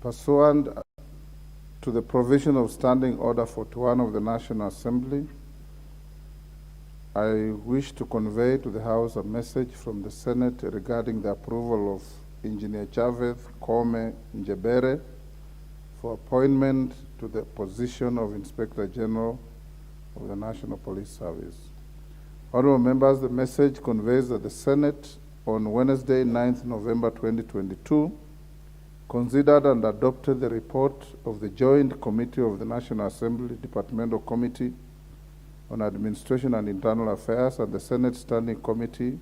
Pursuant to the provision of Standing Order 41 of the National Assembly, I wish to convey to the House a message from the Senate regarding the approval of Engineer Javed Kome Njebere for appointment to the position of Inspector General of the National Police Service. Honorable members, the message conveys that the Senate on Wednesday, 9th November 2022, considered and adopted the report of the Joint Committee of the National Assembly Departmental Committee on Administration and Internal Affairs and the Senate Standing Committee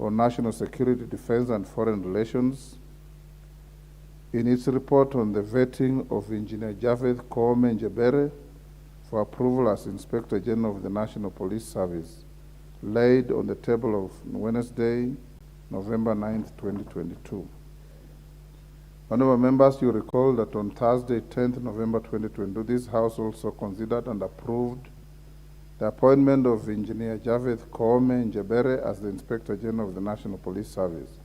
on National Security, Defense, and Foreign Relations in its report on the vetting of Engineer Javed Kome Njebere for approval as Inspector General of the National Police Service, laid on the table of Wednesday, November 9th, 2022. Honorable members, you recall that on Thursday, 10th November 2022, this House also considered and approved the appointment of Engineer Javed Kome Njebere as the Inspector General of the National Police Service.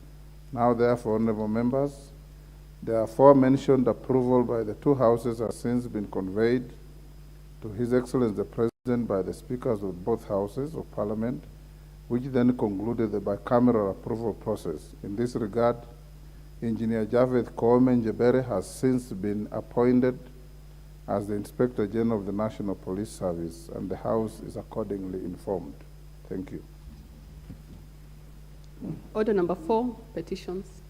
Now, therefore, honorable members, the aforementioned approval by the two houses has since been conveyed to His Excellency the President by the Speakers of both Houses of Parliament, which then concluded the bicameral approval process. In this regard, Engineer Javed Kome Njebere has since been appointed as the Inspector General of the National Police Service, and the House is accordingly informed. Thank you. Order number 4, petitions.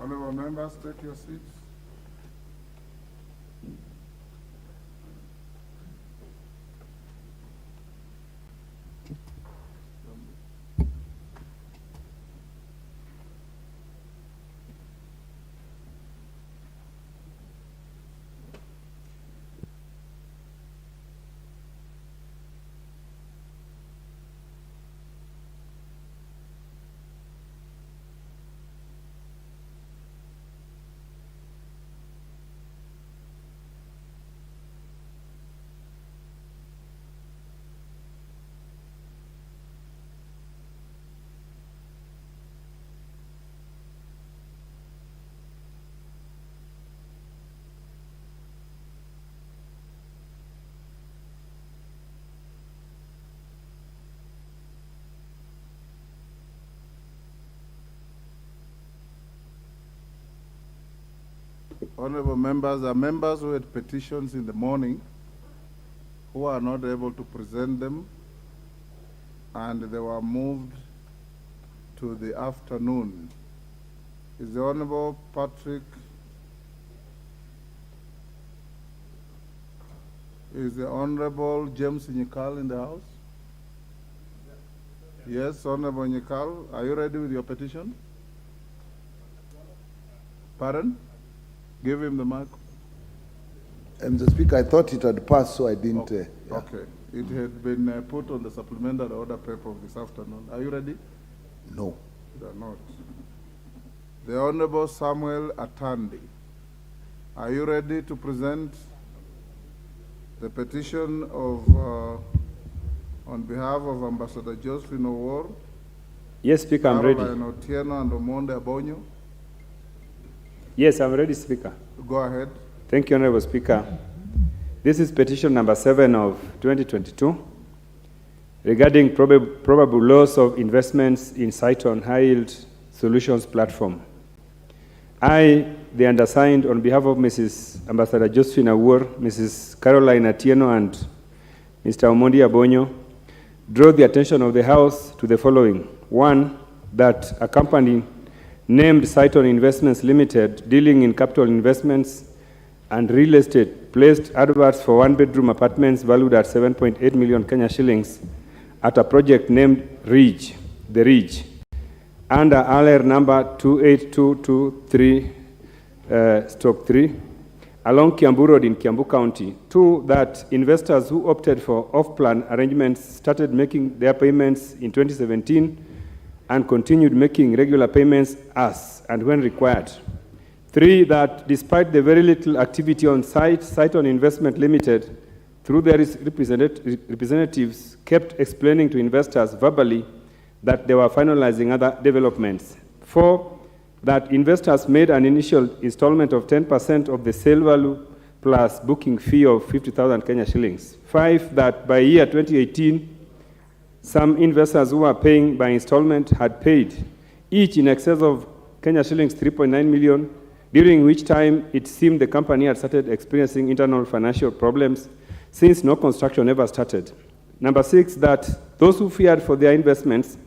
Honorable members, take your seats. Honorable members, there are members who had petitions in the morning who are not able to present them, and they were moved to the afternoon. Is the Honorable Patrick, is the Honorable James Nyikal in the House? Yes, Honorable Nyikal, are you ready with your petition? Pardon? Give him the mic. Mr. Speaker, I thought it had passed, so I didn't. Okay. Okay. It had been put on the supplementary order paper of this afternoon. Are you ready? No. You are not. The Honorable Samuel Atandi, are you ready to present the petition of, on behalf of Ambassador Josephine Owor? Yes, Speaker, I'm ready. Caroline Otieno and Omonde Abonyo? Yes, I'm ready, Speaker. Go ahead. Thank you, Honorable Speaker. This is petition number 7 of 2022 regarding probable loss of investments in Cyton High Yield Solutions Platform. I, the undersigned, on behalf of Mrs. Ambassador Josephine Owor, Mrs. Caroline Atieno, and Mr. Omondi Abonyo, draw the attention of the House to the following. 1, that a company named Cyton Investments Limited, dealing in capital investments and real estate, placed adverts for one-bedroom apartments valued at 7.8 million Kenya shillings at a project named Ridge, the Ridge, under LR number 28223-3, along Kiambu Road in Kiambu County. 2, that investors who opted for off-plan arrangements started making their payments in 2017 and continued making regular payments as and when required. 3, that despite the very little activity on site, Cyton Investment Limited, through their representatives, kept explaining to investors verbally that they were finalizing other developments. 4, that investors made an initial installment of 10% of the sale value plus booking fee of 50,000 Kenya shillings. 5, that by year 2018, some investors who were paying by installment had paid each in excess of Kenya shillings 3.9 million, during which time it seemed the company had started experiencing internal financial problems since no construction ever started. Number 6, that those who feared for their investments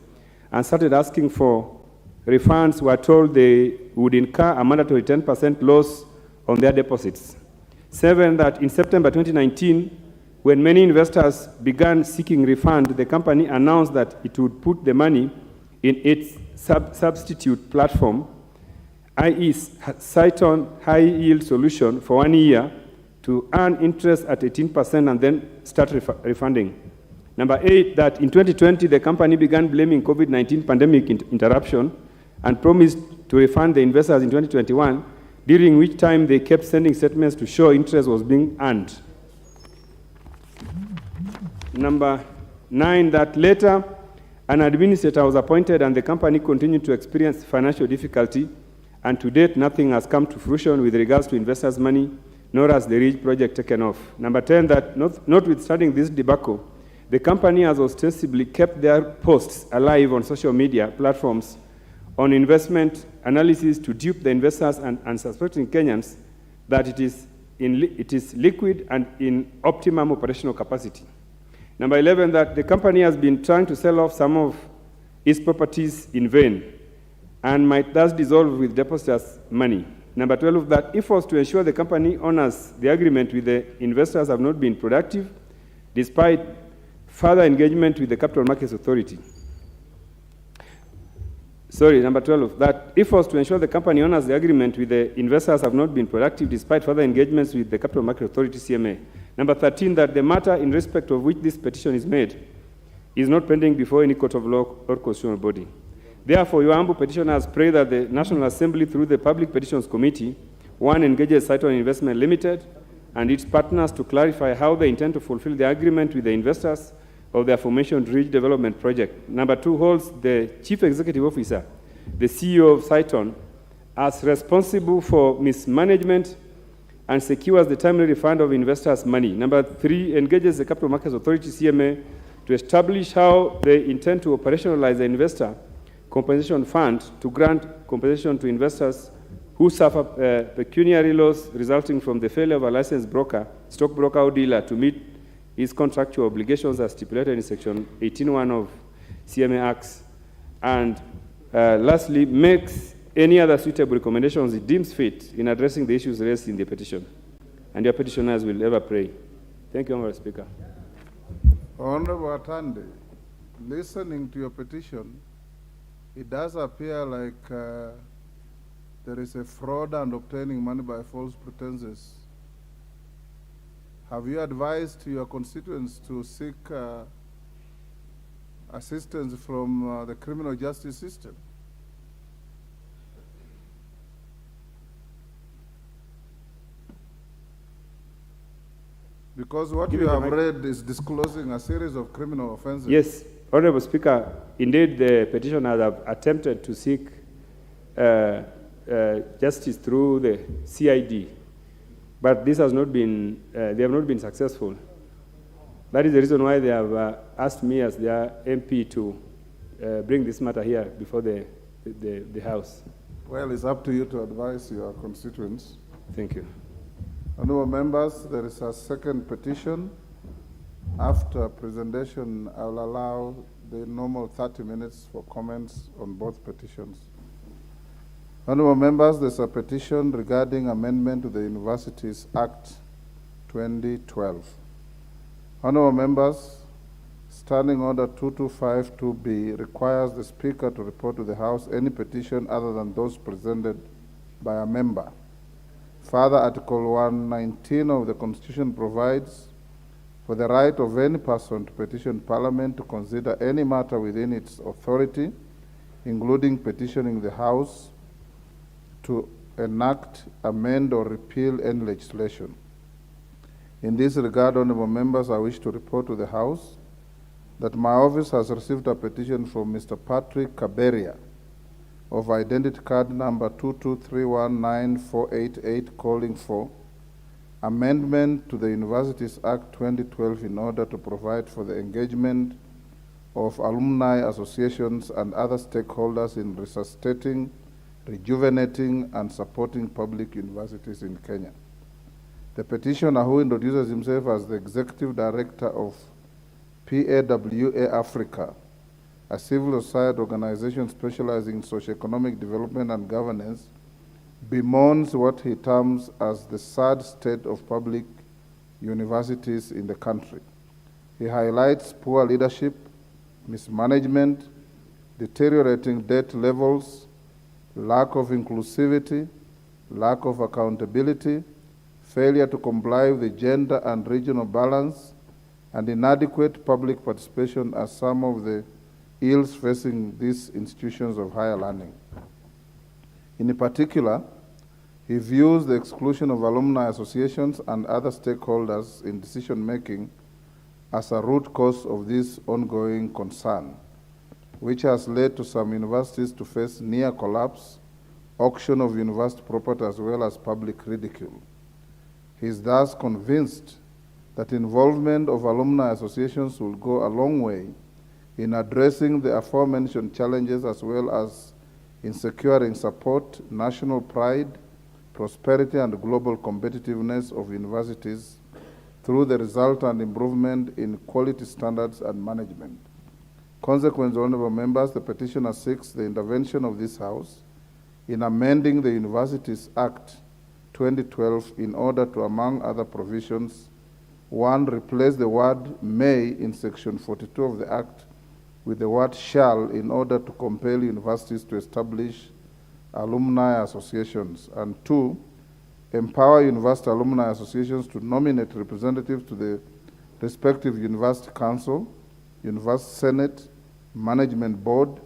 and started asking for refunds were told they would incur a mandatory 10% loss on their deposits. 7, that in September 2019, when many investors began seeking refund, the company announced that it would put the money in its substitute platform, i.e. Cyton High Yield Solution, for 1 year to earn interest at 18% and then start refunding. Number 8, that in 2020, the company began blaming COVID-19 pandemic interruption and promised to refund the investors in 2021, during which time they kept sending statements to show interest was being earned. Number 9, that later an administrator was appointed and the company continued to experience financial difficulty, and to date nothing has come to fruition with regards to investors' money, nor has the REACH project taken off. Number 10, that notwithstanding this debacle, the company has ostensibly kept their posts alive on social media platforms on investment analysis to dupe the investors and unsuspecting Kenyans that it is liquid and in optimum operational capacity. Number 11, that the company has been trying to sell off some of its properties in vain and might thus dissolve with depositors' money. Number 12, that efforts to ensure the company honors the agreement with the investors have not been productive, despite further engagement with the Capital Markets Authority. Number 12, that efforts to ensure the company honors the agreement with the investors have not been productive despite further engagements with the Capital Market Authority, CMA. Number 13, that the matter in respect of which this petition is made is not pending before any court of law or constitutional body. Therefore, your humble petitioners pray that the National Assembly, through the Public Petitions Committee, 1, engages Cyton Investment Limited and its partners to clarify how they intend to fulfill the agreement with the investors of the aforementioned REACH development project. Number 2, holds the Chief Executive Officer, the CEO of Cyton, as responsible for mismanagement and secures the timely refund of investors' money. Number 3, engages the Capital Markets Authority, CMA, to establish how they intend to operationalize the investor compensation fund to grant compensation to investors who suffer pecuniary loss resulting from the failure of a licensed broker, stockbroker or dealer to meet his contractual obligations as stipulated in Section 18(1) of CMA Acts. And lastly, makes any other suitable recommendations it deems fit in addressing the issues raised in the petition. And your petitioners will ever pray. Thank you, Honourable Speaker. Honorable Atande, listening to your petition, it does appear like there is a fraud and obtaining money by false pretenses. Have you advised your constituents to seek assistance from the criminal justice system? Because what you have read is disclosing a series of criminal offenses. Yes, Honourable Speaker, indeed the petitioners have attempted to seek justice through the CID, but this has not been, they have not been successful. That is the reason why they have asked me as their MP to bring this matter here before the House. Well, it's up to you to advise your constituents. Thank you. Honourable members, there is a second petition. After presentation, I will allow the normal 30 minutes for comments on both petitions. Honourable members, there's a petition regarding amendment to the Universities Act 2012. Honourable members, Standing Order 2252B requires the Speaker to report to the House any petition other than those presented by a member. Further, Article 119 of the Constitution provides for the right of any person to petition Parliament to consider any matter within its authority, including petitioning the House to enact, amend, or repeal any legislation. In this regard, honourable members, I wish to report to the House that my office has received a petition from Mr. Patrick Kaberia of identity card number 223194888 calling for amendment to the Universities Act 2012 in order to provide for the engagement of alumni associations and other stakeholders in resuscitating, rejuvenating, and supporting public universities in Kenya. The petitioner, who introduces himself as the Executive Director of PAWA Africa, a civil society organization specializing in socioeconomic development and governance, bemoans what he terms as the sad state of public universities in the country. He highlights poor leadership, mismanagement, deteriorating debt levels, lack of inclusivity, lack of accountability, failure to comply with the gender and regional balance, and inadequate public participation as some of the ills facing these institutions of higher learning. In particular, he views the exclusion of alumni associations and other stakeholders in decision-making as a root cause of this ongoing concern, which has led to some universities to face near collapse, auction of university property, as well as public ridicule. He is thus convinced that involvement of alumni associations will go a long way in addressing the aforementioned challenges, as well as in securing support, national pride, prosperity, and global competitiveness of universities through the resultant improvement in quality standards and management. Consequently, honorable members, the petitioner seeks the intervention of this House in amending the Universities Act 2012 in order to, among other provisions, 1, replace the word may in section 42 of the Act with the word shall in order to compel universities to establish alumni associations, and 2, empower university alumni associations to nominate representatives to the respective university council, university senate, management board,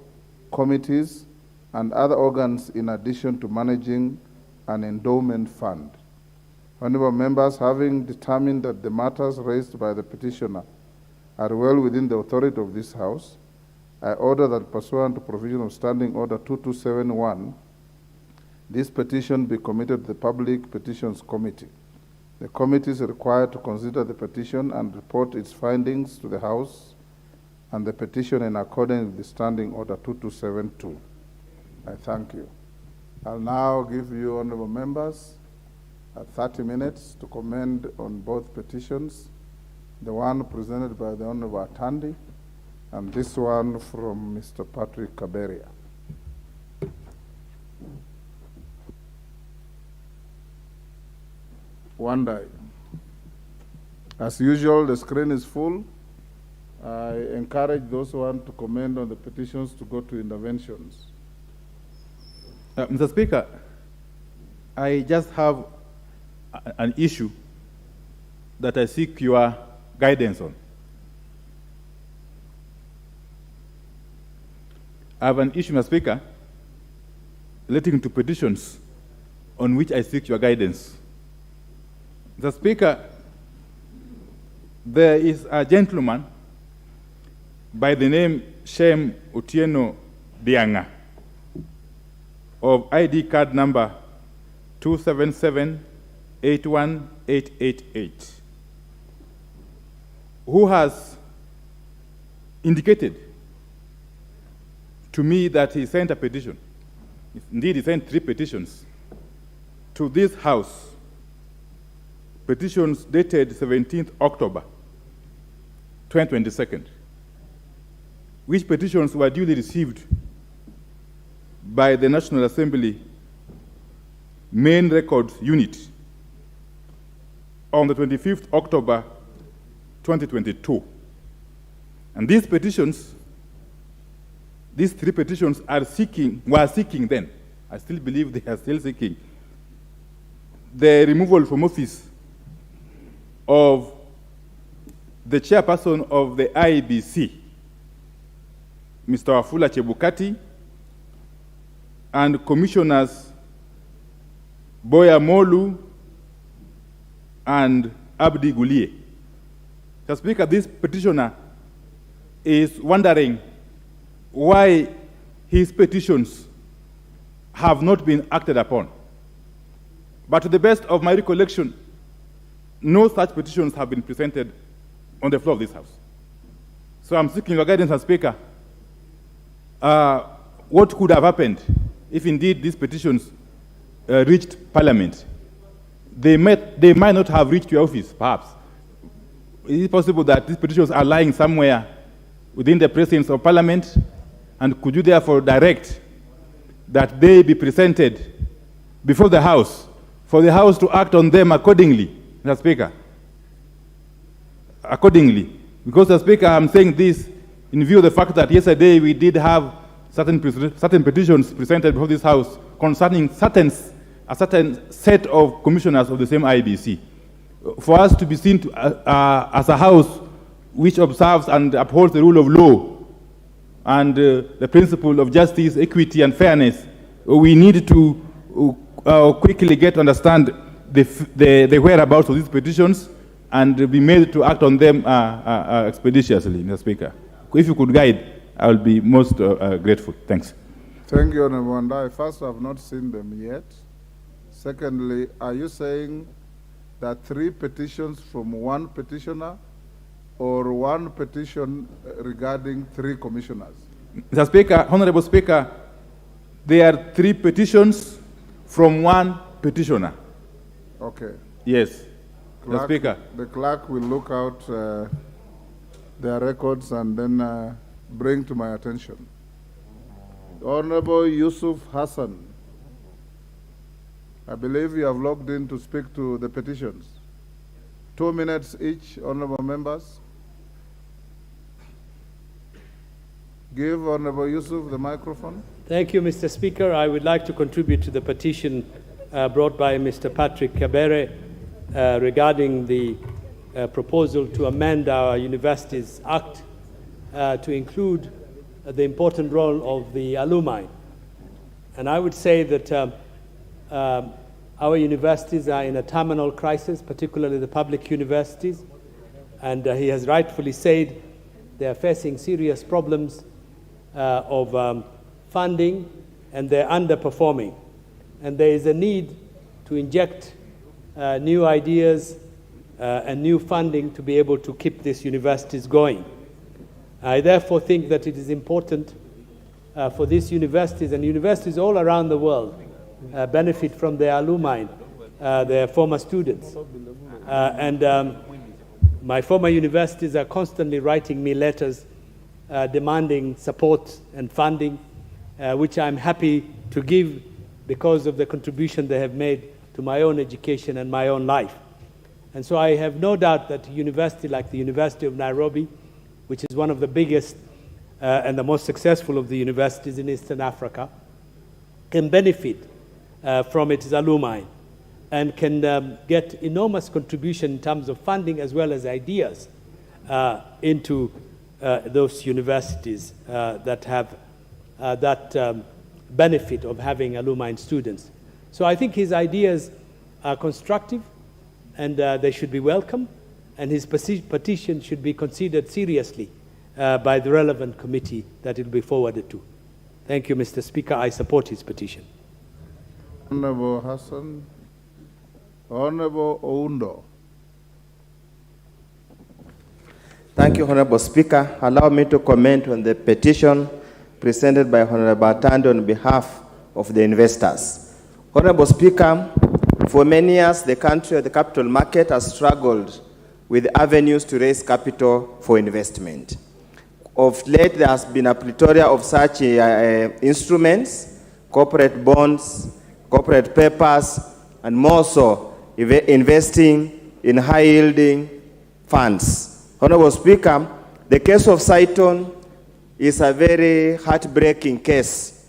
committees, and other organs in addition to managing an endowment fund. Honorable members, having determined that the matters raised by the petitioner are well within the authority of this House, I order that pursuant to provision of Standing Order 2271, this petition be committed to the Public Petitions Committee. The committee is required to consider the petition and report its findings to the House and the petition in accordance with the Standing Order 2272. I thank you. I'll now give you, honorable members, 30 minutes to comment on both petitions, the one presented by the Honorable Atandi and this one from Mr. Patrick Kaberia. Wanda. As usual, the screen is full. I encourage those who want to comment on the petitions to go to interventions. Mr. Speaker, I just have an issue that I seek your guidance on. I have an issue, Mr. Speaker, relating to petitions on which I seek your guidance. Mr. Speaker, there is a gentleman by the name Shem Otieno Dianga of ID card number 277-81888, who has indicated to me that he sent a petition. Indeed, he sent 3 petitions to this House, petitions dated 17th October 2022, which petitions were duly received by the National Assembly Main Records Unit on the 25th October 2022. And these petitions, these 3 petitions were seeking then, I still believe they are still seeking, the removal from office of the chairperson of the IBC, Mr. Wafula Chebukati, and Commissioners Boya Molu and Abdi Gulie. Mr. Speaker, this petitioner is wondering why his petitions have not been acted upon. But to the best of my recollection, no such petitions have been presented on the floor of this House. So I'm seeking your guidance as Speaker. What could have happened if indeed these petitions reached Parliament? They might not have reached your office, perhaps. Is it possible that these petitions are lying somewhere within the precincts of Parliament? And could you therefore direct that they be presented before the House, for the House to act on them accordingly, Mr. Speaker? Accordingly. Because, Mr. Speaker, I'm saying this in view of the fact that yesterday we did have certain petitions presented before this House concerning a certain set of commissioners of the same IBC. For us to be seen as a House which observes and upholds the rule of law and the principle of justice, equity, and fairness, we need to quickly get to understand the whereabouts of these petitions and be made to act on them expeditiously, Mr. Speaker. If you could guide, I will be most grateful. Thanks. Thank you, Honorable Wandai. First, I have not seen them yet. Secondly, are you saying that 3 petitions from one petitioner or one petition regarding 3 commissioners? Mr. Speaker, Honorable Speaker, there are 3 petitions from one petitioner. Okay. Yes, Clerk, Mr. Speaker. The clerk will look out their records and then bring to my attention. Honorable Yusuf Hassan, I believe you have logged in to speak to the petitions. 2 minutes each, honorable members. Give Honorable Yusuf the microphone. Thank you, Mr. Speaker. I would like to contribute to the petition brought by Mr. Patrick Kabere regarding the proposal to amend our Universities Act to include the important role of the alumni. And I would say that our universities are in a terminal crisis, particularly the public universities. And he has rightfully said they are facing serious problems of funding, and they're underperforming. And there is a need to inject new ideas and new funding to be able to keep these universities going. I therefore think that it is important for these universities, and universities all around the world benefit from their alumni, their former students. My former universities are constantly writing me letters demanding support and funding, which I'm happy to give because of the contribution they have made to my own education and my own life. And so I have no doubt that a university like the University of Nairobi, which is one of the biggest and the most successful of the universities in Eastern Africa, can benefit from its alumni and can get enormous contribution in terms of funding as well as ideas into those universities that have that benefit of having alumni students. So I think his ideas are constructive and they should be welcome, and his petition should be considered seriously by the relevant committee that it will be forwarded to. Thank you, Mr. Speaker. I support his petition. Honorable Hassan. Honorable Oundo. Thank you, Honorable Speaker. Allow me to comment on the petition presented by Honorable Atandi on behalf of the investors. Honorable Speaker, for many years, the country or the capital market has struggled with avenues to raise capital for investment. Of late, there has been a plethora of such instruments, corporate bonds, corporate papers, and more so, investing in high-yielding funds. Honorable Speaker, the case of Saiton is a very heartbreaking case.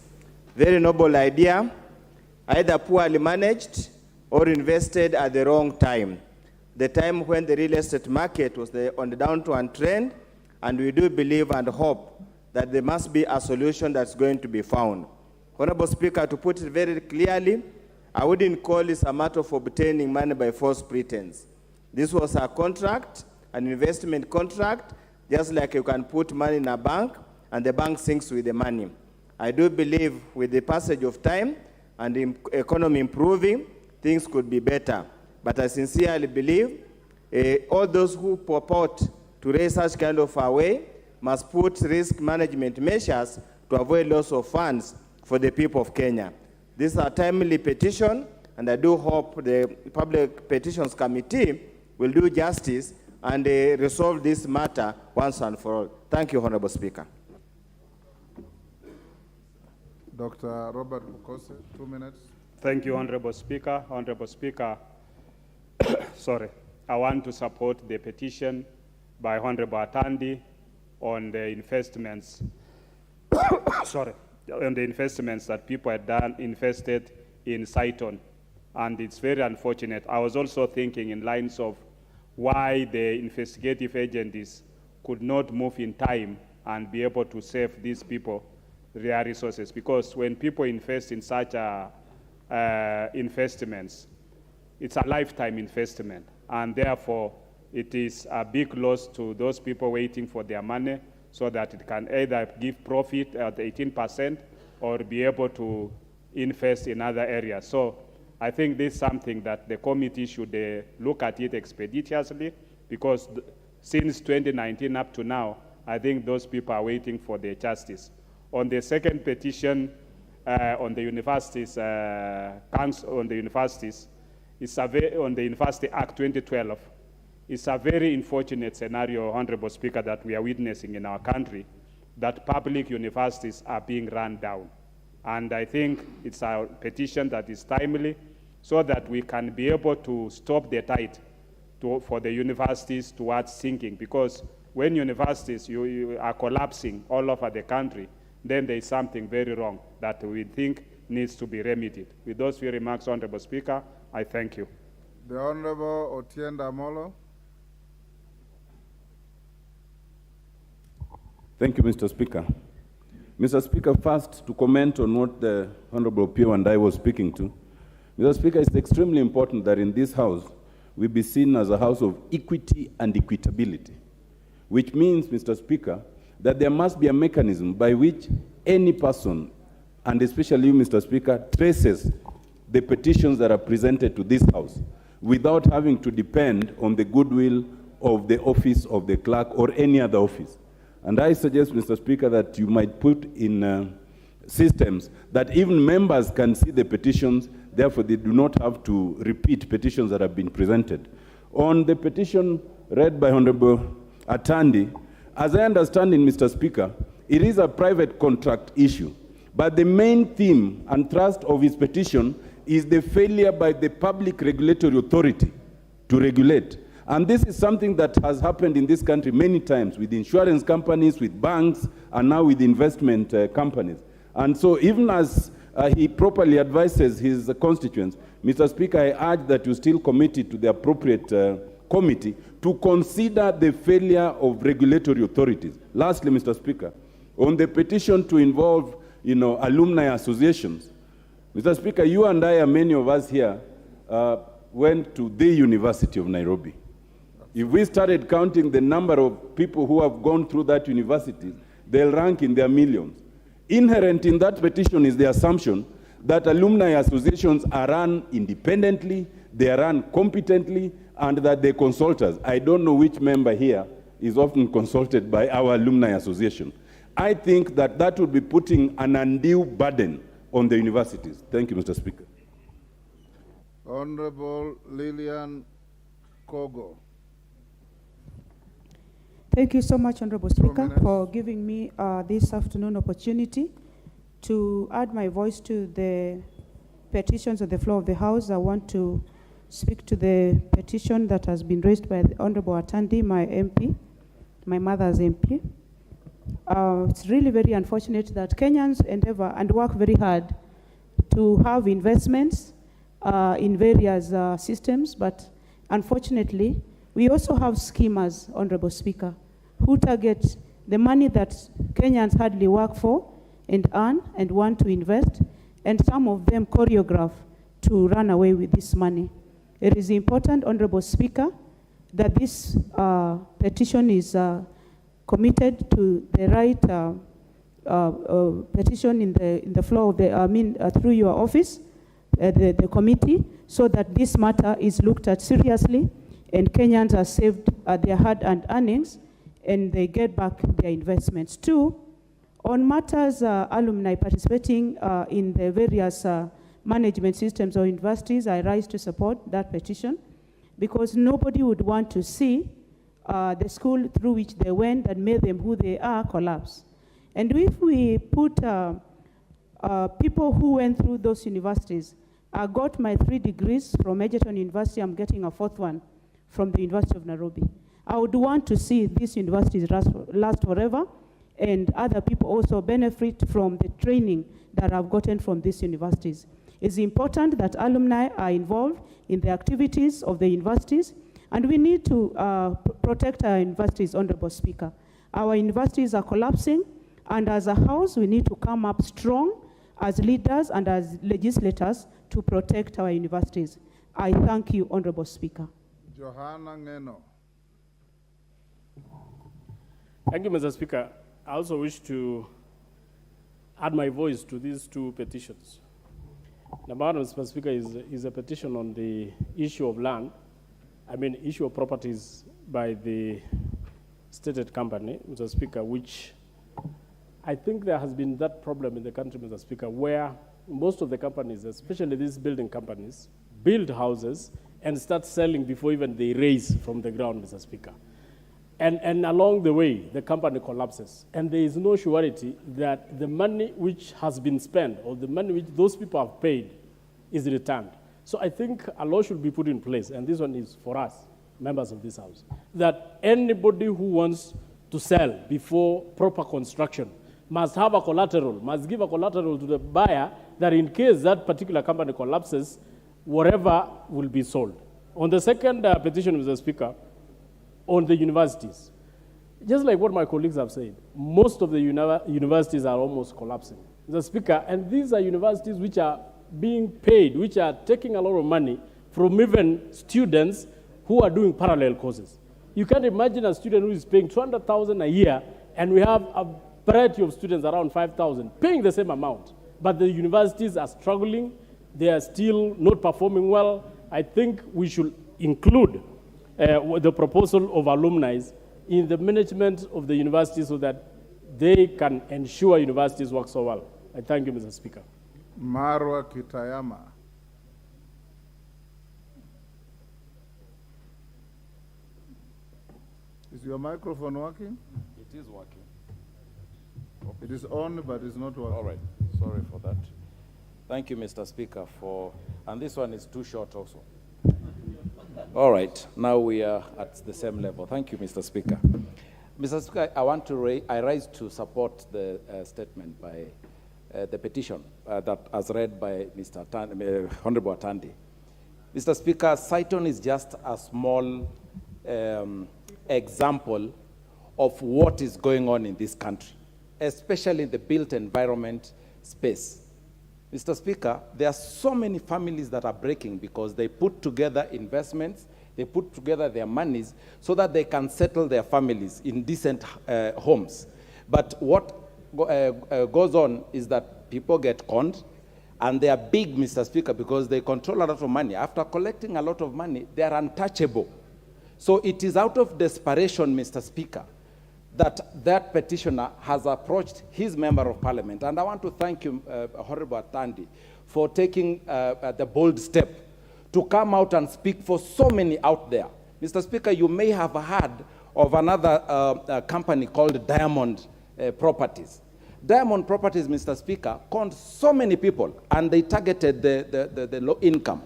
Very noble idea, either poorly managed or invested at the wrong time. The time when the real estate market was on the downturn trend, and we do believe and hope that there must be a solution that's going to be found. Honorable Speaker, to put it very clearly, I wouldn't call this a matter of obtaining money by false pretense. This was a contract, an investment contract. just like you can put money in a bank and the bank sinks with the money. I do believe with the passage of time and the economy improving, things could be better. But I sincerely believe all those who purport to raise such kind of a way must put risk management measures to avoid loss of funds for the people of Kenya. This is a timely petition, and I do hope the Public Petitions Committee will do justice and resolve this matter once and for all. Thank you, Honorable Speaker. Dr. Robert Mukose, 2 minutes. Thank you, Honorable Speaker. Honorable Speaker, sorry, I want to support the petition by Honorable Atandi on the investments, sorry, on the investments that people had invested in Saiton. And it's very unfortunate. I was also thinking in lines of why the investigative agencies could not move in time and be able to save these people their resources. Because when people invest in such investments, it's a lifetime investment. And therefore, it is a big loss to those people waiting for their money so that it can either give profit at 18% or be able to invest in other areas. So I think this is something that the committee should look at it expeditiously, because since 2019 up to now, I think those people are waiting for their justice. On the second petition on the universities, council on the universities, it's on the University Act 2012, it's a very unfortunate scenario, Honorable Speaker, that we are witnessing in our country, that public universities are being run down. And I think it's a petition that is timely, so that we can be able to stop the tide for the universities towards sinking. Because when universities you are collapsing all over the country, then there is something very wrong that we think needs to be remedied. With those few remarks, Honorable Speaker, I thank you. The Honorable Otienda Amolo. Thank you, Mr. Speaker. Mr. Speaker, first to comment on what the Honorable Pio and I was speaking to. Mr. Speaker, it's extremely important that in this House, we be seen as a house of equity and equitability, which means, Mr. Speaker, that there must be a mechanism by which any person, and especially you, Mr. Speaker, traces the petitions that are presented to this House without having to depend on the goodwill of the office of the clerk or any other office. And I suggest, Mr. Speaker, that you might put in systems that even members can see the petitions, therefore they do not have to repeat petitions that have been presented. On the petition read by Honorable Atandi, as I understand it, Mr. Speaker, it is a private contract issue. But the main theme and thrust of his petition is the failure by the public regulatory authority to regulate. And this is something that has happened in this country many times with insurance companies, with banks, and now with investment companies. And so even as he properly advises his constituents, Mr. Speaker, I urge that you still commit it to the appropriate committee to consider the failure of regulatory authorities. Lastly, Mr. Speaker, on the petition to involve, alumni associations, Mr. Speaker, you and I, and many of us here, went to the University of Nairobi. If we started counting the number of people who have gone through that university, they'll rank in their millions. Inherent in that petition is the assumption that alumni associations are run independently, they are run competently, and that they consult us. I don't know which member here is often consulted by our alumni association. I think that that would be putting an undue burden on the universities. Thank you, Mr. Speaker. Honorable Lillian Kogo. Thank you so much, Honorable Speaker, for giving me this afternoon opportunity to add my voice to the petitions on the floor of the House. I want to speak to the petition that has been raised by the Honorable Atandi, my MP, my mother's MP. It's really very unfortunate that Kenyans endeavor and work very hard to have investments in various systems, but unfortunately, we also have schemers, Honorable Speaker, who target the money that Kenyans hardly work for and earn and want to invest, and some of them choreograph to run away with this money. It is important, Honorable Speaker, that this petition is committed to the right petition in the floor of the, through your office, the committee, so that this matter is looked at seriously and Kenyans are saved their hard-earned earnings and they get back their investments. Two, on matters alumni participating in the various management systems or universities, I rise to support that petition because nobody would want to see the school through which they went that made them who they are collapse. And if we put people who went through those universities, I got my 3 degrees from Egerton University, I'm getting a 4th one from the University of Nairobi. I would want to see these universities last forever and other people also benefit from the training that I've gotten from these universities. It's important that alumni are involved in the activities of the universities, and we need to protect our universities, Honorable Speaker. Our universities are collapsing, and as a house, we need to come up strong as leaders and as legislators to protect our universities. I thank you, Honorable Speaker. Johanna Ngeno. Thank you, Mr. Speaker. I also wish to add my voice to these 2 petitions. Number one, Mr. Speaker, is a petition on the issue of land, issue of properties by the stated company, Mr. Speaker, which I think there has been that problem in the country, Mr. Speaker, where most of the companies, especially these building companies, build houses and start selling before even they raise from the ground, Mr. Speaker. And along the way, the company collapses. And there is no surety that the money which has been spent or the money which those people have paid is returned. So I think a law should be put in place, and this one is for us, members of this House, that anybody who wants to sell before proper construction must have a collateral, must give a collateral to the buyer that in case that particular company collapses, whatever will be sold. On the second petition, Mr. Speaker, on the universities, just like what my colleagues have said, most of the universities are almost collapsing. Mr. Speaker, and these are universities which are being paid, which are taking a lot of money from even students who are doing parallel courses. You can imagine a student who is paying 200,000 a year, and we have a variety of students around 5,000 paying the same amount. But the universities are struggling. They are still not performing well. I think we should include the proposal of alumni in the management of the university so that they can ensure universities work so well. I thank you, Mr. Speaker. Marwa Kitayama. Is your microphone working? It is working. It is on, but it's not working. All right. Sorry for that. Thank you, Mr. Speaker, and this one is too short also. All right. Now we are at the same level. Thank you, Mr. Speaker. Mr. Speaker, I rise to support the statement by the petition that as read by Mr. Honorable Atandi. Mr. Speaker, Saiton is just a small example of what is going on in this country, especially in the built environment space. Mr. Speaker, there are so many families that are breaking because they put together investments, they put together their monies so that they can settle their families in decent homes. But what goes on is that people get conned, and they are big, Mr. Speaker, because they control a lot of money. After collecting a lot of money, they are untouchable. So it is out of desperation, Mr. Speaker, that petitioner has approached his member of parliament. And I want to thank you, Honorable Atandi, for taking the bold step to come out and speak for so many out there. Mr. Speaker, you may have heard of another company called Diamond Properties. Diamond Properties, Mr. Speaker, conned so many people, and they targeted the low income.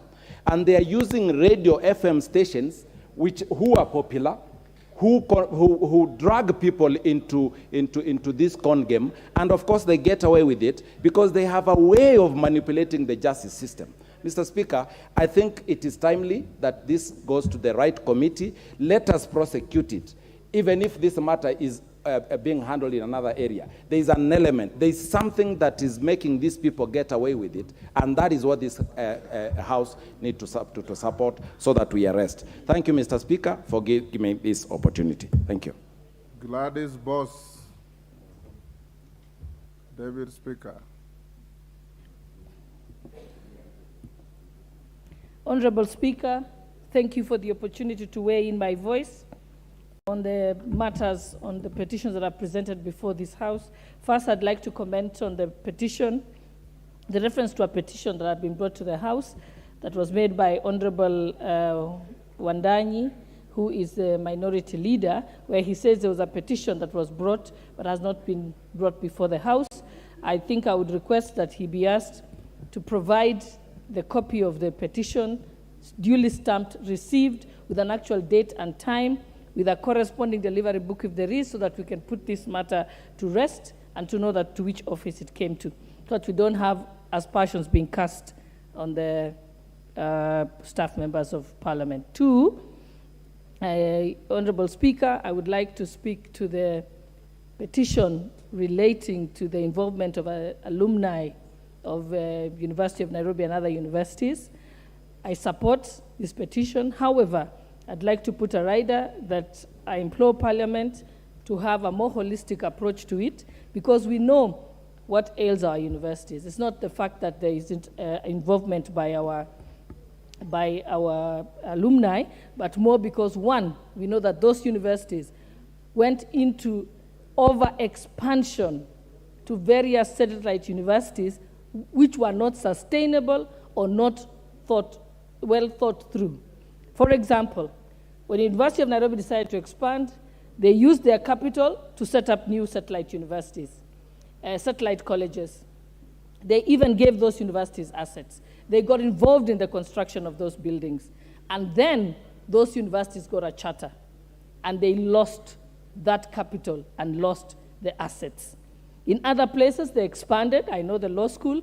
And they are using radio FM stations who are popular, who drag people into this con game, and of course they get away with it because they have a way of manipulating the justice system. Mr. Speaker, I think it is timely that this goes to the right committee. Let us prosecute it, even if this matter is being handled in another area. There is an element, there is something that is making these people get away with it, and that is what this House needs to support so that we arrest. Thank you, Mr. Speaker, for giving me this opportunity. Thank you. Gladys Boss. David Speaker. Honorable Speaker, thank you for the opportunity to weigh in my voice on the matters, on the petitions that are presented before this House. First, I'd like to comment on the petition, the reference to a petition that had been brought to the House that was made by Honorable Wandanyi, who is the minority leader, where he says there was a petition that was brought but has not been brought before the House. I think I would request that he be asked to provide the copy of the petition, duly stamped, received, with an actual date and time, with a corresponding delivery book if there is, so that we can put this matter to rest and to know that to which office it came to, so that we don't have aspersions being cast on the staff members of Parliament. Two, Honorable Speaker, I would like to speak to the petition relating to the involvement of alumni of University of Nairobi and other universities. I support this petition. However, I'd like to put a rider that I implore Parliament to have a more holistic approach to it, because we know what ails our universities. It's not the fact that there isn't involvement by our alumni, but more because, one, we know that those universities went into over-expansion to various satellite universities which were not sustainable or not well thought through. For example, when the University of Nairobi decided to expand, they used their capital to set up new satellite universities, satellite colleges. They even gave those universities assets. They got involved in the construction of those buildings. And then those universities got a charter, and they lost that capital and lost the assets. In other places, they expanded. I know the law school.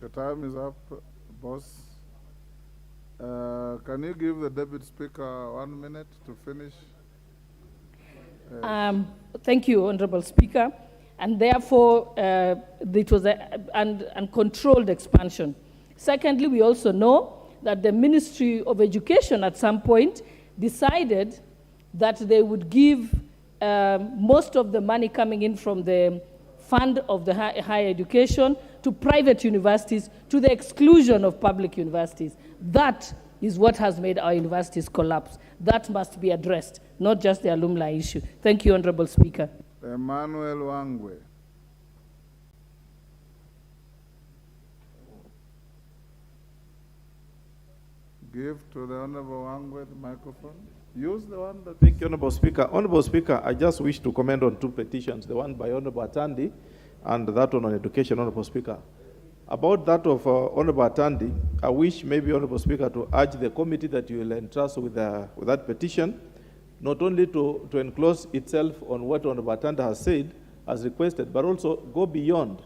The time is up, boss. Can you give the Deputy Speaker 1 minute to finish? Thank you, Honorable Speaker. And therefore, it was an uncontrolled expansion. Secondly, we also know that the Ministry of Education at some point decided that they would give most of the money coming in from the fund of the higher education to private universities, to the exclusion of public universities. That is what has made our universities collapse. That must be addressed, not just the alumni issue. Thank you, Honorable Speaker. Emmanuel Wangwe. Give to the Honorable Wangwe the microphone. Use the one that... Thank you, Honorable Speaker. Honorable Speaker, I just wish to comment on two petitions, the one by Honorable Atandi and that one on education, Honorable Speaker. About that of Honorable Atandi, I wish maybe, Honorable Speaker, to urge the committee that you will entrust with that petition, not only to enclose itself on what Honorable Atandi has said, as requested, but also go beyond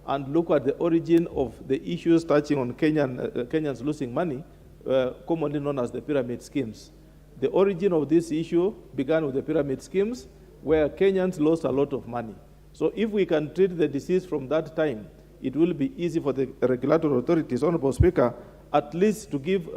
and look at the origin of the issues touching on Kenyans losing money, commonly known as the pyramid schemes. The origin of this issue began with the pyramid schemes, where Kenyans lost a lot of money. So if we can treat the disease from that time, it will be easy for the regulatory authorities, Honorable Speaker, at least to give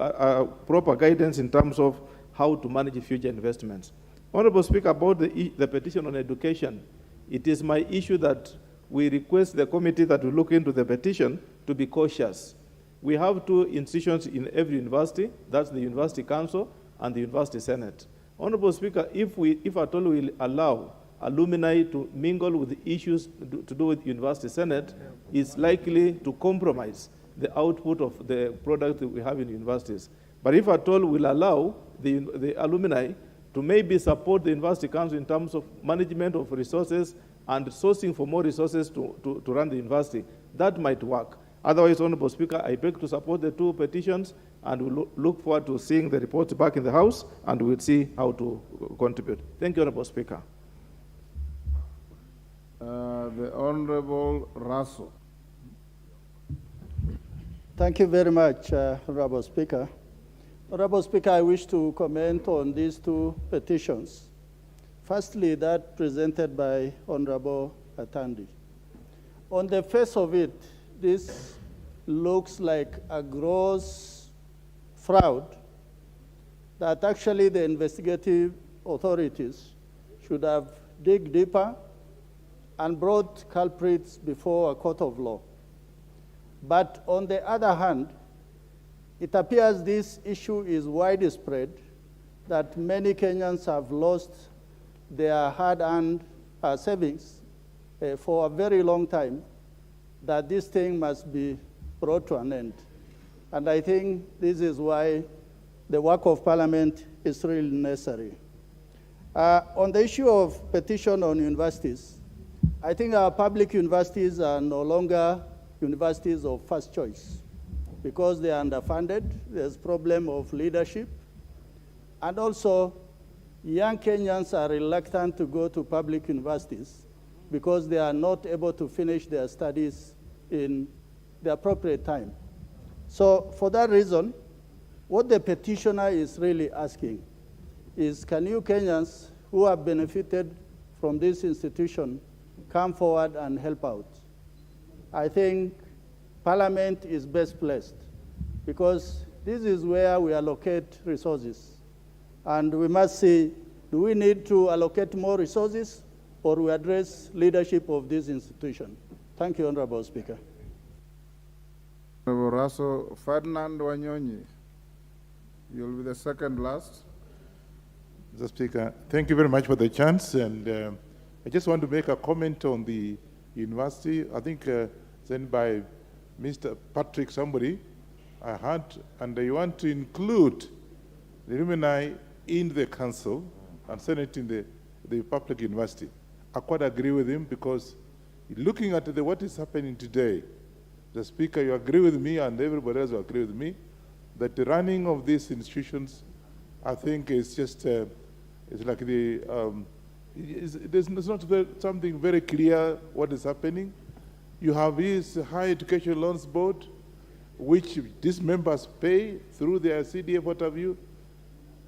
proper guidance in terms of how to manage future investments. Honorable Speaker, about the petition on education, it is my issue that we request the committee that will look into the petition to be cautious. We have two institutions in every university, that's the University Council and the University Senate. Honorable Speaker, if at all we allow alumni to mingle with issues to do with University Senate, is likely to compromise the output of the product that we have in universities. But if at all we'll allow the alumni to maybe support the University Council in terms of management of resources and sourcing for more resources to run the university, that might work. Otherwise, Honorable Speaker, I beg to support the two petitions, and we'll look forward to seeing the reports back in the House, and we'll see how to contribute. Thank you, Honorable Speaker. The Honorable Russell. Thank you very much, Honorable Speaker. Honorable Speaker, I wish to comment on these two petitions. Firstly, that presented by Honorable Atandi. On the face of it, this looks like a gross fraud that actually the investigative authorities should have dig deeper and brought culprits before a court of law. But on the other hand, it appears this issue is widespread, that many Kenyans have lost their hard-earned savings for a very long time, that this thing must be brought to an end. And I think this is why the work of Parliament is really necessary. On the issue of petition on universities, I think our public universities are no longer universities of first choice because they are underfunded. There's problem of leadership. And also, young Kenyans are reluctant to go to public universities because they are not able to finish their studies in the appropriate time. So for that reason, what the petitioner is really asking is, can you Kenyans who have benefited from this institution come forward and help out? I think Parliament is best placed because this is where we allocate resources. And we must see, do we need to allocate more resources or we address leadership of this institution? Thank you, Honorable Speaker. Honorable Raso Ferdinand Wanyonyi, you'll be the second last. Mr. Speaker, thank you very much for the chance. And I just want to make a comment on the university. I think sent by Mr. Patrick somebody, I heard, and I want to include the alumni in the council and Senate in the public university. I quite agree with him because looking at what is happening today, the Speaker, you agree with me and everybody else will agree with me that the running of these institutions, I think, is just, it's like there's not something very clear what is happening. You have this High Education Loans Board, which these members pay through their CDF, what have you,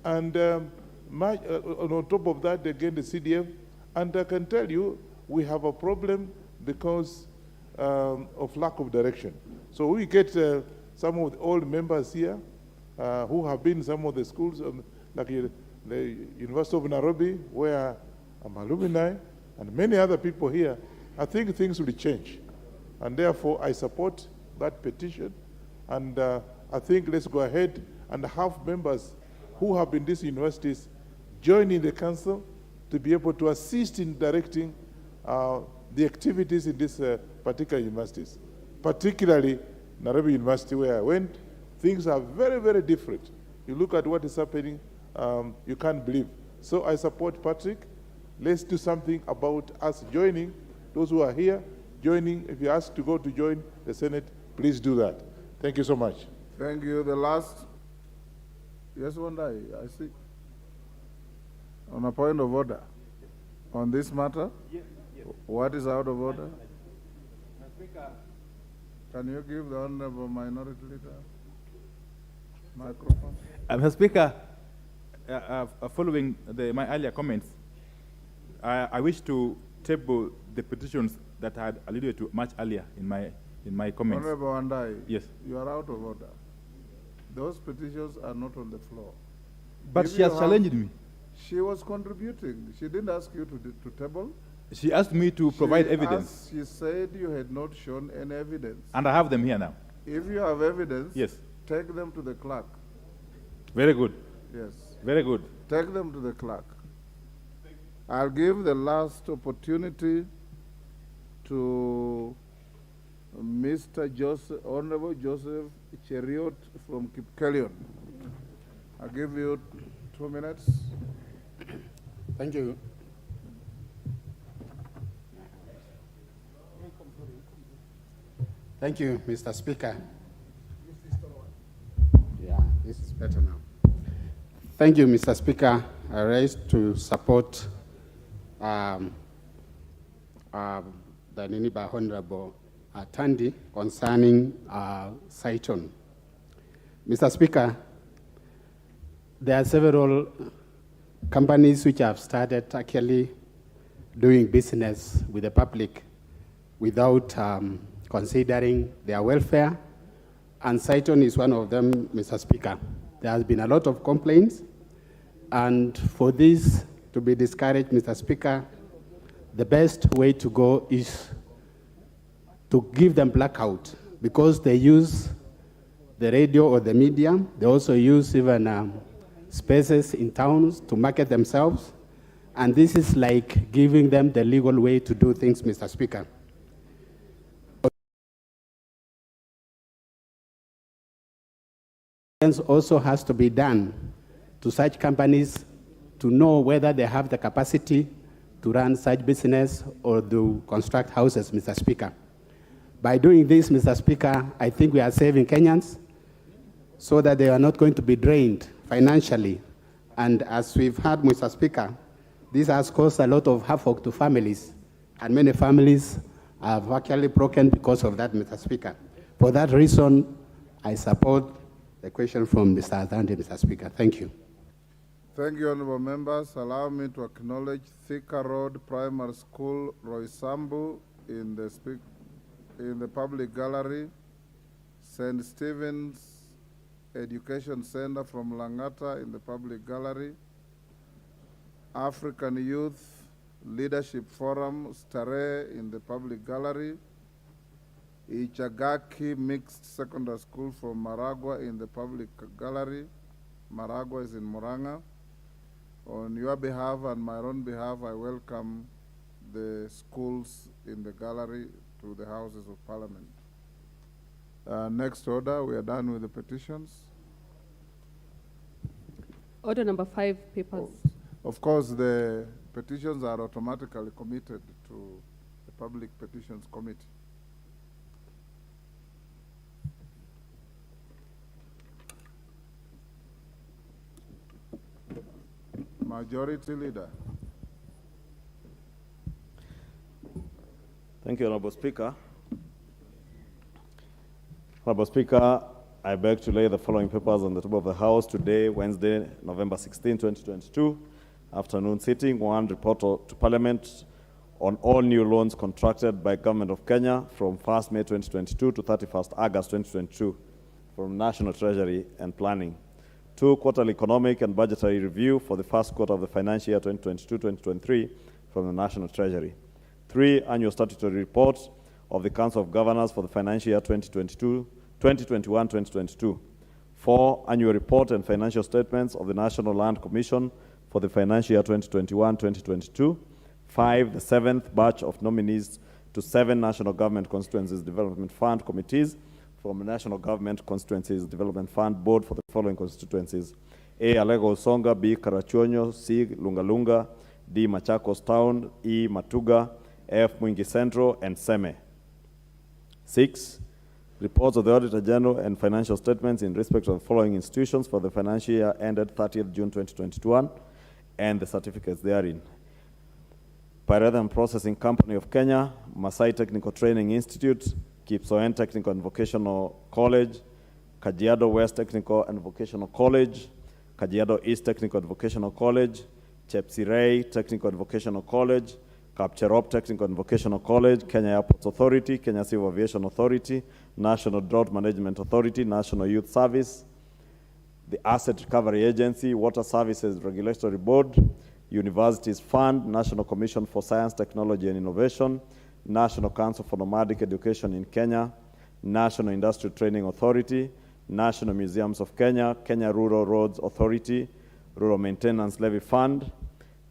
and on top of that, again, the CDF, and I can tell you, we have a problem because of lack of direction. So we get some of the old members here who have been in some of the schools, like the University of Nairobi, where I'm alumni, and many other people here. I think things will change. And therefore, I support that petition. And I think let's go ahead and have members who have been in these universities joining the council to be able to assist in directing the activities in these particular universities, particularly Nairobi University, where I went. Things are very, very different. You look at what is happening, you can't believe. So I support Patrick. Let's do something about us joining, those who are here, joining. If you're asked to go to join the Senate, please do that. Thank you so much. Thank you. The last, yes, one day, I see. On a point of order, on this matter, yes. What is out of order? Can you give the Honorable Minority Leader microphone? Mr. Speaker, following my earlier comments, I wish to table the petitions that I had alluded to much earlier in my comments. Honorable Andai, yes, you are out of order. Those petitions are not on the floor. But she has challenged me. She was contributing. She didn't ask you to table. She asked me to provide evidence. She said you had not shown any evidence. And I have them here now. If you have evidence, yes, take them to the clerk. Very good. Yes. Very good. Take them to the clerk. I'll give the last opportunity to Mr. Honorable Joseph Cheriot from Kipkelion. I'll give you 2 minutes. Thank you. Thank you, Mr. Speaker. Yeah, this is better now. Thank you, Mr. Speaker. I raised to support the Niniba Honorable Tandi concerning Saiton. Mr. Speaker, there are several companies which have started actually doing business with the public without considering their welfare, and Saiton is one of them, Mr. Speaker. There has been a lot of complaints, And for this to be discouraged, Mr. Speaker, the best way to go is to give them blackout, because they use the radio or the media. They also use even spaces in towns to market themselves. And this is like giving them the legal way to do things, Mr. Speaker. Also has to be done to such companies to know whether they have the capacity to run such business or to construct houses, Mr. Speaker. By doing this, Mr. Speaker, I think we are saving Kenyans so that they are not going to be drained financially. And as we've heard, Mr. Speaker, this has caused a lot of havoc to families, and many families have actually broken because of that, Mr. Speaker. For that reason, I support the question from Mr. Athandi, Mr. Speaker. Thank you. Thank you, honorable members. Allow me to acknowledge Thika Road Primary School, Roysambu, in the public gallery, St. Stephen's Education Center from Langata in the public gallery, African Youth Leadership Forum, Stare in the public gallery, Ichagaki Mixed Secondary School from Maragua in the public gallery. Maragua is in Moranga. On your behalf and my own behalf, I welcome the schools in the gallery to the Houses of Parliament. Next order, we are done with the petitions. Order number 5, papers. Of course, the petitions are automatically committed to the Public Petitions Committee. Majority Leader. Thank you, Honorable Speaker. Honorable Speaker, I beg to lay the following papers on the table of the House today, Wednesday, November 16, 2022, afternoon sitting. 1, report to Parliament on all new loans contracted by Government of Kenya from 1st May 2022 to 31st August 2022 from National Treasury and Planning. 2, quarterly economic and budgetary review for the first quarter of the financial year 2022-2023 from the National Treasury. 3, annual statutory report of the Council of Governors for the financial year 2021-2022. 4, annual report and financial statements of the National Land Commission for the financial year 2021-2022. 5, the 7th batch of nominees to 7 National Government Constituencies Development Fund committees from the National Government Constituencies Development Fund Board for the following constituencies: A, Alego Usonga; B, Karachuonyo; C, Lungalunga; D, Machakos Town; E, Matuga; F, Mwingi Central; and Seme. 6, reports of the Auditor General and financial statements in respect of the following institutions for the financial year ended 30th June 2021 and the certificates therein: Pyrethan Processing Company of Kenya, Masai Technical Training Institute, Kipsoen Technical and Vocational College, Kajiado West Technical and Vocational College, Kajiado East Technical and Vocational College, Chepsirei Technical and Vocational College, Kapcherop Technical and Vocational College, Kenya Airports Authority, Kenya Civil Aviation Authority, National Drought Management Authority, National Youth Service, the Asset Recovery Agency, Water Services Regulatory Board, Universities Fund, National Commission for Science, Technology and Innovation, National Council for Nomadic Education in Kenya, National Industrial Training Authority, National Museums of Kenya, Kenya Rural Roads Authority, Rural Maintenance Levy Fund,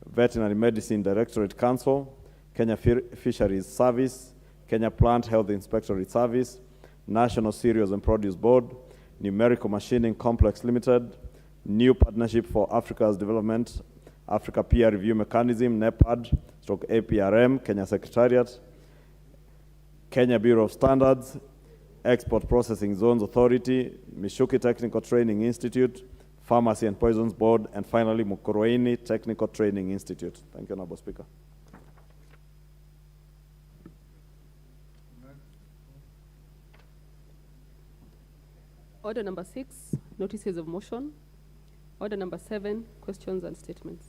Veterinary Medicine Directorate Council, Kenya Fisheries Service, Kenya Plant Health Inspectorate Service, National Cereals and Produce Board, Numerical Machining Complex Limited, New Partnership for Africa's Development, Africa Peer Review Mechanism, NEPAD, stroke APRM, Kenya Secretariat, Kenya Bureau of Standards, Export Processing Zones Authority, Mishuki Technical Training Institute, Pharmacy and Poisons Board, and finally Mukurweini Technical Training Institute. Thank you, Honorable Speaker. Order number 6, notices of motion. Order number 7, questions and statements.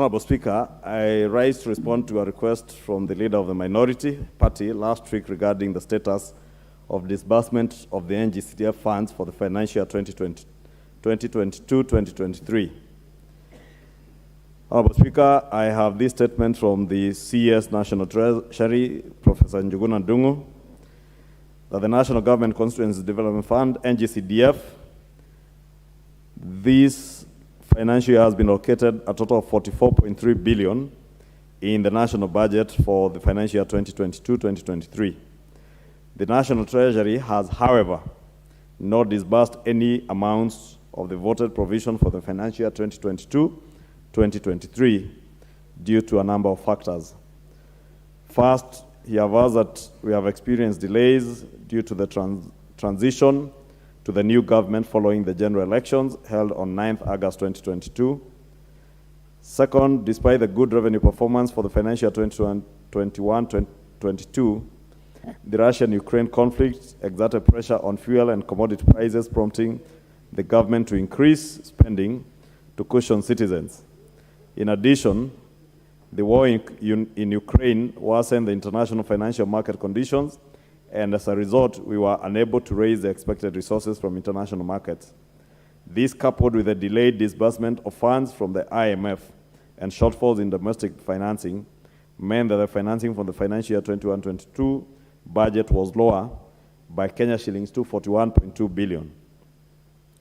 Honorable Speaker, I rise to respond to a request from the leader of the minority party last week regarding the status of disbursement of the NGCDF funds for the financial year 2022-2023. Honorable Speaker, I have this statement from the CS National Treasury, Professor Njuguna Ndungu, that the National Government Constituency Development Fund, NGCDF, this financial year has been allocated a total of 44.3 billion in the national budget for the financial year 2022-2023. The National Treasury has, however, not disbursed any amounts of the voted provision for the financial year 2022-2023 due to a number of factors. First, he avers that we have experienced delays due to the transition to the new government following the general elections held on 9th August 2022. Second, despite the good revenue performance for the financial year 2021-2022, the Russian-Ukraine conflict exerted pressure on fuel and commodity prices, prompting the government to increase spending to cushion citizens. In addition, the war in Ukraine worsened the international financial market conditions, and as a result, we were unable to raise the expected resources from international markets. This, coupled with the delayed disbursement of funds from the IMF and shortfalls in domestic financing, meant that the financing for the financial year 21-22 budget was lower by Kenya shillings 241.2 billion.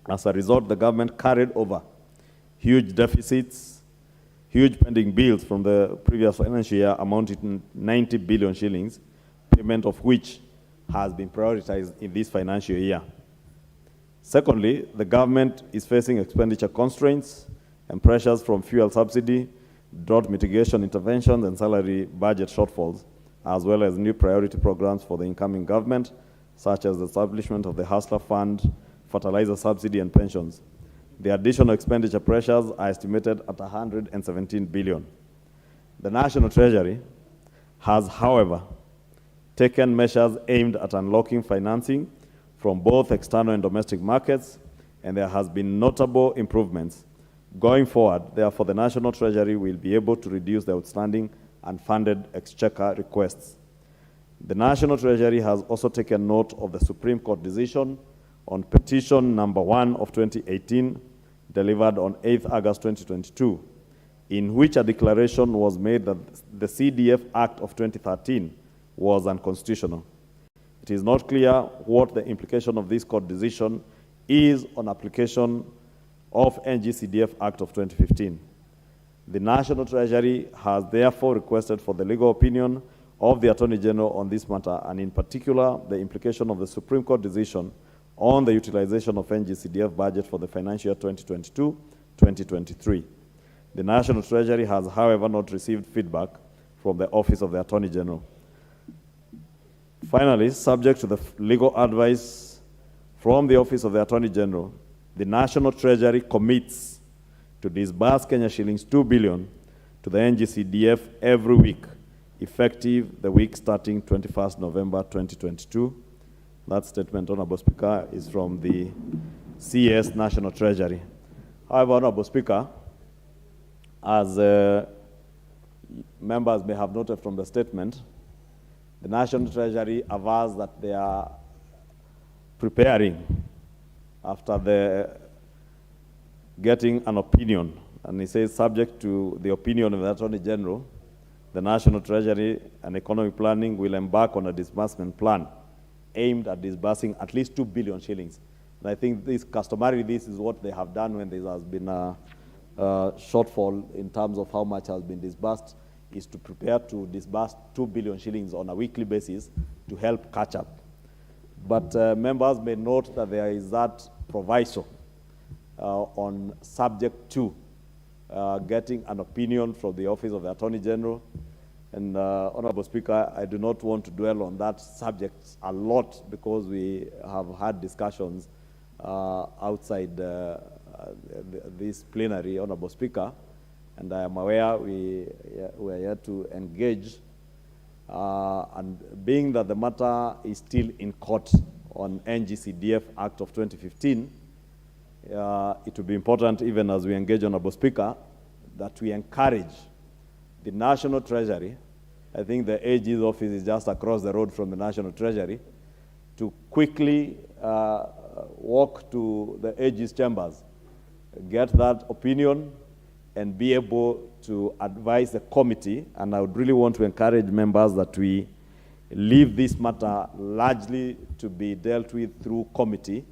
As a result, the government carried over huge deficits, huge pending bills from the previous financial year amounting to 90 billion shillings, payment of which has been prioritized in this financial year. Secondly, the government is facing expenditure constraints and pressures from fuel subsidy, drought mitigation interventions, and salary budget shortfalls, as well as new priority programs for the incoming government, such as the establishment of the Hustler Fund, fertilizer subsidy, and pensions. The additional expenditure pressures are estimated at 117 billion. The National Treasury has, however, taken measures aimed at unlocking financing from both external and domestic markets, and there has been notable improvements. Going forward, therefore, the National Treasury will be able to reduce the outstanding unfunded exchequer requests. The National Treasury has also taken note of the Supreme Court decision on petition number 1 of 2018, delivered on 8th August 2022, in which a declaration was made that the CDF Act of 2013 was unconstitutional. It is not clear what the implication of this court decision is on application of NGCDF Act of 2015. The National Treasury has therefore requested for the legal opinion of the Attorney General on this matter, and in particular, the implication of the Supreme Court decision on the utilization of NGCDF budget for the financial year 2022-2023. The National Treasury has, however, not received feedback from the Office of the Attorney General. Finally, subject to the legal advice from the Office of the Attorney General, the National Treasury commits to disburse Kenya shillings 2 billion to the NGCDF every week, effective the week starting 21st November 2022. That statement, Honorable Speaker, is from the CS National Treasury. However, Honorable Speaker, as members may have noted from the statement, the National Treasury avers that they are preparing after getting an opinion, and he says subject to the opinion of the Attorney General, the National Treasury and Economic Planning will embark on a disbursement plan aimed at disbursing at least 2 billion shillings. And I think this is what they have done when there has been a shortfall in terms of how much has been disbursed, is to prepare to disburse 2 billion shillings on a weekly basis to help catch up. But members may note that there is that proviso on subject to getting an opinion from the Office of the Attorney General. And Honorable Speaker, I do not want to dwell on that subject a lot because we have had discussions outside this plenary, Honorable Speaker, and I am aware we are yet to engage. And being that the matter is still in court on NGCDF Act of 2015, it will be important, even as we engage, Honorable Speaker, that we encourage the National Treasury, I think the AG's office is just across the road from the National Treasury, to quickly walk to the AG's chambers, get that opinion, and be able to advise the committee. And I would really want to encourage members that we leave this matter largely to be dealt with through committee.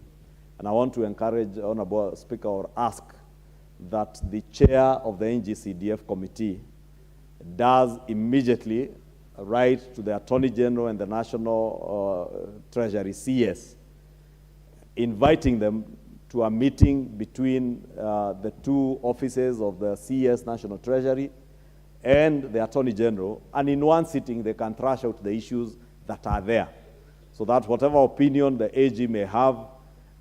And I want to encourage Honorable Speaker or ask that the chair of the NGCDF committee does immediately write to the Attorney General and the National Treasury CS, inviting them to a meeting between the two offices of the CS National Treasury and the Attorney General, and in one sitting they can thrash out the issues that are there, so that whatever opinion the AG may have,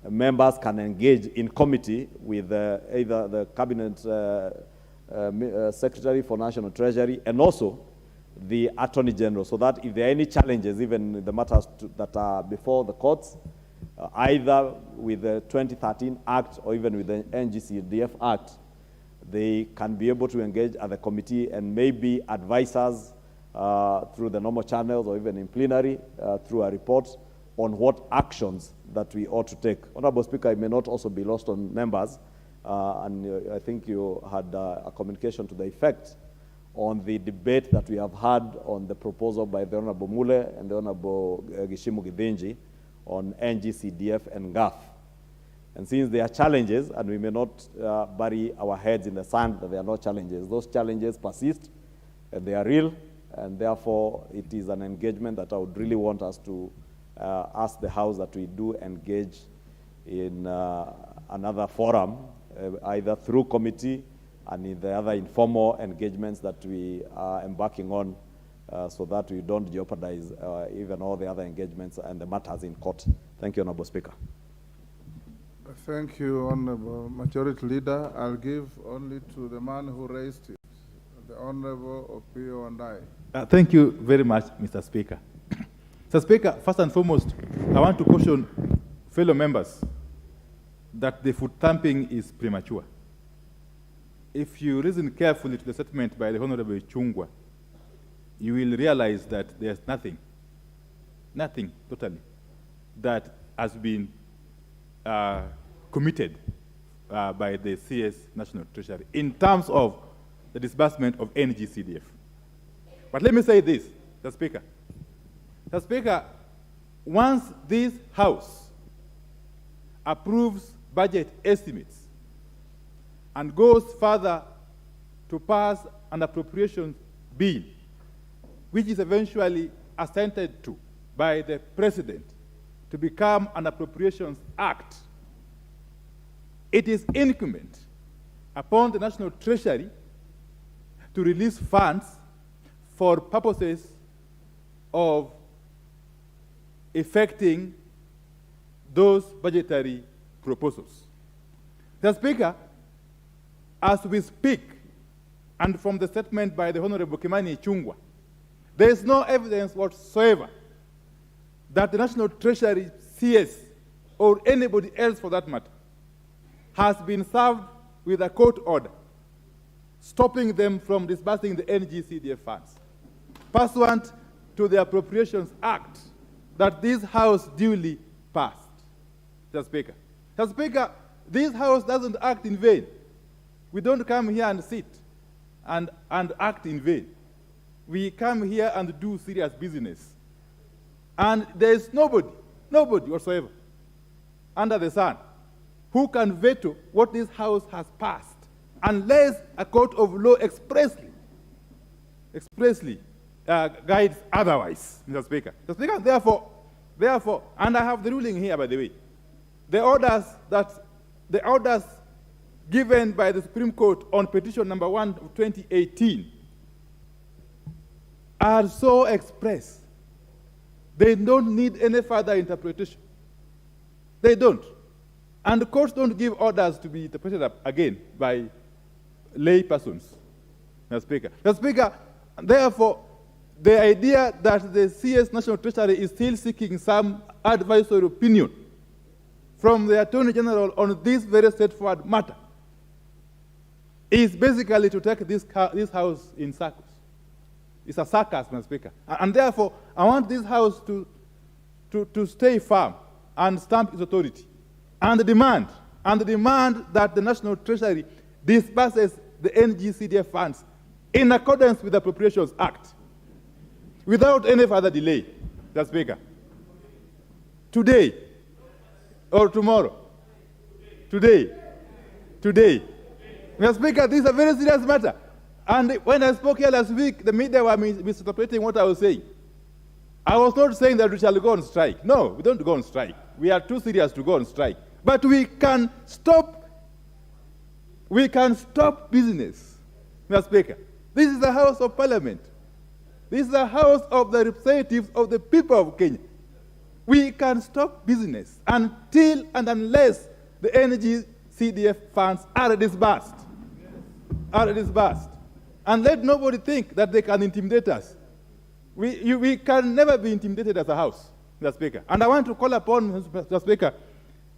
members can engage in committee with either the Cabinet Secretary for National Treasury and also the Attorney General, so that if there are any challenges, even the matters that are before the courts, either with the 2013 Act or even with the NGCDF Act, they can be able to engage at the committee and maybe advise us through the normal channels or even in plenary through a report on what actions that we ought to take. Honorable Speaker, it may not also be lost on members, and I think you had a communication to the effect on the debate that we have had on the proposal by the Honorable Mule and the Honorable Gishimu Githinji on NGCDF and GAF. And since there are challenges, and we may not bury our heads in the sand that there are no challenges, those challenges persist, and they are real, and therefore it is an engagement that I would really want us to ask the House that we do engage in another forum, either through committee and in the other informal engagements that we are embarking on, so that we don't jeopardize even all the other engagements and the matters in court. Thank you, Honorable Speaker. Thank you, Honorable Majority Leader. I'll give only to the man who raised it, the Honorable Opio and I. Thank you very much, Mr. Speaker. Mr. Speaker, first and foremost, I want to caution fellow members that the foot tamping is premature. If you listen carefully to the statement by the Honorable Chungwa, you will realize that there's nothing totally, that has been committed by the CS National Treasury in terms of the disbursement of NGCDF. But let me say this, Mr. Speaker. Mr. Speaker, once this House approves budget estimates and goes further to pass an appropriations bill, which is eventually assented to by the President to become an appropriations act, it is incumbent upon the National Treasury to release funds for purposes of effecting those budgetary proposals. Mr. Speaker, as we speak, and from the statement by the Honorable Kimani Chungwa, there is no evidence whatsoever that the National Treasury, CS, or anybody else for that matter, has been served with a court order stopping them from disbursing the NGCDF funds, pursuant to the Appropriations Act that this House duly passed. Mr. Speaker. Mr. Speaker, this House doesn't act in vain. We don't come here and sit and act in vain. We come here and do serious business. And there is nobody whatsoever under the sun who can veto what this House has passed unless a court of law expressly guides otherwise, Mr. Speaker. Mr. Speaker, therefore, and I have the ruling here, by the way, the orders given by the Supreme Court on petition number 1 of 2018 are so express. They don't need any further interpretation. They don't. And the courts don't give orders to be interpreted again by lay persons, Mr. Speaker. Mr. Speaker, therefore, the idea that the CS National Treasury is still seeking some advisory opinion from the Attorney General on this very straightforward matter is basically to take this house in circles. It's a circus, Mr. Speaker. And therefore, I want this house to stay firm and stamp its authority. And demand that the National Treasury disburses the NGCDF funds in accordance with the Appropriations Act without any further delay, Mr. Speaker. Today or tomorrow. Today. Mr. Speaker, this is a very serious matter. And when I spoke here last week, the media were misinterpreting what I was saying. I was not saying that we shall go on strike. No, we don't go on strike. We are too serious to go on strike. But we can stop business, Mr. Speaker. This is the House of Parliament. This is the House of the representatives of the people of Kenya. We can stop business until and unless the energy CDF funds are disbursed. And let nobody think that they can intimidate us. We can never be intimidated as a House, Mr. Speaker. And I want to call upon, Mr. Speaker,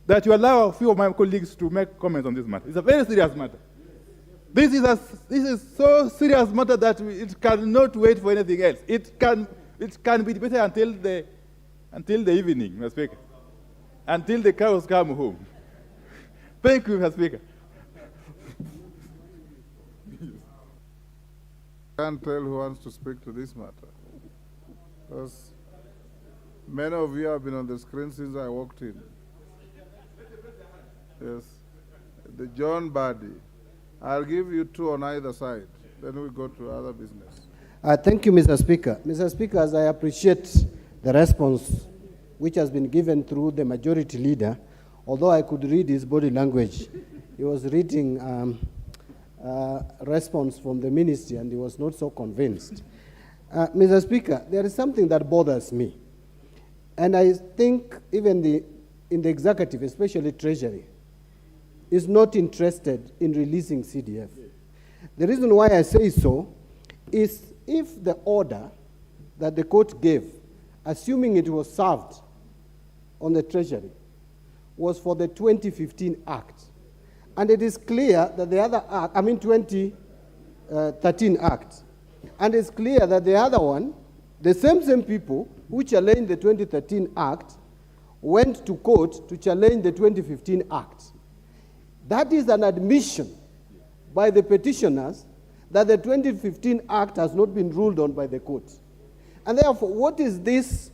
that you allow a few of my colleagues to make comments on this matter. It's a very serious matter. This is so serious matter that it cannot wait for anything else. It can be debated until the evening, Mr. Speaker, until the cows come home. Thank you, Mr. Speaker. Can't tell who wants to speak to this matter. Because many of you have been on the screen since I walked in. Yes. The John Buddy. I'll give you two on either side. Then we go to other business. Thank you, Mr. Speaker. Mr. Speaker, as I appreciate the response which has been given through the majority leader, although I could read his body language, he was reading response from the ministry and he was not so convinced. Mr. Speaker, there is something that bothers me. And I think even in the executive, especially Treasury, is not interested in releasing CDF. The reason why I say so is if the order that the court gave, assuming it was served on the Treasury, was for the 2015 Act, and it is clear that the other Act, 2013 Act, and it's clear that the other one, the same people who challenged the 2013 Act went to court to challenge the 2015 Act. That is an admission by the petitioners that the 2015 Act has not been ruled on by the court. And therefore, what is this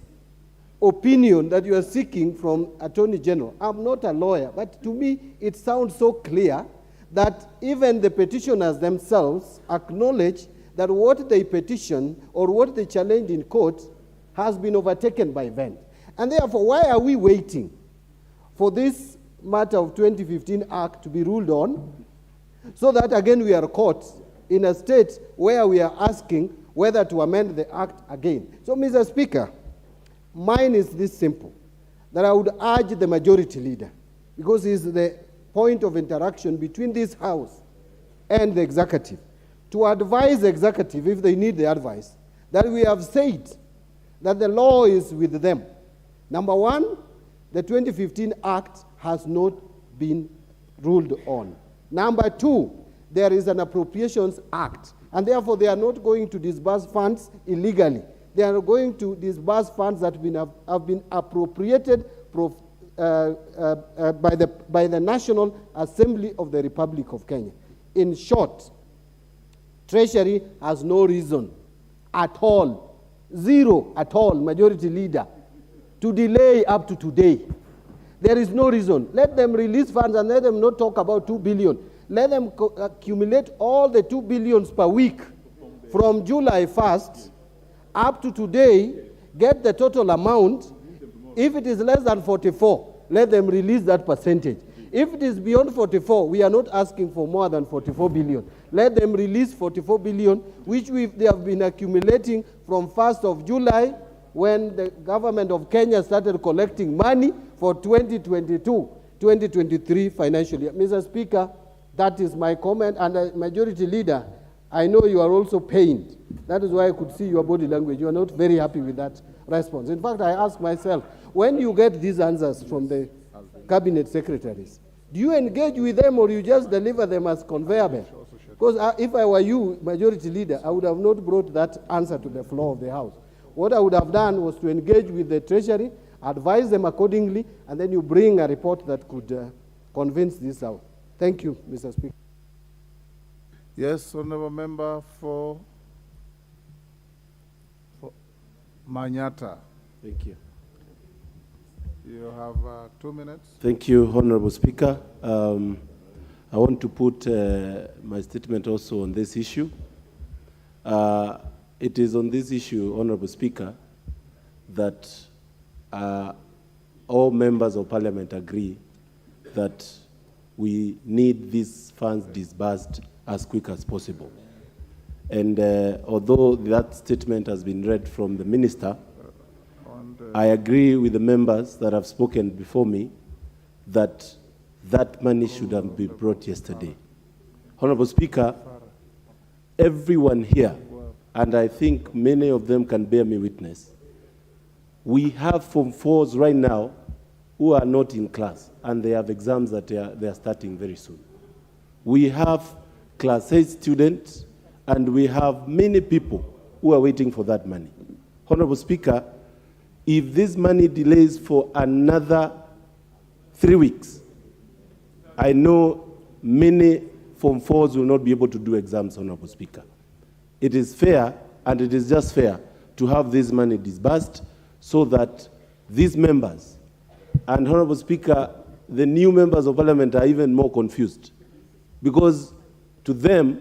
opinion that you are seeking from Attorney General? I'm not a lawyer, but to me, it sounds so clear that even the petitioners themselves acknowledge that what they petition or what they challenge in court has been overtaken by event. And therefore, why are we waiting for this matter of 2015 Act to be ruled on, so that again we are caught in a state where we are asking whether to amend the Act again? So, Mr. Speaker, mine is this simple, that I would urge the majority leader, because he is the point of interaction between this House and the executive, to advise the executive, if they need the advice, that we have said that the law is with them. Number one, the 2015 Act has not been ruled on. Number two, there is an Appropriations Act, and therefore they are not going to disburse funds illegally. They are going to disburse funds that have been appropriated by the National Assembly of the Republic of Kenya. In short, Treasury has no reason at all, zero at all, majority leader, to delay up to today. There is no reason. Let them release funds and let them not talk about 2 billion. Let them accumulate all the 2 billions per week from July 1st up to today, get the total amount. If it is less than 44, let them release that percentage. If it is beyond 44, we are not asking for more than 44 billion. Let them release 44 billion, which they have been accumulating from 1st of July, when the government of Kenya started collecting money for 2022-2023 financial year. Mr. Speaker, that is my comment, and the majority leader, I know you are also pained. That is why I could see your body language. You are not very happy with that response. In fact, I ask myself, when you get these answers from the cabinet secretaries, do you engage with them or you just deliver them as conveyor belt? Because if I were you, majority leader, I would have not brought that answer to the floor of the House. What I would have done was to engage with the Treasury, advise them accordingly, and then you bring a report that could convince this House. Thank you, Mr. Speaker. Yes, Honourable Member for Manyata. Thank you. You have 2 minutes. Thank you, Honorable Speaker. I want to put my statement also on this issue. It is on this issue, Honorable Speaker, that all members of Parliament agree that we need these funds disbursed as quick as possible. And although that statement has been read from the Minister, I agree with the members that have spoken before me that that money should have been brought yesterday. Honorable Speaker, everyone here, and I think many of them can bear me witness, we have Form 4s right now who are not in class, and they have exams that they are starting very soon. We have Class 8 students, and we have many people who are waiting for that money. Honorable Speaker, if this money delays for another 3 weeks, I know many Form 4s will not be able to do exams, Honorable Speaker. It is fair, and it is just fair, to have this money disbursed so that these members, and Honorable Speaker, the new members of Parliament are even more confused, because to them,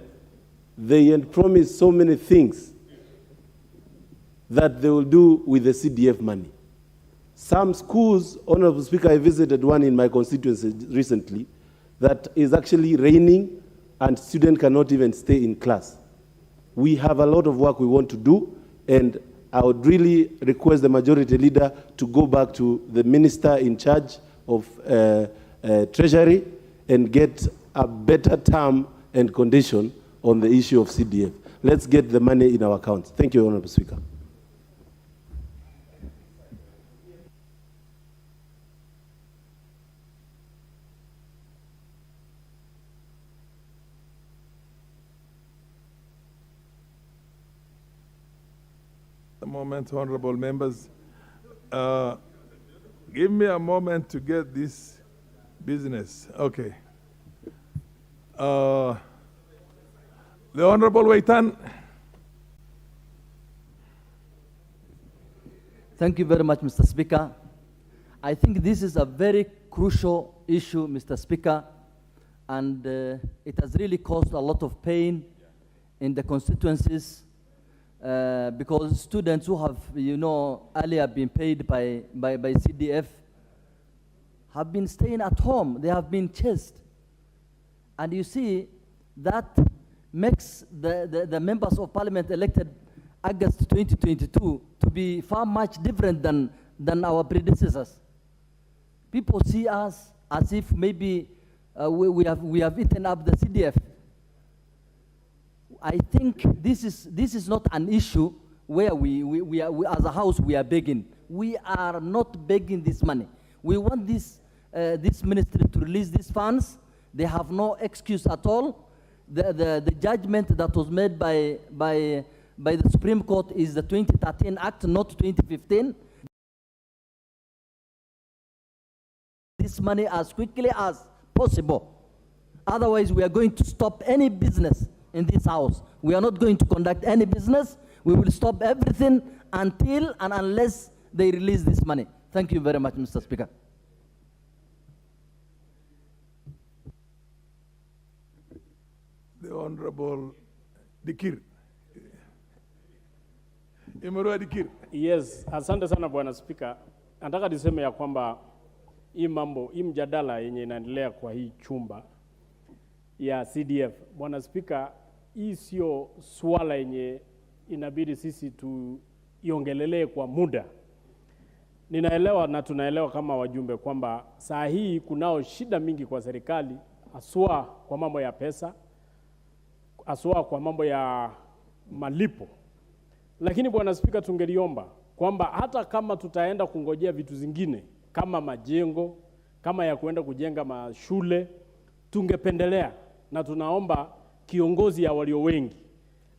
they had promised so many things that they will do with the CDF money. Some schools, Honorable Speaker, I visited one in my constituency recently that is actually raining and students cannot even stay in class. We have a lot of work we want to do, and I would really request the majority leader to go back to the minister in charge of Treasury and get a better term and condition on the issue of CDF. Let's get the money in our accounts. Thank you, Honorable Speaker. A moment, honorable members. Give me a moment to get this business. Okay. The Honorable Waitan. Thank you very much, Mr. Speaker. I think this is a very crucial issue, Mr. Speaker, and it has really caused a lot of pain in the constituencies because students who have, earlier been paid by CDF have been staying at home. They have been chased. And you see, that makes the members of Parliament elected August 2022 to be far much different than our predecessors. People see us as if maybe we have eaten up the CDF. I think this is not an issue where we are, as a house, we are begging. We are not begging this money. We want this ministry to release these funds. They have no excuse at all. The judgment that was made by the Supreme Court is the 2013 Act, not 2015. This money as quickly as possible. Otherwise, we are going to stop any business in this house. We are not going to conduct any business. We will stop everything until and unless they release this money. Thank you very much, Mr. Speaker. The Honorable Dikir. Imurua Dikir. Yes, asante sana Bwana Spika. Nataka niseme ya kwamba hii mjadala yenye inaendelea kwa hii chumba ya CDF. Bwana Spika, hii sio swala yenye inabidi sisi tuiongelelee kwa muda. Ninaelewa na tunaelewa kama wajumbe kwamba saa hii kunao shida mingi kwa serikali, haswa kwa mambo ya pesa, haswa kwa mambo ya malipo. Lakini Bwana Spika, tungeliomba kwamba hata kama tutaenda kungojea vitu zingine kama majengo, kama ya kuenda kujenga mashule, tungependelea na tunaomba kiongozi ya walio wengi,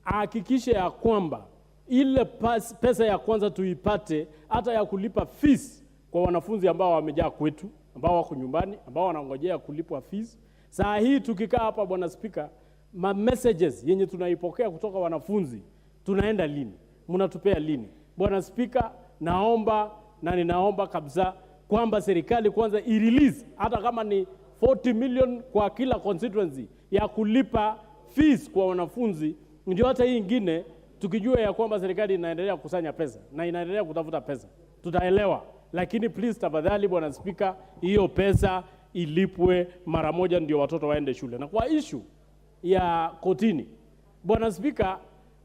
ahakikishe ya kwamba ile pesa ya kwanza tuipate, hata ya kulipa fees kwa wanafunzi ambao wamejaa kwetu, ambao wako nyumbani, ambao wanangojea kulipwa fees. Saa hii tukikaa hapa, Bwana Spika, messages yenye tunaipokea kutoka wanafunzi, tunaenda lini? Mnatupea lini? Bwana Spika, naomba na ninaomba kabisa kwamba serikali kwanza i-release hata kama ni 40 million kwa kila constituency ya kulipa fees kwa wanafunzi, ndio hata hii ingine tukijua ya kwamba serikali inaendelea kukusanya pesa na inaendelea kutafuta pesa, tutaelewa. Lakini please tafadhali Bwana Spika, hiyo pesa ilipwe mara moja ndio watoto waende shule. Na kwa issue ya kotini, Bwana Spika,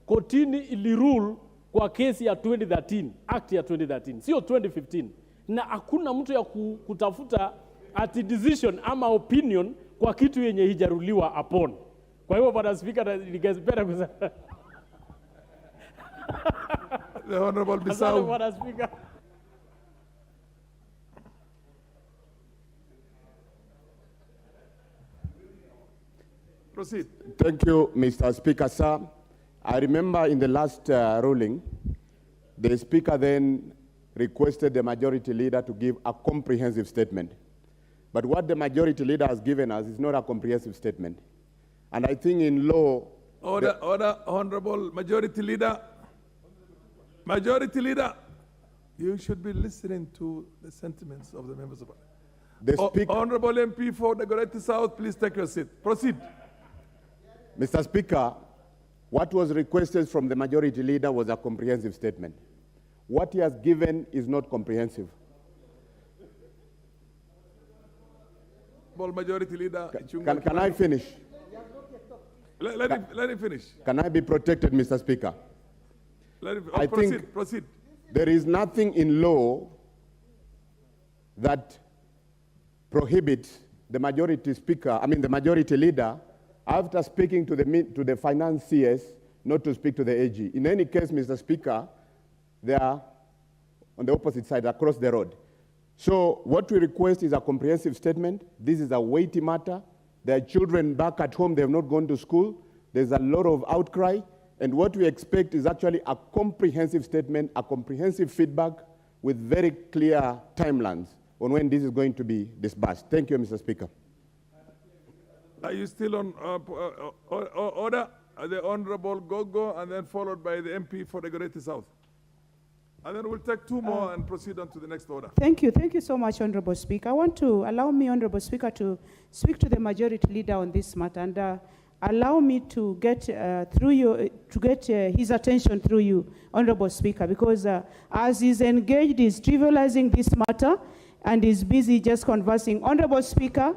kotini ilirule kwa kesi ya 2013, act ya 2013, sio 2015. Na hakuna mtu ya kutafuta ati decision ama opinion kwa kitu yenye hijaruliwa upon. Kwa hivyo Bwana Spika, ningependa kusema The Honorable Bissau. Bwana Spika. Proceed. Thank you, Mr. Speaker, sir. I remember in the last ruling, the Speaker then requested the Majority Leader to give a comprehensive statement. But what the Majority Leader has given us is not a comprehensive statement. And I think in law... Order, Honorable Majority Leader. Majority Leader, you should be listening to the sentiments of the members of Parliament. The Speaker... Honorable MP for the Goretti South, please take your seat. Proceed. Mr. Speaker, what was requested from the Majority Leader was a comprehensive statement. What he has given is not comprehensive. Majority Leader. Can I finish? Let him finish. Can I be protected, Mr. Speaker? I think proceed. There is nothing in law that prohibits the Majority Speaker, the Majority Leader, after speaking to the financiers, not to speak to the AG. In any case, Mr. Speaker, they are on the opposite side, across the road. So what we request is a comprehensive statement. This is a weighty matter. There are children back at home, they have not gone to school. There's a lot of outcry. And what we expect is actually a comprehensive statement, a comprehensive feedback with very clear timelines on when this is going to be disbursed. Thank you, Mr. Speaker. Are you still on order? The Honorable Gogo, and then followed by the MP for the Goretti South. And then we'll take two more and proceed on to the next order. Thank you so much, Honorable Speaker. I want to allow me, Honorable Speaker, to speak to the Majority Leader on this matter, and allow me to get his attention through you, Honorable Speaker, because as he's engaged, he's trivializing this matter and is busy just conversing. Honorable Speaker,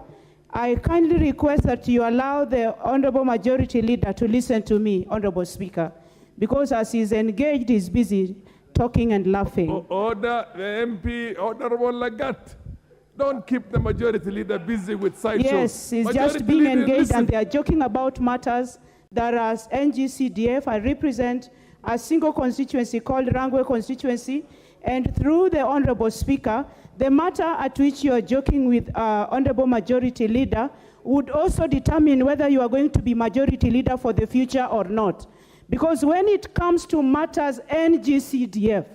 I kindly request that you allow the Honorable Majority Leader to listen to me, Honorable Speaker, because as he's engaged, he's busy talking and laughing. Order, the MP, Honorable Lagat. Don't keep the Majority Leader busy with sideshows. Yes, he's just being engaged, and they are joking about matters that as NGCDF, I represent a single constituency called Rangwe constituency, and through the Honorable Speaker, the matter at which you are joking with Honorable Majority Leader would also determine whether you are going to be Majority Leader for the future or not. Because when it comes to matters NGCDF,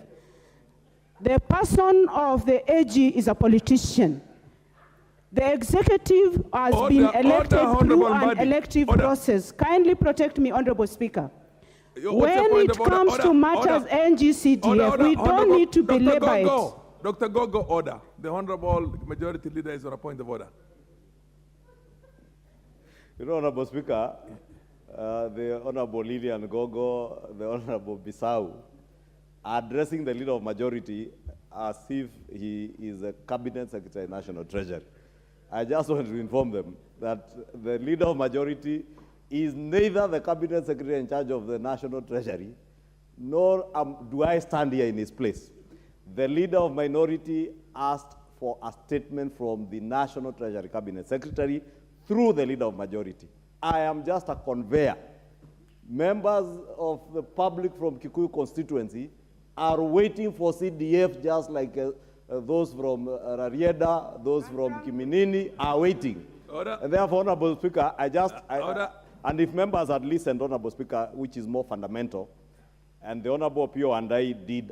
the person of the AG is a politician. The executive has been elected through an elective process. Kindly protect me, Honorable Speaker. When it comes to matters NGCDF, we don't need to belabor it. Dr. Gogo, order. The Honorable Majority Leader is on a point of order. You know, Honorable Speaker, the Honorable Lilian Gogo, the Honorable Bissau, are addressing the Leader of Majority as if he is a Cabinet Secretary, National Treasury. I just want to inform them that the Leader of Majority is neither the Cabinet Secretary in charge of the National Treasury, nor do I stand here in his place. The Leader of Minority asked for a statement from the National Treasury Cabinet Secretary through the Leader of Majority. I am just a conveyor. Members of the public from Kikuyu constituency are waiting for CDF just like those from Rarieda, those from Kiminini are waiting. Order. And therefore, Honorable Speaker, And if members had listened, Honorable Speaker, which is more fundamental, and the Honorable Pio and I did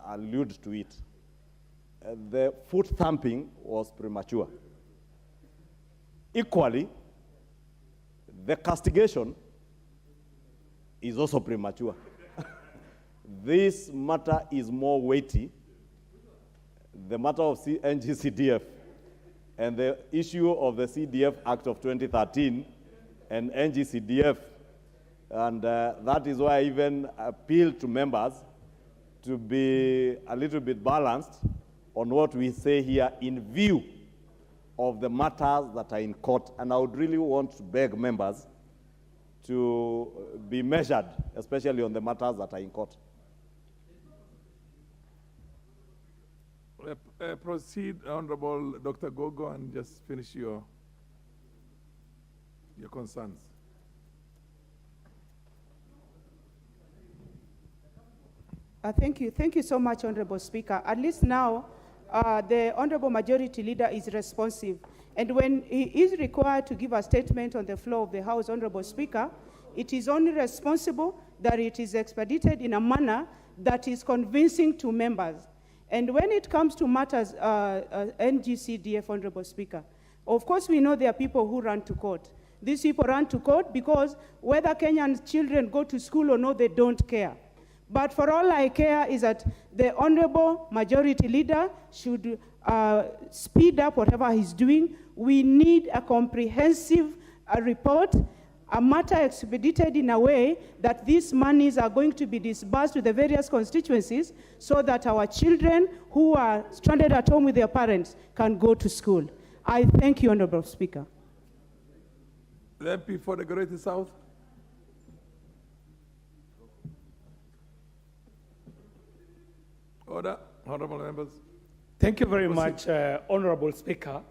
allude to it, the foot thumping was premature. Equally, the castigation is also premature. This matter is more weighty. The matter of NGCDF and the issue of the CDF Act of 2013 and NGCDF. And that is why I even appeal to members to be a little bit balanced on what we say here in view of the matters that are in court. And I would really want to beg members to be measured, especially on the matters that are in court. Proceed, Honorable Dr. Gogo, and just finish your concerns. Thank you. Thank you so much, Honorable Speaker. At least now, the Honorable Majority Leader is responsive. And when he is required to give a statement on the floor of the House, Honorable Speaker, it is only responsible that it is expedited in a manner that is convincing to members. And when it comes to matters, NGCDF, Honorable Speaker, of course we know there are people who run to court. These people run to court because whether Kenyan children go to school or not, they don't care. But for all I care is that the Honorable Majority Leader should speed up whatever he's doing. We need a comprehensive report, a matter expedited in a way that these monies are going to be disbursed to the various constituencies so that our children who are stranded at home with their parents can go to school. I thank you, Honorable Speaker. The MP for the Greater South. Order, honorable members. Thank you very much, Honorable Speaker.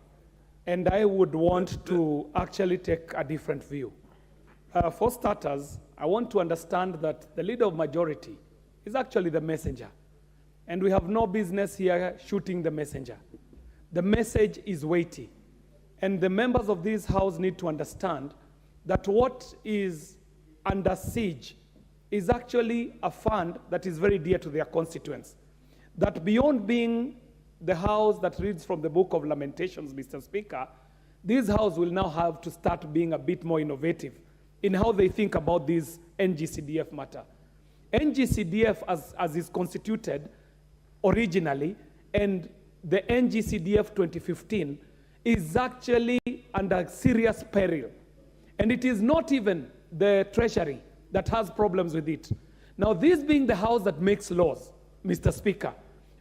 And I would want to actually take a different view. For starters, I want to understand that the leader of majority is actually the messenger. And we have no business here shooting the messenger. The message is weighty. And the members of this House need to understand that what is under siege is actually a fund that is very dear to their constituents. That beyond being the House that reads from the Book of Lamentations, Mr. Speaker, this House will now have to start being a bit more innovative in how they think about this NGCDF matter. NGCDF, as is constituted originally, and the NGCDF 2015 is actually under serious peril. And it is not even the Treasury that has problems with it. Now, this being the House that makes laws, Mr. Speaker,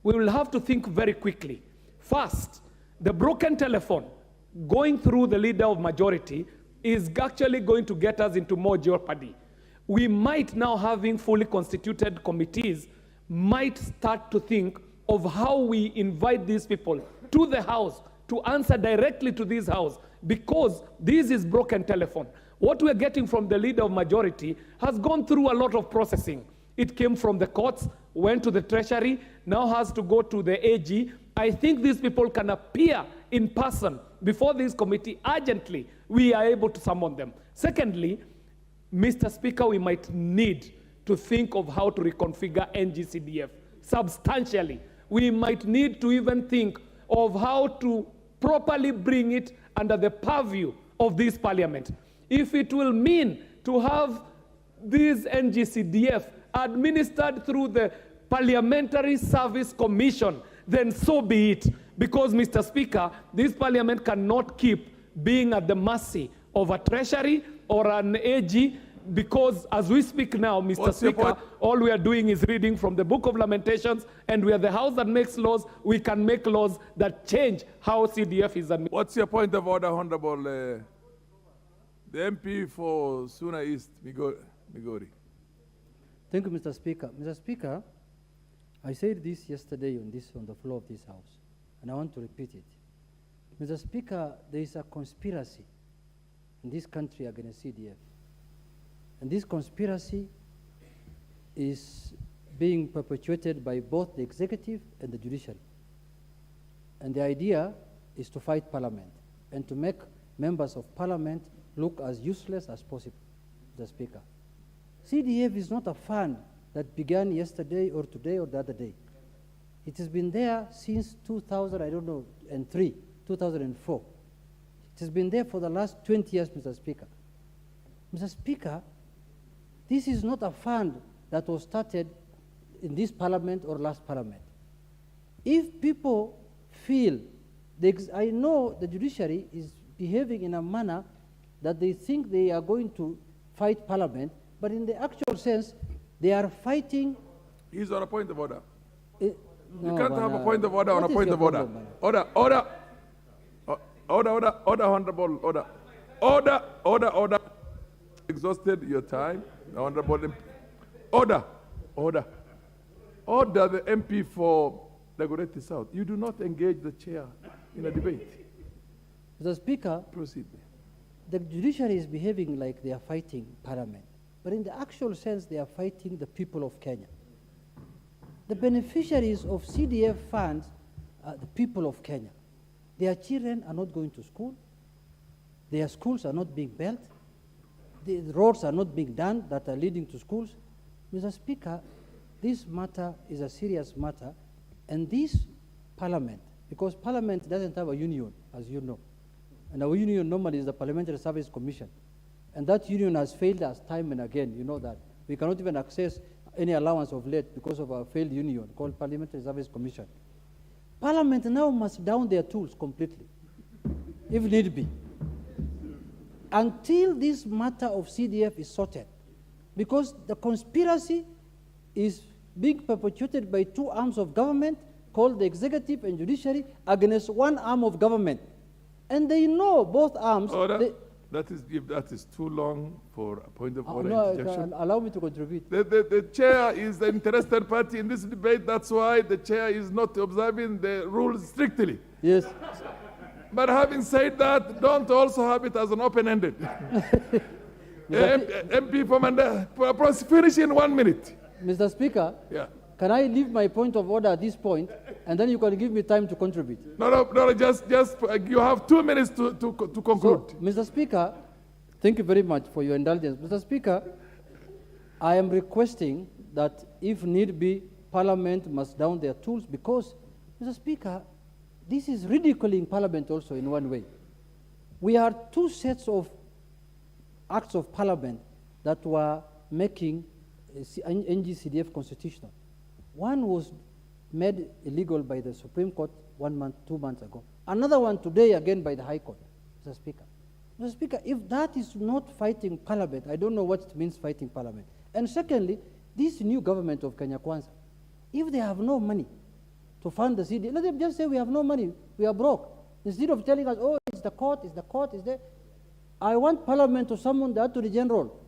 we will have to think very quickly. First, the broken telephone going through the leader of majority is actually going to get us into more jeopardy. We might now, having fully constituted committees, might start to think of how we invite these people to the House to answer directly to this House, because this is broken telephone. What we're getting from the leader of majority has gone through a lot of processing. It came from the courts, went to the Treasury, now has to go to the AG. I think these people can appear in person before this committee urgently. We are able to summon them. Secondly, Mr. Speaker, we might need to think of how to reconfigure NGCDF substantially. We might need to even think of how to properly bring it under the purview of this parliament. If it will mean to have this NGCDF administered through the Parliamentary Service Commission, then so be it. Because, Mr. Speaker, this parliament cannot keep being at the mercy of a treasury or an AG, because as we speak now, Mr. Speaker, all we are doing is reading from the Book of Lamentations, and we are the House that makes laws. We can make laws that change how CDF is administered. What's your point of order, Honorable? The MP for Suna East, Migori. Thank you, Mr. Speaker. Mr. Speaker, I said this yesterday on the floor of this House, and I want to repeat it. Mr. Speaker, there is a conspiracy in this country against CDF. And this conspiracy is being perpetuated by both the executive and the judiciary. And the idea is to fight Parliament and to make members of Parliament look as useless as possible. Mr. Speaker. CDF is not a fund that began yesterday or today or the other day. It has been there since 2003, 2004. It has been there for the last 20 years, Mr. Speaker. Mr. Speaker, this is not a fund that was started in this parliament or last parliament. If people feel, I know the judiciary is behaving in a manner that they think they are going to fight parliament, but in the actual sense, they are fighting. He's on a point of order. No, You can't have a point of order on a what is point your of order. problem, Order, honorable, order. Exhausted your time, honorable. Order. Order the MP for Dagoretti South. You do not engage the chair in a debate. Mr. Speaker, proceed. The judiciary is behaving like they are fighting parliament, but in the actual sense, they are fighting the people of Kenya. The beneficiaries of CDF funds are the people of Kenya. Their children are not going to school. Their schools are not being built. The roads are not being done that are leading to schools. Mr. Speaker, this matter is a serious matter, and this parliament, because parliament doesn't have a union, as you know, and our union normally is the Parliamentary Service Commission, and that union has failed us time and again. You know that. We cannot even access any allowance of late because of our failed union called Parliamentary Service Commission. Parliament now must down their tools completely, if need be, until this matter of CDF is sorted, because the conspiracy is being perpetuated by two arms of government called the executive and judiciary against one arm of government. And they know both arms. That is too long for a point of order no, interjection. allow me to contribute. The chair is the interested party in this debate. That's why the chair is not observing the rules strictly. Yes. But having said that, don't also have it as an open-ended. MP for Mandela, finish in 1 minute. Mr. Speaker, yeah. Can I leave my point of order at this point, and then you can give me time to contribute? No, just you have 2 minutes to conclude. So, Mr. Speaker, thank you very much for your indulgence. Mr. Speaker, I am requesting that if need be, Parliament must down their tools because, Mr. Speaker, this is ridiculing Parliament also in one way. We are two sets of acts of Parliament that were making NGCDF constitutional. One was made illegal by the Supreme Court 2 months ago. Another one today again by the High Court, Mr. Speaker. Mr. Speaker, if that is not fighting Parliament, I don't know what it means fighting Parliament. And secondly, this new government of Kenya Kwanza, if they have no money to fund the CDF, let them just say we have no money, we are broke. Instead of telling us, oh, it's the court, is there. I want Parliament to summon the Attorney General,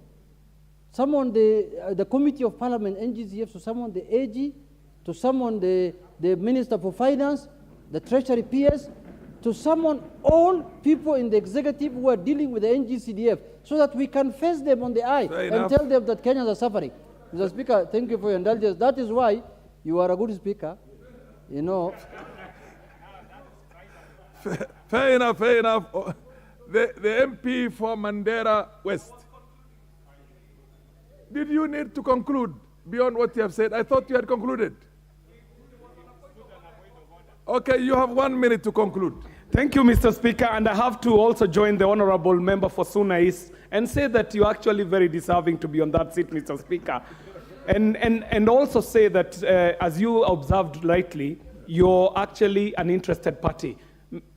summon the Committee of Parliament, NGCF, to summon the AG, to summon the Minister for Finance, the Treasury PS, to summon all people in the executive who are dealing with the NGCDF so that we can face them on the eye and tell them that Kenyans are suffering. Mr. Speaker, thank you for your indulgence. That is why you are a good speaker. You know. Fair enough. The MP for Mandera West. Did you need to conclude beyond what you have said? I thought you had concluded. Okay, you have 1 minute to conclude. Thank you, Mr. Speaker, and I have to also join the honorable member for Suna East and say that you're actually very deserving to be on that seat, Mr. Speaker. And also say that, as you observed rightly, you're actually an interested party.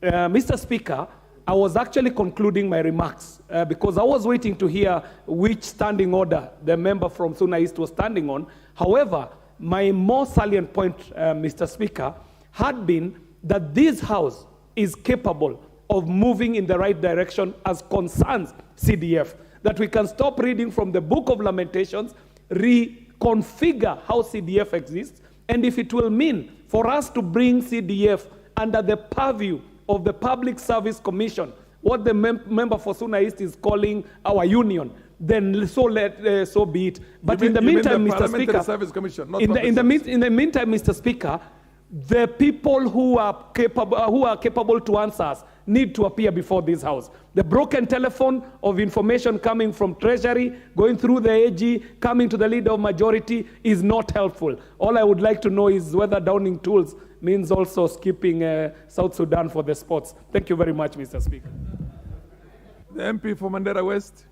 Mr. Speaker, I was actually concluding my remarks because I was waiting to hear which standing order the member from Suna East was standing on. However, my more salient point, Mr. Speaker, had been that this House is capable of moving in the right direction as concerns CDF, that we can stop reading from the Book of Lamentations, reconfigure how CDF exists, and if it will mean for us to bring CDF under the purview of the Public Service Commission, what the member for Suna East is calling our union, then so be it. But in the meantime, Mr. Speaker, Service Commission, not in the meantime, Mr. Speaker, the people who are capable to answer us need to appear before this house. The broken telephone of information coming from Treasury, going through the AG, coming to the leader of majority is not helpful. All I would like to know is whether downing tools means also skipping South Sudan for the sports. Thank you very much, Mr. Speaker. The MP for Mandera West.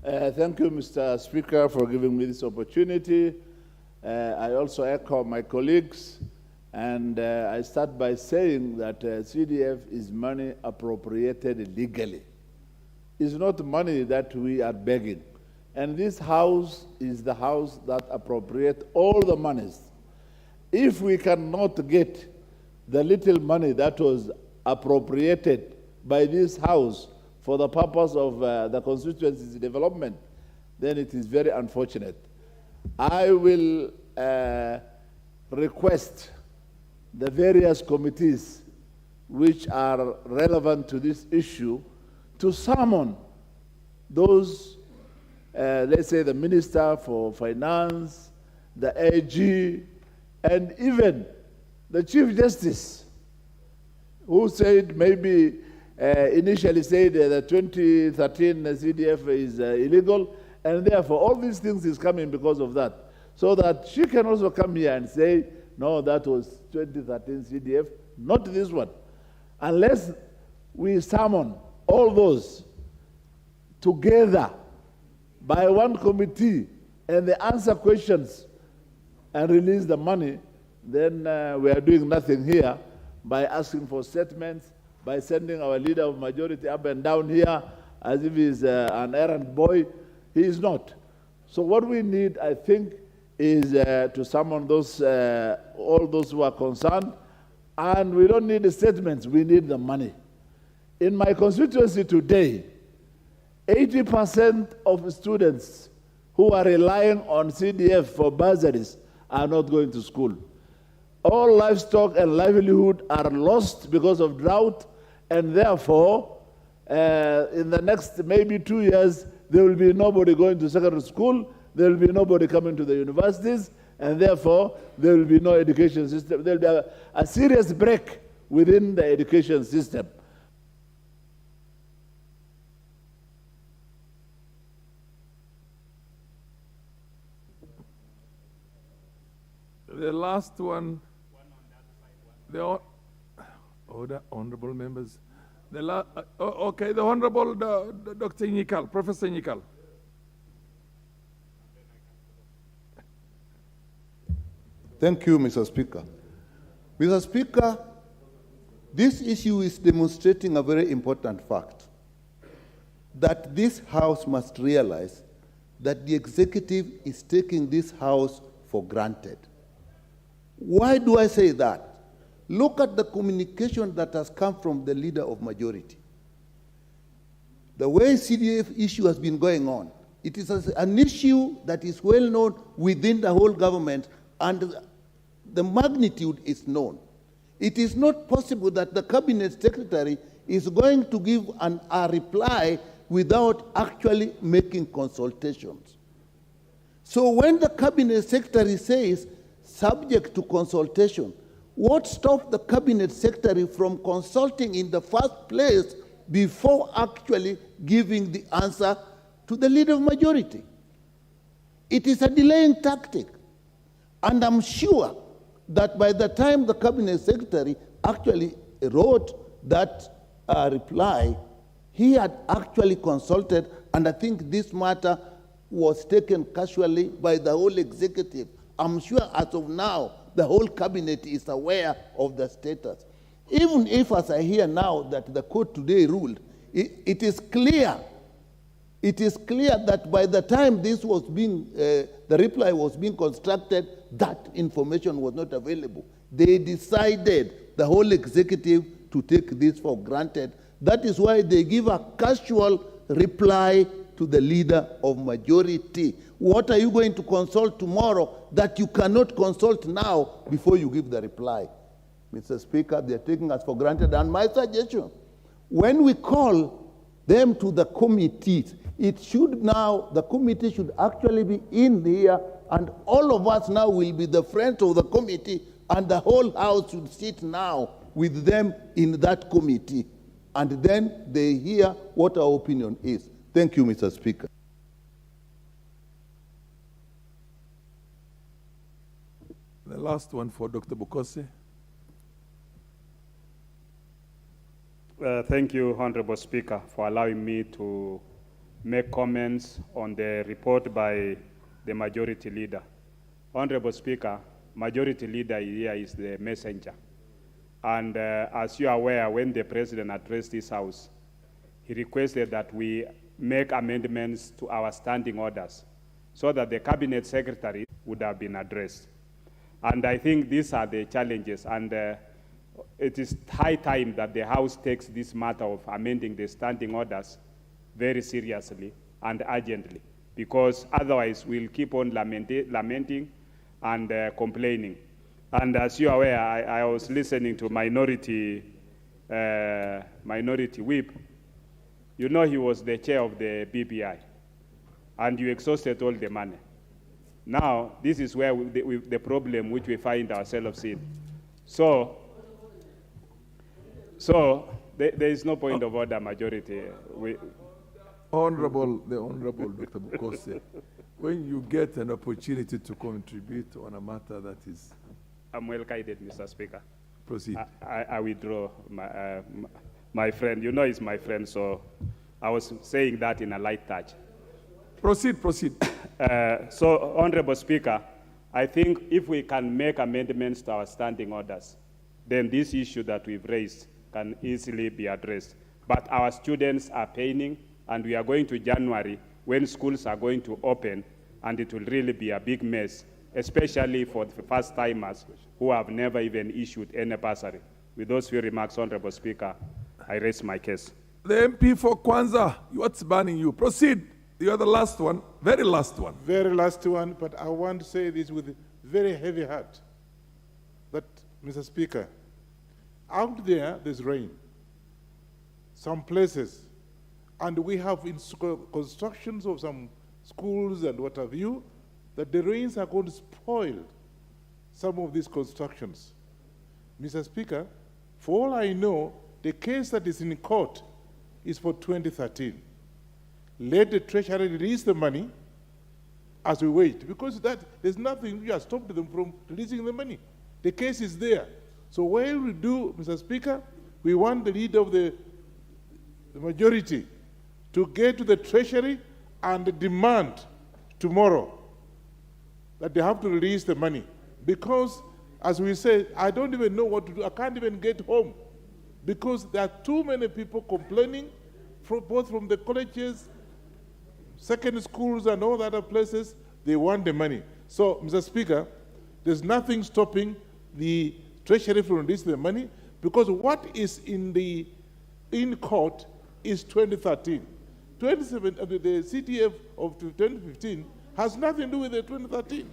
Thank you, Mr. Speaker, for giving me this opportunity. I also echo my colleagues, and I start by saying that CDF is money appropriated legally. It's not money that we are begging. And this house is the house that appropriates all the monies. If we cannot get the little money that was appropriated by this house for the purpose of the constituency's development, then it is very unfortunate. I will request the various committees which are relevant to this issue to summon those, let's say the Minister for Finance, the AG, and even the Chief Justice, who said maybe initially said the 2013 CDF is illegal, and therefore all these things is coming because of that. So that she can also come here and say, no, that was 2013 CDF, not this one. Unless we summon all those together by one committee and they answer questions and release the money, then we are doing nothing here by asking for statements, by sending our leader of majority up and down here as if he's an errand boy. He is not. So what we need, I think, is to summon those, all those who are concerned, and we don't need the statements, we need the money. In my constituency today, 80% of students who are relying on CDF for bursaries are not going to school. All livestock and livelihood are lost because of drought, and therefore, in the next maybe 2 years, there will be nobody going to secondary school, there will be nobody coming to the universities, and therefore, there will be no education system. There will be a serious break within the education system. The last one, the honorable members. Okay, the Honorable Dr. Nyikal, Professor Nyikal. Thank you, Mr. Speaker. Mr. Speaker, this issue is demonstrating a very important fact, that this House must realize that the executive is taking this House for granted. Why do I say that? Look at the communication that has come from the leader of majority. The way CDF issue has been going on, it is an issue that is well known within the whole government, and the magnitude is known. It is not possible that the cabinet secretary is going to give a reply without actually making consultations. So when the cabinet secretary says, subject to consultation, what stopped the cabinet secretary from consulting in the first place before actually giving the answer to the leader of majority? It is a delaying tactic. And I'm sure that by the time the cabinet secretary actually wrote that reply, he had actually consulted, and I think this matter was taken casually by the whole executive. I'm sure as of now, the whole cabinet is aware of the status. Even if, as I hear now, that the court today ruled, it is clear that by the time this was being, the reply was being constructed, that information was not available. They decided, the whole executive, to take this for granted. That is why they give a casual reply to the leader of majority. What are you going to consult tomorrow that you cannot consult now before you give the reply? Mr. Speaker, they're taking us for granted. And my suggestion, when we call them to the committees, it should now, the committee should actually be in here And all of us now will be the friends of the committee, and the whole House should sit now with them in that committee. And then they hear what our opinion is. Thank you, Mr. Speaker. The last one for Dr. Bukose. Thank you, Honorable Speaker, for allowing me to make comments on the report by the Majority Leader. Honorable Speaker, Majority Leader here is the messenger. And as you are aware, when the President addressed this House, he requested that we make amendments to our standing orders so that the Cabinet Secretary would have been addressed. And I think these are the challenges, and it is high time that the House takes this matter of amending the standing orders very seriously and urgently, because otherwise we'll keep on lamenting and complaining. And as you are aware, I was listening to Minority Whip. You know he was the chair of the BBI, and you exhausted all the money. Now, this is where the problem which we find ourselves in. So there is no point of order, Majority. The Honorable Dr. Bukose, when you get an opportunity to contribute on a matter that is... I'm well guided, Mr. Speaker. Proceed. I withdraw my friend. You know he's my friend, so I was saying that in a light touch. Proceed. So, Honorable Speaker, I think if we can make amendments to our standing orders, then this issue that we've raised can easily be addressed. But our students are paying, and we are going to January when schools are going to open, and it will really be a big mess, especially for the first-timers who have never even issued any bursary. With those few remarks, Honorable Speaker, I raise my case. The MP for Kwanza, what's banning you? Proceed. You are the last one, very last one. Very last one, but I want to say this with a very heavy heart. That, Mr. Speaker, out there's rain. Some places. And we have constructions of some schools and what have you, that the rains are going to spoil some of these constructions. Mr. Speaker, for all I know, the case that is in court is for 2013. Let the Treasury release the money as we wait, because there's nothing which has stopped them from releasing the money. The case is there. So while we do, Mr. Speaker, we want the leader of the majority to get to the Treasury and demand tomorrow that they have to release the money. Because, as we say, I don't even know what to do. I can't even get home because there are too many people complaining, both from the colleges, secondary schools, and all the other places. They want the money. So, Mr. Speaker, there's nothing stopping the Treasury from releasing the money, because what is in court is 2013. The CTF of 2015 has nothing to do with the 2013.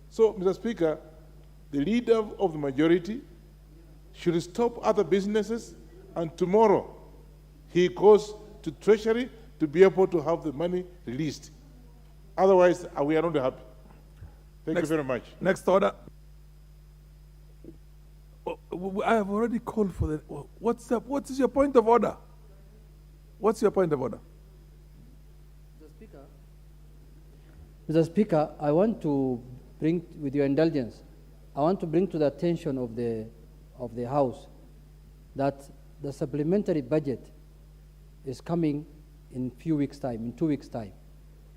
So, Mr. Speaker, the leader of the majority should stop other businesses, and tomorrow he goes to Treasury to be able to have the money released. Otherwise, we are not happy. Thank you very much. Next order. I have already called for the... What is your point of order? What's your point of order? Mr. Speaker, I want to bring, with your indulgence, I want to bring to the attention of the House that the supplementary budget is coming in few weeks' time, in 2 weeks' time.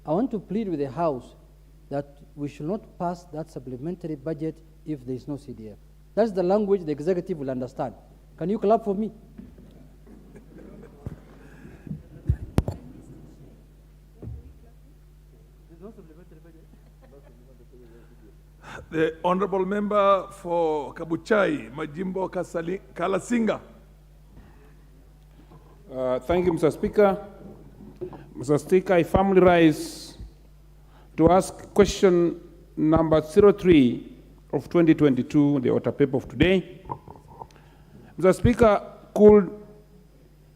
I want to plead with the House that we should not pass that supplementary budget if there is no CDF. That's the language the executive will understand. Can you clap for me? The Honorable Member for Kabuchai, Majimbo Kalasinga. Thank you, Mr. Speaker. Mr. Speaker, I firmly rise to ask question number 03 of 2022, the order paper of today. Mr. Speaker, could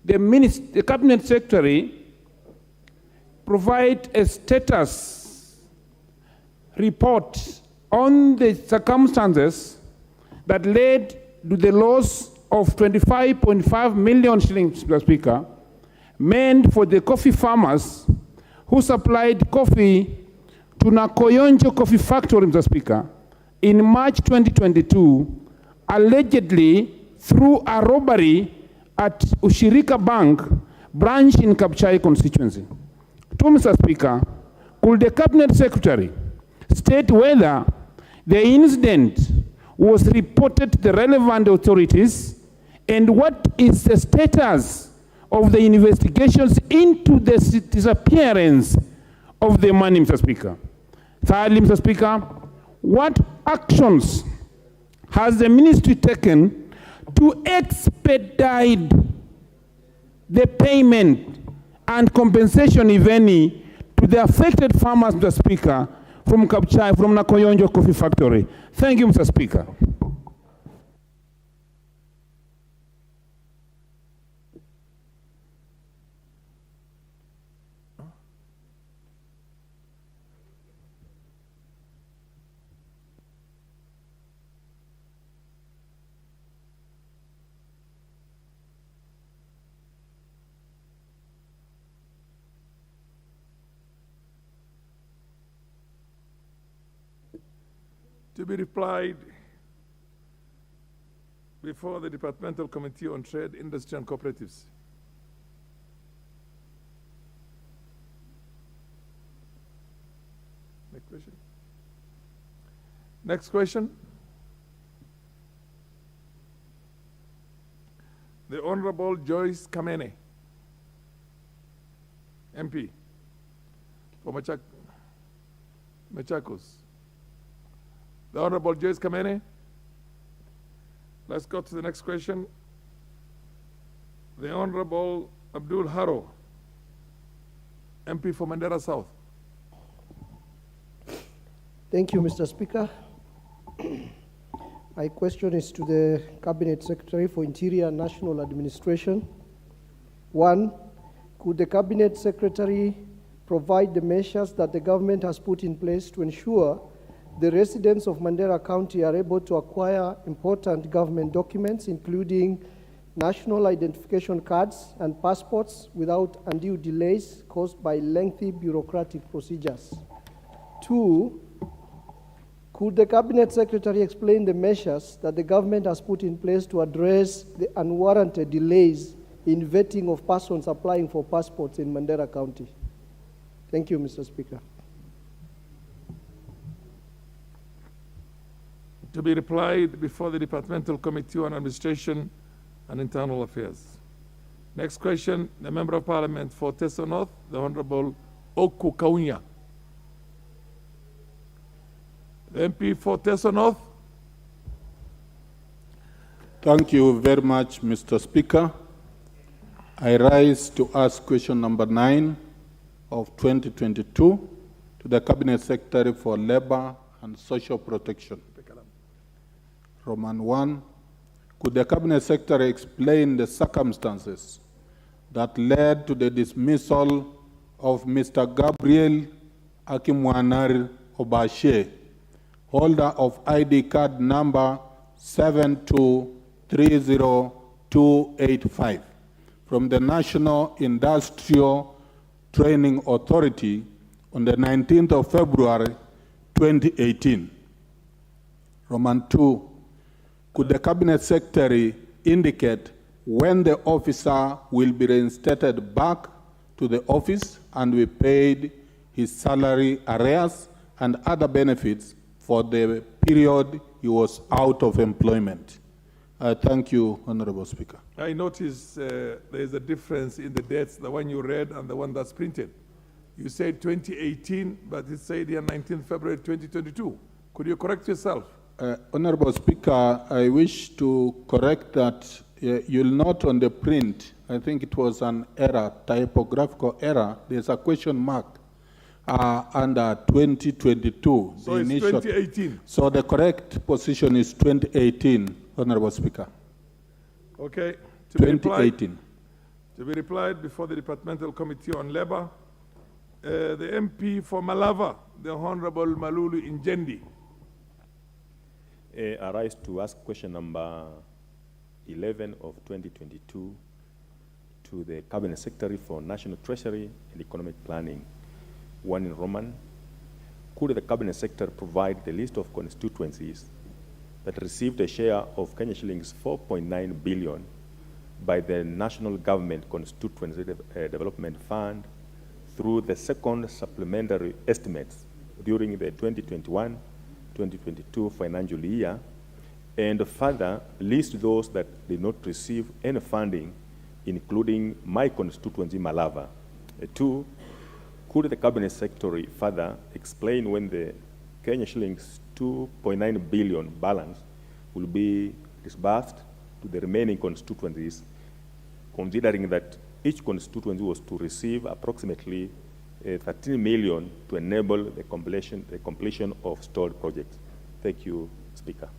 the Cabinet Secretary provide a status report on the circumstances that led to the loss of 25.5 million shillings, Mr. Speaker, meant for the coffee farmers who supplied coffee to Nakoyonjo Coffee Factory, Mr. Speaker, in March 2022, allegedly through a robbery at Ushirika Bank branch in Kapchai constituency. To Mr. Speaker, could the Cabinet Secretary state whether the incident was reported to the relevant authorities and what is the status of the investigations into the disappearance of the money, Mr. Speaker? Thirdly, Mr. Speaker, what actions has the ministry taken to expedite the payment and compensation, if any, to the affected farmers, Mr. Speaker, from Kapchai, from Nakoyonjo Coffee Factory? Thank you, Mr. Speaker. To be replied before the Departmental Committee on Trade, Industry and Cooperatives. Next question. Next question. The Honorable Joyce Kamene, MP for Machakos. The Honorable Joyce Kamene. Let's go to the next question. The Honorable Abdul Haro, MP for Mandera South. Thank you, Mr. Speaker. My question is to the Cabinet Secretary for Interior and National Administration. 1, could the Cabinet Secretary provide the measures that the government has put in place to ensure the residents of Mandera County are able to acquire important government documents, including national identification cards and passports, without undue delays caused by lengthy bureaucratic procedures? 2, could the Cabinet Secretary explain the measures that the government has put in place to address the unwarranted delays in vetting of persons applying for passports in Mandera County? Thank you, Mr. Speaker. To be replied before the Departmental Committee on Administration and Internal Affairs. Next question, the Member of Parliament for Teso North, the Honorable Oku Kaunya. The MP for Teso North. Thank you very much, Mr. Speaker. I rise to ask question number 9 of 2022 to the Cabinet Secretary for Labor and Social Protection. Roman 1, could the Cabinet Secretary explain the circumstances that led to the dismissal of Mr. Gabriel Akimwanar Obashe, holder of ID card number 7230285, from the National Industrial Training Authority on the 19th of February 2018? Roman 2, could the Cabinet Secretary indicate when the officer will be reinstated back to the office and be paid his salary arrears and other benefits for the period he was out of employment? Thank you, Honorable Speaker. I notice there is a difference in the dates, the one you read and the one that's printed. You said 2018, but it said here 19th February 2022. Could you correct yourself? Honorable Speaker, I wish to correct that. You'll note on the print, I think it was an error, typographical error. There's a question mark under 2022. So it's 2018. So the correct position is 2018, Honorable Speaker. Okay. 2018. To be replied before the Departmental Committee on Labor, The MP for Malava, the Honorable Malulu Injendi. I rise to ask question number 11 of 2022 to the Cabinet Secretary for National Treasury and Economic Planning, one in Roman. Could the Cabinet Secretary provide the list of constituencies that received a share of Kenya shillings 4.9 billion by the National Government Constituency Development Fund through the second supplementary estimates during the 2021-2022 financial year, and further list those that did not receive any funding, including my constituency, Malava. 2, could the Cabinet Secretary further explain when the Kenya shillings 2.9 billion balance will be disbursed to the remaining constituencies, considering that each constituency was to receive approximately 13 million to enable the completion of stalled projects. Thank you, Speaker.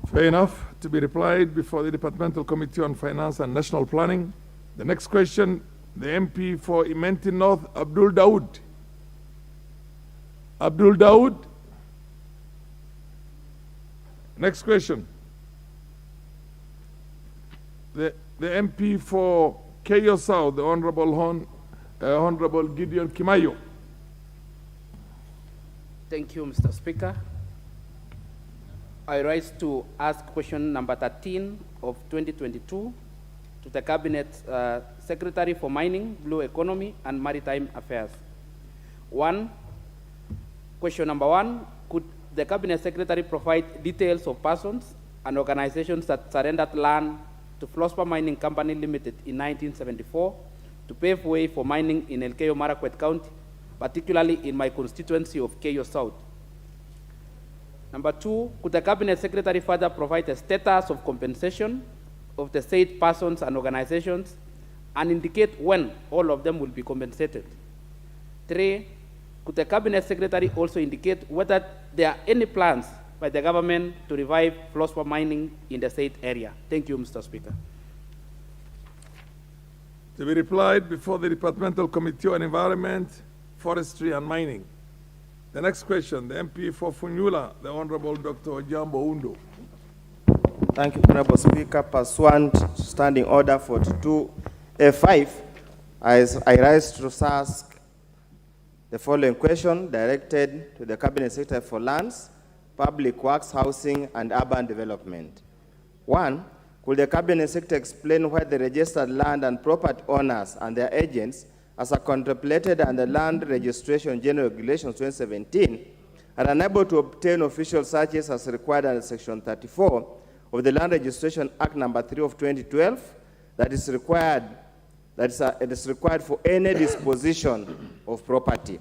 Fair enough. To be replied before the Departmental Committee on Finance and National Planning. The next question, the MP for Imenti North, Abdul Dawood. Abdul Dawood. Next question. The MP for Keyo South, the Honorable Gideon Kimayo. Thank you, Mr. Speaker. I rise to ask question number 13 of 2022 to the Cabinet Secretary for Mining, Blue Economy, and Maritime Affairs. Question number 1, could the Cabinet Secretary provide details of persons and organizations that surrendered land to Flospa Mining Company Limited in 1974 to pave way for mining in Elgeyo Marakwet County, particularly in my constituency of Keyo South? Number 2, could the Cabinet Secretary further provide a status of compensation of the said persons and organizations and indicate when all of them will be compensated? 3, could the Cabinet Secretary also indicate whether there are any plans by the government to revive Flospa mining in the said area? Thank you, Mr. Speaker. To be replied before the Departmental Committee on Environment, Forestry and Mining. The next question, the MP for Funyula, the Honorable Dr. Jambo Undo. Thank you, Honorable Speaker. Pursuant to Standing Order 42A5, I rise to ask the following question directed to the Cabinet Secretary for Lands, Public Works, Housing, and Urban Development. 1, could the Cabinet Secretary explain why the registered land and property owners and their agents, as are contemplated under Land Registration General Regulations 2017, are unable to obtain official searches as required under Section 34 of the Land Registration Act Number 3 of 2012, that is required for any disposition of property?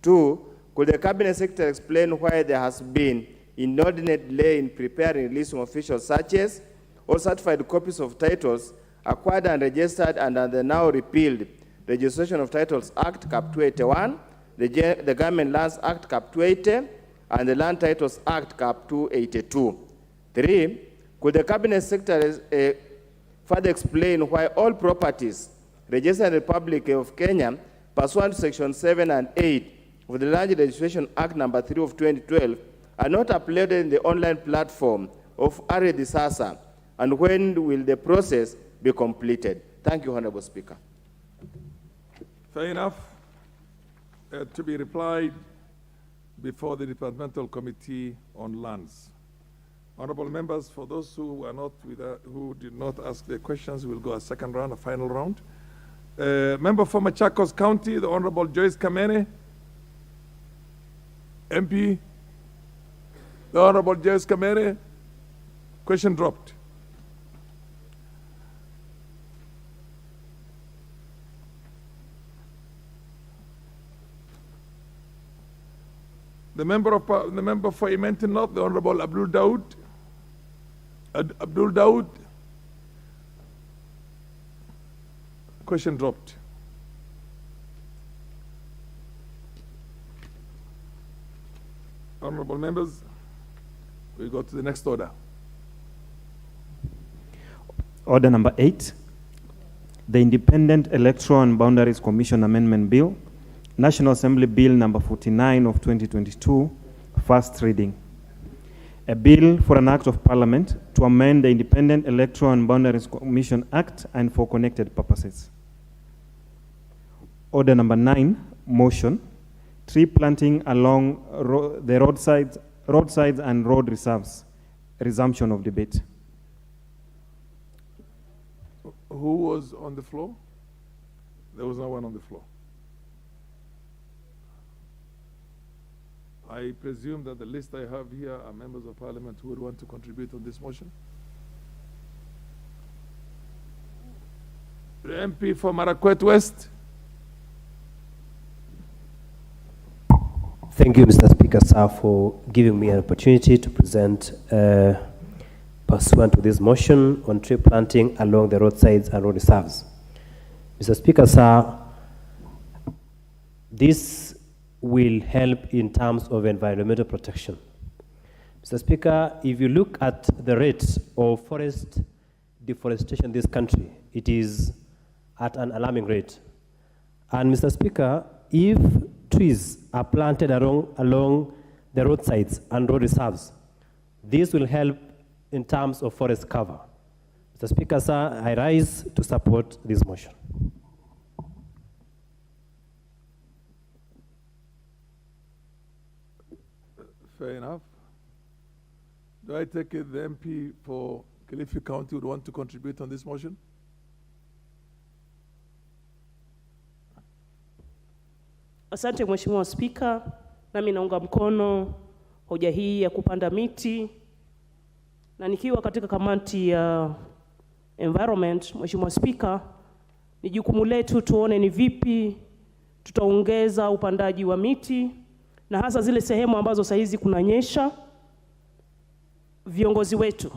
2, could the Cabinet Secretary explain why there has been inordinate delay in preparing releasing official searches or certified copies of titles acquired and registered under the now repealed Registration of Titles Act, Cap 281, the Government Lands Act, Cap 280, and the Land Titles Act, Cap 282. 3, could the Cabinet Secretary further explain why all properties registered in the Republic of Kenya pursuant to Section 7 and 8 of the Land Registration Act Number 3 of 2012 are not uploaded in the online platform of Are Disasa, and when will the process be completed? Thank you, Honorable Speaker. Fair enough. To be replied before the Departmental Committee on Lands. Honorable members, for those who are not who did not ask their questions, we'll go a second round, a final round. Member for Machakos County, the Honorable Joyce Kamene. MP, the Honorable Joyce Kamene. Question dropped. The member for Imenti North, the Honorable Abdul Dawood. Abdul Dawood. Question dropped. Honorable members, we go to the next order. Order number 8, the Independent Electoral and Boundaries Commission Amendment Bill National Assembly Bill number 49 of 2022, first reading. A bill for an act of parliament to amend the Independent Electoral and Boundaries Commission Act and for connected purposes. Order number 9, motion, tree planting along the roadsides and road reserves. Resumption of debate. Who was on the floor? There was no one on the floor. I presume that the list I have here are members of parliament who would want to contribute on this motion. The MP for Marakwet West. Thank you, Mr. Speaker, sir, for giving me an opportunity to present pursuant to this motion on tree planting along the roadsides and road reserves. Mr. Speaker, sir, this will help in terms of environmental protection. Mr. Speaker, if you look at the rate of forest deforestation in this country, it is at an alarming rate. And Mr. Speaker, if trees are planted along the roadsides and road reserves, this will help in terms of forest cover. Mr. Speaker, sir, I rise to support this motion. Fair enough. Do I take it the MP for Kilifi County would want to contribute on this motion? Asante Mheshimiwa Spika, nami naunga mkono hoja hii ya kupanda miti, na nikiwa katika kamati ya environment, Mheshimiwa Spika, ni jukumu letu tuone ni vipi tutaongeza upandaji wa miti, na hasa zile sehemu ambazo sahizi kunanyesha. Viongozi wetu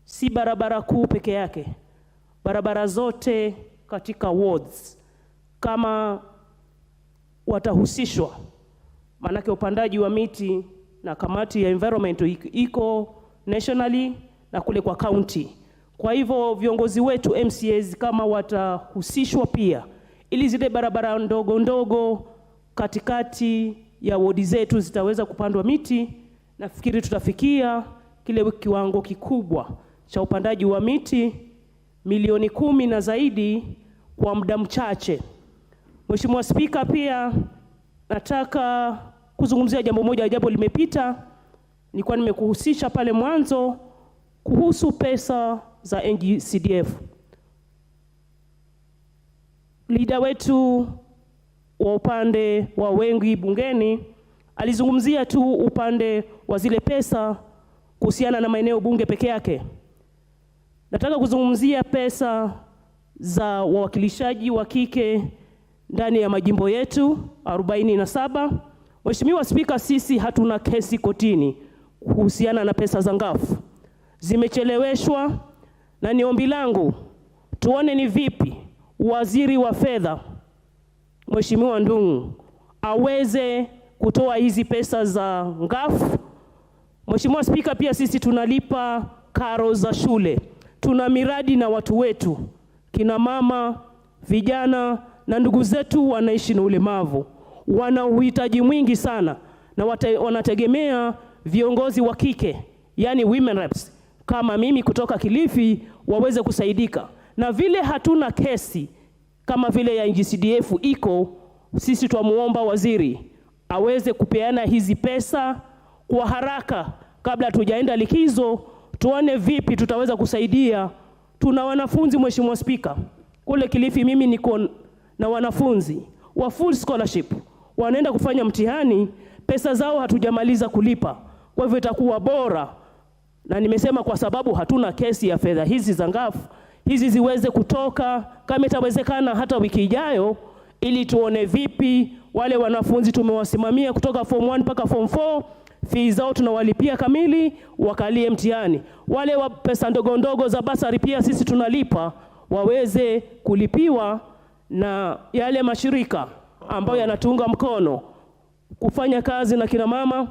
si barabara kuu peke yake, barabara zote katika wards kama watahusishwa, manake upandaji wa miti na kamati ya environment iko nationally na kule kwa county. Kwa hivyo viongozi wetu MCAs kama watahusishwa pia, ili zile barabara ndogo ndogo katikati ya wodi zetu zitaweza kupandwa miti, nafikiri tutafikia kile kiwango kikubwa cha upandaji wa miti milioni 10 na zaidi kwa muda mchache. Mheshimiwa Spika, pia nataka kuzungumzia jambo moja, jambo limepita, nilikuwa nimekuhusisha pale mwanzo kuhusu pesa za NGCDF. Leader wetu wa upande wa wengi bungeni alizungumzia tu upande wa zile pesa kuhusiana na maeneo bunge peke yake. Nataka kuzungumzia pesa za wawakilishaji wa kike ndani ya majimbo yetu 47. Mheshimiwa Spika, sisi hatuna kesi kotini kuhusiana na pesa za ngafu. Zimecheleweshwa, na ni ombi langu tuone ni vipi waziri wa fedha Mheshimiwa Ndung'u aweze kutoa hizi pesa za ngafu. Mheshimiwa Spika, pia sisi tunalipa karo za shule. Tuna miradi na watu wetu, kina mama, vijana na ndugu zetu wanaishi na ulemavu. Wana uhitaji mwingi sana na wanategemea viongozi wa kike, yani women reps, kama mimi kutoka Kilifi waweze kusaidika. Na vile hatuna kesi kama vile ya NGCDF iko, sisi twamuomba waziri aweze kupeana hizi pesa kwa haraka kabla tujaenda likizo, tuone vipi tutaweza kusaidia. Tuna wanafunzi Mheshimiwa Spika, kule Kilifi mimi niko na wanafunzi wa full scholarship wanaenda kufanya mtihani, pesa zao hatujamaliza kulipa. Kwa hivyo itakuwa bora, na nimesema kwa sababu hatuna kesi ya fedha hizi za ngafu, hizi ziweze kutoka kama itawezekana hata wiki ijayo, ili tuone vipi wale wanafunzi tumewasimamia kutoka form 1 mpaka form 4, fees zao tunawalipia kamili, wakalie mtihani. Wale wa pesa ndogo ndogo za basari pia sisi tunalipa, waweze kulipiwa na yale mashirika ambayo yanatuunga mkono kufanya kazi na kina mama,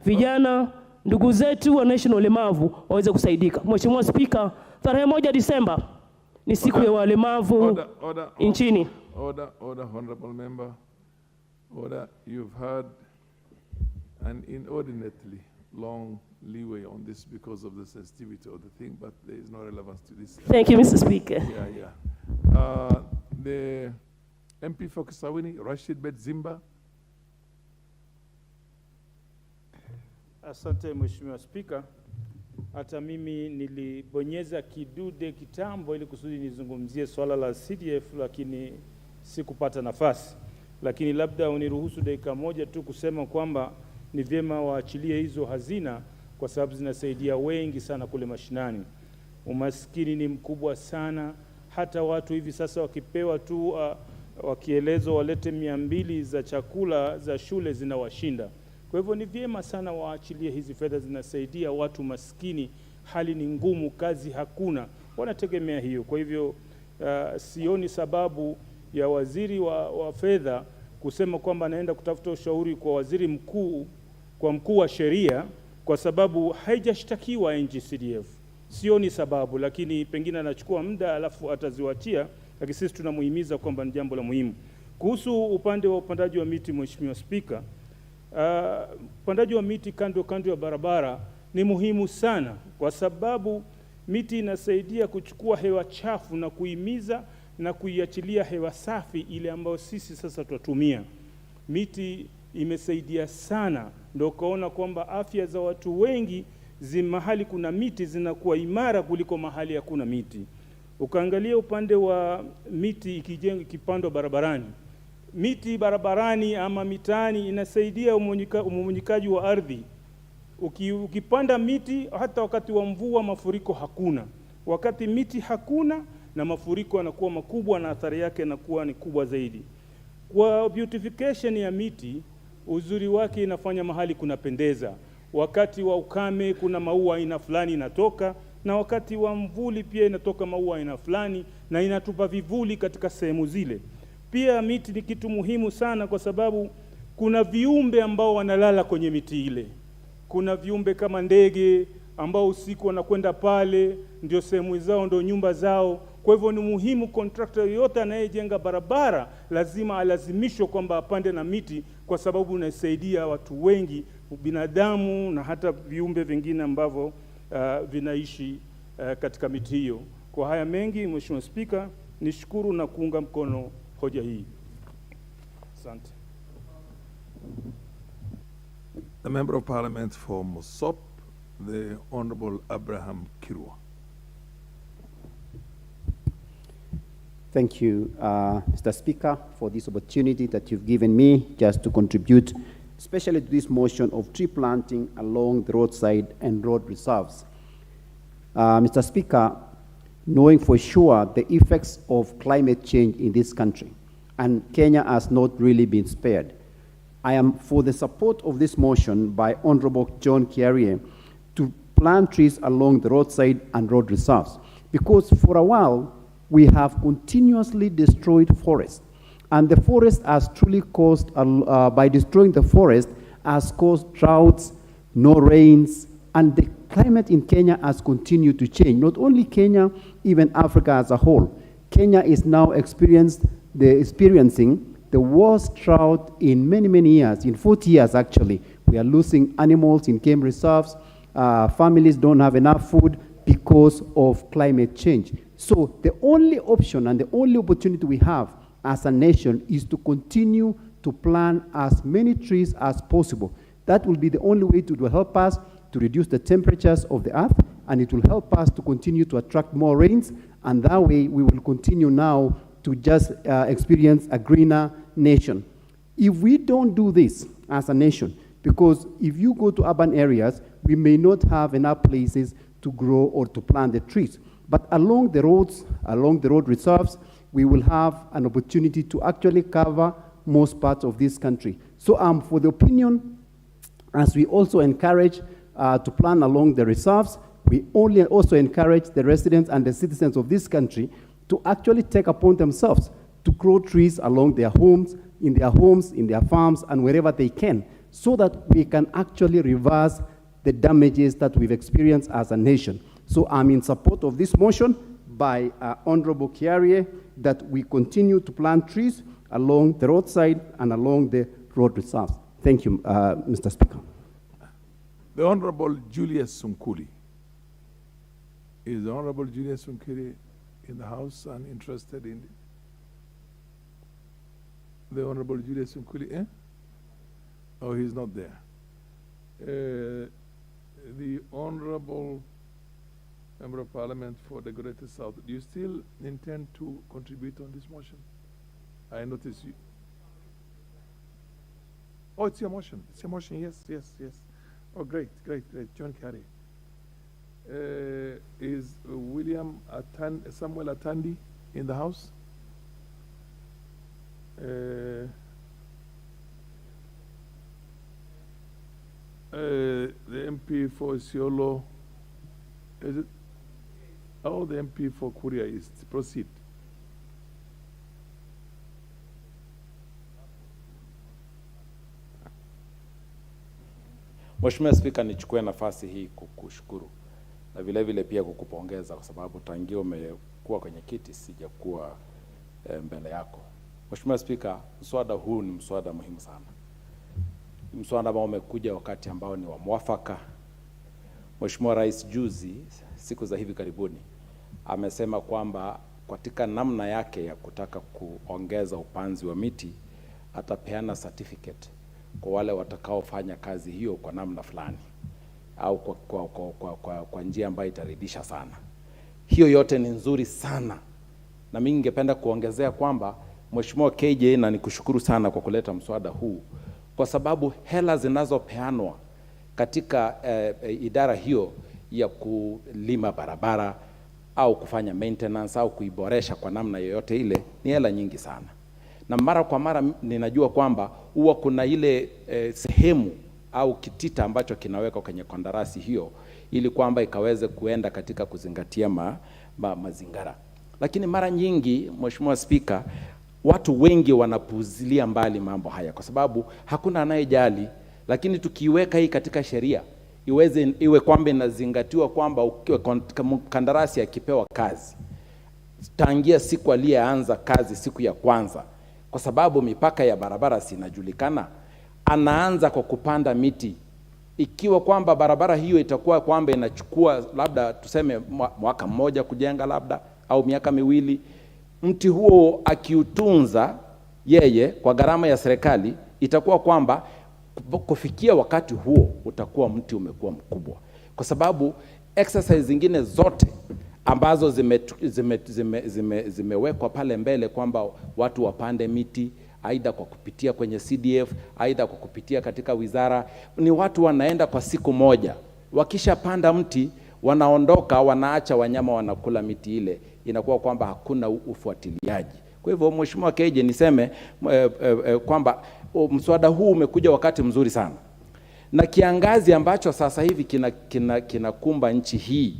vijana, ndugu zetu wanaishi na ulemavu waweze kusaidika. Mheshimiwa Spika, tarehe 1 Disemba ni siku ya walemavu nchini. Order, honorable member. Order, you've had an inordinately long leeway on this because of the sensitivity of the thing, but there is no relevance to this. Thank you, Mr. Speaker. The MP for Kisawini, Rashid Bedzimba. Asante Mheshimiwa Spika. Hata mimi nilibonyeza kidude kitambo ili kusudi nizungumzie swala la CDF, lakini sikupata nafasi. Lakini labda uniruhusu dakika moja tu kusema kwamba ni vyema waachilie hizo hazina kwa sababu zinasaidia wengi sana kule mashinani. Umaskini ni mkubwa sana, hata watu hivi sasa wakipewa tu wakielezwa walete 200 za chakula za shule zinawashinda. Kwa hivyo ni vyema sana waachilie hizi fedha, zinasaidia watu maskini, hali ni ngumu, kazi hakuna, wanategemea hiyo. Kwa hivyo sioni sababu ya waziri wa fedha kusema kwamba anaenda kutafuta ushauri kwa waziri mkuu, kwa mkuu wa sheria, kwa sababu haijashtakiwa NGCDF. Sioni sababu, lakini pengine anachukua muda alafu ataziwatia, lakini sisi tunamuhimiza kwamba ni jambo la muhimu. Kuhusu upande wa upandaji wa miti, Mheshimiwa Spika, upandaji wa miti kando ya barabara ni muhimu sana, kwa sababu miti inasaidia kuchukua hewa chafu na kuhimiza na kuiachilia hewa safi ile ambayo sisi sasa tunatumia. Miti imesaidia sana, ndio kaona kwamba afya za watu wengi mahali kuna miti zinakuwa imara kuliko mahali hakuna miti. Ukaangalia upande wa miti ikipandwa barabarani, miti barabarani ama mitaani inasaidia umumunyikaji wa ardhi. Ukipanda miti hata wakati wa mvua mafuriko hakuna. Wakati miti hakuna na mafuriko yanakuwa makubwa na athari yake inakuwa ni kubwa zaidi. Kwa beautification ya miti, uzuri wake inafanya mahali kunapendeza. Wakati wa ukame kuna maua aina fulani inatoka, na wakati wa mvuli pia inatoka maua aina fulani na inatupa vivuli katika sehemu zile. Pia miti ni kitu muhimu sana kwa sababu kuna viumbe ambao wanalala kwenye miti ile. Kuna viumbe kama ndege ambao usiku wanakwenda pale, ndio sehemu zao, ndio nyumba zao. Kwa hivyo ni muhimu contractor yote anayejenga barabara lazima alazimishwe kwamba apande na miti, kwa sababu inasaidia watu wengi, binadamu na hata viumbe vingine ambavyo vinaishi katika miti hiyo. Kwa haya mengi, Mheshimiwa Spika, nishukuru na kuunga mkono hoja hii. Asante. The Member of Parliament for Mosop, the Honorable Abraham Kirwa. Thank you, Mr. Speaker, for this opportunity that you've given me just to contribute, especially to this motion of tree planting along the roadside and road reserves. Mr. Speaker, knowing for sure the effects of climate change in this country, and Kenya has not really been spared, I am for the support of this motion by Honorable John Kiarie to plant trees along the roadside and road reserves, because for a while, we have continuously destroyed forests, and the forest has truly caused, by destroying the forest, has caused droughts, no rains, and the climate in Kenya has continued to change. Not only Kenya, even Africa as a whole. Kenya is now experiencing the worst drought in many, many years, in 40 years actually. We are losing animals in game reserves, families don't have enough food because of climate change. So the only option and the only opportunity we have as a nation is to continue to plant as many trees as possible. That will be the only way to help us to reduce the temperatures of the earth, and it will help us to continue to attract more rains, and that way we will continue now to just experience a greener nation. If we don't do this as a nation, because if you go to urban areas, we may not have enough places to grow or to plant the trees. But along the roads, along the road reserves, we will have an opportunity to actually cover most parts of this country. So for the opinion, as we also encourage to plant along the reserves, we also encourage the residents and the citizens of this country to actually take upon themselves to grow trees along their homes, in their farms, and wherever they can, so that we can actually reverse the damages that we've experienced as a nation. So I'm in support of this motion by Honorable Kiarie that we continue to plant trees along the roadside and along the road reserves. Thank you, Mr. Speaker. The Honorable Julius Sunkuli. Is the Honorable Julius Sunkuli in the House and interested in it? The Honorable Julius Sunkuli, eh? Oh, he's not there. The Honorable Member of Parliament for the Greater South, do you still intend to contribute on this motion? I notice you. Oh, it's your motion. It's your motion. Yes, yes, yes. Oh, great, great, great. John Carey. Is Samuel Atandi in the House? The MP for Isiolo, is it? Oh, the MP for Kuria East. Proceed. Mheshimiwa Spika, nichukue nafasi hii kukushukuru na vile vile pia kukupongeza kwa sababu tangia umekuwa kwenye kiti sijakuwa mbele yako. Mheshimiwa Spika, mswada huu ni mswada muhimu sana. Mswada ambao umekuja wakati ambao ni wa mwafaka. Mheshimiwa Rais juzi, siku za hivi karibuni, amesema kwamba katika namna yake ya kutaka kuongeza upanzi wa miti atapeana certificate kwa wale watakaofanya kazi hiyo kwa namna fulani au kwa njia ambayo itaridhisha sana. Hiyo yote ni nzuri sana. Na mimi ningependa kuongezea kwamba Mheshimiwa KJ, na nikushukuru sana kwa kuleta mswada huu, kwa sababu hela zinazopeanwa katika idara hiyo ya kulima barabara au kufanya maintenance au kuiboresha kwa namna yoyote ile ni hela nyingi sana. Na mara kwa mara ninajua kwamba huwa kuna ile sehemu au kitita ambacho kinawekwa kwenye kandarasi hiyo ili kwamba ikaweze kuenda katika kuzingatia mazingara. Lakini mara nyingi, Mheshimiwa Spika, watu wengi wanapuuzilia mbali mambo haya kwa sababu hakuna anayejali. Lakini tukiweka hii katika sheria iwe kwamba inazingatiwa kwamba kandarasi akipewa kazi tangia siku aliyeanza kazi siku ya kwanza, kwa sababu mipaka ya barabara sinajulikana, anaanza kwa kupanda miti. Ikiwa kwamba barabara hiyo itakuwa kwamba inachukua labda tuseme mwaka mmoja kujenga labda au miaka miwili, mti huo akiutunza yeye kwa gharama ya serikali, itakuwa kwamba kufikia wakati huo utakuwa mti umekuwa mkubwa. Kwa sababu exercise zingine zote ambazo zimewekwa pale mbele kwamba watu wapande miti, aidha kwa kupitia kwenye CDF, aidha kwa kupitia katika wizara, ni watu wanaenda kwa siku moja. Wakisha panda mti, wanaondoka, wanaacha wanyama wanakula miti ile. Inakuwa kwamba hakuna ufuatiliaji. Kwa hivyo Mheshimiwa Keje, niseme kwamba mswada huu umekuja wakati mzuri sana. Na kiangazi ambacho sasa hivi kinakumba nchi hii,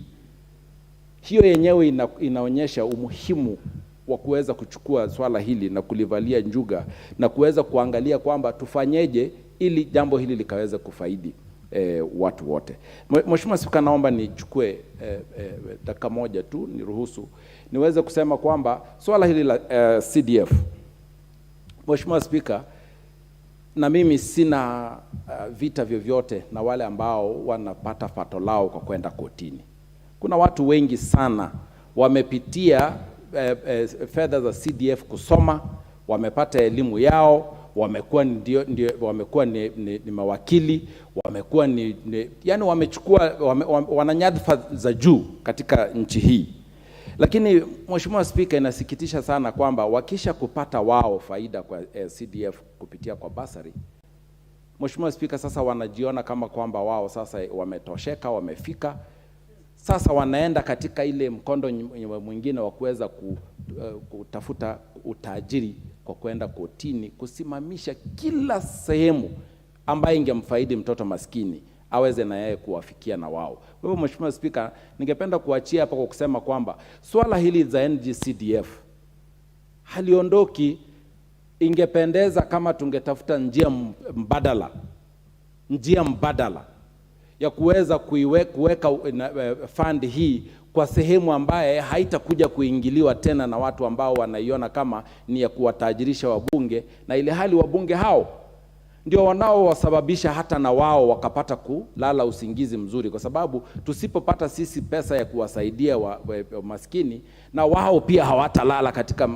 hiyo yenyewe inaonyesha umuhimu wa kuweza kuchukua swala hili na kulivalia njuga na kuweza kuangalia kwamba tufanyeje ili jambo hili likaweza kufaidi watu wote. Mheshimiwa Spika, naomba nichukue dakika moja tu, niruhusu niweze kusema kwamba swala hili la CDF, Mheshimiwa Spika, na mimi sina vita vyovyote na wale ambao wanapata pato lao kwa kwenda kotini. Kuna watu wengi sana wamepitia fedha za CDF kusoma, wamepata elimu yao, wamekuwa ni mawakili, wamekuwa yani wamechukua wana nyadhifa za juu katika nchi hii. Lakini Mheshimiwa Spika, inasikitisha sana kwamba wakisha kupata wao faida kwa CDF kupitia kwa basari, Mheshimiwa Spika, sasa wanajiona kama kwamba wao sasa wametosheka, wamefika. Sasa wanaenda katika ile mkondo mwingine wa kuweza kutafuta utajiri kwa kwenda kotini, kusimamisha kila sehemu ambayo ingemfaidi mtoto maskini aweze na yeye kuwafikia na wao. Kwa hivyo Mheshimiwa Spika, ningependa kuachia hapa kwa kusema kwamba swala hili za NGCDF haliondoki. Ingependeza kama tungetafuta njia mbadala ya kuweza kuweka fund hii kwa sehemu ambaye haitakuja kuingiliwa tena na watu ambao wanaiona kama ni ya kuwatajirisha wabunge, na ile hali wabunge hao ndio wanaowasababisha hata na wao wakapata kulala usingizi mzuri, kwa sababu tusipopata sisi pesa ya kuwasaidia maskini, na wao pia hawatalala katika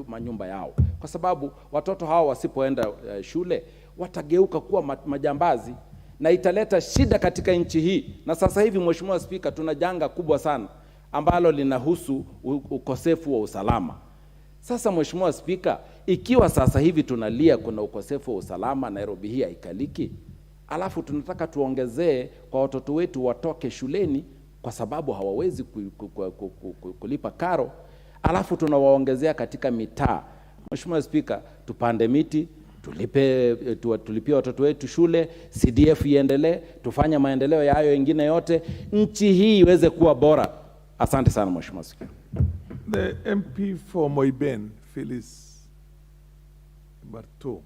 manyumba yao, kwa sababu watoto hao wasipoenda shule watageuka kuwa majambazi na italeta shida katika nchi hii. Na sasa hivi, Mheshimiwa Spika, tuna janga kubwa sana ambalo linahusu ukosefu wa usalama. Sasa Mheshimiwa Spika, ikiwa sasa hivi tunalia kuna ukosefu wa usalama, Nairobi hii haikaliki, alafu tunataka tuongezee kwa watoto wetu watoke shuleni kwa sababu hawawezi kulipa karo, alafu tunawaongezea katika mitaa. Mheshimiwa Spika, tupande miti, tulipie watoto wetu shule, CDF iendelee, tufanye maendeleo ya hayo wengine yote, nchi hii iweze kuwa bora. Asante sana Mheshimiwa Spika. The MP for Moiben, Phyllis Barto.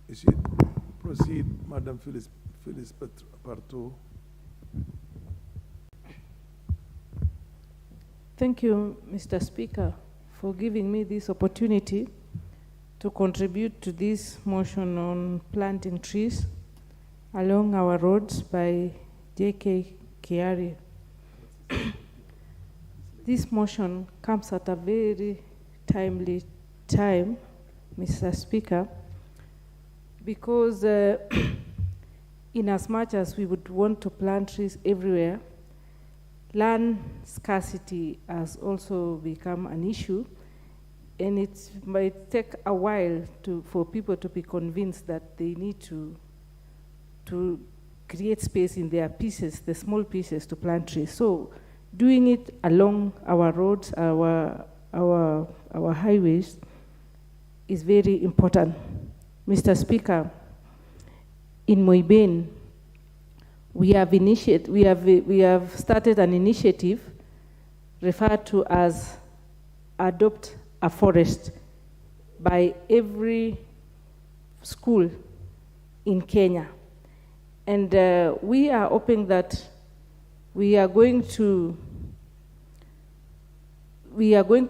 Is it? Proceed, Madam Phyllis Barto. Thank you, Mr. Speaker, for giving me this opportunity to contribute to this motion on planting trees along our roads by J.K. Kiari. This motion comes at a very timely time, Mr. Speaker, because in as much as we would want to plant trees everywhere, land scarcity has also become an issue, and it might take a while for people to be convinced that they need to create space in their pieces, the small pieces, to plant trees. So doing it along our roads, our highways, is very important. Mr. Speaker, in Moiben, we have started an initiative referred to as Adopt a Forest by every school in Kenya. And we are hoping that we are going to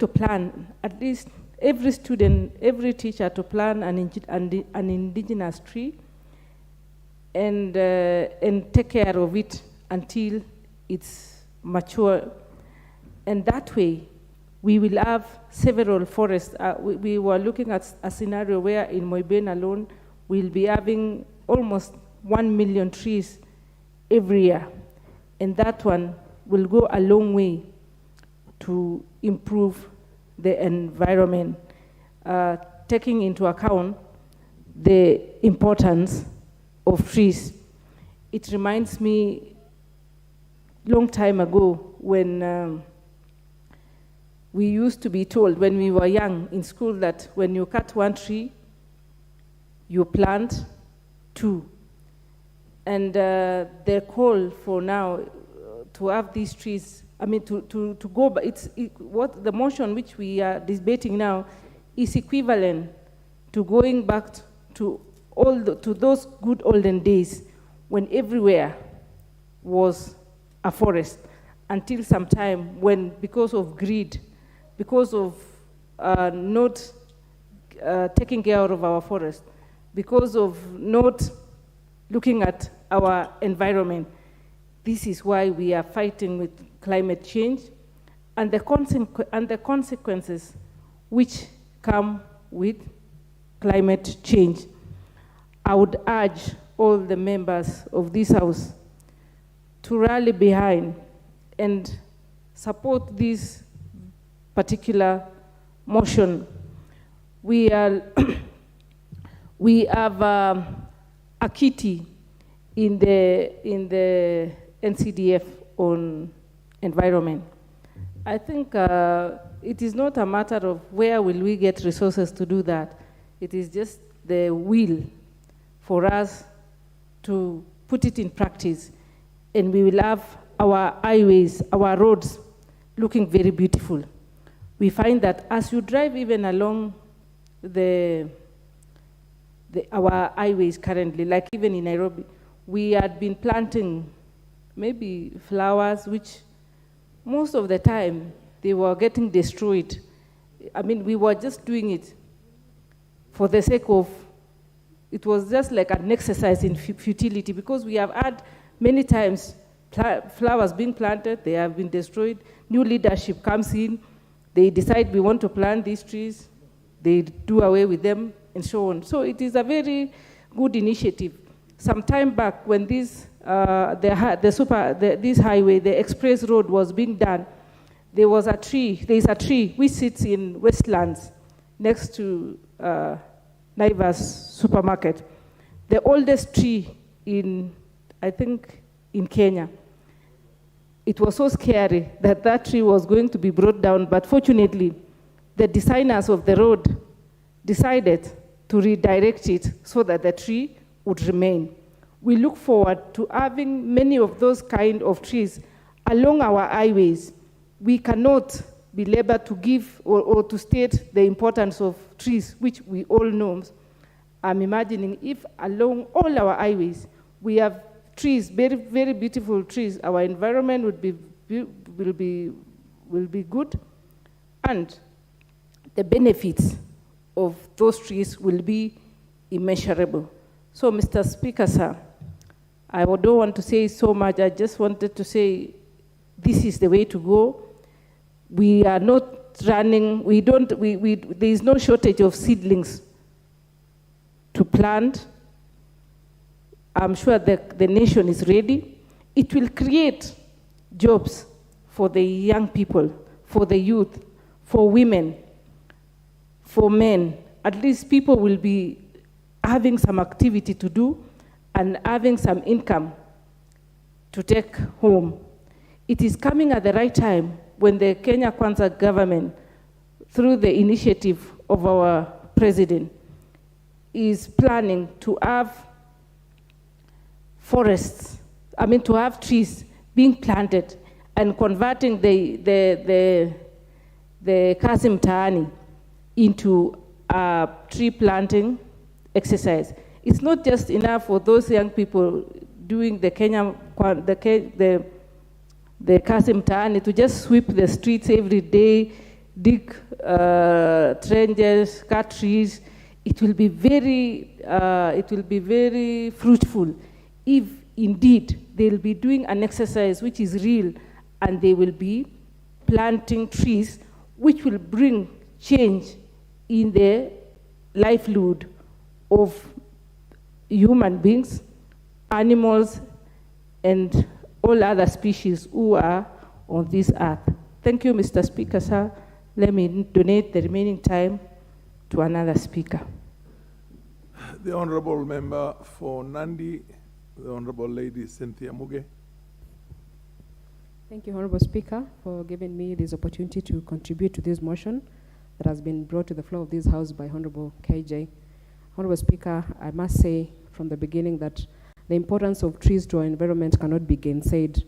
plan, at least every student, every teacher, to plant an indigenous tree and take care of it until it's mature. And that way, we will have several forests. We were looking at a scenario where in Moiben alone, we'll be having almost 1 million trees every year. And that one will go a long way to improve the environment, taking into account the importance of trees. It reminds me long time ago when we used to be told when we were young in school that when you cut one tree, you plant two. And the call for now to have these trees, I mean, to go, but what the motion which we are debating now is equivalent to going back to those good olden days when everywhere was a forest, until some time when, because of greed, because of not taking care of our forest, because of not looking at our environment, this is why we are fighting with climate change and the consequences which come with climate change. I would urge all the members of this House to rally behind and support this particular motion. We have a kitty in the NCDF on environment. I think it is not a matter of where will we get resources to do that. It is just the will for us to put it in practice, and we will have our highways, our roads looking very beautiful. We find that as you drive even along our highways currently, like even in Nairobi, we had been planting maybe flowers, which most of the time they were getting destroyed. I mean, we were just doing it for the sake of, it was just like an exercise in futility, because we have had many times flowers being planted, they have been destroyed, new leadership comes in, they decide we want to plant these trees, they do away with them, and so on. So it is a very good initiative. Some time back, when this highway, the express road was being done, there is a tree which sits in Westlands next to Naivas supermarket, the oldest tree I think, in Kenya. It was so scary that that tree was going to be brought down, but fortunately, the designers of the road decided to redirect it so that the tree would remain. We look forward to having many of those kind of trees along our highways. We cannot be able to give or to state the importance of trees, which we all know. I'm imagining if along all our highways we have trees, very, very beautiful trees, our environment will be good, and the benefits of those trees will be immeasurable. So, Mr. Speaker, sir, I don't want to say so much. I just wanted to say this is the way to go. We are not running, there is no shortage of seedlings to plant. I'm sure that the nation is ready. It will create jobs for the young people, for the youth, for women, for men. At least people will be having some activity to do and having some income to take home. It is coming at the right time when the Kenya Kwanza government, through the initiative of our president, is planning to have forests, to have trees being planted and converting the Kazi Mtaani into a tree planting exercise. It's not just enough for those young people doing the Kazi Mtaani to just sweep the streets every day, dig trenches, cut trees. It will be very fruitful if indeed they'll be doing an exercise which is real, and they will be planting trees which will bring change in the livelihood of human beings, animals, and all other species who are on this earth. Thank you, Mr. Speaker, sir. Let me donate the remaining time to another speaker. The Honorable Member for Nandi, the Honorable Lady Cynthia Muge. Thank you, Honorable Speaker, for giving me this opportunity to contribute to this motion that has been brought to the floor of this House by Honorable KJ. Honorable Speaker, I must say from the beginning that the importance of trees to our environment cannot be gainsaid.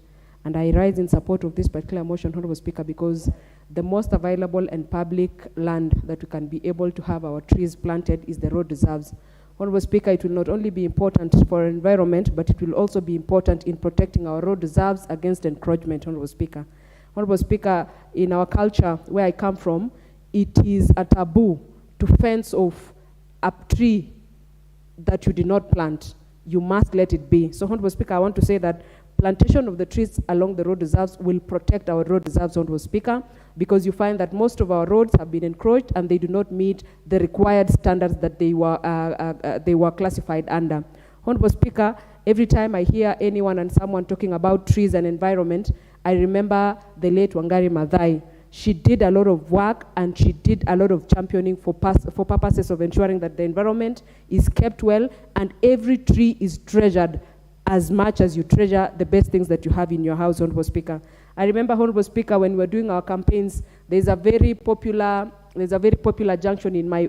And I rise in support of this particular motion, Honorable Speaker, because the most available and public land that we can be able to have our trees planted is the road reserves. Honorable Speaker, it will not only be important for our environment, but it will also be important in protecting our road reserves against encroachment, Honorable Speaker. Honorable Speaker, in our culture, where I come from, it is a taboo to fence off a tree that you did not plant. You must let it be. So, Honorable Speaker, I want to say that plantation of the trees along the road reserves will protect our road reserves, Honorable Speaker, because you find that most of our roads have been encroached and they do not meet the required standards that they were classified under. Honorable Speaker, every time I hear anyone and someone talking about trees and environment, I remember the late Wangari Maathai. She did a lot of work and she did a lot of championing for purposes of ensuring that the environment is kept well and every tree is treasured as much as you treasure the best things that you have in your house, Honorable Speaker. I remember, Honorable Speaker, when we were doing our campaigns, there's a very popular junction in my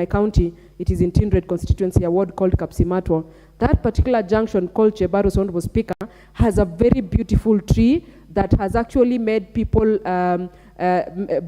county. It is in Tindred constituency, a ward called Kapsimatwa. That particular junction called Chebaros, Honorable Speaker, has a very beautiful tree that has actually made people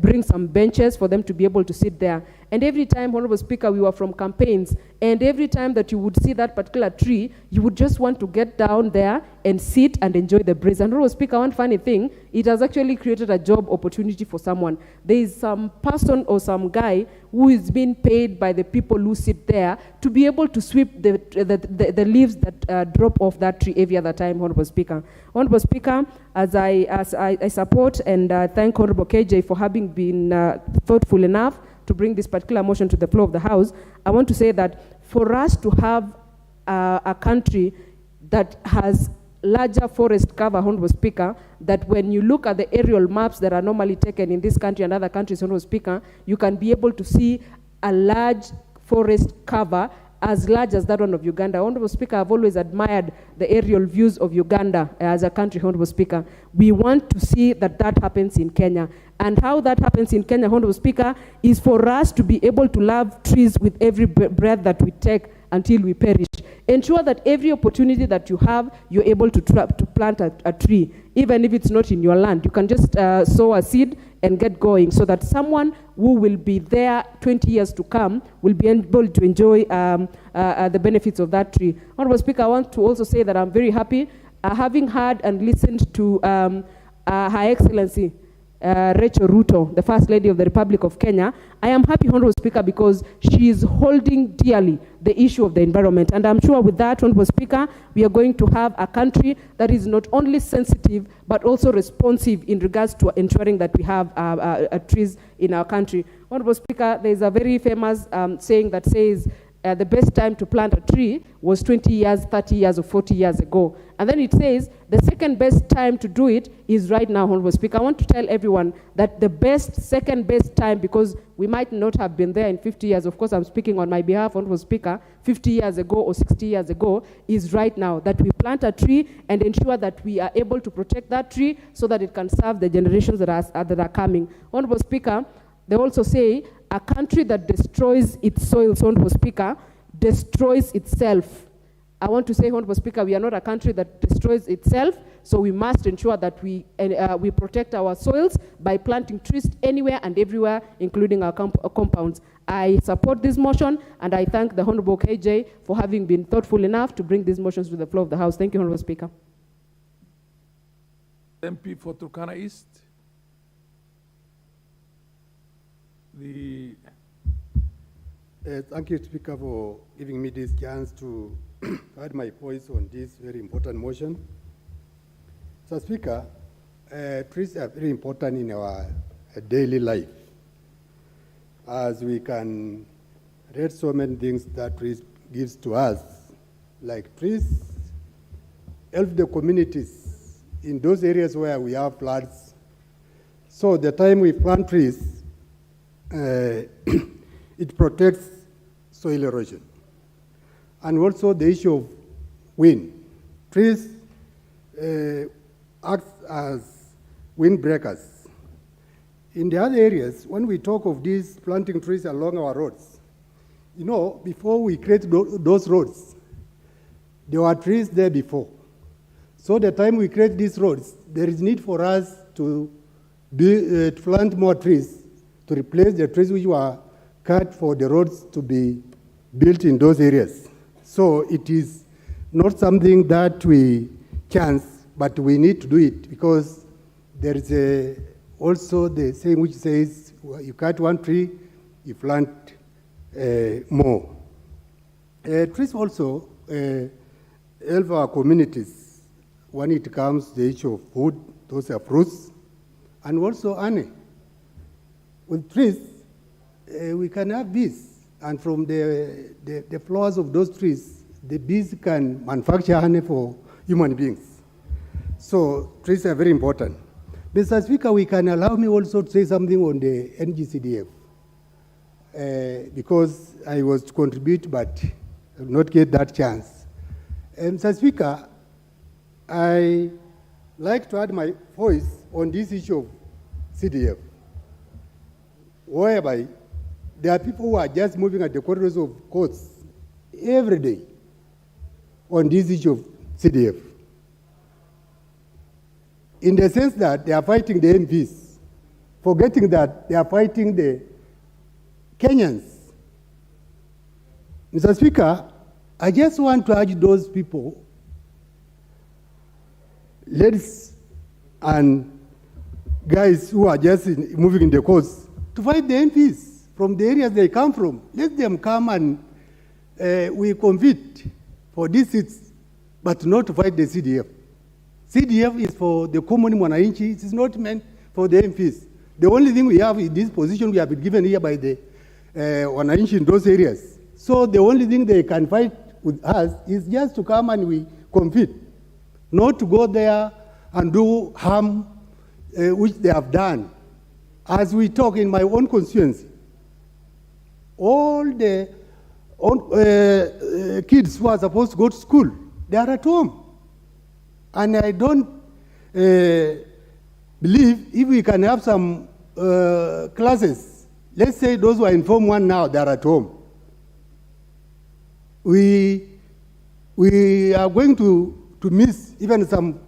bring some benches for them to be able to sit there. And every time, Honorable Speaker, we were from campaigns, and every time that you would see that particular tree, you would just want to get down there and sit and enjoy the breeze. And Honorable Speaker, one funny thing, it has actually created a job opportunity for someone. There is some person or some guy who is being paid by the people who sit there to be able to sweep the leaves that drop off that tree every other time, Honorable Speaker. Honorable Speaker, as I support and thank Honorable KJ for having been thoughtful enough to bring this particular motion to the floor of the House, I want to say that for us to have a country that has larger forest cover, Honorable Speaker, that when you look at the aerial maps that are normally taken in this country and other countries, Honorable Speaker, you can be able to see a large forest cover as large as that one of Uganda. Honorable Speaker, I've always admired the aerial views of Uganda as a country, Honorable Speaker. We want to see that happens in Kenya. And how that happens in Kenya, Honorable Speaker, is for us to be able to love trees with every breath that we take until we perish. Ensure that every opportunity that you have, you're able to plant a tree. Even if it's not in your land, you can just sow a seed and get going, so that someone who will be there 20 years to come will be able to enjoy the benefits of that tree. Honorable Speaker, I want to also say that I'm very happy having heard and listened to Her Excellency Rachel Ruto, the First Lady of the Republic of Kenya. I am happy, Honorable Speaker, because she is holding dearly the issue of the environment. And I'm sure with that, Honorable Speaker, we are going to have a country that is not only sensitive, but also responsive in regards to ensuring that we have trees in our country. Honorable Speaker, there is a very famous saying that says, the best time to plant a tree was 20 years, 30 years, or 40 years ago. And then it says the second best time to do it is right now, Honorable Speaker. I want to tell everyone that the second best time, because we might not have been there in 50 years, of course I'm speaking on my behalf, Honorable Speaker, 50 years ago or 60 years ago, is right now, that we plant a tree and ensure that we are able to protect that tree so that it can serve the generations that are coming. Honorable Speaker, they also say a country that destroys its soils, Honorable Speaker, destroys itself. I want to say, Honorable Speaker, we are not a country that destroys itself, so we must ensure that we protect our soils by planting trees anywhere and everywhere, including our compounds. I support this motion, and I thank the Honorable KJ for having been thoughtful enough to bring these motions to the floor of the House. Thank you, Honorable Speaker. MP for Turkana East. Thank you, Speaker, for giving me this chance to add my voice on this very important motion. So, Speaker, trees are very important in our daily life, as we can read so many things that trees gives to us, like trees help the communities in those areas where we have floods. So the time we plant trees, it protects soil erosion. And also the issue of wind. Trees act as windbreakers. In the other areas, when we talk of these planting trees along our roads, you know, before we create those roads, there were trees there before. So the time we create these roads, there is need for us to plant more trees to replace the trees which were cut for the roads to be built in those areas. So it is not something that we chance, but we need to do it, because there is also the saying which says, you cut one tree, you plant more. Trees also help our communities when it comes to the issue of food, those are fruits, and also honey. With trees, we can have bees, and from the flowers of those trees, the bees can manufacture honey for human beings. So trees are very important. Mr. Speaker, we can allow me also to say something on the NGCDF, because I was to contribute, but I did not get that chance. Mr. Speaker, I like to add my voice on this issue of CDF, whereby there are people who are just moving at the corridors of courts every day on this issue of CDF, in the sense that they are fighting the MPs, forgetting that they are fighting the Kenyans. Mr. Speaker, I just want to urge those people, ladies and guys who are just moving in the coast, to fight the MPs from the areas they come from. Let them come and we compete for these seats, but not to fight the CDF. CDF is for the common mwananchi. It is not meant for the MPs. The only thing we have in this position we have been given here by the wananchi in those areas. So the only thing they can fight with us is just to come and we compete, not to go there and do harm which they have done. As we talk in my own constituency, all the kids who are supposed to go to school, they are at home. And I don't believe if we can have some classes, let's say those who are in Form 1 now, they are at home. We are going to miss even some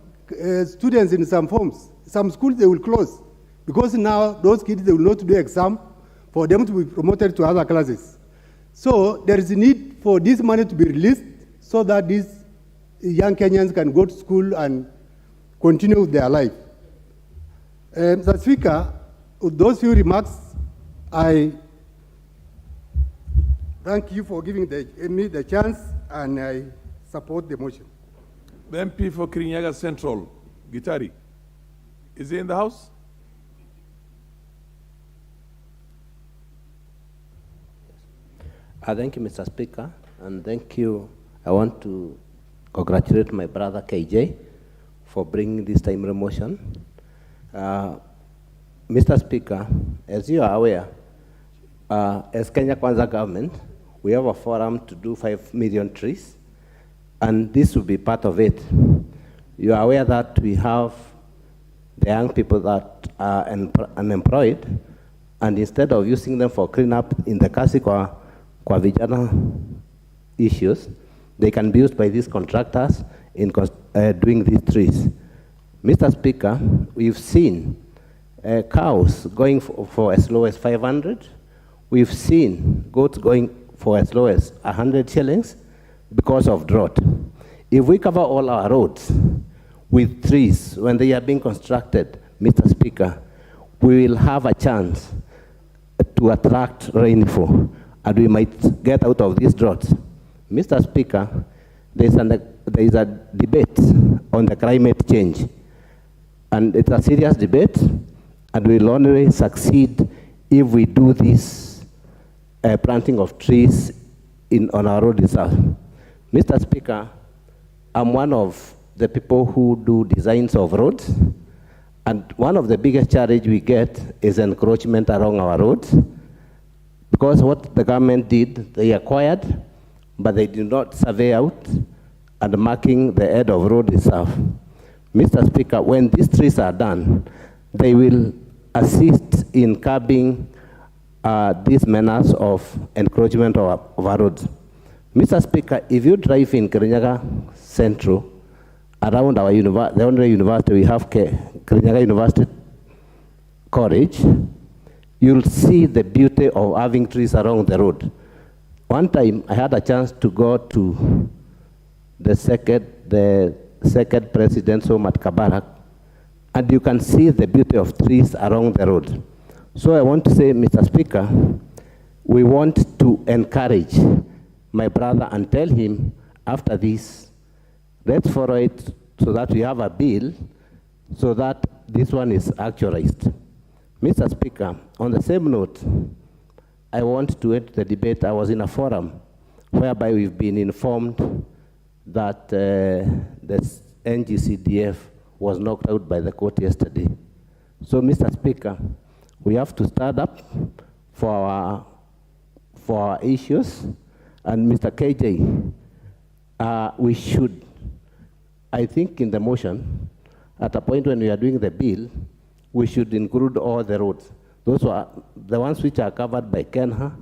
students in some forms. Some schools, they will close because now those kids, they will not do exam for them to be promoted to other classes. So there is a need for this money to be released so that these young Kenyans can go to school and continue with their life. Mr. Speaker, with those few remarks, I thank you for giving me the chance, and I support the motion. The MP for Kirinyaga Central, Gitari, is he in the House? Thank you, Mr. Speaker, and thank you. I want to congratulate my brother KJ for bringing this timely motion. Mr. Speaker, as you are aware, as Kenya Kwanza government, we have a forum to do 5 million trees, and this will be part of it. You are aware that we have the young people that are unemployed, and instead of using them for cleanup in the kasi kwa vijana issues, they can be used by these contractors in doing these trees. Mr. Speaker, we've seen cows going for as low as 500. We've seen goats going for as low as 100 shillings because of drought. If we cover all our roads with trees when they are being constructed, Mr. Speaker, we will have a chance to attract rainfall, and we might get out of these droughts. Mr. Speaker, there is a debate on the climate change, and it's a serious debate, and we'll only succeed if we do this planting of trees on our road itself. Mr. Speaker, I'm one of the people who do designs of roads, and one of the biggest challenges we get is encroachment along our roads, because what the government did, they acquired, but they did not survey out and marking the head of road itself. Mr. Speaker, when these trees are done, they will assist in curbing these menace of encroachment of our roads. Mr. Speaker, if you drive in Kirinyaga Central, around our the only university we have, Kirinyaga University College, you'll see the beauty of having trees along the road. One time, I had a chance to go to the second president, Somat Kabarak, and you can see the beauty of trees along the road. So I want to say, Mr. Speaker, we want to encourage my brother and tell him after this, let's follow it so that we have a bill so that this one is actualized. Mr. Speaker, on the same note, I want to end the debate. I was in a forum whereby we've been informed that the NGCDF was knocked out by the court yesterday. So, Mr. Speaker, we have to stand up for our issues. And Mr. KJ, we should, I think in the motion, at a point when we are doing the bill, we should include all the roads. Those are the ones which are covered by Kenha,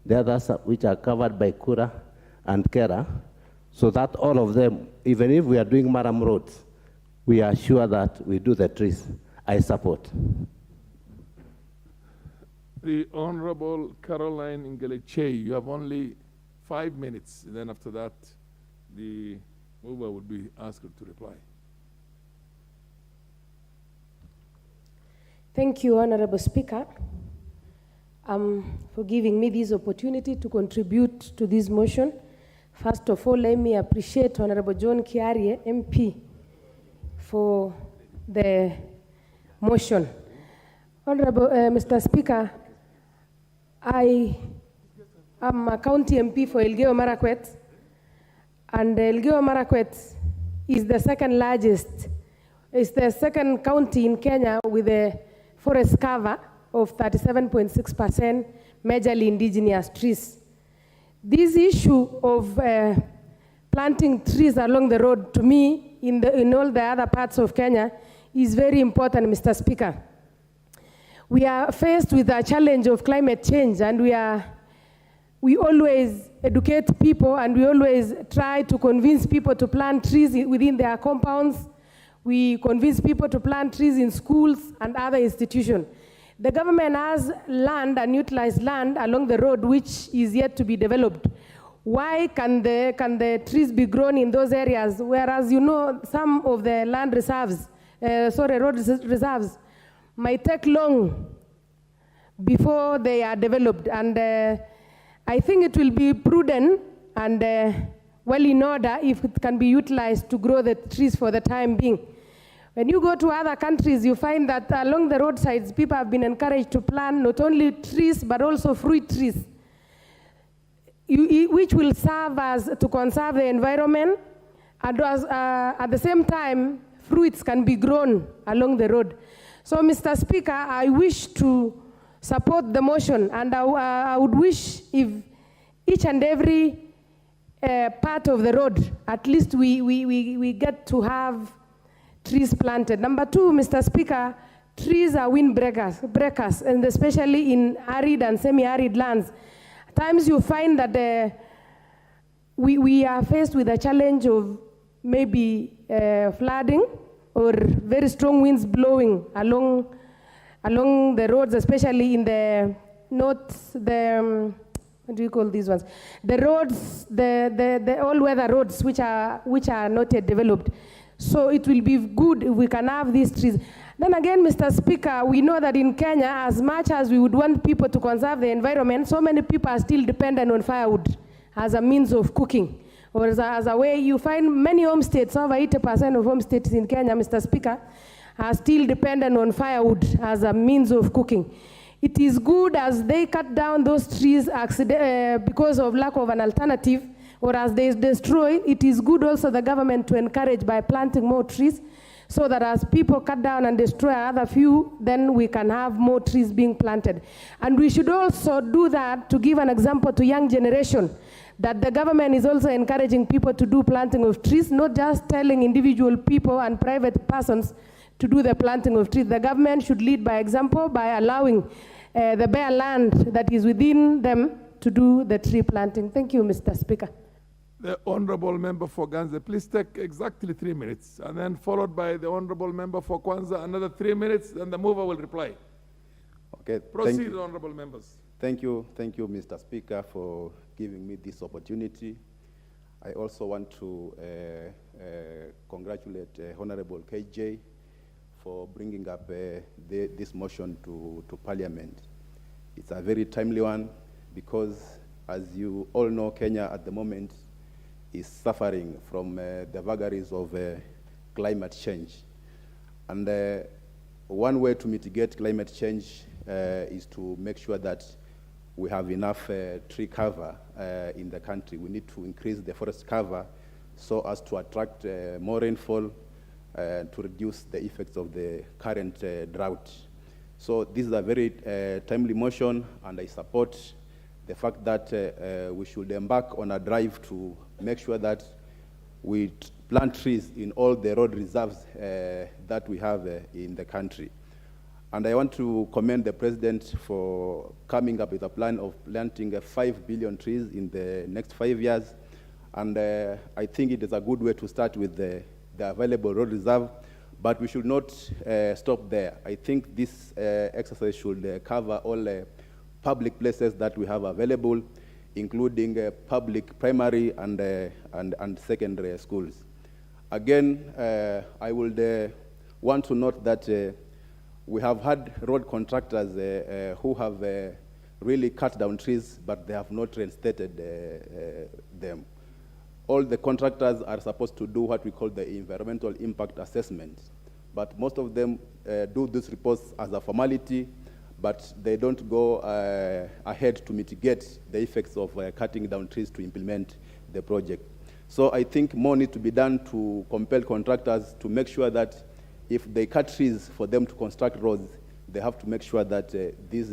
the others which are covered by Kura and Kera, so that all of them, even if we are doing Maram roads, we are sure that we do the trees. I support. The Honorable Caroline Ngeleche, you have only 5 minutes. And then after that, the mover will be asked to reply. Thank you, Honorable Speaker, for giving me this opportunity to contribute to this motion. First of all, let me appreciate Honorable John Kiarie, MP, for the motion. Honorable Mr. Speaker, I am a county MP for Elgeyo Marakwet, and Elgeyo Marakwet is the second county in Kenya with a forest cover of 37.6%, majorly indigenous trees. This issue of planting trees along the road, to me, in all the other parts of Kenya, is very important, Mr. Speaker. We are faced with the challenge of climate change, and we always educate people, and we always try to convince people to plant trees within their compounds. We convince people to plant trees in schools and other institutions. The government has land, unutilized land along the road, which is yet to be developed. Why can the trees be grown in those areas, whereas you know some of the land reserves, road reserves, might take long before they are developed, and I think it will be prudent and well in order if it can be utilized to grow the trees for the time being. When you go to other countries, you find that along the roadsides, people have been encouraged to plant not only trees, but also fruit trees, which will serve as to conserve the environment, and at the same time, fruits can be grown along the road. So, Mr. Speaker, I wish to support the motion, and I would wish if each and every part of the road, at least we get to have trees planted. Number two, Mr. Speaker, trees are windbreakers, and especially in arid and semi-arid lands. At times you find that we are faced with a challenge of maybe flooding or very strong winds blowing along the roads, especially in the north, what do you call these ones? The roads, the all-weather roads, which are not yet developed. So it will be good if we can have these trees. Then again, Mr. Speaker, we know that in Kenya, as much as we would want people to conserve the environment, so many people are still dependent on firewood as a means of cooking, or as a way. You find many homesteads, over 80% of homesteads in Kenya, Mr. Speaker, are still dependent on firewood as a means of cooking. It is good as they cut down those trees because of lack of an alternative, or as they destroy, it is good also the government to encourage by planting more trees, so that as people cut down and destroy another few, then we can have more trees being planted. And we should also do that to give an example to young generation, that the government is also encouraging people to do planting of trees, not just telling individual people and private persons to do the planting of trees. The government should lead by example by allowing the bare land that is within them to do the tree planting. Thank you, Mr. Speaker. The Honorable Member for Ganze, please take exactly 3 minutes, and then followed by the Honorable Member for Kwanza, another 3 minutes, and the mover will reply. Okay. Proceed, Honorable Members. Thank you, Mr. Speaker, for giving me this opportunity. I also want to congratulate Honorable KJ for bringing up this motion to Parliament. It's a very timely one because, as you all know, Kenya at the moment is suffering from the vagaries of climate change. And one way to mitigate climate change is to make sure that we have enough tree cover in the country. We need to increase the forest cover so as to attract more rainfall to reduce the effects of the current drought. So this is a very timely motion, and I support the fact that we should embark on a drive to make sure that we plant trees in all the road reserves that we have in the country. And I want to commend the President for coming up with a plan of planting 5 billion trees in the next 5 years. And I think it is a good way to start with the available road reserve, but we should not stop there. I think this exercise should cover all public places that we have available, including public primary and secondary schools. Again, I would want to note that we have had road contractors who have really cut down trees, but they have not reinstated them. All the contractors are supposed to do what we call the environmental impact assessment, but most of them do these reports as a formality, but they don't go ahead to mitigate the effects of cutting down trees to implement the project. So I think more needs to be done to compel contractors to make sure that if they cut trees for them to construct roads, they have to make sure that these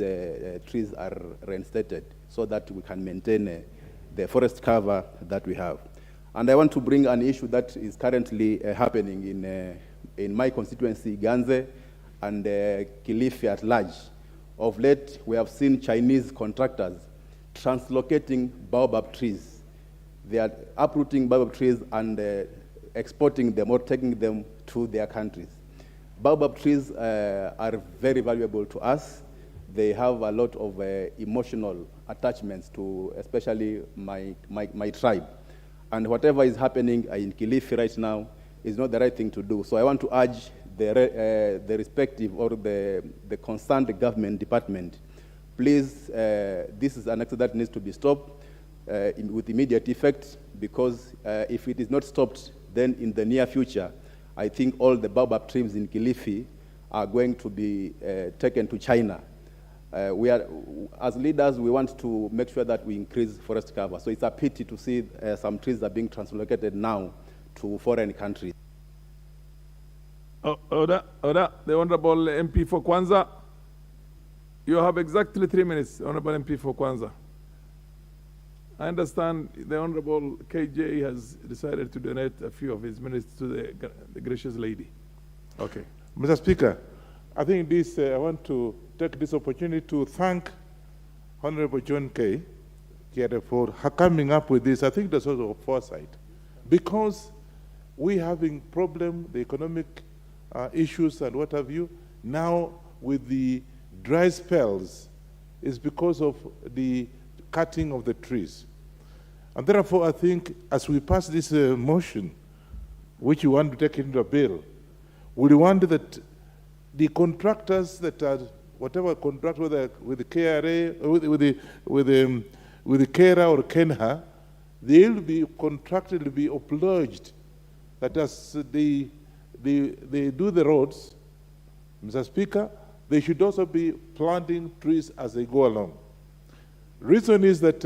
trees are reinstated so that we can maintain the forest cover that we have. And I want to bring an issue that is currently happening in my constituency, Ganze, and Kilifi at large. Of late, we have seen Chinese contractors translocating baobab trees. They are uprooting baobab trees and exporting them or taking them to their countries. Baobab trees are very valuable to us. They have a lot of emotional attachments to especially my tribe. And whatever is happening in Kilifi right now is not the right thing to do. So I want to urge the respective or the concerned government department, please, this is an act that needs to be stopped with immediate effect, because if it is not stopped, then in the near future, I think all the baobab trees in Kilifi are going to be taken to China. We are, as leaders, we want to make sure that we increase forest cover. So it's a pity to see some trees are being translocated now to foreign countries. Order. The Honorable MP for Kwanza. You have exactly 3 minutes, Honorable MP for Kwanza. I understand the Honorable KJ has decided to donate a few of his minutes to the gracious lady. Okay. Mr. Speaker, I think this, I want to take this opportunity to thank Honorable John K. for her coming up with this. I think that's also a foresight, because we having problem, the economic issues and what have you, now with the dry spells is because of the cutting of the trees. And therefore, I think as we pass this motion, which we want to take into a bill, we want that the contractors that are, whatever contract, whether with the KRA, with the KERA or KENHA, they will be contracted to be obliged that as they do the roads, Mr. Speaker, they should also be planting trees as they go along. Reason is that,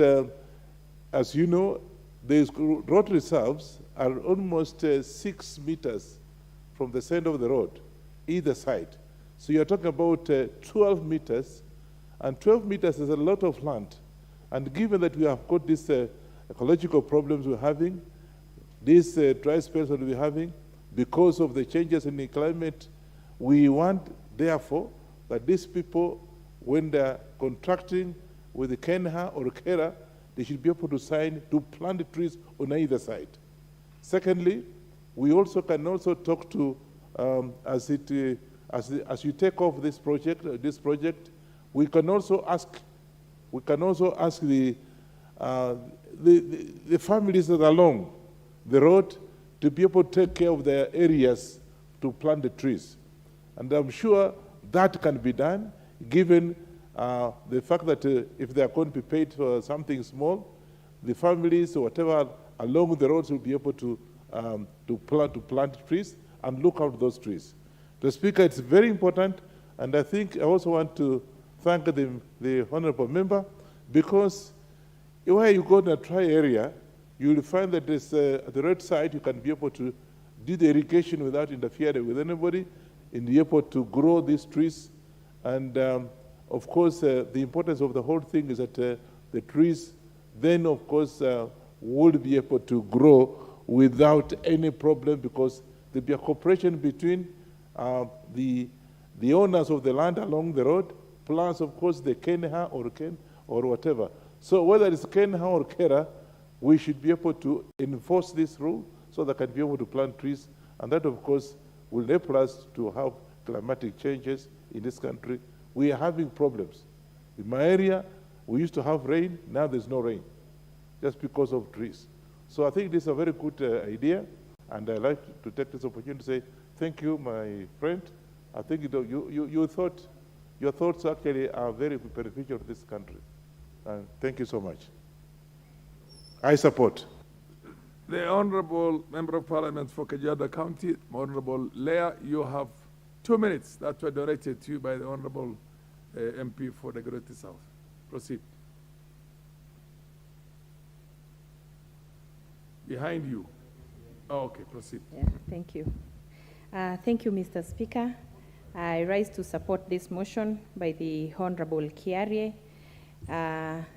as you know, these road reserves are almost 6 meters from the center of the road, either side. So you're talking about 12 meters, and 12 meters is a lot of land. And given that we have got these ecological problems we're having, these dry spells that we're having, because of the changes in the climate, we want, therefore, that these people, when they're contracting with the KENHA or KERA, they should be able to sign to plant the trees on either side. Secondly, we also can also talk to, as you take off this project, we can also ask the families that are along the road to be able to take care of their areas to plant the trees. And I'm sure that can be done, given the fact that if they are going to be paid for something small, the families or whatever along the roads will be able to plant trees and look after those trees. The Speaker, it's very important, and I think I also want to thank the honorable member, because where you go in a dry area, you will find that there's, at the roadside you can be able to do the irrigation without interfering with anybody, and be able to grow these trees. And of course, the importance of the whole thing is that the trees then, of course, would be able to grow without any problem, because there'll be a cooperation between the owners of the land along the road, plus, of course, the KENHA or whatever. So whether it's KENHA or KERA, we should be able to enforce this rule so that they can be able to plant trees. And that, of course, will enable us to have climatic changes in this country. We are having problems. In my area, We used to have rain, now there's no rain, just because of trees. So I think this is a very good idea, and I'd like to take this opportunity to say thank you, my friend. I think your thoughts actually are very beneficial to this country. And thank you so much. I support. The Honorable Member of Parliament for Kajiado County, Honorable Leah, you have 2 minutes that were directed to you by the Honorable MP for the Greater South. Proceed. Behind you. Oh, okay, proceed. Yeah, thank you. Thank you, Mr. Speaker. I rise to support this motion by the Honorable Kiarie.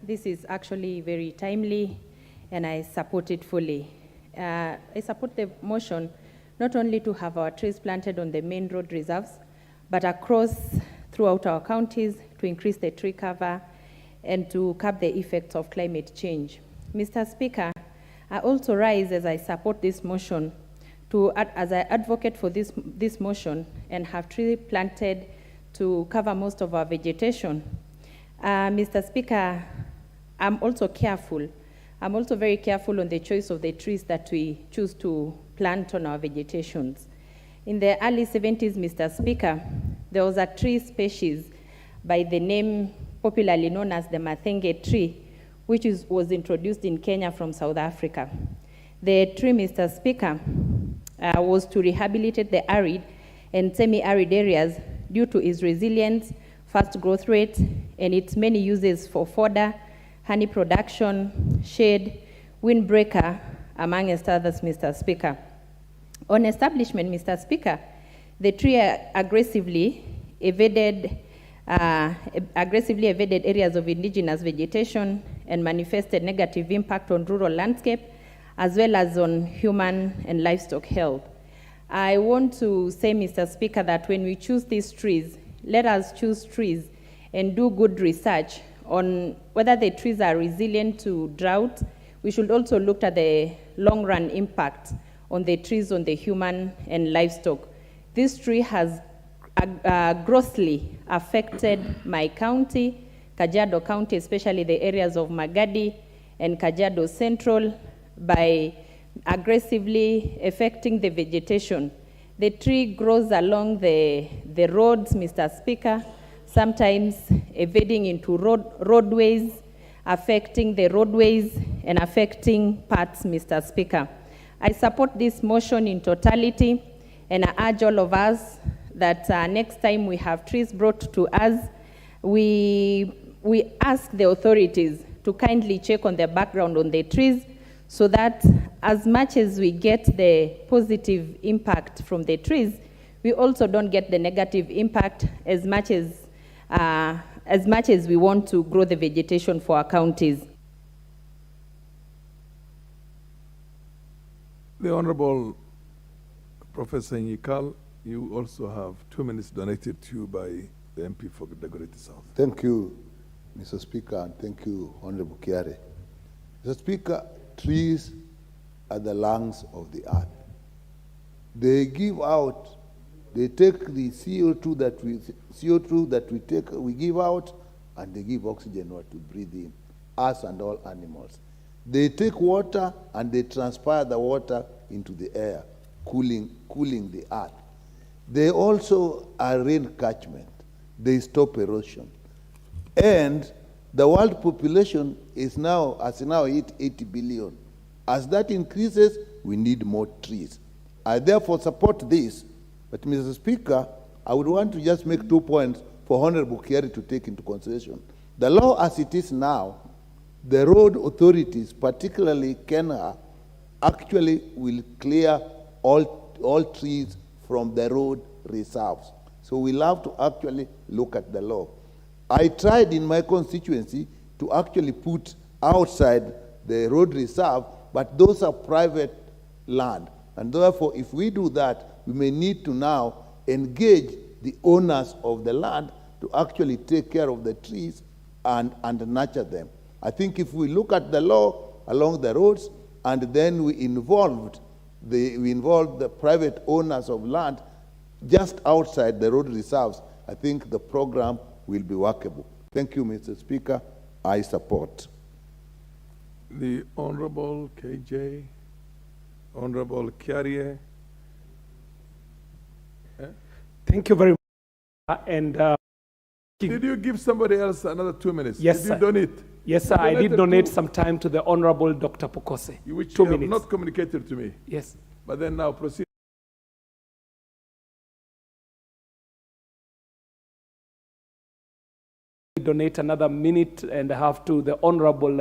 This is actually very timely, and I support it fully. I support the motion not only to have our trees planted on the main road reserves, but throughout our counties to increase the tree cover and to curb the effects of climate change. Mr. Speaker, I also rise as I support this motion as I advocate for this motion and have trees planted to cover most of our vegetation. Mr. Speaker, I'm also very careful on the choice of the trees that we choose to plant on our vegetations. In the early 70s, Mr. Speaker, there was a tree species by the name popularly known as the Mathenge tree, which was introduced in Kenya from South Africa. The tree, Mr. Speaker, was to rehabilitate the arid and semi-arid areas due to its resilience, fast growth rate, and its many uses for fodder, honey production, shade, windbreaker, amongst others, Mr. Speaker. On establishment, Mr. Speaker, the tree aggressively evaded areas of indigenous vegetation and manifested negative impact on rural landscape, as well as on human and livestock health. I want to say, Mr. Speaker, that when we choose these trees, let us choose trees and do good research on whether the trees are resilient to drought. We should also look at the long-run impact on the trees, on the human and livestock. This tree has grossly affected my county, Kajiado County, especially the areas of Magadi and Kajiado Central, by aggressively affecting the vegetation. The tree grows along the roads, Mr. Speaker, sometimes evading into roadways, affecting the roadways and affecting paths, Mr. Speaker. I support this motion in totality, and I urge all of us that next time we have trees brought to us, we ask the authorities to kindly check on the background on the trees, so that as much as we get the positive impact from the trees, we also don't get the negative impact as much as we want to grow the vegetation for our counties. The Honorable Professor Nyikal, you also have 2 minutes donated to you by the MP for the Greater South. Thank you, Mr. Speaker, and thank you, Honorable Kiarie. Mr. Speaker, trees are the lungs of the earth. They take the CO2 that we give out, and they give oxygen to breathe in, us and all animals. They take water and they transpire the water into the air, cooling the earth. They also are rain catchment. They stop erosion. And the world population has now hit 80 billion. As that increases, we need more trees. I therefore support this. But, Mr. Speaker, I would want to just make 2 points for Honorable Kiarie to take into consideration. The law as it is now, the road authorities, particularly Kenya, actually will clear all trees from the road reserves. So we'll have to actually look at the law. I tried in my constituency to actually put outside the road reserve, but those are private land. And therefore, if we do that, we may need to now engage the owners of the land to actually take care of the trees and nurture them. I think if we look at the law along the roads, and then we involve the private owners of land just outside the road reserves, I think the program will be workable. Thank you, Mr. Speaker. I support. The Honorable KJ, Honorable Kiarie. Thank you very much. Did you give somebody else another 2 minutes? Yes, Did you sir. donate? Yes, sir. I did donated donate to- some time to the Honorable Dr. Pukose. Which 2 you have minutes. not communicated to me. Yes. But then now proceed. Donate another minute and a half to the Honorable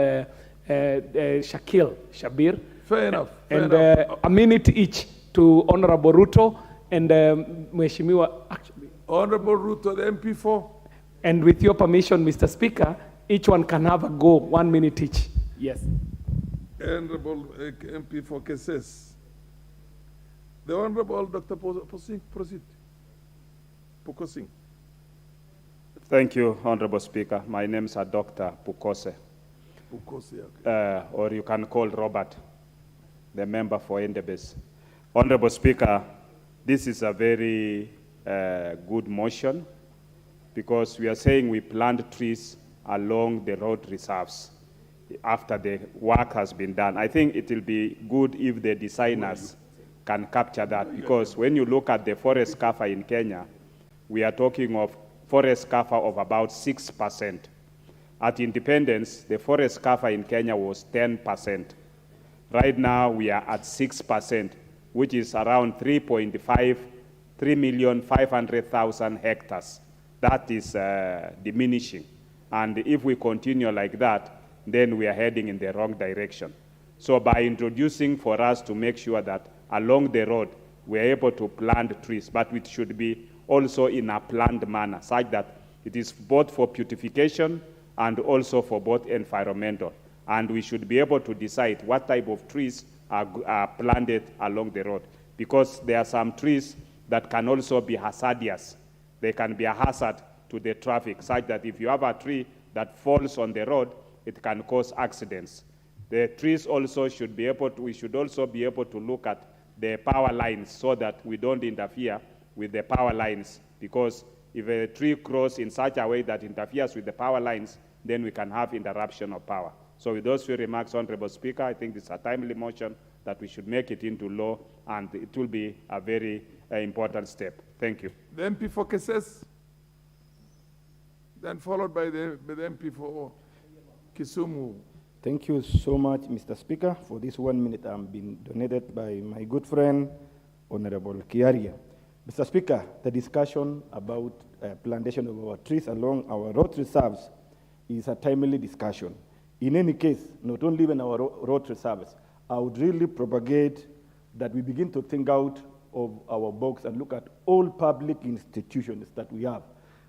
Shakil Shabir. Fair enough. Fair And enough. a minute each to Honorable Ruto and Mheshimiwa, actually. Honorable Ruto, the MP4. And with your permission, Mr. Speaker, each one can have a go, 1 minute each. Yes. Honorable MP4 Keses. The Honorable Dr. Proceed. Pukosing. Thank you, Honorable Speaker. My name is Dr. Pukose, Pukose, okay. or you can call Robert, the member for Endebess. Honorable Speaker, this is a very good motion because we are saying we plant trees along the road reserves after the work has been done. I think it will be good if the designers can capture that because when you look at the forest cover in Kenya, we are talking of forest cover of about 6%. At independence, the forest cover in Kenya was 10%. Right now, we are at 6%, which is around 3,500,000 hectares. That is diminishing. And if we continue like that, then we are heading in the wrong direction. So by introducing for us to make sure that along the road, we are able to plant trees, but it should be also in a planned manner, such that it is both for beautification and also for both environmental. And we should be able to decide what type of trees are planted along the road, because there are some trees that can also be hazardous. They can be a hazard to the traffic, such that if you have a tree that falls on the road, it can cause accidents. The trees also should be able to, we should also be able to look at the power lines so that we don't interfere with the power lines, because if a tree grows in such a way that interferes with the power lines, then we can have interruption of power. So with those few remarks, Honorable Speaker, I think it's a timely motion that we should make it into law, and it will be a very important step. Thank you. The MP for Keses, then followed by the MP for Kisumu. Thank you so much, Mr. Speaker, for this 1 minute been donated by my good friend, Honorable Kiarie. Mr. Speaker, the discussion about plantation of our trees along our road reserves is a timely discussion. In any case, not only in our road reserves, I would really propagate that we begin to think out of our box and look at all public institutions that we have.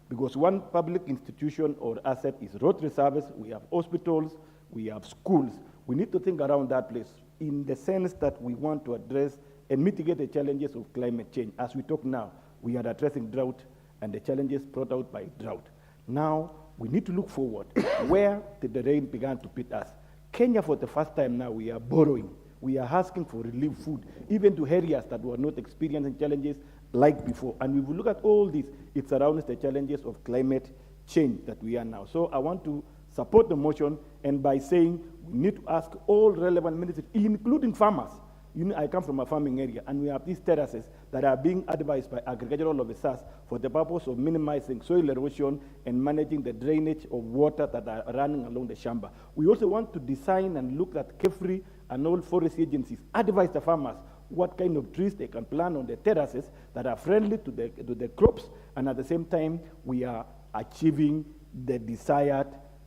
Because one public institution or asset is road reserves, we have hospitals, we have schools. We need to think around that place in the sense that we want to address and mitigate the challenges of climate change. As we talk now, we are addressing drought and the challenges brought out by drought. Now, we need to look forward. Where did the rain begin to hit us? Kenya, for the first time now, we are borrowing. We are asking for relief food, even to areas that were not experiencing challenges like before. And if we look at all this, it surrounds the challenges of climate change that we are now. So I want to support the motion, and by saying we need to ask all relevant ministries, including farmers. You know, I come from a farming area, and we have these terraces that are being advised by agricultural officers for the purpose of minimizing soil erosion and managing the drainage of water that are running along the shamba. We also want to design and look at KEFRI and all forest agencies, advise the farmers what kind of trees they can plant on the terraces that are friendly to the crops, and at the same time, we are achieving the desired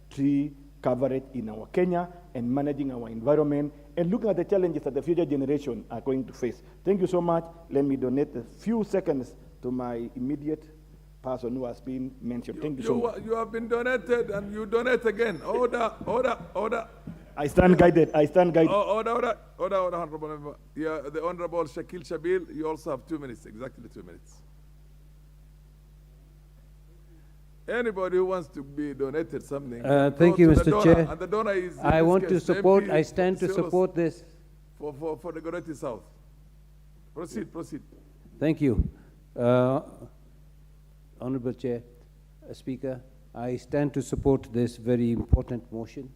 tree coverage in our Kenya and managing our environment and looking at the challenges that the future generation are going to face. Thank you so much. Let me donate a few seconds to my immediate person who has been mentioned. Thank you so much. You have been donated and you donate again. Order, order, order. I stand guided. I stand guided. Order, Honorable Member. Yeah, the Honorable Shakil Shabil, you also have 2 minutes, exactly 2 minutes. Anybody who wants to be donated something. Thank you, Mr. Chair. And the donor is. I want to support, I stand to support this. For the Goreti South. Proceed. Thank you. Honorable Chair, Speaker, I stand to support this very important motion.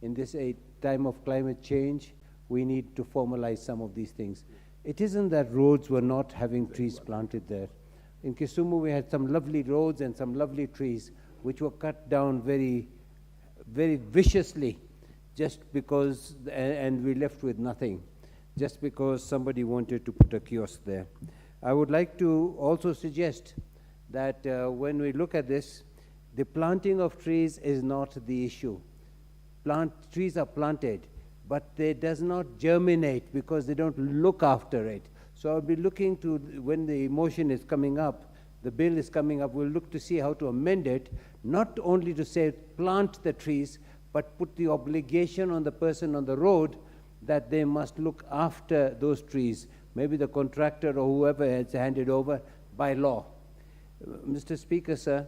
In this time of climate change, we need to formalize some of these things. It isn't that roads were not having trees planted there. In Kisumu, we had some lovely roads and some lovely trees which were cut down very, very viciously just because, and we left with nothing, just because somebody wanted to put a kiosk there. I would like to also suggest that when we look at this, the planting of trees is not the issue. Trees are planted, but they does not germinate because they don't look after it. So I'll be looking to, when the motion is coming up, the bill is coming up, we'll look to see how to amend it, not only to say plant the trees, but put the obligation on the person on the road that they must look after those trees, maybe the contractor or whoever has handed over by law. Mr. Speaker, sir,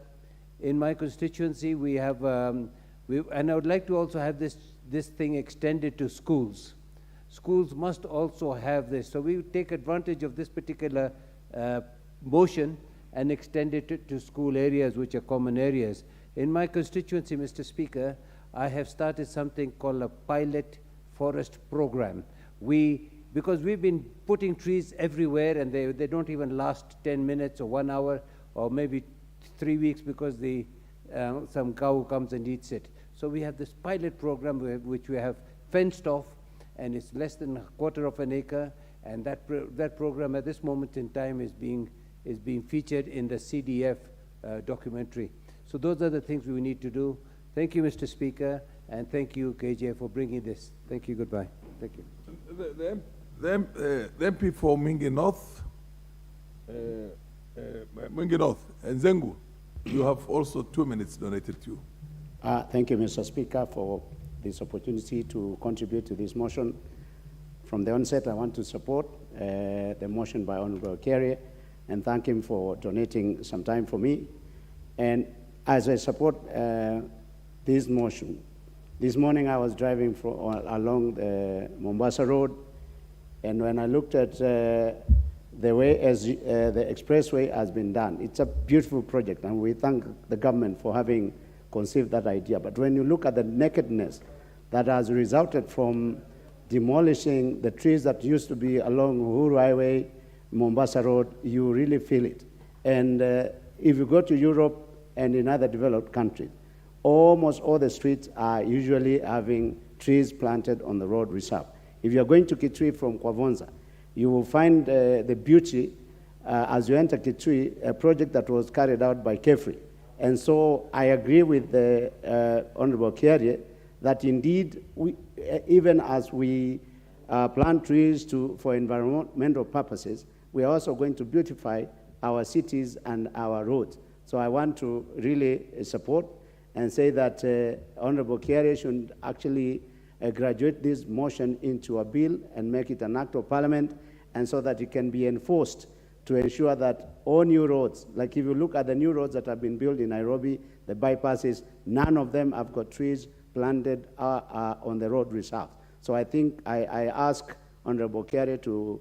in my constituency we have, and I would like to also have this thing extended to schools. Schools must also have this. So we take advantage of this particular motion and extend it to school areas which are common areas. In my constituency, Mr. Speaker, I have started something called a pilot forest program. Because we've been putting trees everywhere and they don't even last 10 minutes or 1 hour or maybe 3 weeks because some cow comes and eats it. So we have this pilot program which we have fenced off, and it's less than 1/4 of an acre, and that program at this moment in time is being featured in the CDF documentary. So those are the things we need to do. Thank you, Mr. Speaker, and thank you, KJ, for bringing this. Thank you, goodbye. Thank you. The MP for Mwingi North, and Zengu, you have also 2 minutes donated to you. Thank you, Mr. Speaker, for this opportunity to contribute to this motion. From the onset, I want to support the motion by Honorable Kerry and thank him for donating some time for me. And as I support this motion, this morning I was driving along the Mombasa Road, and when I looked at the way as the expressway has been done, it's a beautiful project, and we thank the government for having conceived that idea. But when you look at the nakedness that has resulted from demolishing the trees that used to be along Uhuru Highway, Mombasa Road, you really feel it. And if you go to Europe and in other developed countries, almost all the streets are usually having trees planted on the road reserve. If you're going to Kitui from Kwavonza, you will find the beauty as you enter Kitui, a project that was carried out by Kefri. And so I agree with the Honorable Kiarie that indeed, even as we plant trees for environmental purposes, we are also going to beautify our cities and our roads. So I want to really support and say that Honorable Kiarie should actually graduate this motion into a bill and make it an act of parliament, and so that it can be enforced to ensure that all new roads, like if you look at the new roads that have been built in Nairobi, the bypasses, none of them have got trees planted on the road reserve. So I think I ask Honorable Kiarie to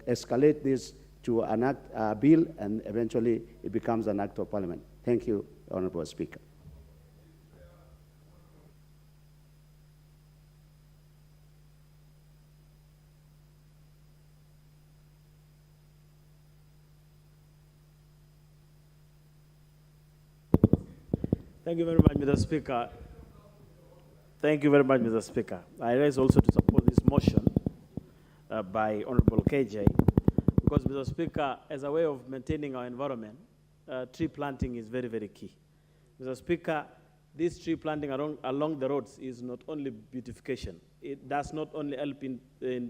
escalate this to an act, bill, and eventually it becomes an act of parliament. Thank you, Honorable Speaker. Thank you very much, Mr. Speaker. Thank you very much, Mr. Speaker. I rise also to support this motion by Honorable KJ, because, Mr. Speaker, as a way of maintaining our environment, tree planting is very, very key. Mr. Speaker, this tree planting along the roads is not only beautification. It does not only help in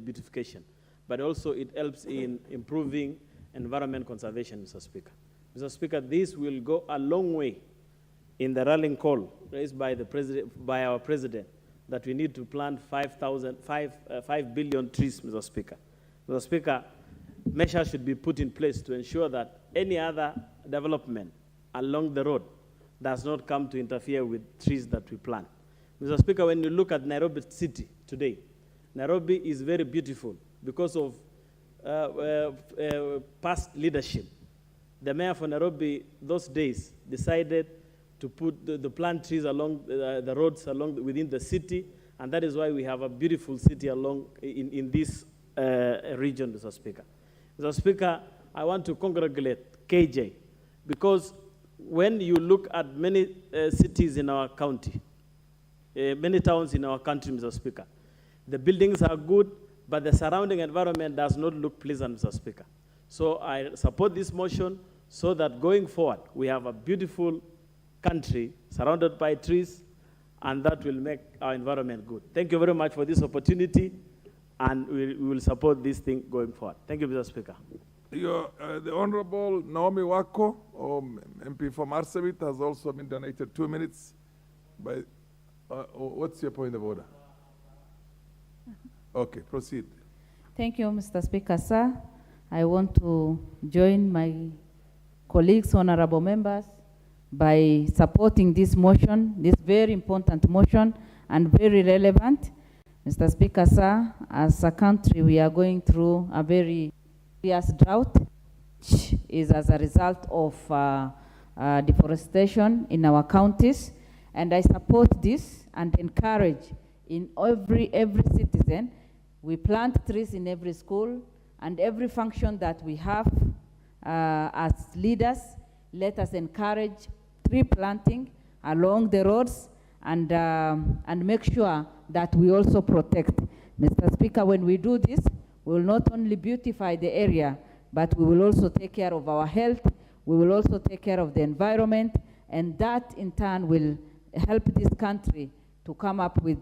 beautification, but also it helps in improving environment conservation, Mr. Speaker. Mr. Speaker, this will go a long way in the rallying call raised by our president that we need to plant 5 billion trees, Mr. Speaker. Mr. Speaker, measures should be put in place to ensure that any other development along the road does not come to interfere with trees that we plant. Mr. Speaker, when you look at Nairobi city today, Nairobi is very beautiful because of past leadership. The mayor for Nairobi those days decided to put the plant trees along the roads along within the city, and that is why we have a beautiful city along in this region, Mr. Speaker. Mr. Speaker, I want to congratulate KJ, because when you look at many cities in our county, many towns in our country, Mr. Speaker, the buildings are good, but the surrounding environment does not look pleasant, Mr. Speaker. So I support this motion so that going forward, we have a beautiful country surrounded by trees, and that will make our environment good. Thank you very much for this opportunity, and we will support this thing going forward. Thank you, Mr. Speaker. The Honorable Naomi Wako, MP for Marsabit, has also been donated 2 minutes. What's your point of order? Okay, proceed. Thank you, Mr. Speaker, sir. I want to join my colleagues, honorable members, by supporting this motion, this very important motion and very relevant. Mr. Speaker, sir, as a country, we are going through a very serious drought, which is as a result of deforestation in our counties. And I support this and encourage in every citizen, we plant trees in every school, and every function that we have as leaders, let us encourage tree planting along the roads and make sure that we also protect. Mr. Speaker, when we do this, we will not only beautify the area, but we will also take care of our health, we will also take care of the environment, and that in turn will help this country to come up with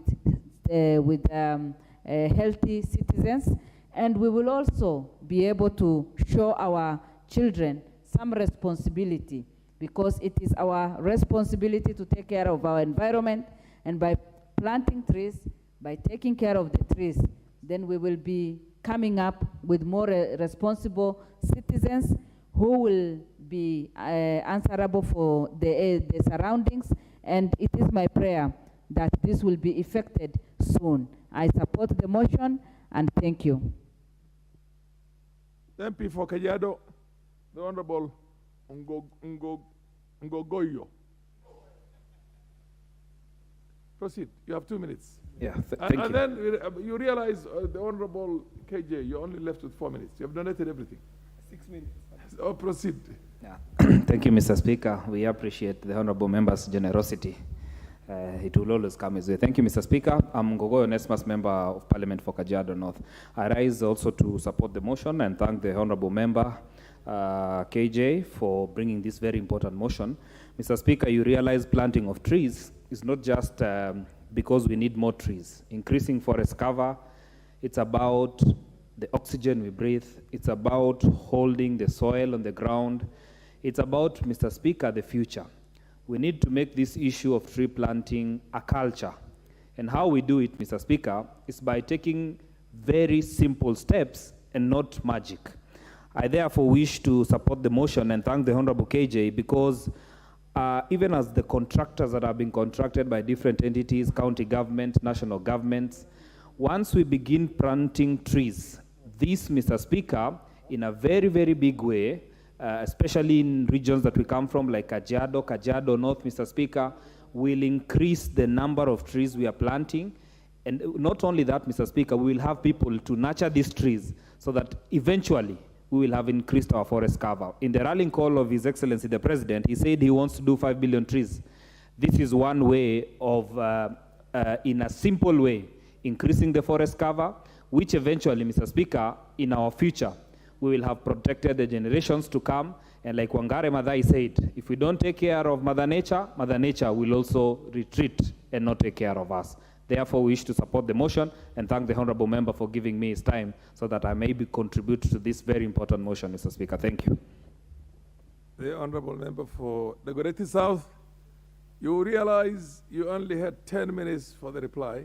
healthy citizens. And we will also be able to show our children some responsibility, because it is our responsibility to take care of our environment, and by planting trees, by taking care of the trees, then we will be coming up with more responsible citizens who will be answerable for the surroundings, and it is my prayer that this will be effected soon. I support the motion, and thank you. MP for Kajiado, the Honorable Ngogoyo. Proceed. You have 2 minutes. Yeah, thank you. And then you realize, the Honorable KJ, you're only left with 4 minutes. You have donated everything. 6 minutes. Oh, proceed. Yeah. Thank you, Mr. Speaker. We appreciate the honorable member's generosity. It will always come his way. Thank you, Mr. Speaker. I'm Ngogoyo Nesmas, Member of Parliament for Kajiado North. I rise also to support the motion and thank the honorable member, KJ, for bringing this very important motion. Mr. Speaker, you realize planting of trees is not just because we need more trees. Increasing forest cover, it's about the oxygen we breathe. It's about holding the soil on the ground. It's about, Mr. Speaker, the future. We need to make this issue of tree planting a culture. And how we do it, Mr. Speaker, is by taking very simple steps and not magic. I therefore wish to support the motion and thank the Honorable KJ, because even as the contractors that are being contracted by different entities, county government, national governments, once we begin planting trees, this, Mr. Speaker, in a very, very big way, especially in regions that we come from, like Kajiado North, Mr. Speaker, will increase the number of trees we are planting. And not only that, Mr. Speaker, we will have people to nurture these trees so that eventually we will have increased our forest cover. In the rallying call of His Excellency the President, he said he wants to do 5 billion trees. This is one way of, in a simple way, increasing the forest cover, which eventually, Mr. Speaker, in our future, we will have protected the generations to come. And like Wangare Maathai said, if we don't take care of Mother Nature will also retreat and not take care of us. Therefore, we wish to support the motion and thank the honorable member for giving me his time so that I may contribute to this very important motion, Mr. Speaker. Thank you. The honorable member for the Goreti South, you realize you only had 10 minutes for the reply,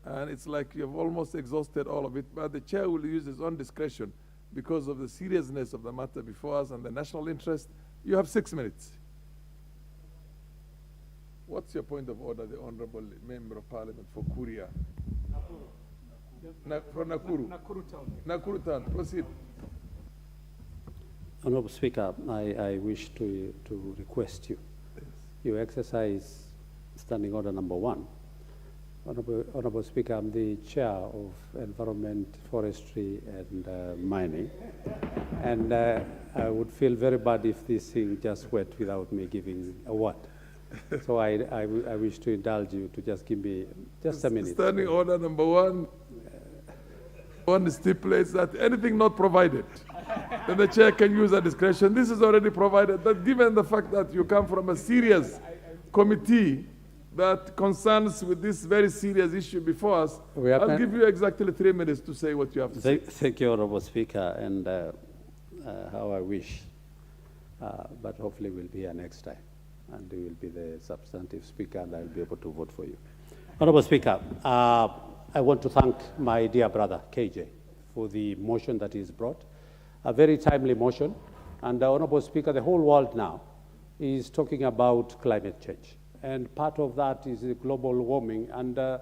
and it's like you've almost exhausted all of it, but the chair will use his own discretion because of the seriousness of the matter before us and the national interest. You have 6 minutes. What's your point of order, the Honorable Member of Parliament for Kuria? For Nakuru. Nakuru Town. Nakuru Town, proceed. Honorable Speaker, I wish to request you you exercise Standing Order number 1. Honorable Speaker, I'm the Chair of Environment, Forestry and Mining. And I would feel very bad if this thing just went without me giving a word. So I wish to indulge you to just give me just a minute. Standing Order number 1. One stipulates that anything not provided, then the chair can use a discretion. This is already provided. But given the fact that you come from a serious committee that concerns with this very serious issue before us, I'll give you exactly 3 minutes to say what you have to say. Thank you, Honorable Speaker, and how I wish, but hopefully we'll be here next time, and you will be the substantive speaker, and I'll be able to vote for you. Honorable Speaker, I want to thank my dear brother, KJ, for the motion that he's brought, a very timely motion. And Honorable Speaker, the whole world now is talking about climate change. And part of that is the global warming and the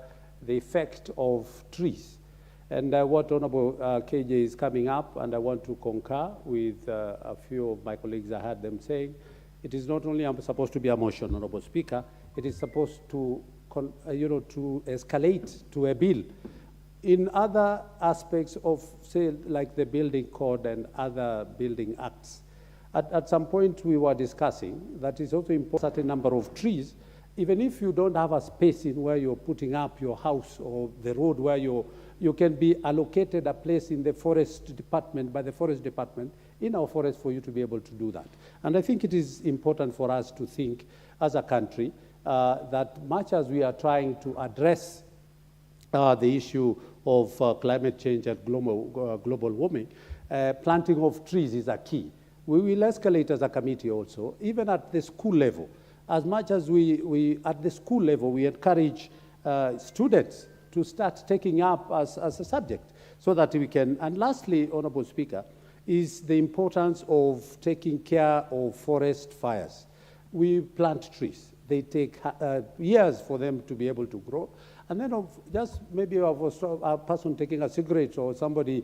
effect of trees. And what Honorable KJ is coming up, and I want to concur with a few of my colleagues, I heard them saying, it is not only supposed to be a motion, Honorable Speaker, it is supposed to to escalate to a bill. In other aspects of, say, like the building code and other building acts, at some point we were discussing that it's also important a certain number of trees, even if you don't have a space in where you're putting up your house or the road where you can be allocated a place in the forest department, by the forest department, in our forest for you to be able to do that. And I think it is important for us to think as a country that much as we are trying to address the issue of climate change and global warming, planting of trees is a key. We will escalate as a committee also, even at the school level. As much as at the school level, we encourage students to start taking up as a subject so that we can. And lastly, Honorable Speaker, is the importance of taking care of forest fires. We plant trees. They take years for them to be able to grow. And then just maybe a person taking a cigarette or somebody,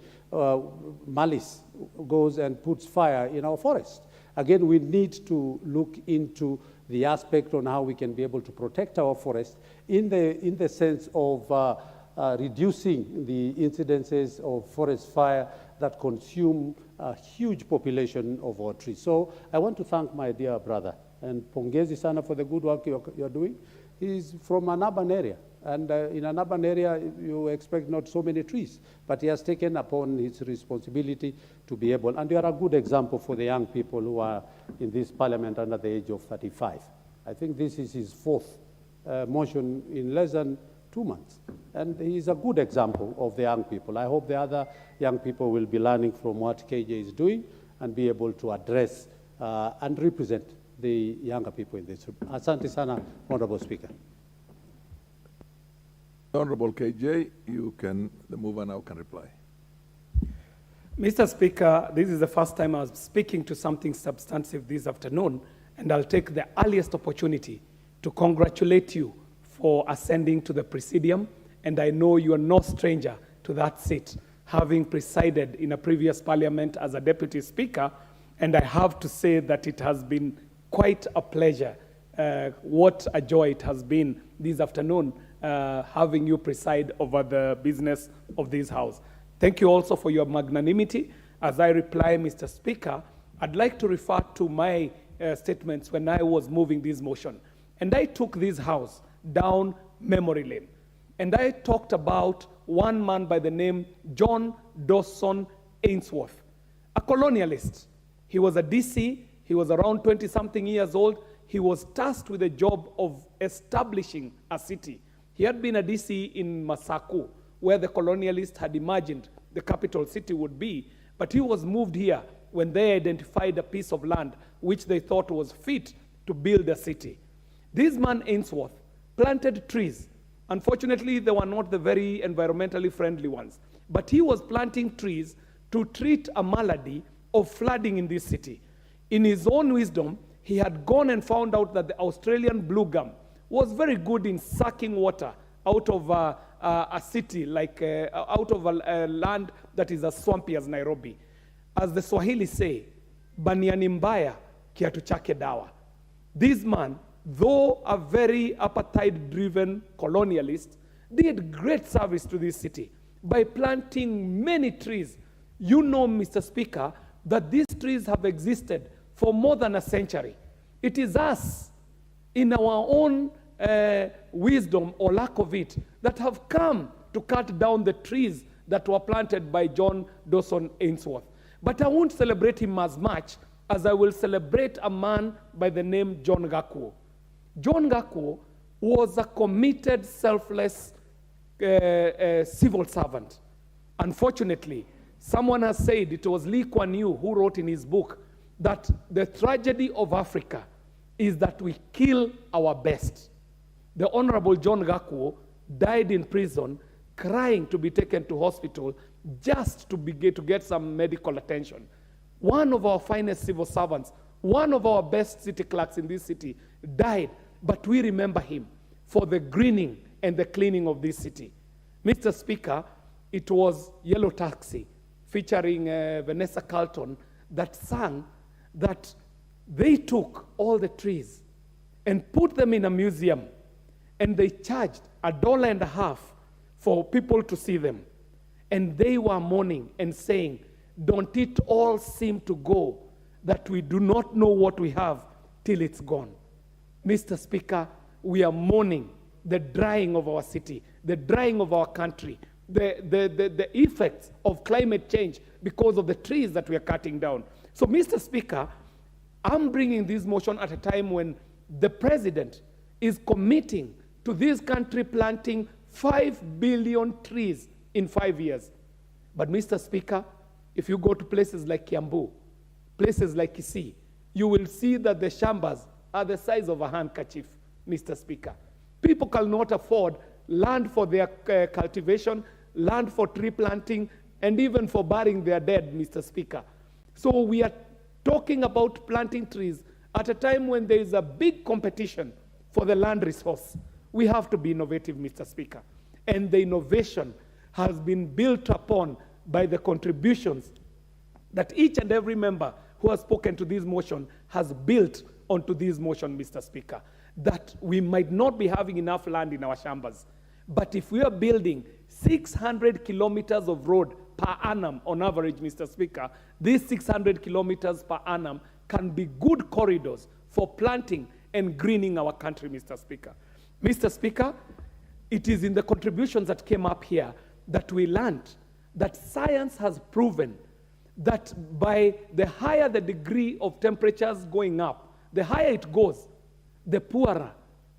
malice, goes and puts fire in our forest. Again, we need to look into the aspect on how we can be able to protect our forest in the sense of reducing the incidences of forest fire that consume a huge population of our trees. So I want to thank my dear brother, and pongezi sana for the good work you're doing. He's from an urban area, and in an urban area, you expect not so many trees, but he has taken upon his responsibility to be able, and you are a good example for the young people who are in this parliament under the age of 35. I think this is his fourth motion in less than 2 months, and he's a good example of the young people. I hope the other young people will be learning from what KJ is doing and be able to address and represent the younger people in this room. Asante sana, Honorable Speaker. Honorable KJ, the mover now can reply. Mr. Speaker, this is the first time I was speaking to something substantive this afternoon, and I'll take the earliest opportunity to congratulate you for ascending to the Presidium, and I know you are no stranger to that seat, having presided in a previous parliament as a Deputy Speaker, and I have to say that it has been quite a pleasure. What a joy it has been this afternoon having you preside over the business of this House. Thank you also for your magnanimity. As I reply, Mr. Speaker, I'd like to refer to my statements when I was moving this motion. And I took this House down memory lane. And I talked about one man by the name John Dawson Ainsworth, a colonialist. He was a DC. He was around 20-something years old. He was tasked with the job of establishing a city. He had been a DC in Masaku, where the colonialists had imagined the capital city would be, but he was moved here when they identified a piece of land which they thought was fit to build a city. This man, Ainsworth, planted trees. Unfortunately, they were not the very environmentally friendly ones, but he was planting trees to treat a malady of flooding in this city. In his own wisdom, he had gone and found out that the Australian blue gum was very good in sucking water out of a city, like out of a land that is as swampy as Nairobi. As the Swahili say, baniani mbaya kiatu chake dawa. This man though a very appetite-driven colonialist, did great service to this city by planting many trees. You know, Mr. Speaker, that these trees have existed for more than a century. It is us, in our own wisdom or lack of it, that have come to cut down the trees that were planted by John Dawson Ainsworth. But I won't celebrate him as much as I will celebrate a man by the name John Gakuo. John Gakuo was a committed, selfless civil servant. Unfortunately, someone has said, it was Lee Kuan Yew who wrote in his book, that the tragedy of Africa is that we kill our best. The Honorable John Gakuo died in prison, crying to be taken to hospital just to get some medical attention. One of our finest civil servants, one of our best city clerks in this city died, but we remember him for the greening and the cleaning of this city. Mr. Speaker, it was Yellow Taxi featuring Vanessa Carlton that sang that they took all the trees and put them in a museum, and they charged $1.50 for people to see them. And they were mourning and saying, don't it all seem to go that we do not know what we have till it's gone? Mr. Speaker, we are mourning the drying of our city, the drying of our country, the effects of climate change because of the trees that we are cutting down. So, Mr. Speaker, I'm bringing this motion at a time when the president is committing to this country planting 5 billion trees in 5 years. But, Mr. Speaker, if you go to places like Kiambu, places like Kisii, you will see that the shambas are the size of a handkerchief, Mr. Speaker. People cannot afford land for their cultivation, land for tree planting, and even for burying their dead, Mr. Speaker. So we are talking about planting trees at a time when there is a big competition for the land resource. We have to be innovative, Mr. Speaker. And the innovation has been built upon by the contributions that each and every member who has spoken to this motion has built onto this motion, Mr. Speaker, that we might not be having enough land in our shambas. But if we are building 600 kilometers of road per annum on average, Mr. Speaker, these 600 kilometers per annum can be good corridors for planting and greening our country, Mr. Speaker. Mr. Speaker, it is in the contributions that came up here that we learned that science has proven that by the higher the degree of temperatures going up, the higher it goes, the poorer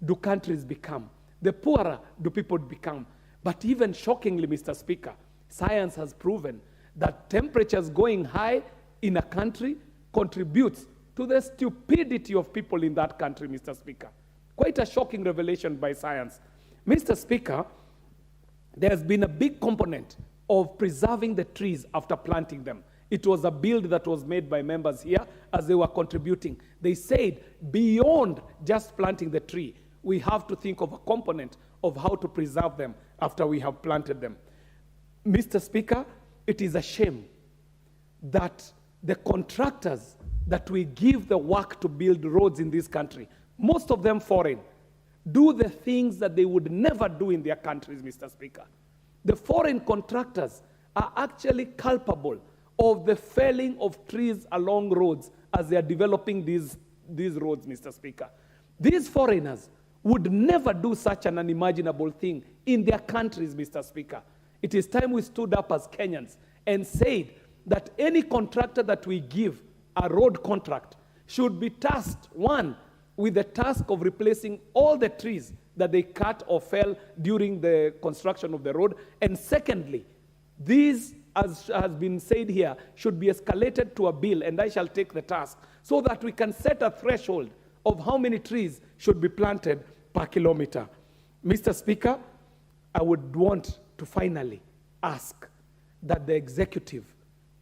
do countries become. The poorer do people become. But even shockingly, Mr. Speaker, science has proven that temperatures going high in a country contributes to the stupidity of people in that country, Mr. Speaker. Quite a shocking revelation by science. Mr. Speaker, there's been a big component of preserving the trees after planting them. It was a build that was made by members here as they were contributing. They said, beyond just planting the tree, we have to think of a component of how to preserve them after we have planted them. Mr. Speaker, it is a shame that the contractors that we give the work to build roads in this country, most of them foreign, do the things that they would never do in their countries, Mr. Speaker. The foreign contractors are actually culpable of the felling of trees along roads as they are developing these roads, Mr. Speaker. These foreigners would never do such an unimaginable thing in their countries, Mr. Speaker. It is time we stood up as Kenyans and said that any contractor that we give a road contract should be tasked, one, with the task of replacing all the trees that they cut or fell during the construction of the road. And secondly, these, as has been said here, should be escalated to a bill, and I shall take the task, so that we can set a threshold of how many trees should be planted per kilometer. Mr. Speaker, I would want to finally ask that the executive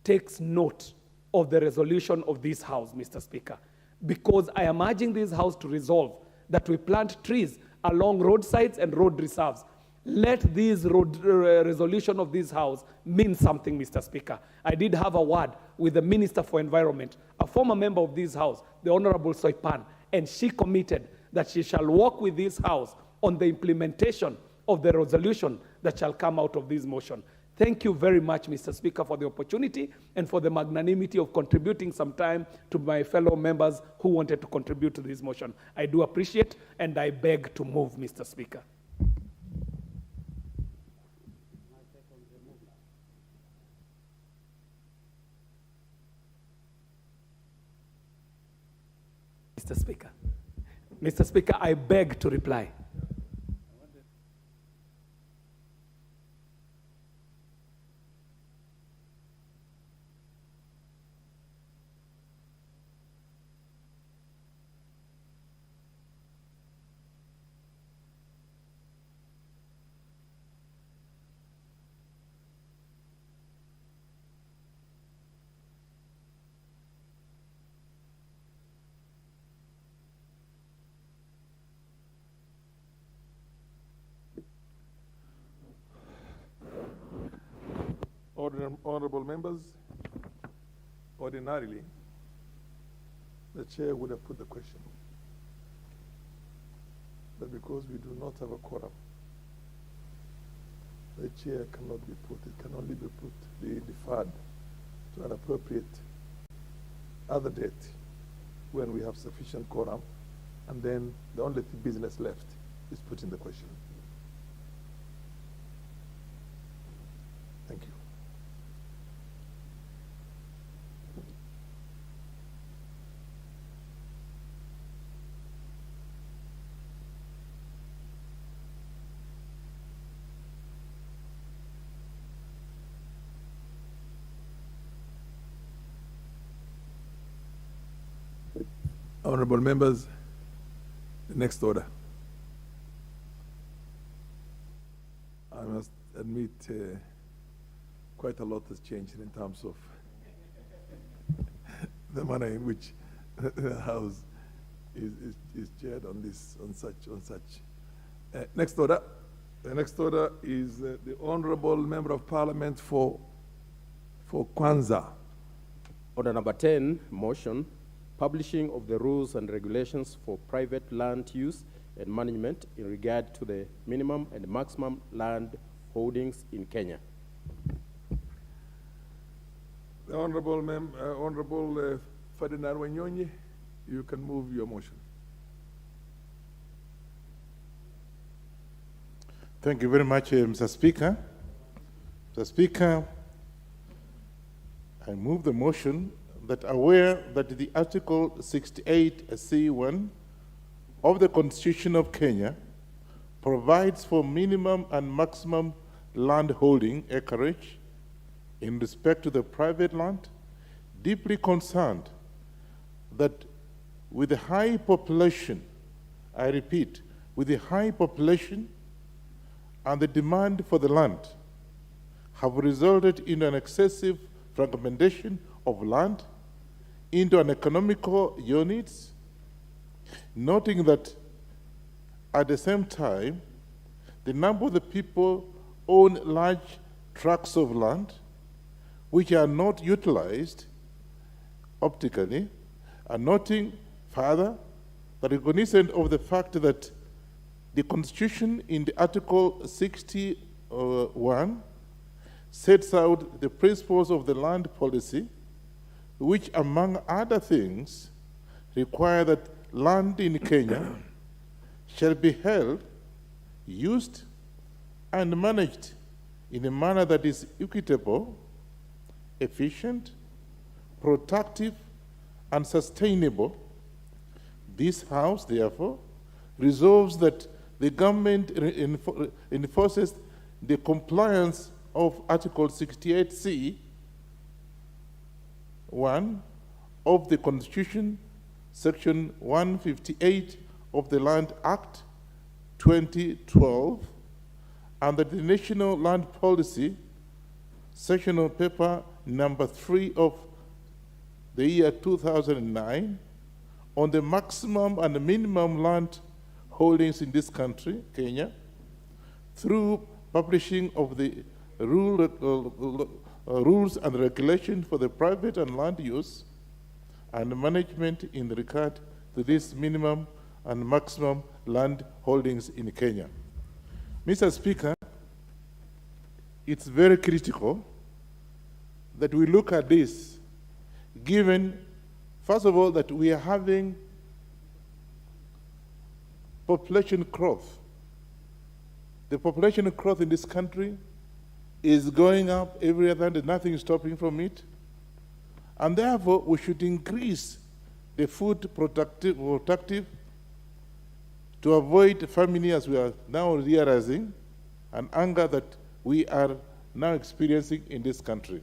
takes note of the resolution of this House, Mr. Speaker, because I am urging this House to resolve that we plant trees along roadsides and road reserves. Let this resolution of this House mean something, Mr. Speaker. I did have a word with the Minister for Environment, a former member of this House, the Honorable Soipan, and she committed that she shall work with this House on the implementation of the resolution that shall come out of this motion. Thank you very much, Mr. Speaker, for the opportunity and for the magnanimity of contributing some time to my fellow members who wanted to contribute to this motion. I do appreciate, and I beg to move, Mr. Speaker. Mr. Speaker, I beg to reply. Honorable members, ordinarily, the chair would have put the question. But because we do not have a quorum, the chair cannot be put. It can only be deferred to an appropriate other date when we have sufficient quorum, and then the only business left is putting the question. Thank you. Honorable members, the next order. I must admit quite a lot has changed in terms of the manner in which the House is chaired on such. Next order. The next order is the Honorable Member of Parliament for Kwanza. Order number 10, motion. Publishing of the rules and regulations for private land use and management in regard to the minimum and maximum land holdings in Kenya. The Honorable Ferdinand Wanyonyi, you can move your motion. Thank you very much, Mr. Speaker. Mr. Speaker, I move the motion that aware that the Article 68C1 of the Constitution of Kenya provides for minimum and maximum land holding acreage in respect to the private land, deeply concerned that with the high population, I repeat, with the high population and the demand for the land have resulted in an excessive fragmentation of land into an economical units, noting that at the same time, the number of the people own large tracts of land which are not utilized optically, and noting further that recognizant of the fact that the Constitution in the Article 61 sets out the principles of the land policy, which, among other things, require that land in Kenya shall be held, used, and managed in a manner that is equitable, efficient, productive, and sustainable. This House, therefore, resolves that the government enforces the compliance of Article 68C 1 of the Constitution, Section 158 of the Land Act 2012, and that the National Land Policy, Sectional Paper number 3 of the year 2009, on the maximum and the minimum land holdings in this country, Kenya, through publishing of the rules and regulations for the private and land use and management in regard to this minimum and maximum land holdings in Kenya. Mr. Speaker, it's very critical that we look at this, given, first of all, that we are having population growth. The population growth in this country is going up every other day, nothing is stopping from it. And therefore, we should increase the food productive to avoid famine, as we are now realizing, and anger that we are now experiencing in this country.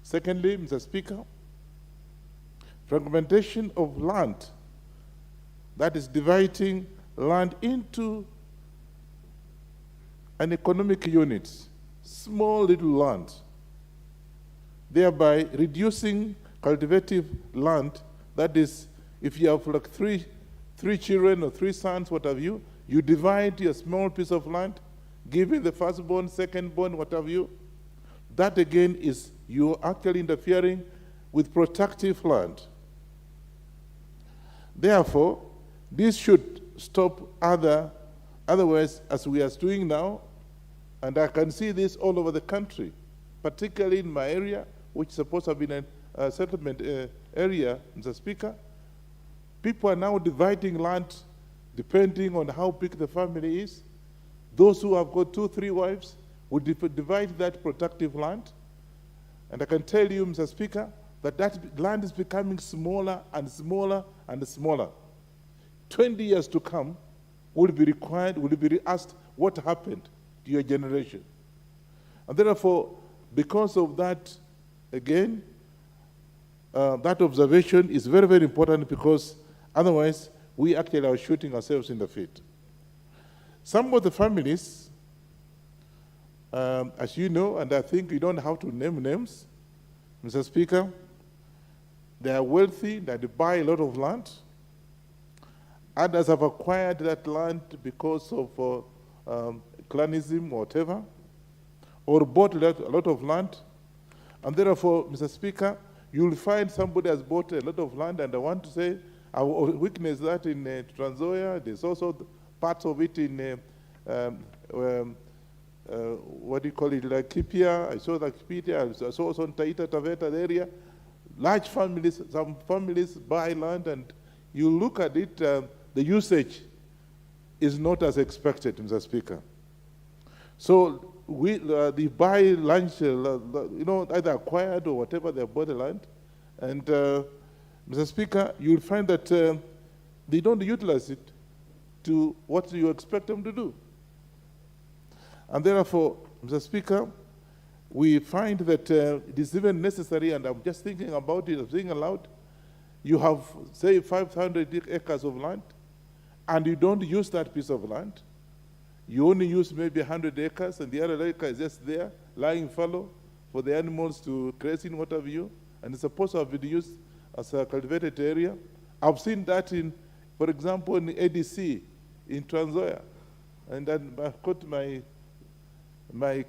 Secondly, Mr. Speaker, fragmentation of land, that is dividing land into an economic unit, small little land, thereby reducing cultivative land. That is, if you have like three children or 3 sons, what have you, you divide a small piece of land, giving the firstborn, secondborn, what have you. That again is you actually interfering with productive land. Therefore, this should stop otherwise, as we are doing now, and I can see this all over the country, particularly in my area, which is supposed to have been a settlement area, Mr. Speaker. People are now dividing land depending on how big the family is. Those who have got 2, 3 wives will divide that productive land. And I can tell you, Mr. Speaker, that that land is becoming smaller and smaller and smaller. 20 years to come will be required, will be asked what happened to your generation. And therefore, because of that, again, that observation is very, very important, because otherwise we actually are shooting ourselves in the feet. Some of the families, as you know, and I think you don't have to name names, Mr. Speaker, they are wealthy, they buy a lot of land. Others have acquired that land because of clanism or whatever, or bought a lot of land. And therefore, Mr. Speaker, you'll find somebody has bought a lot of land, and I want to say, I witnessed that in Trans Nzoia. There's also parts of it in, what do you call it, like Kipia. I saw that Kipia. I saw also in Taita Taveta area. Large families, some families buy land, and you look at it, the usage is not as expected, Mr. Speaker. So they buy land, either acquired or whatever, they bought the land. And Mr. Speaker, you'll find that they don't utilize it to what you expect them to do. And therefore, Mr. Speaker, we find that it is even necessary, and I'm just thinking about it, I'm thinking aloud, you have, say, 500 acres of land, and you don't use that piece of land. You only use maybe 100 acres, and the other acre is just there, lying fallow, for the animals to graze in, what have you, and it's supposed to have been used as a cultivated area. I've seen that in, for example, in ADC, in Trans Nzoia, and then I've got my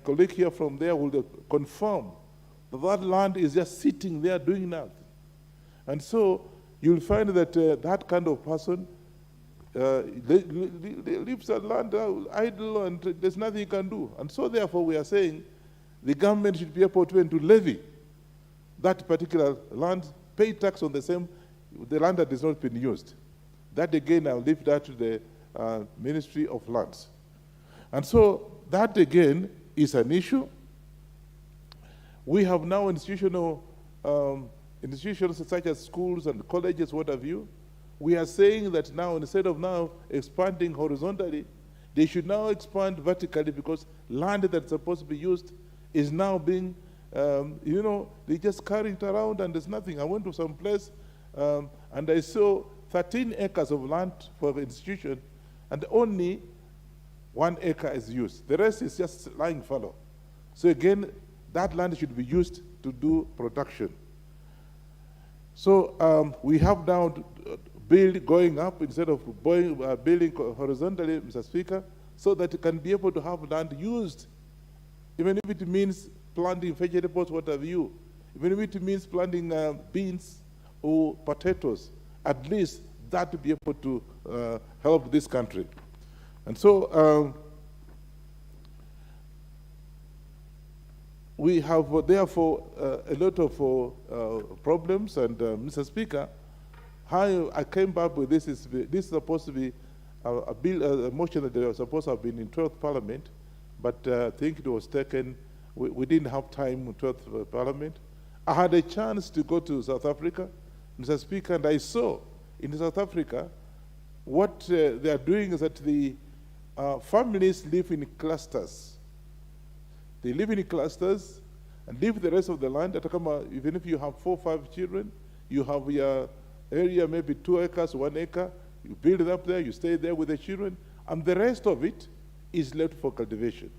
colleague here from there will confirm that that land is just sitting there doing nothing. And so you'll find that that kind of person leaves that land idle, and there's nothing you can do. And so therefore we are saying the government should be able to levy that particular land, pay tax on the land that has not been used. That again, I'll leave that to the Ministry of Lands. And so that again is an issue. We have now institutions such as schools and colleges, what have you. We are saying that now, instead of now expanding horizontally, they should now expand vertically, because land that's supposed to be used is now being, they just carry it around and there's nothing. I went to some place and I saw 13 acres of land for the institution, and only 1 acre is used. The rest is just lying fallow. So again, that land should be used to do production. So we have now going up instead of building horizontally, Mr. Speaker, so that it can be able to have land used, even if it means planting vegetables, what have you, even if it means planting beans or potatoes. At least that to be able to help this country. And so we have therefore a lot of problems, and Mr. Speaker, how I came up with this is supposed to be a bill, a motion that was supposed to have been in 12th Parliament, but I think it was taken, we didn't have time in 12th Parliament. I had a chance to go to South Africa, Mr. Speaker, and I saw in South Africa what they are doing is that the families live in clusters. They live in clusters and leave the rest of the land. Even if you have 4 or 5 children, you have your area, maybe 2 acres, 1 acre, you build it up there, you stay there with the children, and the rest of it is left for cultivation.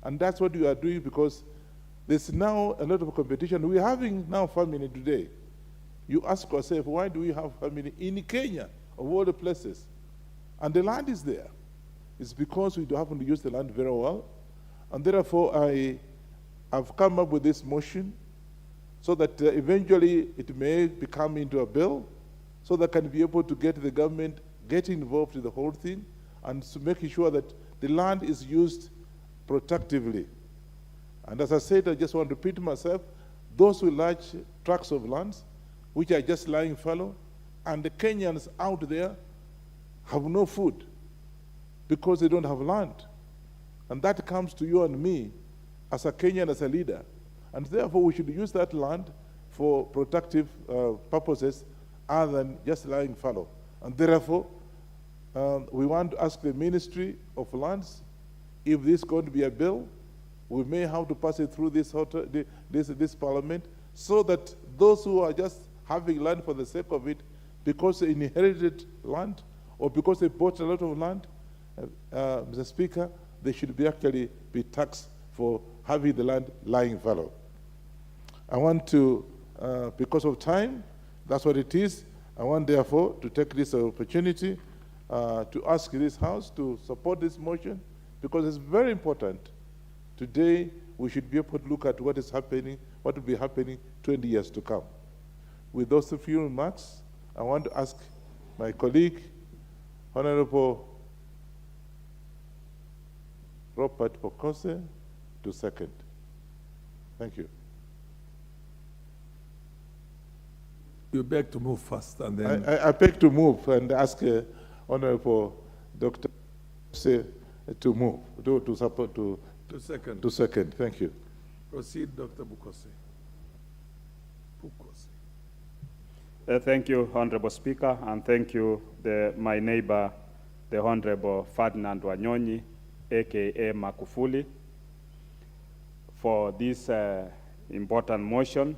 And that's what we are doing, because there's now a lot of competition. We're having now farming today. You ask yourself, why do we have farming in Kenya, of all the places? And the land is there. It's because we haven't used the land very well. And therefore, I've come up with this motion so that eventually it may become into a bill, so that can be able to get the government get involved in the whole thing, and to making sure that the land is used productively. And as I said, I just want to repeat myself, those with large tracts of lands, which are just lying fallow, and the Kenyans out there have no food because they don't have land. And that comes to you and me as a Kenyan, as a leader. And therefore, we should use that land for productive purposes other than just lying fallow. And therefore, we want to ask the Ministry of Lands, if this is going to be a bill, we may have to pass it through this Parliament, so that those who are just having land for the sake of it, because they inherited land, or because they bought a lot of land, Mr. Speaker, they should actually be taxed for having the land lying fallow. I want to, because of time, that's what it is. I want, therefore, to take this opportunity to ask this House to support this motion, because it's very important. Today, we should be able to look at what is happening, what will be happening 20 years to come. With those few remarks, I want to ask my colleague, Honorable Robert Pokose, to second. Thank you. You beg to move first, and then... I beg to move and ask Honorable Dr. to move, to support, to second. To second. Thank you. Proceed, Dr. Bukose. Thank you, Honorable Speaker, and thank you, my neighbor, the Honorable Ferdinand Wanyonyi, aka Makufuli, for this important motion.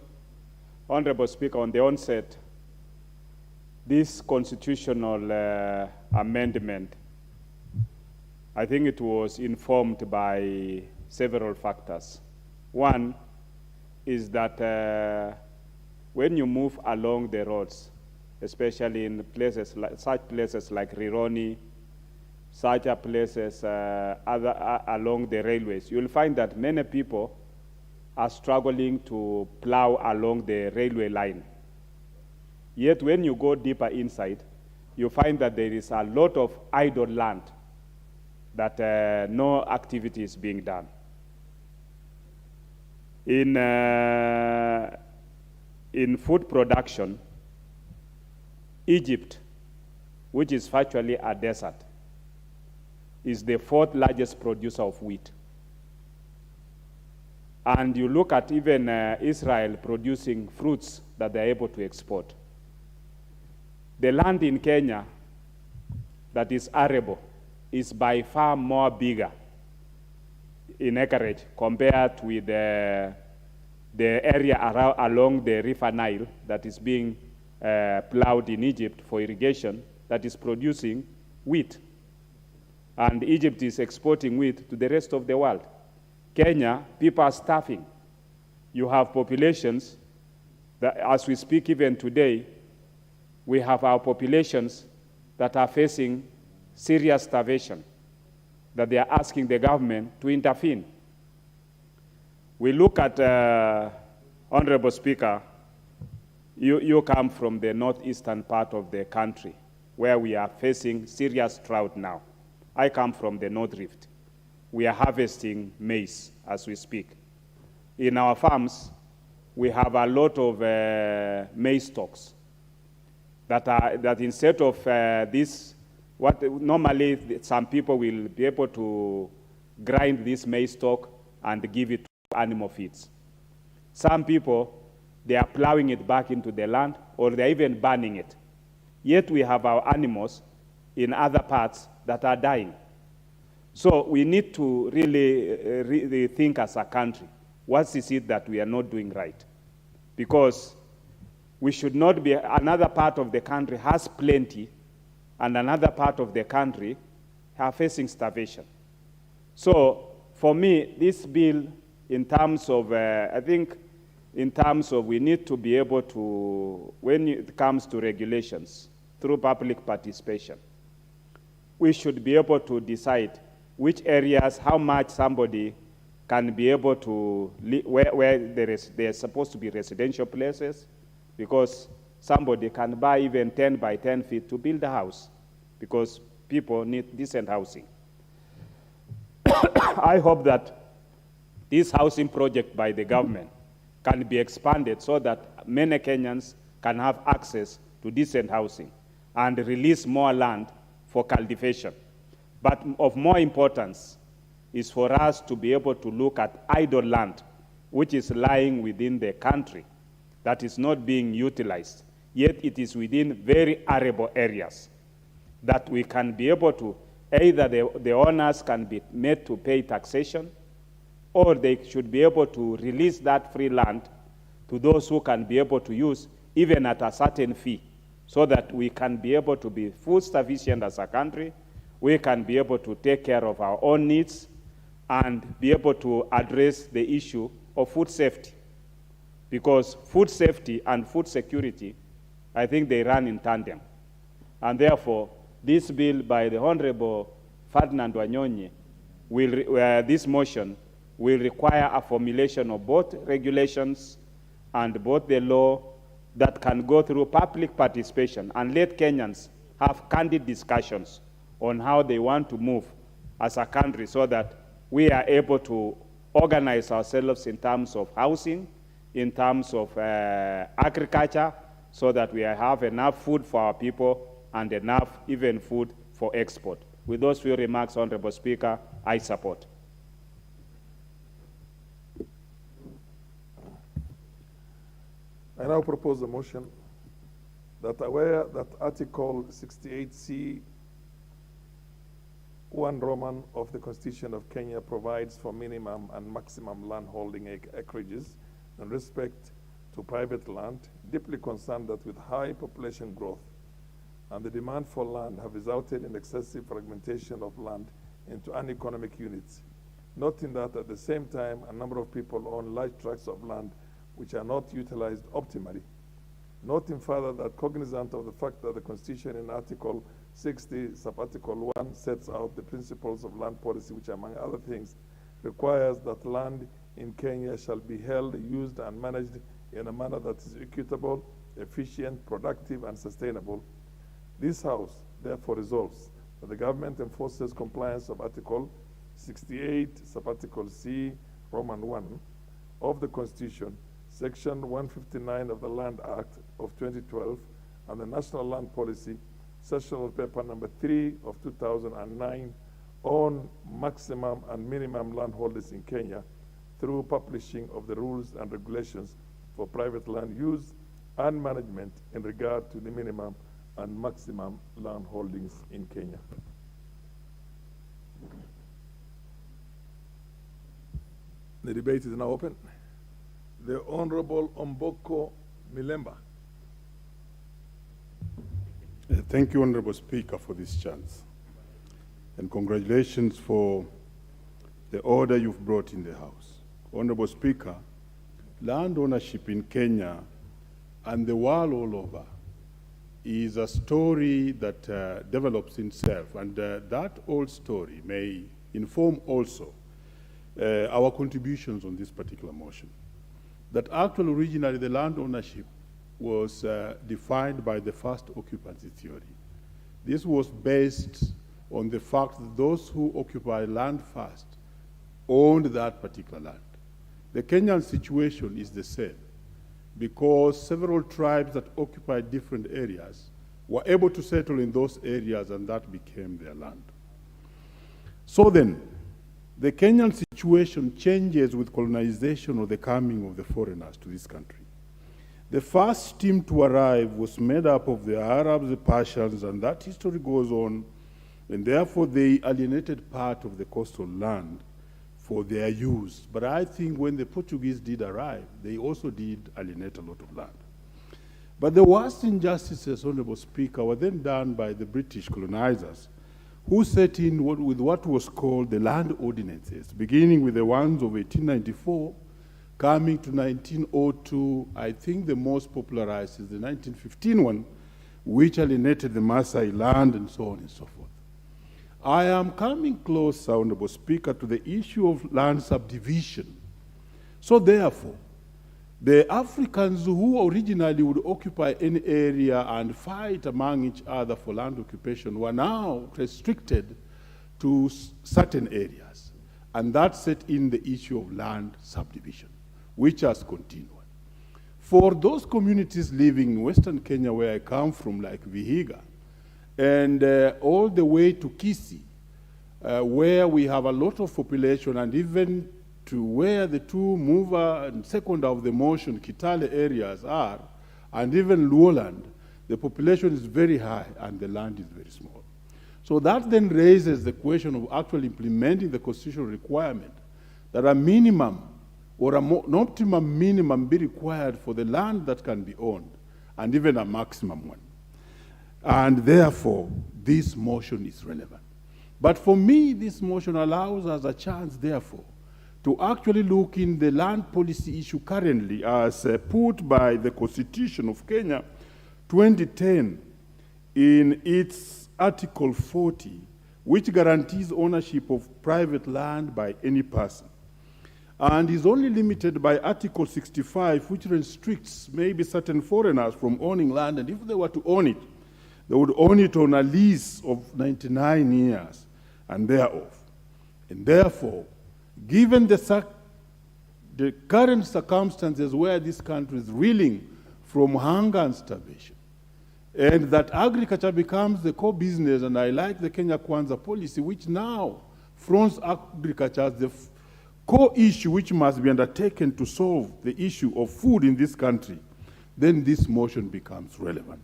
Honorable Speaker, on the onset, this constitutional amendment, I think it was informed by several factors. One is that when you move along the roads, especially in places such places like Rironi, such places along the railways, you'll find that many people are struggling to plow along the railway line. Yet when you go deeper inside, you find that there is a lot of idle land that no activity is being done. In food production, Egypt, which is virtually a desert, is the 4th largest producer of wheat. And you look at even Israel producing fruits that they're able to export. The land in Kenya that is arable is by far more bigger in acreage compared with the area along the River Nile that is being plowed in Egypt for irrigation, that is producing wheat. And Egypt is exporting wheat to the rest of the world. Kenya, people are starving. You have populations that, as we speak even today, we have our populations that are facing serious starvation, that they are asking the government to intervene. We look at, Honorable Speaker, You come from the northeastern part of the country, where we are facing serious drought now. I come from the North Rift. We are harvesting maize as we speak. In our farms, we have a lot of maize stalks that instead of this, what normally some people will be able to grind this maize stalk and give it to animal feeds. Some people, they are plowing it back into the land, or they're even burning it. Yet we have our animals in other parts that are dying. So we need to really think as a country, what is it that we are not doing right? Because we should not be, another part of the country has plenty, and another part of the country are facing starvation. So for me, this bill, in terms of, I think, in terms of we need to be able to, when it comes to regulations, through public participation, we should be able to decide which areas, how much somebody can be able to, where there's supposed to be residential places, because somebody can buy even 10 by 10 feet to build a house, because people need decent housing. I hope that this housing project by the government can be expanded so that many Kenyans can have access to decent housing and release more land for cultivation. But of more importance is for us to be able to look at idle land, which is lying within the country, that is not being utilized, yet it is within very arable areas, that we can be able to, either the owners can be made to pay taxation, or they should be able to release that free land to those who can be able to use, even at a certain fee, so that we can be able to be food sufficient as a country, we can be able to take care of our own needs, and be able to address the issue of food safety. Because food safety and food security, I think they run in tandem. And therefore, this bill by the Honorable Ferdinand Wanyonyi, this motion will require a formulation of both regulations and both the law that can go through public participation, and let Kenyans have candid discussions on how they want to move as a country, so that we are able to organize ourselves in terms of housing, in terms of agriculture, so that we have enough food for our people and enough even food for export. With those few remarks, Honorable Speaker, I support. I now propose a motion that aware that Article 68C 1 Roman of the Constitution of Kenya provides for minimum and maximum land holding acreages in respect to private land, deeply concerned that with high population growth and the demand for land have resulted in excessive fragmentation of land into uneconomic units, noting that at the same time a number of people own large tracts of land which are not utilized optimally. Noting further that cognizant of the fact that the Constitution in Article 60, Subarticle 1 sets out the principles of land policy, which among other things requires that land in Kenya shall be held, used, and managed in a manner that is equitable, efficient, productive, and sustainable. This House therefore resolves that the government enforces compliance of Article 68, Subarticle C, Roman 1 of the Constitution, Section 159 of the Land Act of 2012, and the National Land Policy, Sessional Paper number 3 of 2009, on maximum and minimum landholders in Kenya through publishing of the rules and regulations for private land use and management in regard to the minimum and maximum land holdings in Kenya. The debate is now open. The Honorable Omboko Milemba. Thank you, Honorable Speaker, for this chance. And congratulations for the order you've brought in the House. Honorable Speaker, land ownership in Kenya and the world all over is a story that develops itself, and that old story may inform also our contributions on this particular motion. That actually originally the land ownership was defined by the first occupancy theory. This was based on the fact that those who occupy land first owned that particular land. The Kenyan situation is the same, because several tribes that occupied different areas were able to settle in those areas, and that became their land. So then, the Kenyan situation changes with colonization or the coming of the foreigners to this country. The first team to arrive was made up of the Arabs, the Persians, and that history goes on, and therefore they alienated part of the coastal land for their use. But I think when the Portuguese did arrive, they also did alienate a lot of land. But the worst injustices, Honorable Speaker, were then done by the British colonizers, who set in with what was called the land ordinances, beginning with the ones of 1894, coming to 1902. I think the most popularized is the 1915 one, which alienated the Maasai land and so on and so forth. I am coming close, Honorable Speaker, to the issue of land subdivision. So therefore, the Africans who originally would occupy any area and fight among each other for land occupation were now restricted to certain areas. And that set in the issue of land subdivision, which has continued. For those communities living in Western Kenya, where I come from, like Vihiga, and all the way to Kisii, where we have a lot of population, and even to where the two mover and second of the motion Kitale areas are, and even Luoland, the population is very high and the land is very small. So that then raises the question of actually implementing the constitutional requirement that a minimum or an optimum minimum be required for the land that can be owned, and even a maximum one. And therefore, this motion is relevant. But for me, this motion allows us a chance, therefore, to actually look in the land policy issue currently as put by the Constitution of Kenya 2010 in its Article 40, which guarantees ownership of private land by any person, and is only limited by Article 65, which restricts maybe certain foreigners from owning land, and if they were to own it, they would own it on a lease of 99 years and thereof. And therefore, given the current circumstances where this country is reeling from hunger and starvation, and that agriculture becomes the core business, and I like the Kenya Kwanza policy, which now fronts agriculture as the core issue which must be undertaken to solve the issue of food in this country, then this motion becomes relevant.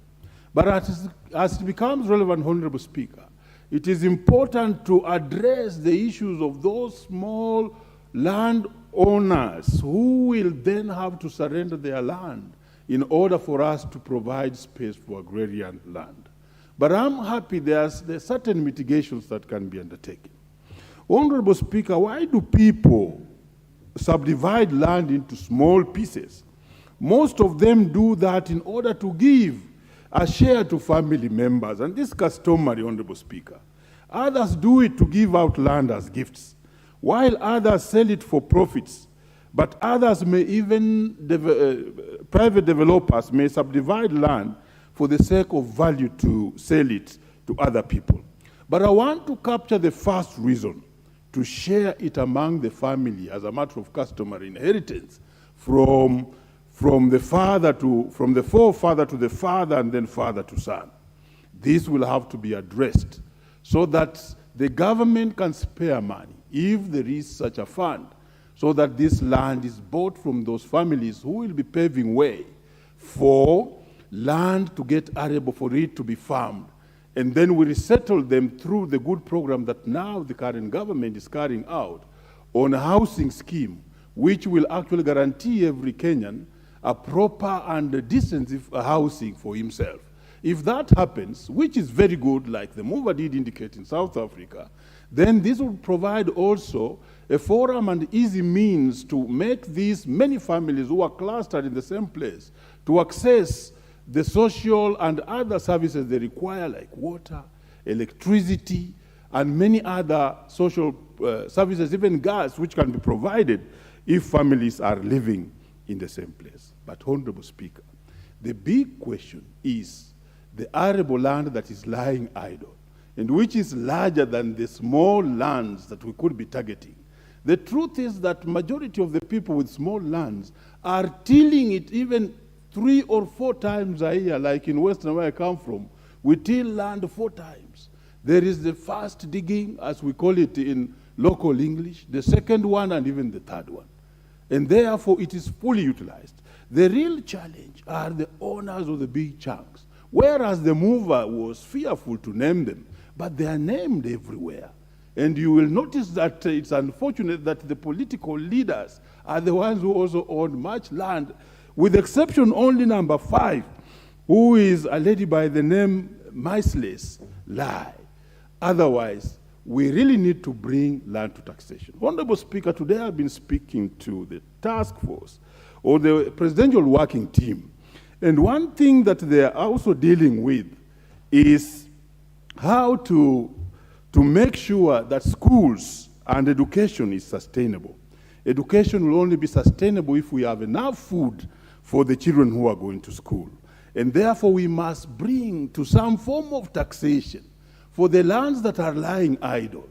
But as it becomes relevant, Honorable Speaker, it is important to address the issues of those small land owners who will then have to surrender their land in order for us to provide space for agrarian land. But I'm happy there's certain mitigations that can be undertaken. Honorable Speaker, why do people subdivide land into small pieces? Most of them do that in order to give a share to family members, and this is customary, Honorable Speaker. Others do it to give out land as gifts, while others sell it for profits. But others may even, private developers may subdivide land for the sake of value to sell it to other people. But I want to capture the first reason, to share it among the family as a matter of customary inheritance from the forefather to the father, and then father to son. This will have to be addressed so that the government can spare money, if there is such a fund, so that this land is bought from those families who will be paving way for land to get arable, for it to be farmed. And then we resettle them through the good program that now the current government is carrying out on a housing scheme, which will actually guarantee every Kenyan a proper and decent housing for himself. If that happens, which is very good, like the mover did indicate in South Africa, then this will provide also a forum and easy means to make these many families who are clustered in the same place to access the social and other services they require, like water, electricity, and many other social services, even gas, which can be provided if families are living in the same place. But, Honorable Speaker, The big question is the arable land that is lying idle, and which is larger than the small lands that we could be targeting. The truth is that majority of the people with small lands are tilling it even 3 or 4 times a year, like in Western where I come from. We till land 4 times. There is the first digging, as we call it in local English, the second one, and even the third one. And therefore, it is fully utilized. The real challenge are the owners of the big chunks, whereas the mover was fearful to name them, but they are named everywhere. And you will notice that it's unfortunate that the political leaders are the ones who also own much land, with exception only number 5, who is a lady by the name Miceless Lie. Otherwise, we really need to bring land to taxation. Honorable Speaker, today I've been speaking to the task force or the presidential working team. And one thing that they are also dealing with is how to make sure that schools and education is sustainable. Education will only be sustainable if we have enough food for the children who are going to school. And therefore, we must bring to some form of taxation for the lands that are lying idle.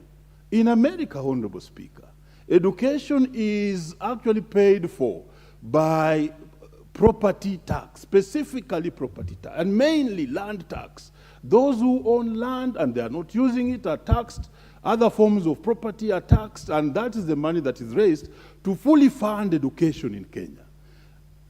In America, Honorable Speaker, education is actually paid for by property tax, specifically property tax, and mainly land tax. Those who own land and they are not using it are taxed. Other forms of property are taxed, and that is the money that is raised to fully fund education in Kenya.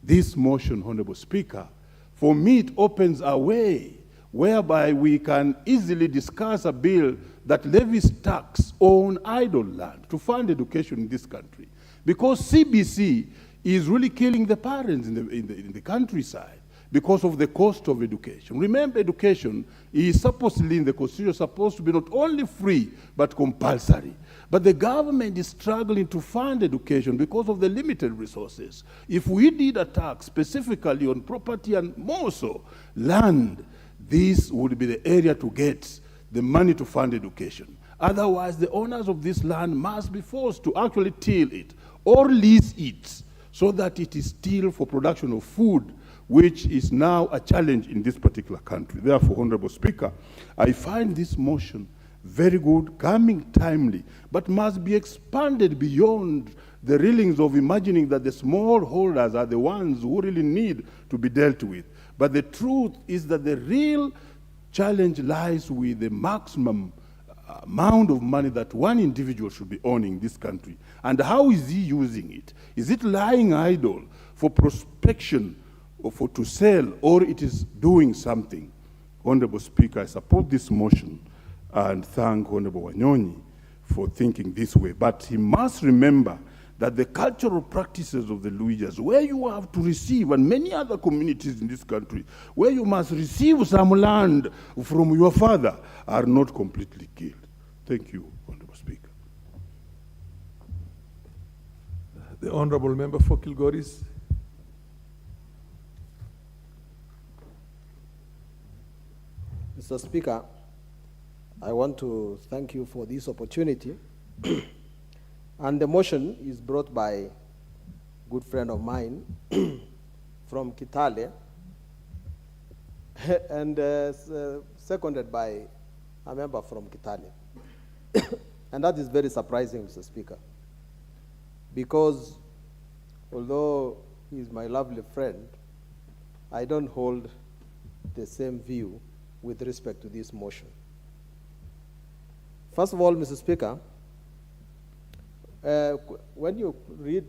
This motion, Honorable Speaker, for me it opens a way whereby we can easily discuss a bill that levies tax on idle land to fund education in this country. Because CBC is really killing the parents in the countryside because of the cost of education. Remember, education is supposedly in the Constitution supposed to be not only free, but compulsory. But the government is struggling to fund education because of the limited resources. If we did a tax specifically on property and more so land, this would be the area to get the money to fund education. Otherwise, the owners of this land must be forced to actually till it or lease it so that it is still for production of food, which is now a challenge in this particular country. Therefore, Honorable Speaker, I find this motion very good, coming timely, but must be expanded beyond the railings of imagining that the smallholders are the ones who really need to be dealt with. But the truth is that the real challenge lies with the maximum amount of money that one individual should be owning in this country. And how is he using it? Is it lying idle for prospection or for to sell, or it is doing something? Honorable Speaker, I support this motion and thank Honorable Wanyonyi for thinking this way. But he must remember that the cultural practices of the Luigas, where you have to receive, and many other communities in this country, where you must receive some land from your father, are not completely killed. Thank you, Honorable Speaker. The Honorable Member for Kilgoris. Mr. Speaker, I want to thank you for this opportunity. And the motion is brought by a good friend of mine from Kitale and seconded by a member from Kitale. And that is very surprising, Mr. Speaker, because although he is my lovely friend, I don't hold the same view with respect to this motion. First of all, Mr. Speaker, when you read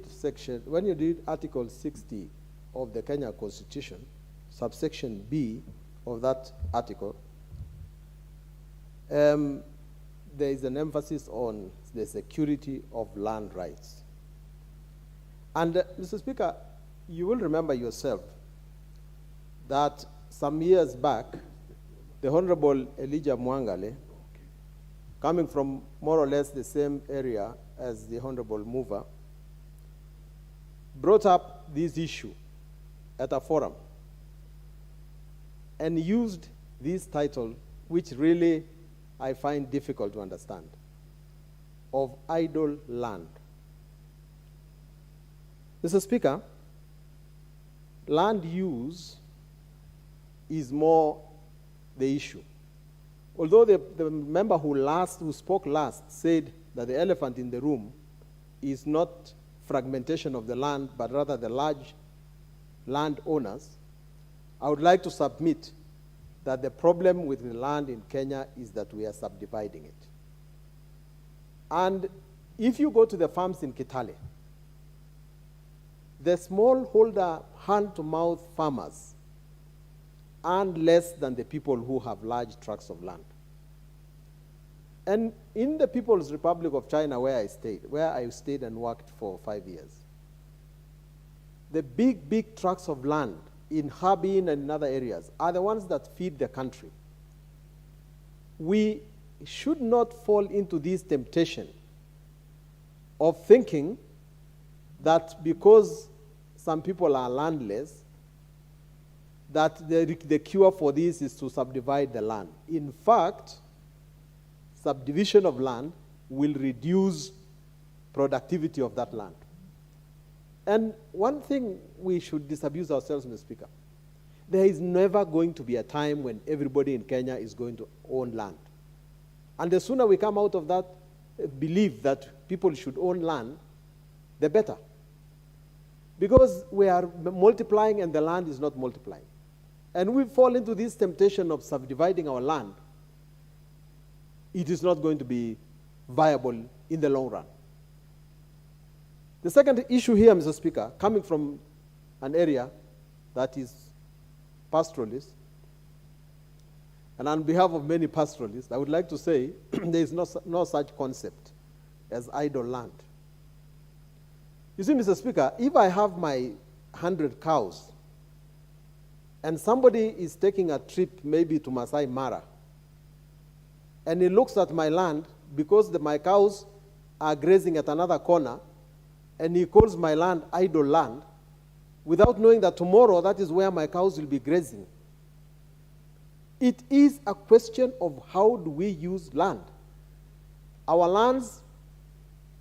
Article 60 of the Kenya Constitution, subsection B of that article, there is an emphasis on the security of land rights. And Mr. Speaker, you will remember yourself that some years back, the Honorable Elijah Mwangale, coming from more or less the same area as the Honorable Mover, brought up this issue at a forum and used this title, which really I find difficult to understand, of idle land. Mr. Speaker, land use is more the issue. Although the member who spoke last said that the elephant in the room is not fragmentation of the land, but rather the large landowners, I would like to submit that the problem with the land in Kenya is that we are subdividing it. And if you go to the farms in Kitale, the smallholder hand-to-mouth farmers earn less than the people who have large tracts of land. And in the People's Republic of China, where I stayed and worked for 5 years, the big tracts of land in Harbin and in other areas are the ones that feed the country. We should not fall into this temptation of thinking that because some people are landless, that the cure for this is to subdivide the land. In fact, subdivision of land will reduce productivity of that land. And one thing we should disabuse ourselves, Mr. Speaker, there is never going to be a time when everybody in Kenya is going to own land. And the sooner we come out of that belief that people should own land, the better. Because we are multiplying and the land is not multiplying. And we fall into this temptation of subdividing our land, it is not going to be viable in the long run. The second issue here, Mr. Speaker, coming from an area that is pastoralist, and on behalf of many pastoralists, I would like to say there is no such concept as idle land. You see, Mr. Speaker, if I have my 100 cows and somebody is taking a trip maybe to Masai Mara, and he looks at my land because my cows are grazing at another corner, and he calls my land idle land, without knowing that tomorrow that is where my cows will be grazing. It is a question of how do we use land. Our lands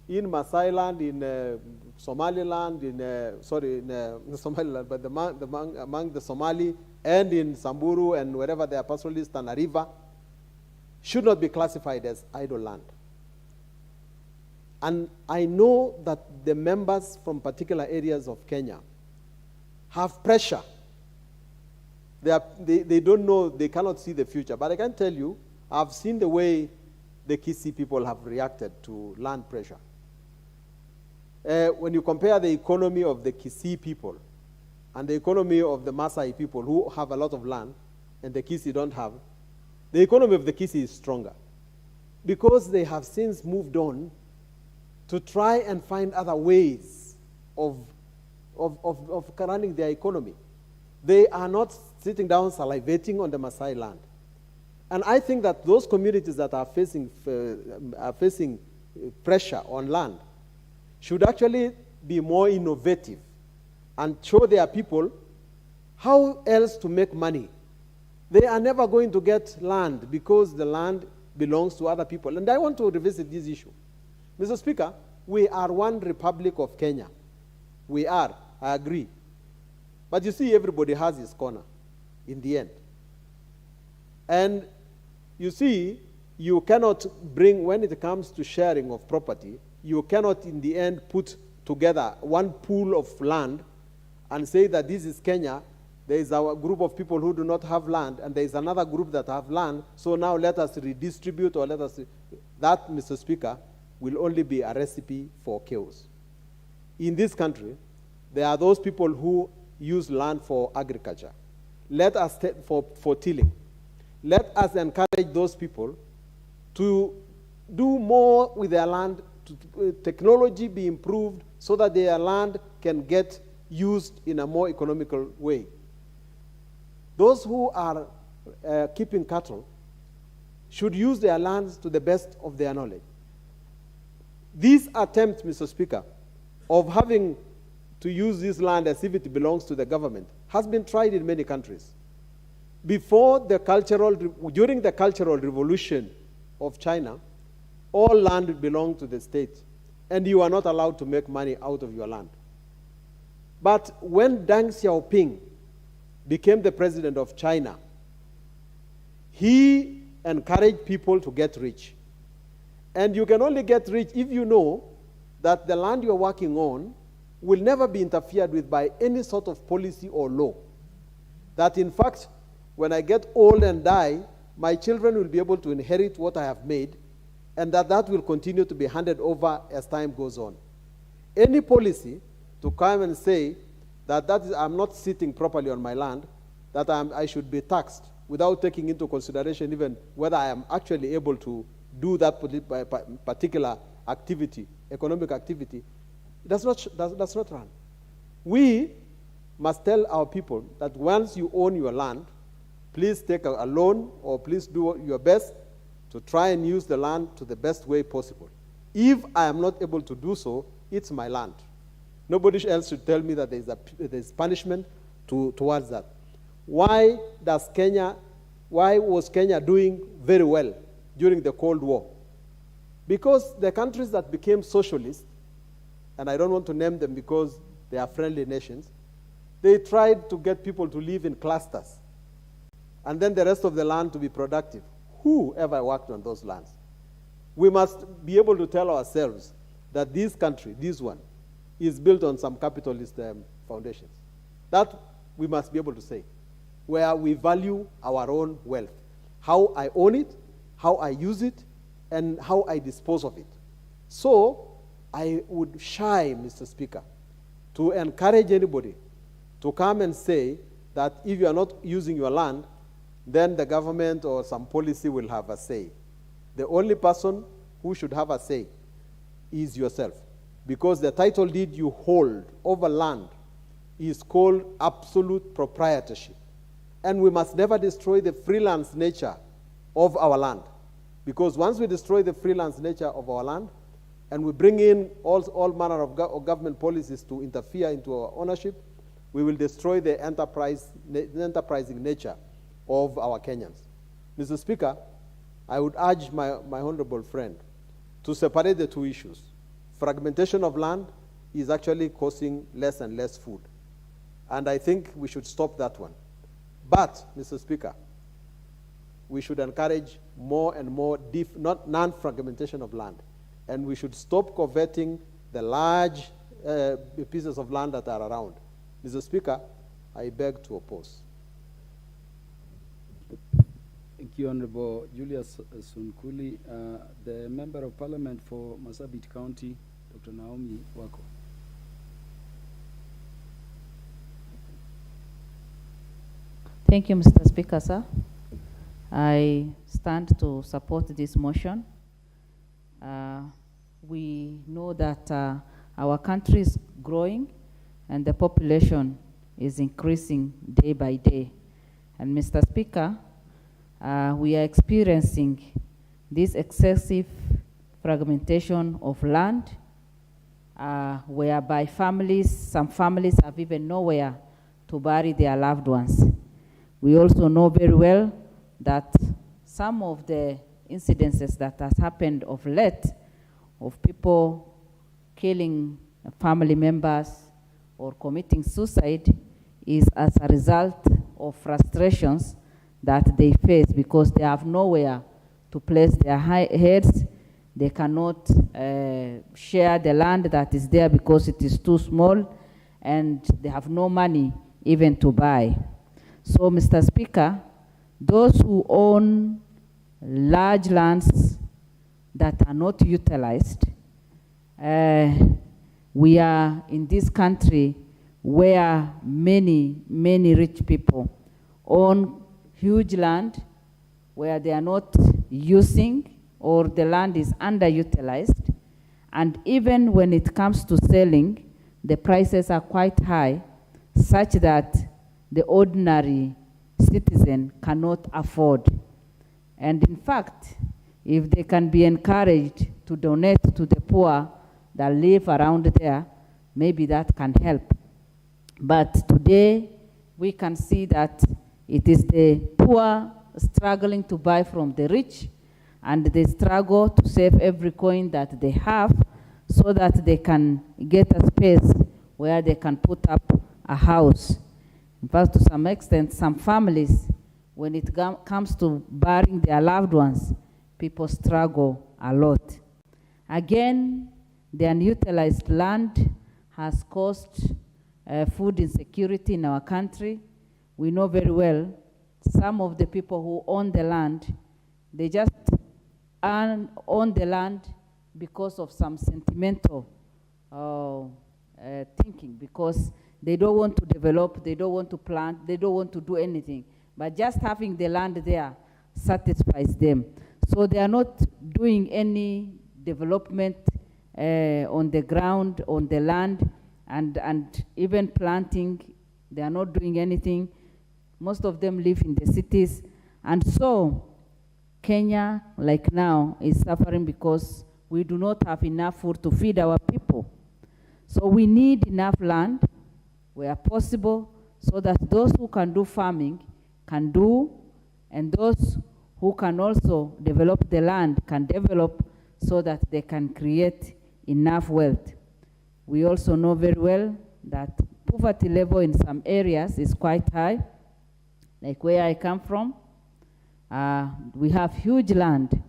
in Masai land, in Somaliland, in Somaliland, but among the Somali and in Samburu and wherever they are pastoralists, Tana River, should not be classified as idle land. And I know that the members from particular areas of Kenya have pressure. They don't know, they cannot see the future. But I can tell you, I've seen the way the Kisii people have reacted to land pressure. When you compare the economy of the Kisii people and the economy of the Maasai people who have a lot of land and the Kisii don't have, the economy of the Kisii is stronger because they have since moved on to try and find other ways of running their economy. They are not sitting down salivating on the Maasai land. And I think that those communities that are facing pressure on land should actually be more innovative and show their people how else to make money. They are never going to get land because the land belongs to other people. And I want to revisit this issue. Mr. Speaker, we are one Republic of Kenya. We are, I agree. But you see, everybody has his corner in the end. And you see, you cannot bring, when it comes to sharing of property, you cannot in the end put together one pool of land and say that this is Kenya, there is a group of people who do not have land, and there is another group that have land, so now let us redistribute or let us... That, Mr. Speaker, will only be a recipe for chaos. In this country, there are those people who use land for agriculture. Let us, for tilling. Let us encourage those people to do more with their land, to technology be improved so that their land can get used in a more economical way. Those who are keeping cattle should use their lands to the best of their knowledge. This attempt, Mr. Speaker, of having to use this land as if it belongs to the government has been tried in many countries. During the Cultural Revolution of China, all land belonged to the state, and you are not allowed to make money out of your land. But when Deng Xiaoping became the president of China, he encouraged people to get rich. And you can only get rich if you know that the land you're working on will never be interfered with by any sort of policy or law. That in fact, when I get old and die, my children will be able to inherit what I have made, and that will continue to be handed over as time goes on. Any policy to come and say that I'm not sitting properly on my land, that I should be taxed without taking into consideration even whether I am actually able to do that particular activity, economic activity, does not run. We must tell our people that once you own your land, please take a loan or please do your best to try and use the land to the best way possible. If I am not able to do so, it's my land. Nobody else should tell me that there's punishment towards that. Why was Kenya doing very well during the Cold War? Because the countries that became socialist, and I don't want to name them because they are friendly nations, they tried to get people to live in clusters, and then the rest of the land to be productive. Who ever worked on those lands? We must be able to tell ourselves that this country, this one, is built on some capitalist foundations. That we must be able to say, where we value our own wealth, how I own it, how I use it, and how I dispose of it. So I would shy, Mr. Speaker, to encourage anybody to come and say that if you are not using your land, then the government or some policy will have a say. The only person who should have a say is yourself, because the title deed you hold over land is called absolute proprietorship. And we must never destroy the freelance nature of our land, because once we destroy the freelance nature of our land and we bring in all manner of government policies to interfere into our ownership, we will destroy the enterprising nature of our Kenyans. Mr. Speaker, I would urge my honorable friend to separate the two issues. Fragmentation of land is actually causing less and less food, and I think we should stop that one. But, Mr. Speaker, we should encourage more and more non-fragmentation of land, and we should stop coveting the large pieces of land that are around. Mr. Speaker, I beg to oppose. Thank you, Honorable Julius Sunkuli. The Member of Parliament for Marsabit County, Dr. Naomi Wako. Thank you, Mr. Speaker, sir. I stand to support this motion. We know that our country is growing and the population is increasing day by day. And Mr. Speaker, we are experiencing this excessive fragmentation of land, whereby some families have even nowhere to bury their loved ones. We also know very well that some of the incidences that has happened of late of people killing family members or committing suicide is as a result of frustrations that they face because they have nowhere to place their heads. They cannot share the land that is there because it is too small, and they have no money even to buy. So, Mr. Speaker, those who own large lands that are not utilized, we are in this country where many rich people own huge land where they are not using or the land is underutilized. And even when it comes to selling, the prices are quite high, such that the ordinary citizen cannot afford. And in fact, if they can be encouraged to donate to the poor that live around there, maybe that can help. But today, we can see that it is the poor struggling to buy from the rich, and they struggle to save every coin that they have so that they can get a space where they can put up a house. In fact, to some extent, some families, when it comes to burying their loved ones, people struggle a lot. Again, the unutilized land has caused food insecurity in our country. We know very well some of the people who own the land, they just own the land because of some sentimental thinking, because they don't want to develop, they don't want to plant, they don't want to do anything. But just having the land there satisfies them. So they are not doing any development on the ground, on the land, and even planting, they are not doing anything. Most of them live in the cities. And so Kenya, like now, is suffering because we do not have enough food to feed our people. So we need enough land where possible so that those who can do farming can do, and those who can also develop the land can develop so that they can create enough wealth. We also know very well that poverty level in some areas is quite high, like where I come from. We have huge land,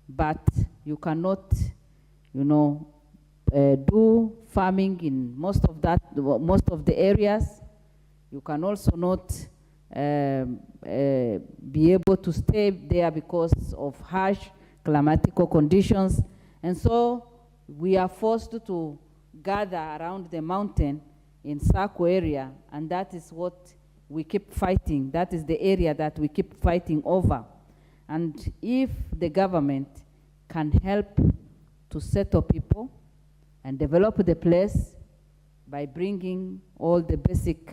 but you cannot, do farming in most of the areas. You can also not be able to stay there because of harsh climatical conditions. And so we are forced to gather around the mountain in Sako area, and that is what we keep fighting. That is the area that we keep fighting over. And if the government can help to settle people and develop the place by bringing all the basic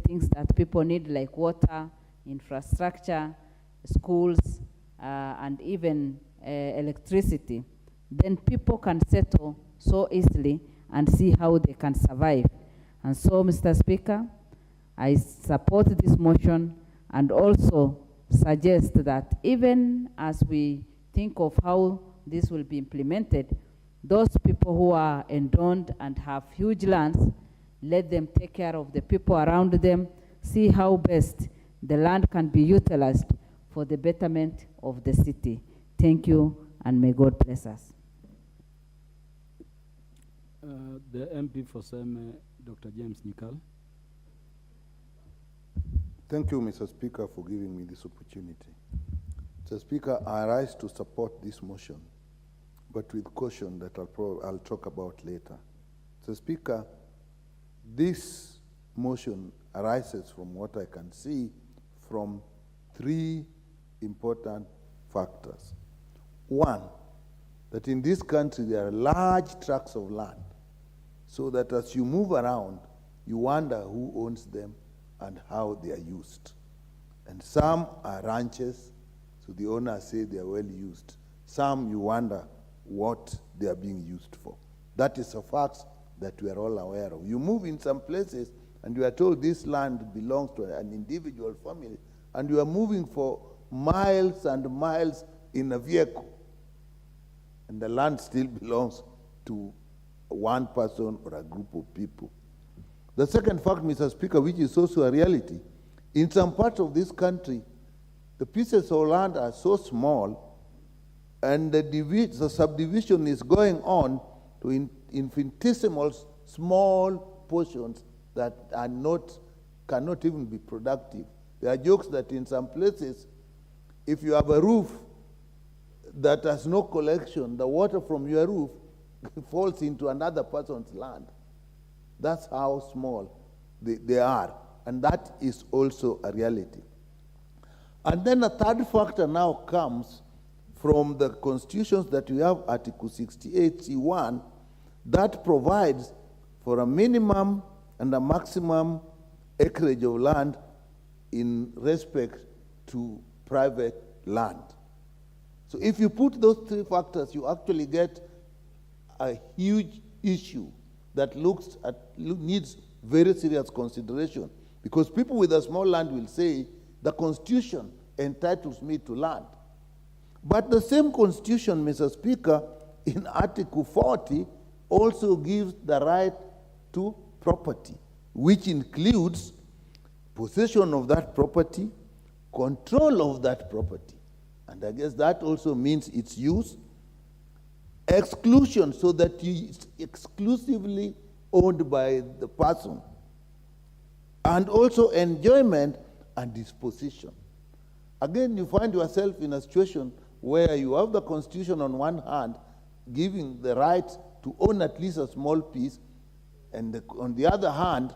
things that people need, like water, infrastructure, schools, and even electricity, then people can settle so easily and see how they can survive. And so, Mr. Speaker, I support this motion and also suggest that even as we think of how this will be implemented, those people who are endowed and have huge lands, let them take care of the people around them, see how best the land can be utilized for the betterment of the city. Thank you, and may God bless us. The MP for Seme, Dr. James Nikal. Thank you, Mr. Speaker, for giving me this opportunity. Mr. Speaker, I rise to support this motion, but with caution that I'll talk about later. Mr. Speaker, this motion arises from what I can see from three important factors. One, that in this country there are large tracts of land, so that as you move around, you wonder who owns them and how they are used. And some are ranches, so the owners say they are well used. Some you wonder what they are being used for. That is a fact that we are all aware of. You move in some places and you are told this land belongs to an individual family, and you are moving for miles and miles in a vehicle, and the land still belongs to one person or a group of people. The second fact, Mr. Speaker, which is also a reality, in some parts of this country, the pieces of land are so small, and the subdivision is going on to infinitesimal small portions that are cannot even be productive. There are jokes that in some places, if you have a roof that has no collection, the water from your roof falls into another person's land. That's how small they are, and that is also a reality. And then a third factor now comes from the constitutions that we have, Article 68C1, that provides for a minimum and a maximum acreage of land in respect to private land. So if you put those three factors, you actually get a huge issue that needs very serious consideration, because people with a small land will say, the Constitution entitles me to land. But the same Constitution, Mr. Speaker, in Article 40, also gives the right to property. which includes possession of that property, control of that property, and I guess that also means its use, exclusion, so that it's exclusively owned by the person, and also enjoyment and disposition. Again, you find yourself in a situation where you have the Constitution on one hand giving the right to own at least a small piece, and on the other hand,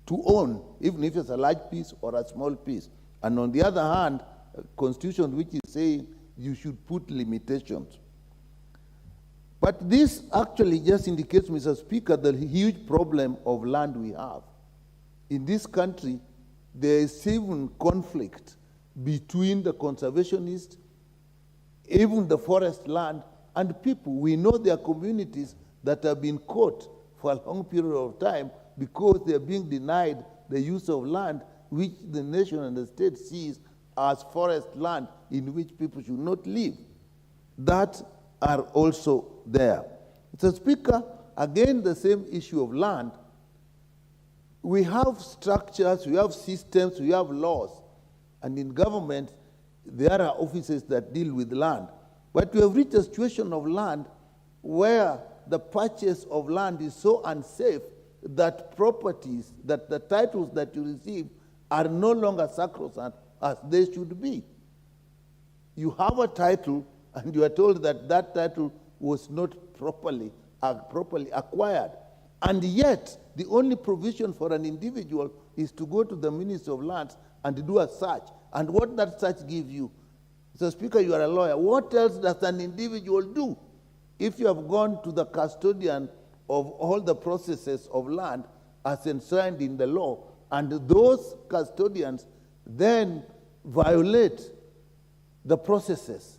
to own, even if it's a large piece or a small piece. And on the other hand, a Constitution which is saying you should put limitations. But this actually just indicates, Mr. Speaker, the huge problem of land we have. In this country, there is even conflict between the conservationists, even the forest land, and people. We know there are communities that have been caught for a long period of time because they are being denied the use of land which the nation and the state sees as forest land in which people should not live. That are also there. Mr. Speaker, again, the same issue of land. We have structures, we have systems, we have laws, and in government, there are offices that deal with land. But we have reached a situation of land where the purchase of land is so unsafe that properties, that the titles that you receive are no longer sacrosanct as they should be. You have a title and you are told that that title was not properly acquired. And yet, the only provision for an individual is to go to the Ministry of Lands and do a search. And what that search gives you, Mr. Speaker, you are a lawyer. What else does an individual do? If you have gone to the custodian of all the processes of land as enshrined in the law, and those custodians then violate the processes.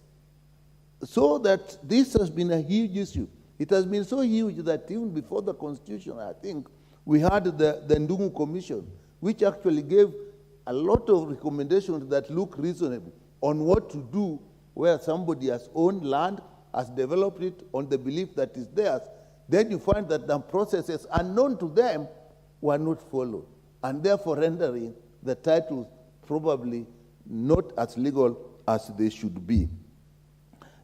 So that this has been a huge issue. It has been so huge that even before the Constitution, I think, we had the Ndungu Commission, which actually gave a lot of recommendations that look reasonable on what to do where somebody has owned land, has developed it on the belief that it's theirs. Then you find that the processes unknown to them were not followed, and therefore rendering the titles probably not as legal as they should be.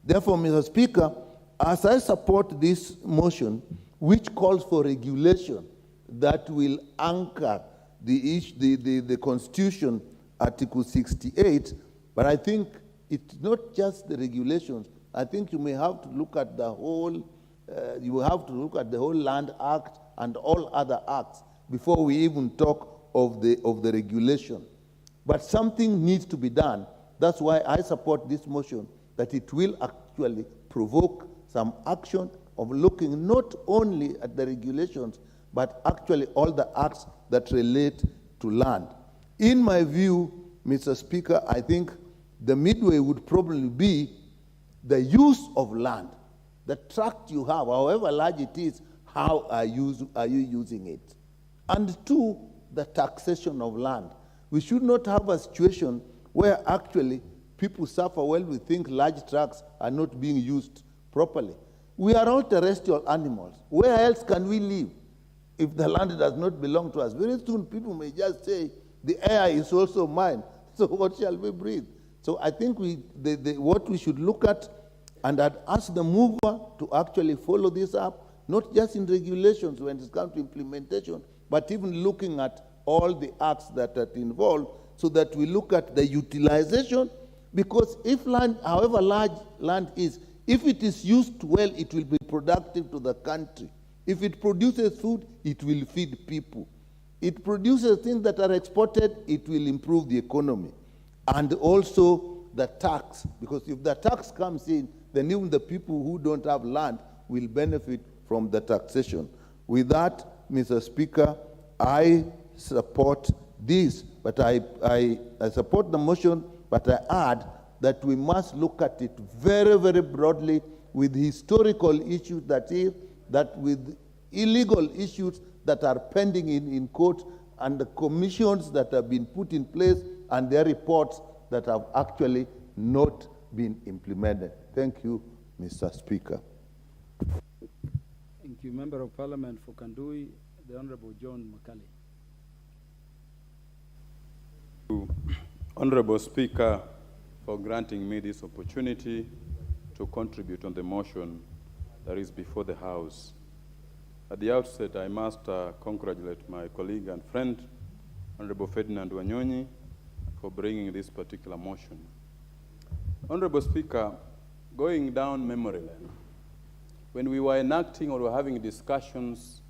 Therefore, Mr. Speaker, as I support this motion, which calls for regulation that will anchor the Constitution, Article 68, but I think it's not just the regulations. I think you may have to look at the whole, Land Act and all other acts before we even talk of the regulation. But something needs to be done. That's why I support this motion, that it will actually provoke some action of looking not only at the regulations, but actually all the acts that relate to land. In my view, Mr. Speaker, I think the midway would probably be the use of land. The tract you have, however large it is, how are you using it? And two, the taxation of land. We should not have a situation where actually people suffer when we think large tracts are not being used properly. We are all terrestrial animals. Where else can we live if the land does not belong to us? Very soon people may just say, the air is also mine, so what shall we breathe? So I think what we should look at, and I'd ask the mover to actually follow this up, not just in regulations when it comes to implementation, but even looking at all the acts that are involved, so that we look at the utilization, because if land, however large land is, if it is used well, it will be productive to the country. If it produces food, it will feed people. It produces things that are exported, it will improve the economy. And also the tax, because if the tax comes in, then even the people who don't have land will benefit from the taxation. With that, Mr. Speaker, I support this, but I support the motion, but I add that we must look at it very, very broadly with historical issues, that with illegal issues that are pending in court, and the commissions that have been put in place and their reports that have actually not been implemented. Thank you, Mr. Speaker. Thank you, Member of Parliament for Kandui, the Honorable John Makali. Honorable Speaker, for granting me this opportunity to contribute on the motion that is before the House. At the outset, I must congratulate my colleague and friend, Honorable Ferdinand Wanyonyi, for bringing this particular motion. Honorable Speaker, going down memory lane, when we were enacting or were having discussions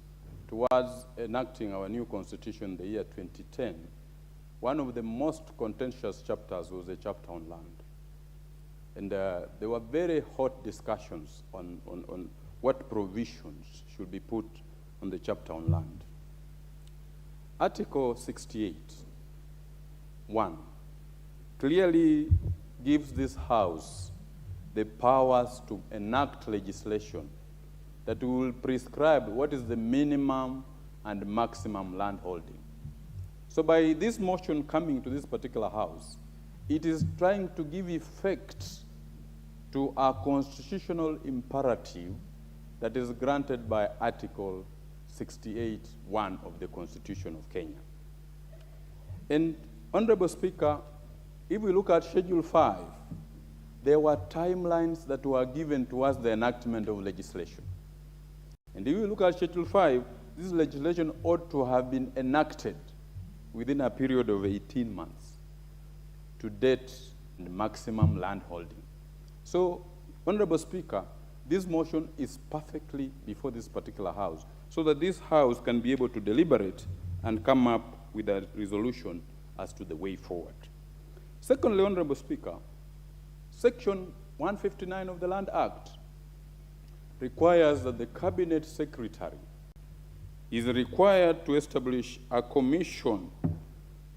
towards enacting our new constitution in the year 2010, one of the most contentious chapters was the chapter on land. And there were very hot discussions on what provisions should be put on the chapter on land. Article 68(1) clearly gives this House the powers to enact legislation that will prescribe what is the minimum and maximum land holding. So by this motion coming to this particular House, it is trying to give effect to our constitutional imperative that is granted by Article 68(1) of the Constitution of Kenya. And, Honorable Speaker, if we look at Schedule 5, there were timelines that were given towards the enactment of legislation. And if we look at Schedule 5, this legislation ought to have been enacted within a period of 18 months to date and maximum land holding. So, Honorable Speaker, this motion is perfectly before this particular House so that this House can be able to deliberate and come up with a resolution as to the way forward. Secondly, Honorable Speaker, Section 159 of the Land Act requires that the Cabinet Secretary is required to establish a commission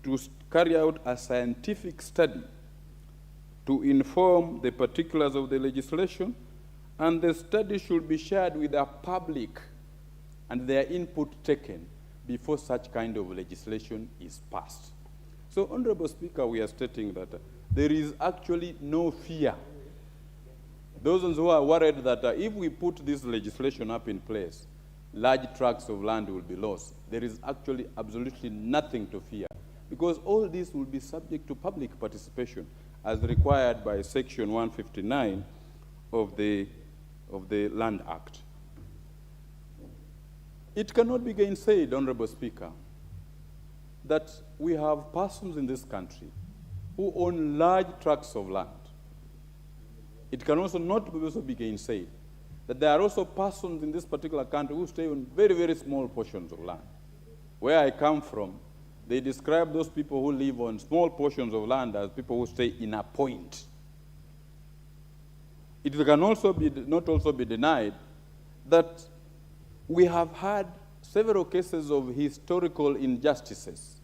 to carry out a scientific study to inform the particulars of the legislation, and the study should be shared with the public and their input taken before such kind of legislation is passed. So, Honorable Speaker, we are stating that there is actually no fear. Those who are worried that if we put this legislation up in place, large tracts of land will be lost. There is actually absolutely nothing to fear, because all this will be subject to public participation as required by Section 159 of the Land Act. It cannot be gainsaid, Honorable Speaker, that we have persons in this country who own large tracts of land. It can also not be gainsaid that there are also persons in this particular country who stay on very, very small portions of land. Where I come from, they describe those people who live on small portions of land as people who stay in a point. It can also not also be denied that we have had several cases of historical injustices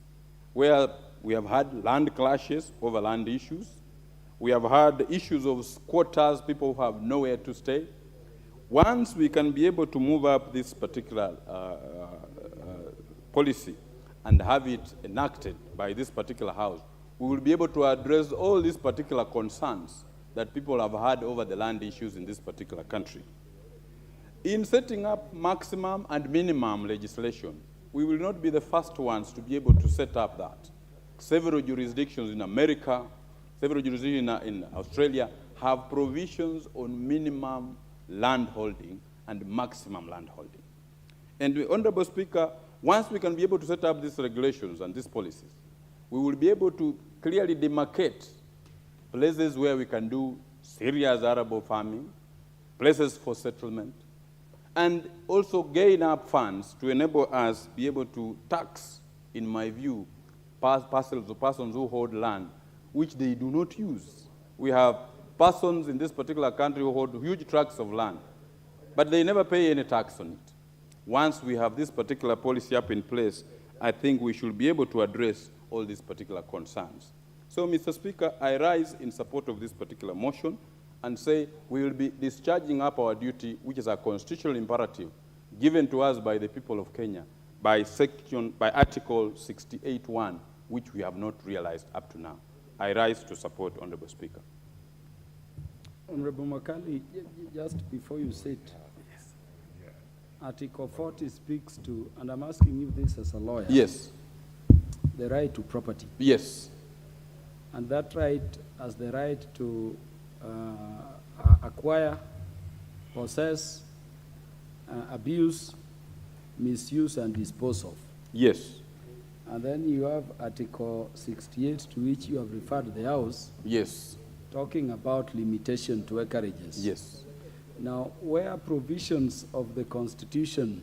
where we have had land clashes over land issues. We have had issues of squatters, people who have nowhere to stay. Once we can be able to move up this particular policy and have it enacted by this particular House, we will be able to address all these particular concerns that people have had over the land issues in this particular country. In setting up maximum and minimum legislation, we will not be the first ones to be able to set up that. Several jurisdictions in America, several jurisdictions in Australia have provisions on minimum land holding and maximum land holding. And, Honorable Speaker, once we can be able to set up these regulations and these policies, we will be able to clearly demarcate places where we can do serious arable farming, places for settlement, and also gain up funds to enable us be able to tax, in my view, parcels of persons who hold land which they do not use. We have persons in this particular country who hold huge tracts of land, but they never pay any tax on it. Once we have this particular policy up in place, I think we should be able to address all these particular concerns. So, Mr. Speaker, I rise in support of this particular motion and say we will be discharging up our duty, which is a constitutional imperative given to us by the people of Kenya by Article 68(1), which we have not realized up to now. I rise to support, Honorable Speaker. Honorable Makali, just before you sit, Article 40 speaks to, and I'm asking you this as a lawyer. Yes. The right to property. Yes. and that right has the right to acquire, possess, abuse, misuse, and dispose of. Yes. And then you have Article 68, to which you have referred the House. Yes. Talking about limitation to acreages. Yes. Now, where provisions of the Constitution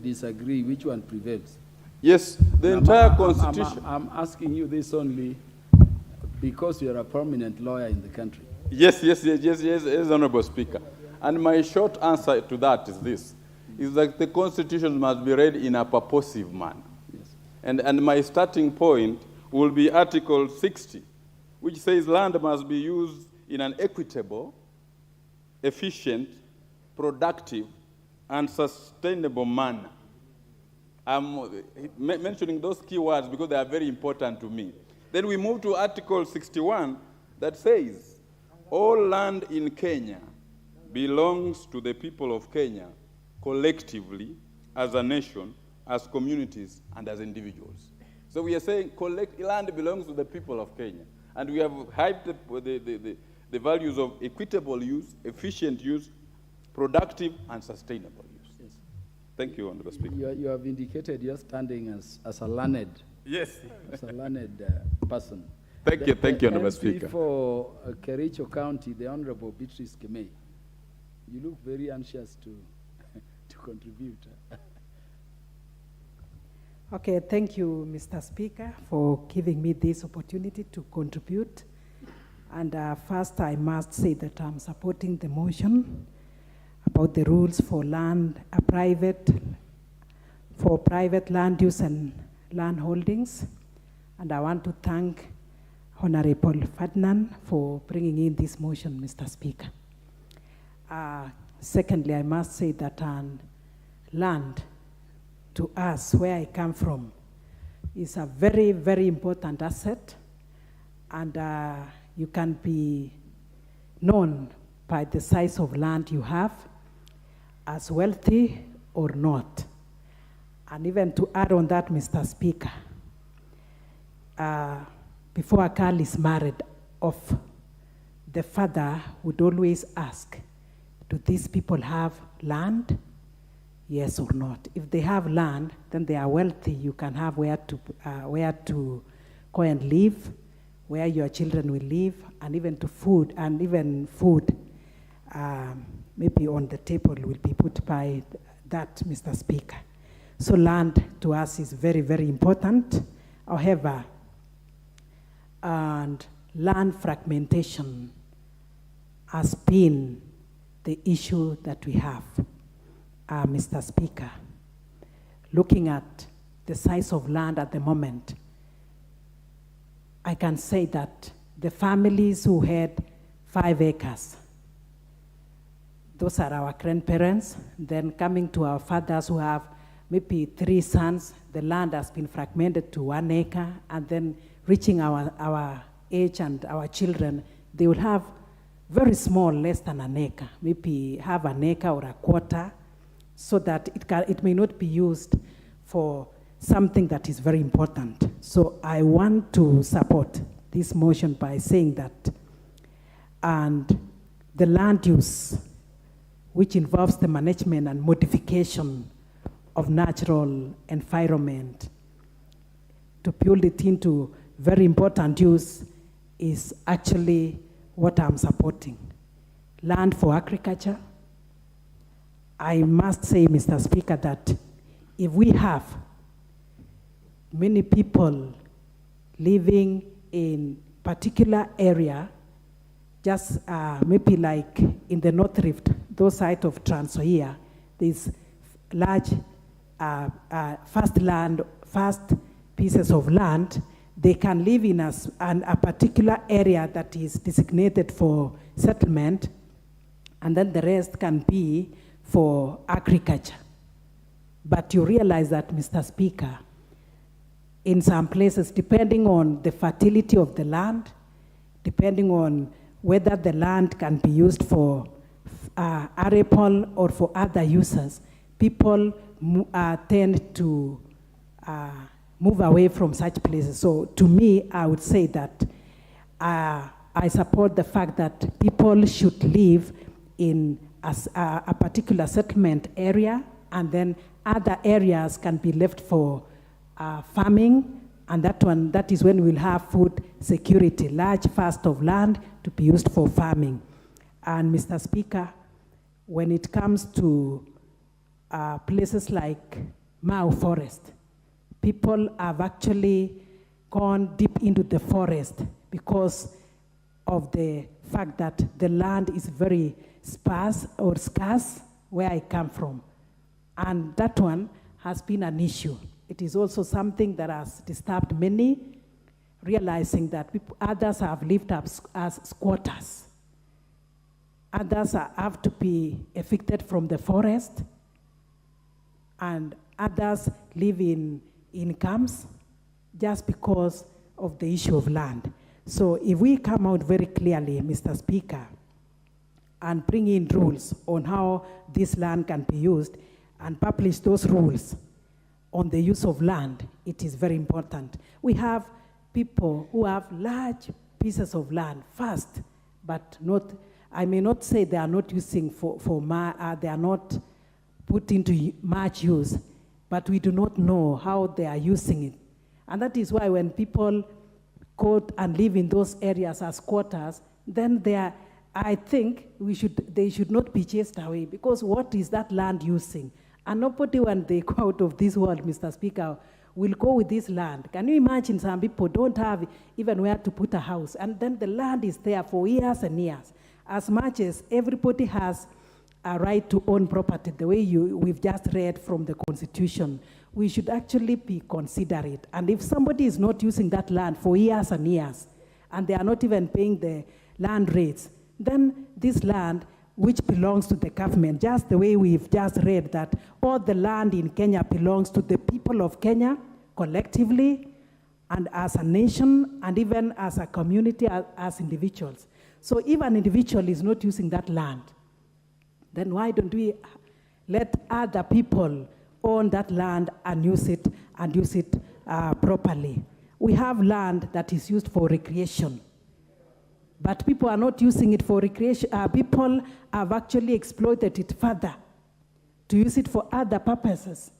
disagree, which one prevails? Yes, the entire Constitution. I'm asking you this only because you're a prominent lawyer in the country. Yes, Honorable Speaker. And my short answer to that is this, is that the Constitution must be read in a purposive manner. Yes. And my starting point will be Article 60, which says land must be used in an equitable, efficient, productive, and sustainable manner. I'm mentioning those key words because they are very important to me. Then we move to Article 61 that says, all land in Kenya belongs to the people of Kenya collectively, as a nation, as communities, and as individuals. So we are saying land belongs to the people of Kenya. And we have hyped the values of equitable use, efficient use, productive, and sustainable use. Yes. Thank you, Honorable Speaker. You have indicated you're standing as a learned. Yes. As a learned person. Thank you, Honorable Speaker. For Kericho County, the Honorable Beatrice Kemei, you look very anxious to contribute. Okay, thank you, Mr. Speaker, for giving me this opportunity to contribute. And first, I must say that I'm supporting the motion about the rules for private land use and land holdings. And I want to thank Honorable Ferdinand for bringing in this motion, Mr. Speaker. Secondly, I must say that land, to us, where I come from, is a very, very important asset, and you can be known by the size of land you have, as wealthy or not. And even to add on that, Mr. Speaker, before a girl is married off, the father would always ask, do these people have land? Yes or not. If they have land, then they are wealthy. You can have where to go and live, where your children will live, and even food, maybe on the table will be put by that, Mr. Speaker. So land to us is very, very important. However, and land fragmentation has been the issue that we have. Mr. Speaker, looking at the size of land at the moment, I can say that the families who had 5 acres, those are our grandparents. Then coming to our fathers who have maybe 3 sons, the land has been fragmented to 1 acre, and then reaching our age and our children, they will have very small, less than 1 acre, maybe have 1 acre or 1/4, so that it may not be used for something that is very important. So I want to support this motion by saying that, and the land use, which involves the management and modification of natural environment, to build it into very important use, is actually what I'm supporting. Land for agriculture. I must say, Mr. Speaker, that if we have many people living in particular area, just maybe like in the North Rift, those sides of Trans Nzoia, there's large fast pieces of land. They can live in a particular area that is designated for settlement, and then the rest can be for agriculture. But you realize that, Mr. Speaker, in some places, depending on the fertility of the land, depending on whether the land can be used for arable or for other uses, people tend to move away from such places. So to me, I would say that I support the fact that people should live in a particular settlement area, and then other areas can be left for farming, and that is when we'll have food security, large vast of land to be used for farming. And Mr. Speaker, when it comes to places like Mau Forest, people have actually gone deep into the forest because of the fact that the land is very sparse or scarce where I come from. And that one has been an issue. It is also something that has disturbed many, realizing that others have lived up as squatters. Others have to be evicted from the forest, and others live in camps just because of the issue of land. So if we come out very clearly, Mr. Speaker, and bring in rules on how this land can be used and publish those rules on the use of land, it is very important. We have people who have large pieces of land, vast, but not, I may not say they are not using they are not put into much use, but we do not know how they are using it. And that is why when people go and live in those areas as squatters, then I think they should not be chased away, because what is that land using? And nobody, when they go out of this world, Mr. Speaker, will go with this land. Can you imagine some people don't have even where to put a house, and then the land is there for years and years. As much as everybody has a right to own property, the way we've just read from the Constitution, we should actually be considerate. And if somebody is not using that land for years and years, and they are not even paying the land rates, then this land, which belongs to the government, just the way we've just read that all the land in Kenya belongs to the people of Kenya collectively, and as a nation, and even as a community, as individuals. So if an individual is not using that land, then why don't we let other people own that land and use it properly? We have land that is used for recreation, but people are not using it for recreation. People have actually exploited it further to use it for other purposes.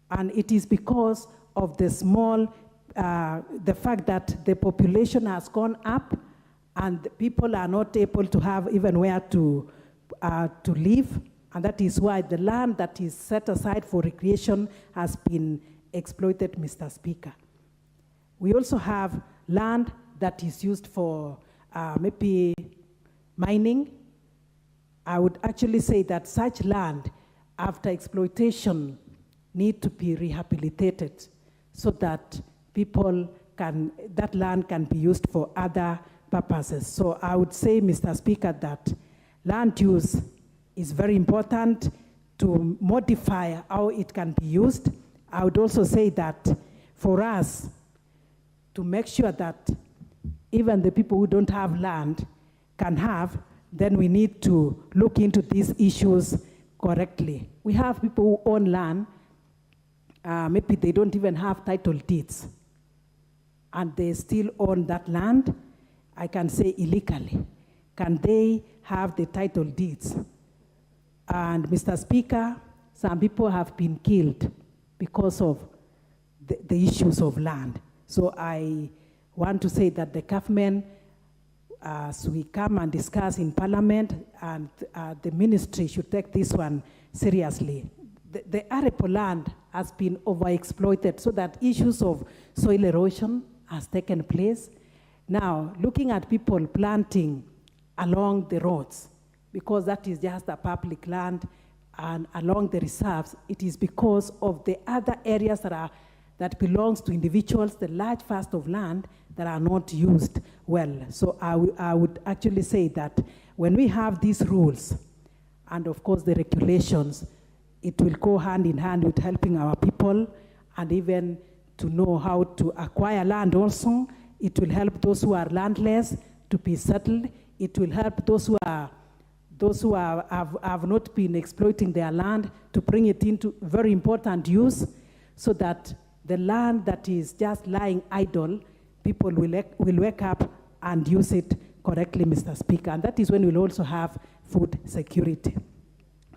And it is because of the fact that the population has gone up and people are not able to have even where to live. And that is why the land that is set aside for recreation has been exploited, Mr. Speaker. We also have land that is used for maybe mining. I would actually say that such land, after exploitation, need to be rehabilitated so that that land can be used for other purposes. So I would say, Mr. Speaker, that land use is very important to modify how it can be used. I would also say that for us to make sure that even the people who don't have land can have, then we need to look into these issues correctly. We have people who own land, maybe they don't even have title deeds, and they still own that land, I can say illegally. Can they have the title deeds? And Mr. Speaker, some people have been killed because of the issues of land. So I want to say that the government, as we come and discuss in Parliament, and the ministry should take this one seriously. The arable land has been overexploited, so that issues of soil erosion has taken place. Now, looking at people planting along the roads, because that is just a public land, and along the reserves, it is because of the other areas that belongs to individuals, the large vast of land that are not used well. So I would actually say that when we have these rules, and of course the regulations, it will go hand in hand with helping our people, and even to know how to acquire land also. It will help those who are landless to be settled. It will help those who have not been exploiting their land to bring it into very important use, so that the land that is just lying idle people will wake up and use it correctly, Mr. Speaker. And that is when we'll also have food security.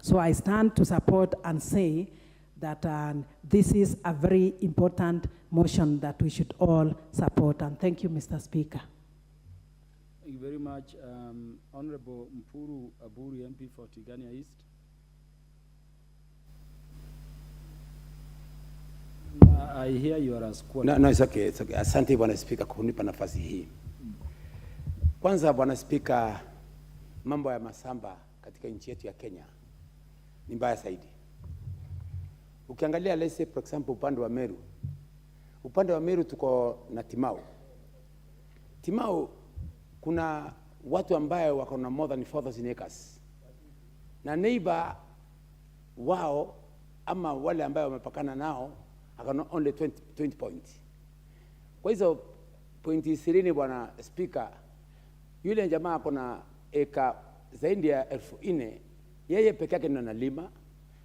So I stand to support and say that this is a very important motion that we should all support. And thank you, Mr. Speaker. Thank you very much. Honorable Mpuru Aburi, MP for Tigania East. I hear you are as qualified. No, it's okay, it's okay. Asante Bwana Spika kunipa nafasi hii. Kwanza Bwana Spika, mambo ya masamba katika nchi yetu ya Kenya ni mbaya zaidi. Ukiangalia let's say for example upande wa Meru tuko na Timau. Timau kuna watu ambayo wako na more than 4,000 acres. Na neighbor wao ama wale ambayo wamepakana nao akana only 20 points. Kwa hizo pointi 20 Bwana Speaker, yule jamaa akona eka zaidi ya 4,000, yeye peke yake ndo analima.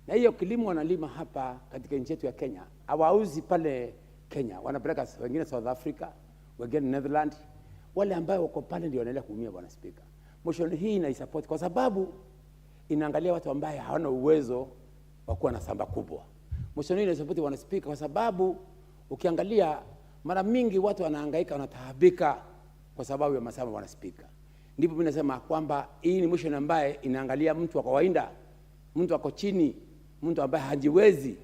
Na hiyo kilimo wanalima hapa katika nchi yetu ya Kenya, hawauzi pale Kenya, wanapeleka wengine South Africa, wengine Netherlands. Wale ambao wako pale ndio wanaendelea kuumia Bwana Speaker. Motion hii inaisupport kwa sababu inaangalia watu ambao hawana uwezo wa kuwa na shamba kubwa. Motion hii inaisupport Bwana Speaker kwa sababu ukiangalia mara mingi watu wanahangaika, wanataabika kwa sababu ya mashamba Bwana Speaker. Ndipo mimi nasema kwamba hii ni motion ambaye inaangalia mtu wa kawaida, mtu ako chini, mtu ambaye hajiwezi,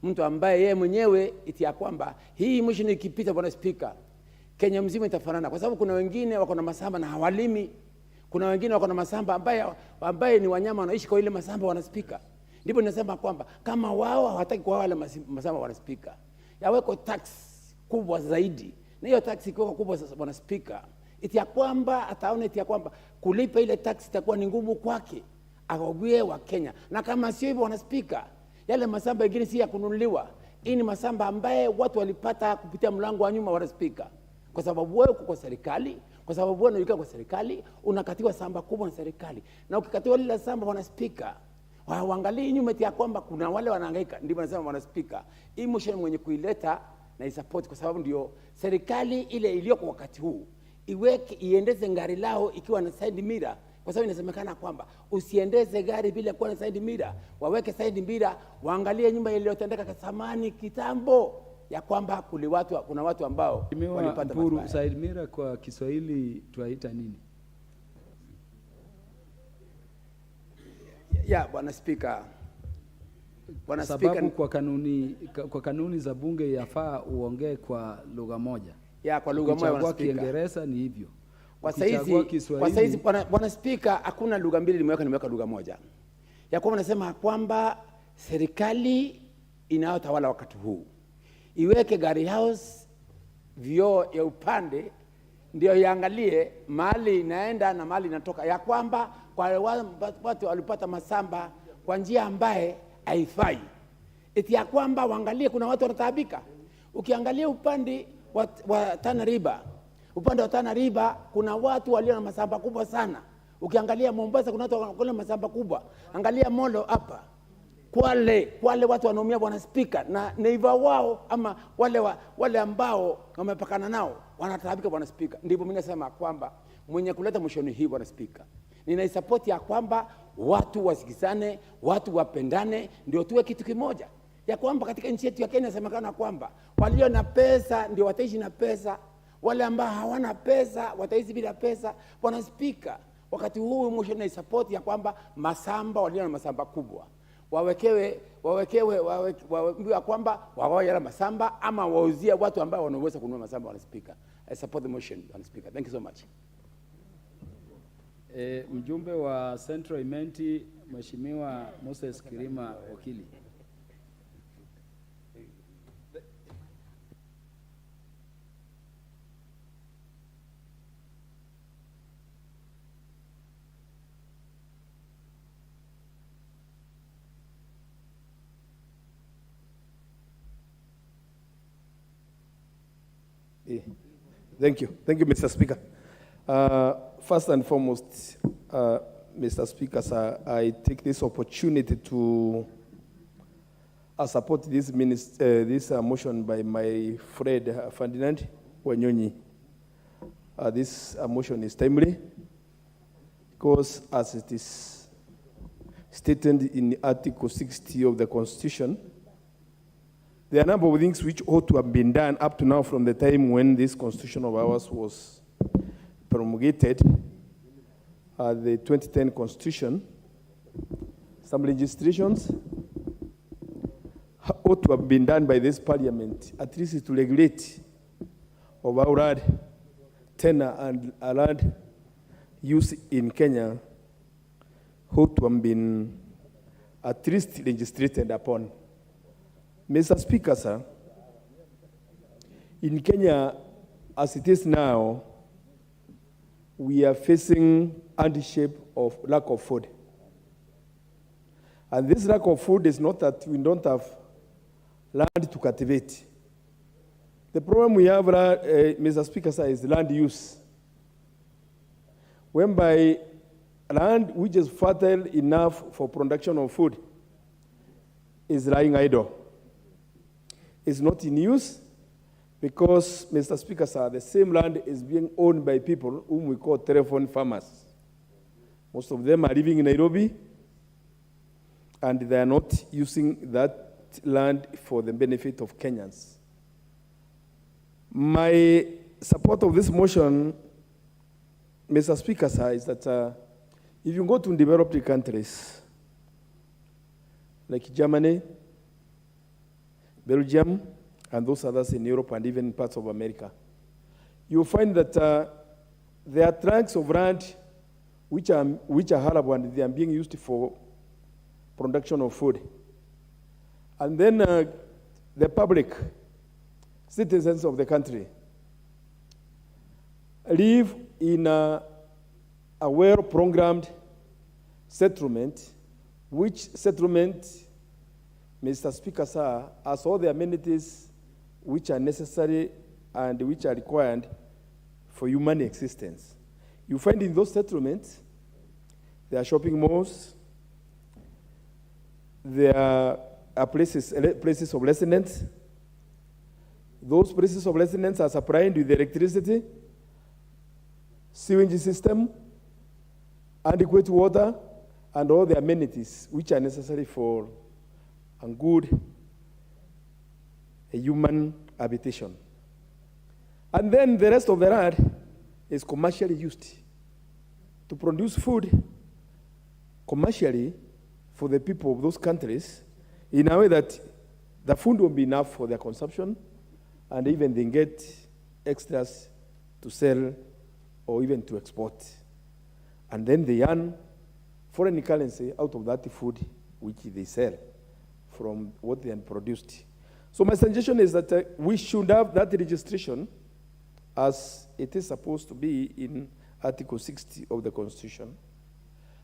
mtu ambaye yeye mwenyewe itia kwamba hii motion ikipita Bwana Speaker, Kenya mzima itafanana kwa sababu kuna wengine wako na mashamba na hawalimi. Kuna wengine wako na mashamba ambaye ni wanyama wanaishi kwa ile mashamba Bwana Speaker. Ndipo ninasema kwamba kama wao hawataki kwa wale mashamba Bwana Speaker, yaweko tax kubwa zaidi. Na hiyo tax ikiwa kubwa sasa Bwana Speaker, itia kwamba ataona itia kwamba kulipa ile tax itakuwa ni ngumu kwake, akague wa Kenya. Na kama sio hivyo Bwana Speaker, yale mashamba mengine si ya kununuliwa. Hii ni mashamba ambaye watu walipata kupitia mlango wa nyuma Bwana Speaker. Kwa sababu wewe uko kwa serikali, kwa sababu wewe unajulikana kwa serikali, unakatiwa shamba kubwa na serikali. Na ukikatiwa lile shamba Bwana Speaker, waangalie nyuma ya kwamba kuna wale wanahangaika. Ndipo nasema Bwana Speaker, hii motion mwenye kuileta na isupport kwa sababu ndio serikali ile iliyoko wakati huu iendeze gari lao ikiwa na side mirror, kwa sababu inasemekana kwamba usiendeze gari bila kuwa na side mirror. Waweke side mirror, waangalie nyumba iliyotendeka kwa zamani kitambo ya kwamba kuna watu ambao walipata Mpuru, side mirror kwa Kiswahili tuaita nini? Ya Bwana Speaker. Bwana Speaker, sababu kwa kanuni za bunge yafaa uongee kwa lugha moja. Ya kwa lugha moja Bwana Speaker. Kiingereza ni hivyo. Kwa saizi Bwana Speaker, hakuna lugha mbili nimeweka lugha moja. Ya kwamba nasema kwamba serikali inayotawala wakati huu iweke gari house vioo ya upande ndio iangalie mahali inaenda na mahali inatoka, ya kwamba kwa watu walipata masamba kwa njia ambaye haifai. Eti ya kwamba waangalie kuna watu wanataabika. Ukiangalia upande wa Tana River, upande wa Tana River kuna watu walio na masamba kubwa sana. Ukiangalia Mombasa kuna watu walio na masamba kubwa. Angalia Molo hapa. Kwale watu wanaumia Bwana Speaker, na neighbor wao ama wale ambao wamepakana nao wanataabika Bwana Speaker. Ndipo mimi nasema kwamba mwenye kuleta motion hii Bwana Speaker, ninaisupport ya kwamba watu wasikizane, watu wapendane, ndio tuwe kitu kimoja. Ya kwamba katika nchi yetu ya Kenya inasemekana kwamba walio na pesa ndio wataishi na pesa, wale ambao hawana pesa wataishi bila pesa. Bwana Speaker, wakati huu motion inaisupport ya kwamba masamba walio na masamba kubwa wawekewe kwamba wawawe yala masamba ama wauzie watu ambao wanaweza kununua masamba Bwana Speaker. I support the motion Bwana Speaker. Thank you so much. Mjumbe wa Central Imenti Mheshimiwa Moses Kirima wakili. Thank you, Mr. Speaker. First and foremost, Mr. Speaker, sir, I take this opportunity to support this motion by my friend Ferdinand Wanyonyi this motion is timely because, as it is stated in Article 60 of the Constitution, there are a number of things which ought to have been done up to now from the time when this Constitution of ours was promulgated, the 2010 Constitution. Some legislations ought to have been done by this Parliament, at least to regulate of our land tenure and land use in Kenya, ought to have been at least legislated upon. Mr. Speaker, sir, in Kenya, as it is now, we are facing hardship of lack of food. And this lack of food is not that we don't have land to cultivate. The problem we have, Mr. Speaker, sir, is land use. Whereby land which is fertile enough for production of food is lying idle. It's not in use because, Mr. Speaker, sir, the same land is being owned by people whom we call telephone farmers. Most of them are living in Nairobi, and they are not using that land for the benefit of Kenyans. My support of this motion, Mr. Speaker, sir, is that if you go to developed countries like Germany, Belgium, and those others in Europe and even parts of America, you'll find that there are tracts of land which are arable and they are being used for production of food. And then the public, citizens of the country, live in a well-programmed settlement, which settlement, Mr. Speaker, sir, has all the amenities which are necessary and which are required for human existence. You find in those settlements, there are shopping malls, there are places of residence. Those places of residence are supplied with electricity, sewage system, adequate water, and all the amenities which are necessary for a good human habitation. And then the rest of the land is commercially used to produce food commercially for the people of those countries in a way that the food will be enough for their consumption, and even they get extras to sell or even to export. And then they earn foreign currency out of that food which they sell from what they have produced. So my suggestion is that we should have that registration as it is supposed to be in Article 60 of the Constitution.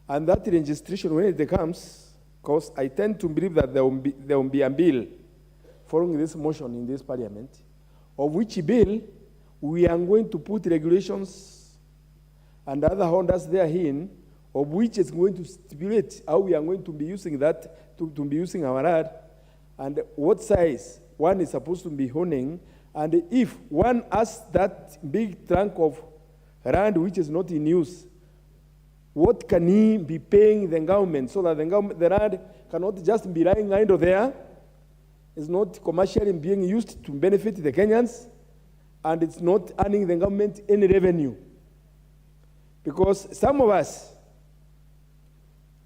And that registration, when it comes, because I tend to believe that there will be a bill following this motion in this Parliament, of which bill we are going to put regulations and other orders therein, of which is going to stipulate how we are going to be using that, to be using our land, and what size one is supposed to be owning, and if one has that big trunk of land which is not in use, what can he be paying the government so that the land cannot just be lying idle there, it's not commercially being used to benefit the Kenyans, and it's not earning the government any revenue. Because some of us,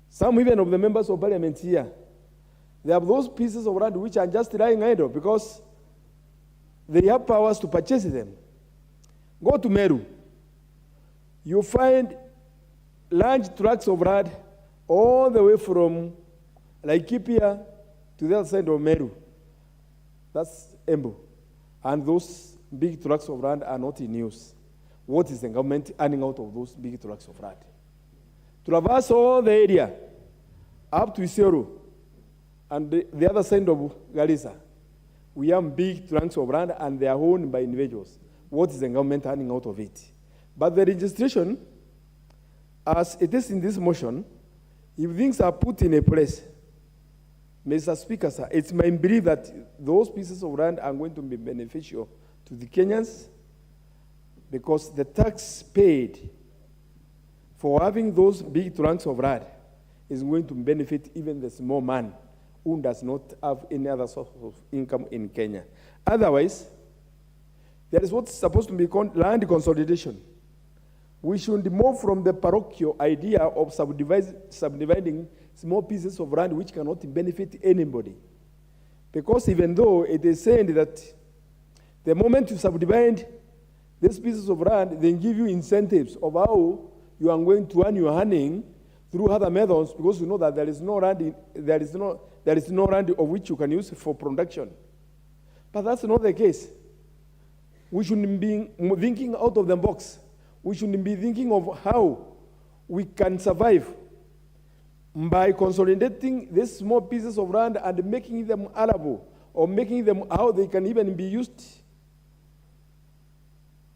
some even of the members of Parliament here, they have those pieces of land which are just lying idle because they have powers to purchase them. Go to Meru. You find large tracts of land all the way from Laikipia to the other side of Meru. That's Embu. And those big tracts of land are not in use. What is the government earning out of those big tracts of land? To traverse all the area up to Isiolo and the other side of Garissa, we have big tracts of land and they are owned by individuals. What is the government earning out of it? But the registration, as it is in this motion, if things are put in a place, Mr. Speaker, sir, it's my belief that those pieces of land are going to be beneficial to the Kenyans, because the tax paid for having those big trunks of land is going to benefit even the small man who does not have any other source of income in Kenya. Otherwise, there is what's supposed to be called land consolidation. We should move from the parochial idea of subdividing small pieces of land which cannot benefit anybody. Because even though it is said that the moment you subdivide these pieces of land, they give you incentives of how you are going to earn your earning through other methods, because you know that there is no land, there is no land of which you can use for production. But that's not the case. We shouldn't be thinking out of the box. We shouldn't be thinking of how we can survive by consolidating these small pieces of land and making them arable, or making them how they can even be used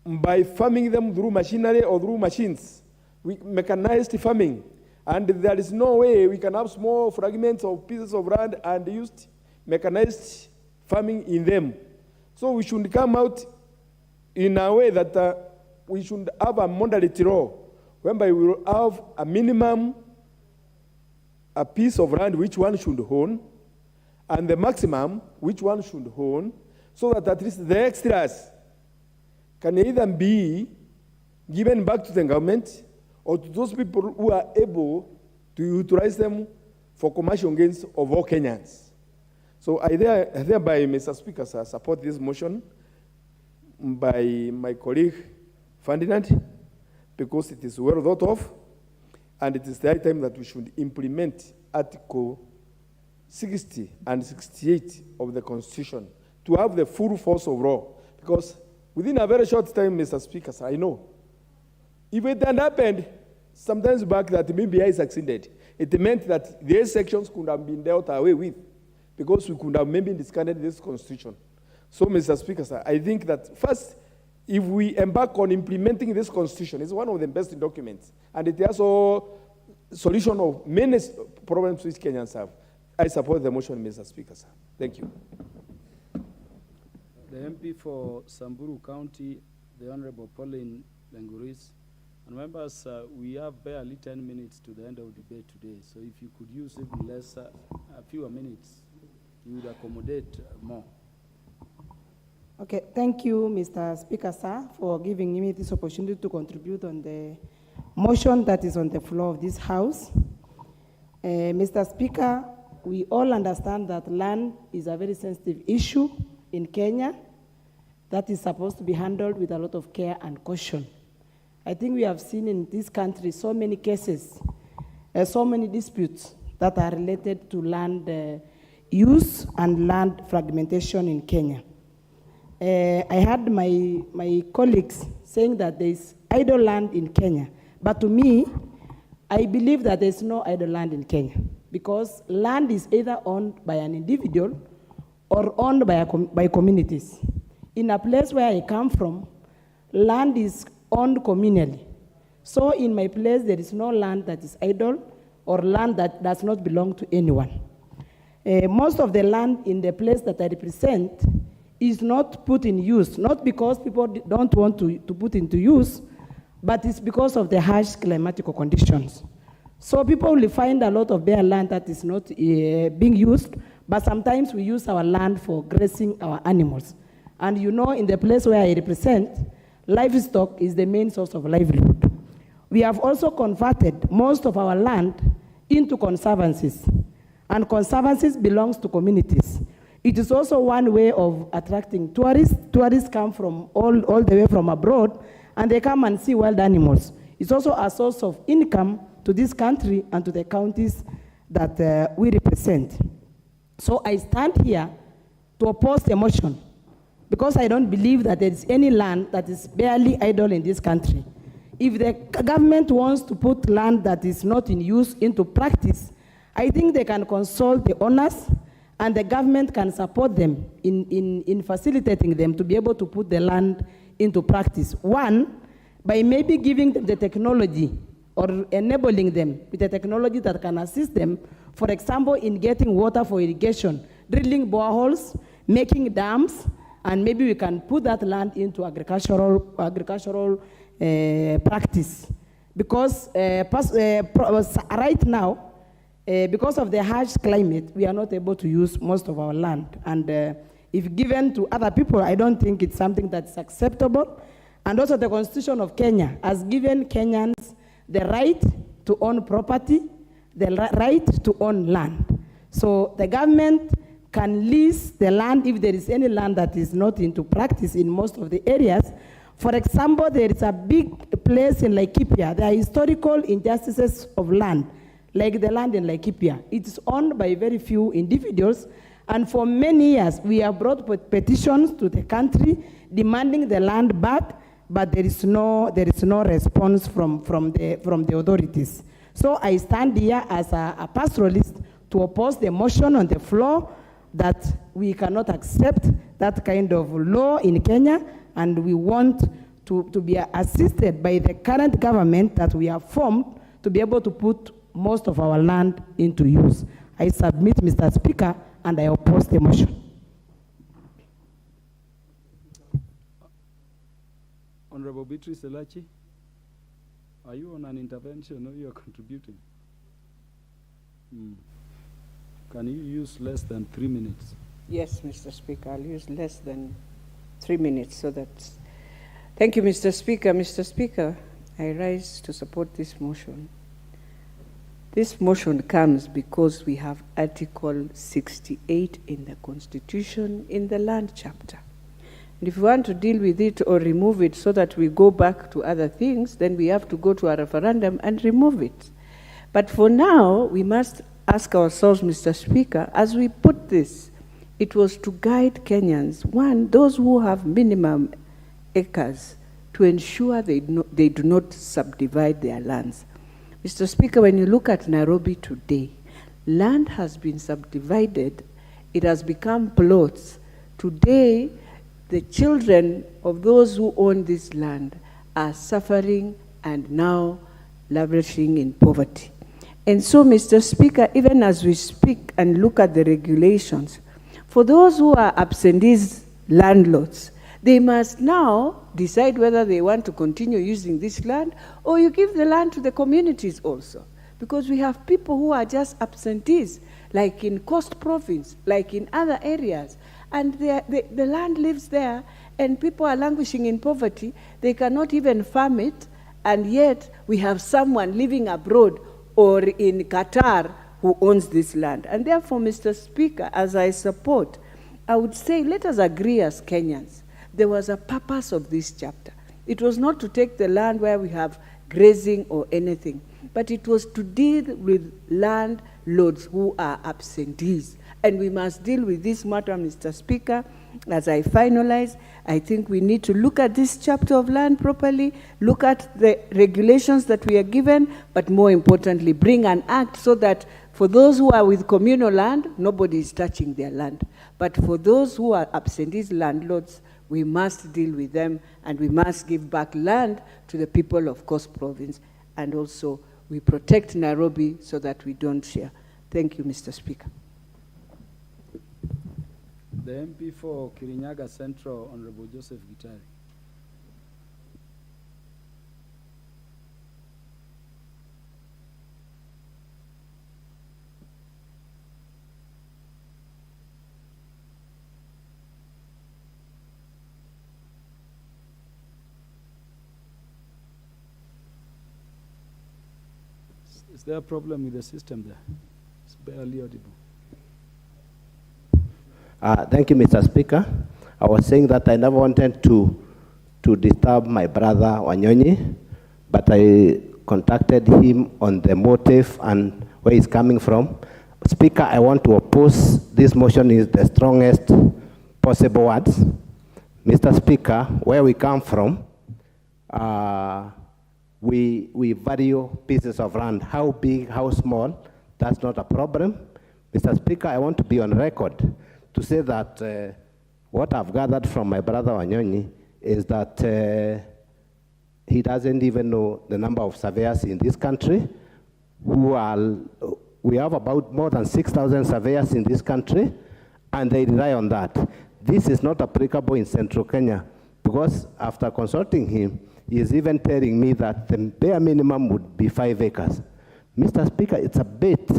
by farming them through machinery or through machines, mechanized farming. And there is no way we can have small fragments of pieces of land and use mechanized farming in them. So we should come out in a way that we should have a modality law, whereby we will have a minimum, a piece of land which one should own, and the maximum which one should own, so that at least the extras can either be given back to the government or to those people who are able to utilize them for commercial gains of all Kenyans. So I thereby, Mr. Speaker, sir, support this motion by my colleague Ferdinand, because it is well thought of, and it is the right time that we should implement Article 60 and 68 of the Constitution to have the full force of law. Because within a very short time, Mr. Speaker, sir, I know, if it had happened sometimes back that maybe I succeeded, it meant that these sections could have been dealt away with, because we could have maybe discarded this Constitution. So, Mr. Speaker, sir, I think that first, if we embark on implementing this Constitution, it's one of the best documents, and it has a solution of many problems which Kenyans have. I support the motion, Mr. Speaker, sir. Thank you. The MP for Samburu County, the Honorable Pauline Lenguris. And members, we have barely 10 minutes to the end of the debate today, so if you could use even less, a fewer minutes, you would accommodate more. Okay, thank you, Mr. Speaker, sir, for giving me this opportunity to contribute on the motion that is on the floor of this House. Mr. Speaker, we all understand that land is a very sensitive issue in Kenya that is supposed to be handled with a lot of care and caution. I think we have seen in this country so many cases, so many disputes that are related to land use and land fragmentation in Kenya. I heard my colleagues saying that there is idle land in Kenya, but to me, I believe that there is no idle land in Kenya, because land is either owned by an individual or owned by communities. In a place where I come from, land is owned communally. So in my place, there is no land that is idle or land that does not belong to anyone. Most of the land in the place that I represent is not put in use, not because people don't want to put into use, but it's because of the harsh climatic conditions. So people will find a lot of bare land that is not being used, but sometimes we use our land for grazing our animals. And you know, in the place where I represent, livestock is the main source of livelihood. We have also converted most of our land into conservancies, and conservancies belongs to communities. It is also one way of attracting tourists. Tourists come from all the way from abroad, and they come and see wild animals. It's also a source of income to this country and to the counties that we represent. So I stand here to oppose the motion, because I don't believe that there is any land that is barely idle in this country. If the government wants to put land that is not in use into practice, I think they can consult the owners, and the government can support them in facilitating them to be able to put the land into practice. One, by maybe giving them the technology or enabling them with the technology that can assist them, for example, in getting water for irrigation, drilling boreholes, making dams, and maybe we can put that land into agricultural practice. Because right now, because of the harsh climate, we are not able to use most of our land. And if given to other people, I don't think it's something that's acceptable. And also the Constitution of Kenya has given Kenyans the right to own property, the right to own land. So the government can lease the land if there is any land that is not into practice in most of the areas. For example, there is a big place in Laikipia. There are historical injustices of land, like the land in Laikipia. It's owned by very few individuals, and for many years we have brought petitions to the country demanding the land back, but there is no response from the authorities. So I stand here as a pastoralist to oppose the motion on the floor that we cannot accept that kind of law in Kenya, and we want to be assisted by the current government that we have formed to be able to put most of our land into use. I submit, Mr. Speaker, and I oppose the motion. Honorable Beatrice Elachi, are you on an intervention or you are contributing? Can you use less than 3 minutes? Yes, Mr. Speaker, I'll use less than 3 minutes so that... Thank you, Mr. Speaker. Mr. Speaker, I rise to support this motion. This motion comes because we have Article 68 in the Constitution in the land chapter. And if we want to deal with it or remove it so that we go back to other things, then we have to go to a referendum and remove it. But for now, we must ask ourselves, Mr. Speaker, as we put this, it was to guide Kenyans, one, those who have minimum acres, to ensure they do not subdivide their lands. Mr. Speaker, when you look at Nairobi today, land has been subdivided, it has become plots. Today, the children of those who own this land are suffering and now languishing in poverty. And so, Mr. Speaker, even as we speak and look at the regulations, for those who are absentees landlords, they must now decide whether they want to continue using this land or you give the land to the communities also. Because we have people who are just absentees, like in Coast Province, like in other areas, and the land lives there and people are languishing in poverty. They cannot even farm it, and yet we have someone living abroad or in Qatar who owns this land. And therefore, Mr. Speaker, as I support, I would say let us agree as Kenyans. There was a purpose of this chapter. It was not to take the land where we have grazing or anything, but it was to deal with landlords who are absentees. And we must deal with this matter, Mr. Speaker. As I finalize, I think we need to look at this chapter of land properly, look at the regulations that we are given, but more importantly, bring an act so that for those who are with communal land, nobody is touching their land. But for those who are absentees landlords, we must deal with them, and we must give back land to the people of Coast Province. And also, we protect Nairobi so that we don't share. Thank you, Mr. Speaker. The MP for Kirinyaga Central, Honorable Joseph Gitari. Is there a problem with the system there? It's barely audible. Thank you, Mr. Speaker. I was saying that I never wanted to disturb my brother Wanyonyi, but I contacted him on the motive and where he's coming from. Speaker, I want to oppose this motion in the strongest possible words. Mr. Speaker, where we come from, we value pieces of land. How big, how small, that's not a problem. Mr. Speaker, I want to be on record to say that what I've gathered from my brother Wanyonyi is that he doesn't even know the number of surveyors in this country we have about more than 6,000 surveyors in this country, and they rely on that. this is not applicable in Central Kenya, because after consulting him, he is even telling me that the bare minimum would be 5 acres. Mr. Speaker, it's a bit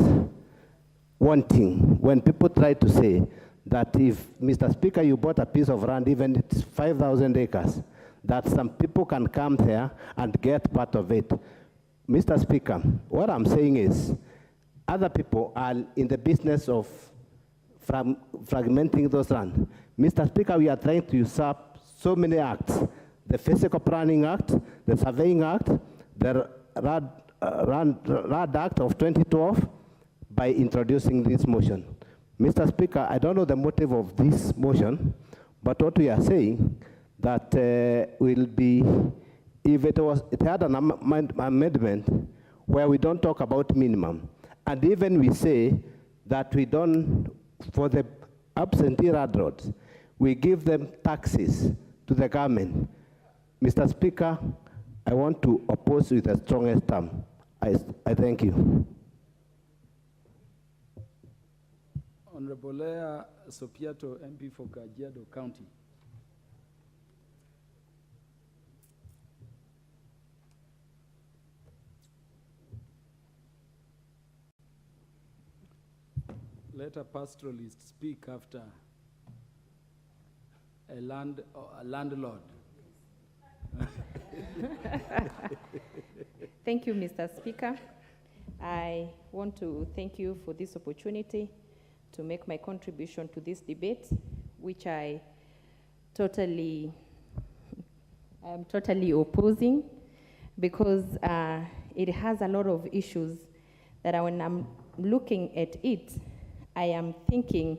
wanting when people try to say that if, Mr. Speaker, you bought a piece of land, even it's 5,000 acres, that some people can come there and get part of it. Mr. Speaker, what I'm saying is, other people are in the business of fragmenting those land. Mr. Speaker, we are trying to usurp so many acts: the Physical Planning Act, the Surveying Act, the RAD Act of 2012, by introducing this motion. Mr. Speaker, I don't know the motive of this motion, but what we are saying that will be, if it had an amendment where we don't talk about minimum, and even we say that we don't, for the absentee roads, we give them taxes to the government. Mr. Speaker, I want to oppose with the strongest term. I thank you. Honorable Lea Sopiato, MP for Kajiado County. Let a pastoralist speak after a landlord. Thank you, Mr. Speaker. I want to thank you for this opportunity to make my contribution to this debate, which I am totally opposing, because it has a lot of issues that when I'm looking at it, I am thinking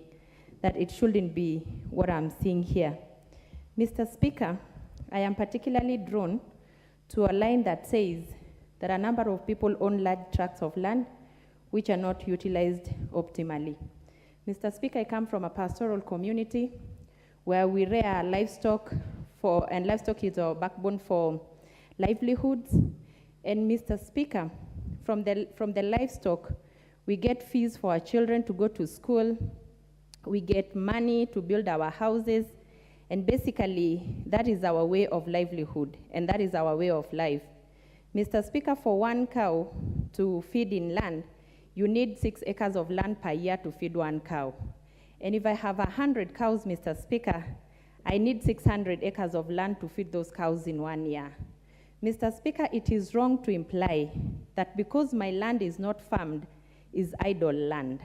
that it shouldn't be what I'm seeing here. Mr. Speaker, I am particularly drawn to a line that says that a number of people own large tracts of land which are not utilized optimally. Mr. Speaker, I come from a pastoral community where we rear livestock, and livestock is our backbone for livelihoods. And Mr. Speaker, from the livestock, we get fees for our children to go to school, we get money to build our houses, and basically that is our way of livelihood, and that is our way of life. Mr. Speaker, for one cow to feed in land, you need 6 acres of land per year to feed one cow. And if I have 100 cows, Mr. Speaker, I need 600 acres of land to feed those cows in 1 year. Mr. Speaker, it is wrong to imply that because my land is not farmed, is idle land.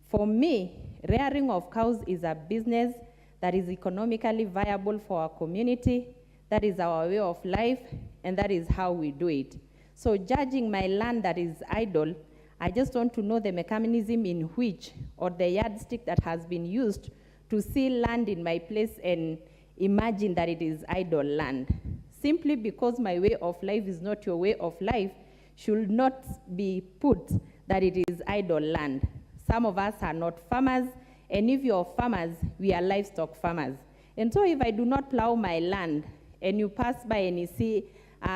For me, rearing of cows is a business that is economically viable for our community. That is our way of life, and that is how we do it. So judging my land that is idle, I just want to know the mechanism in which, or the yardstick that has been used to see land in my place and imagine that it is idle land. Simply because my way of life is not your way of life should not be put that it is idle land. Some of us are not farmers, and if you're farmers, we are livestock farmers. And so if I do not plow my land, and you pass by and you see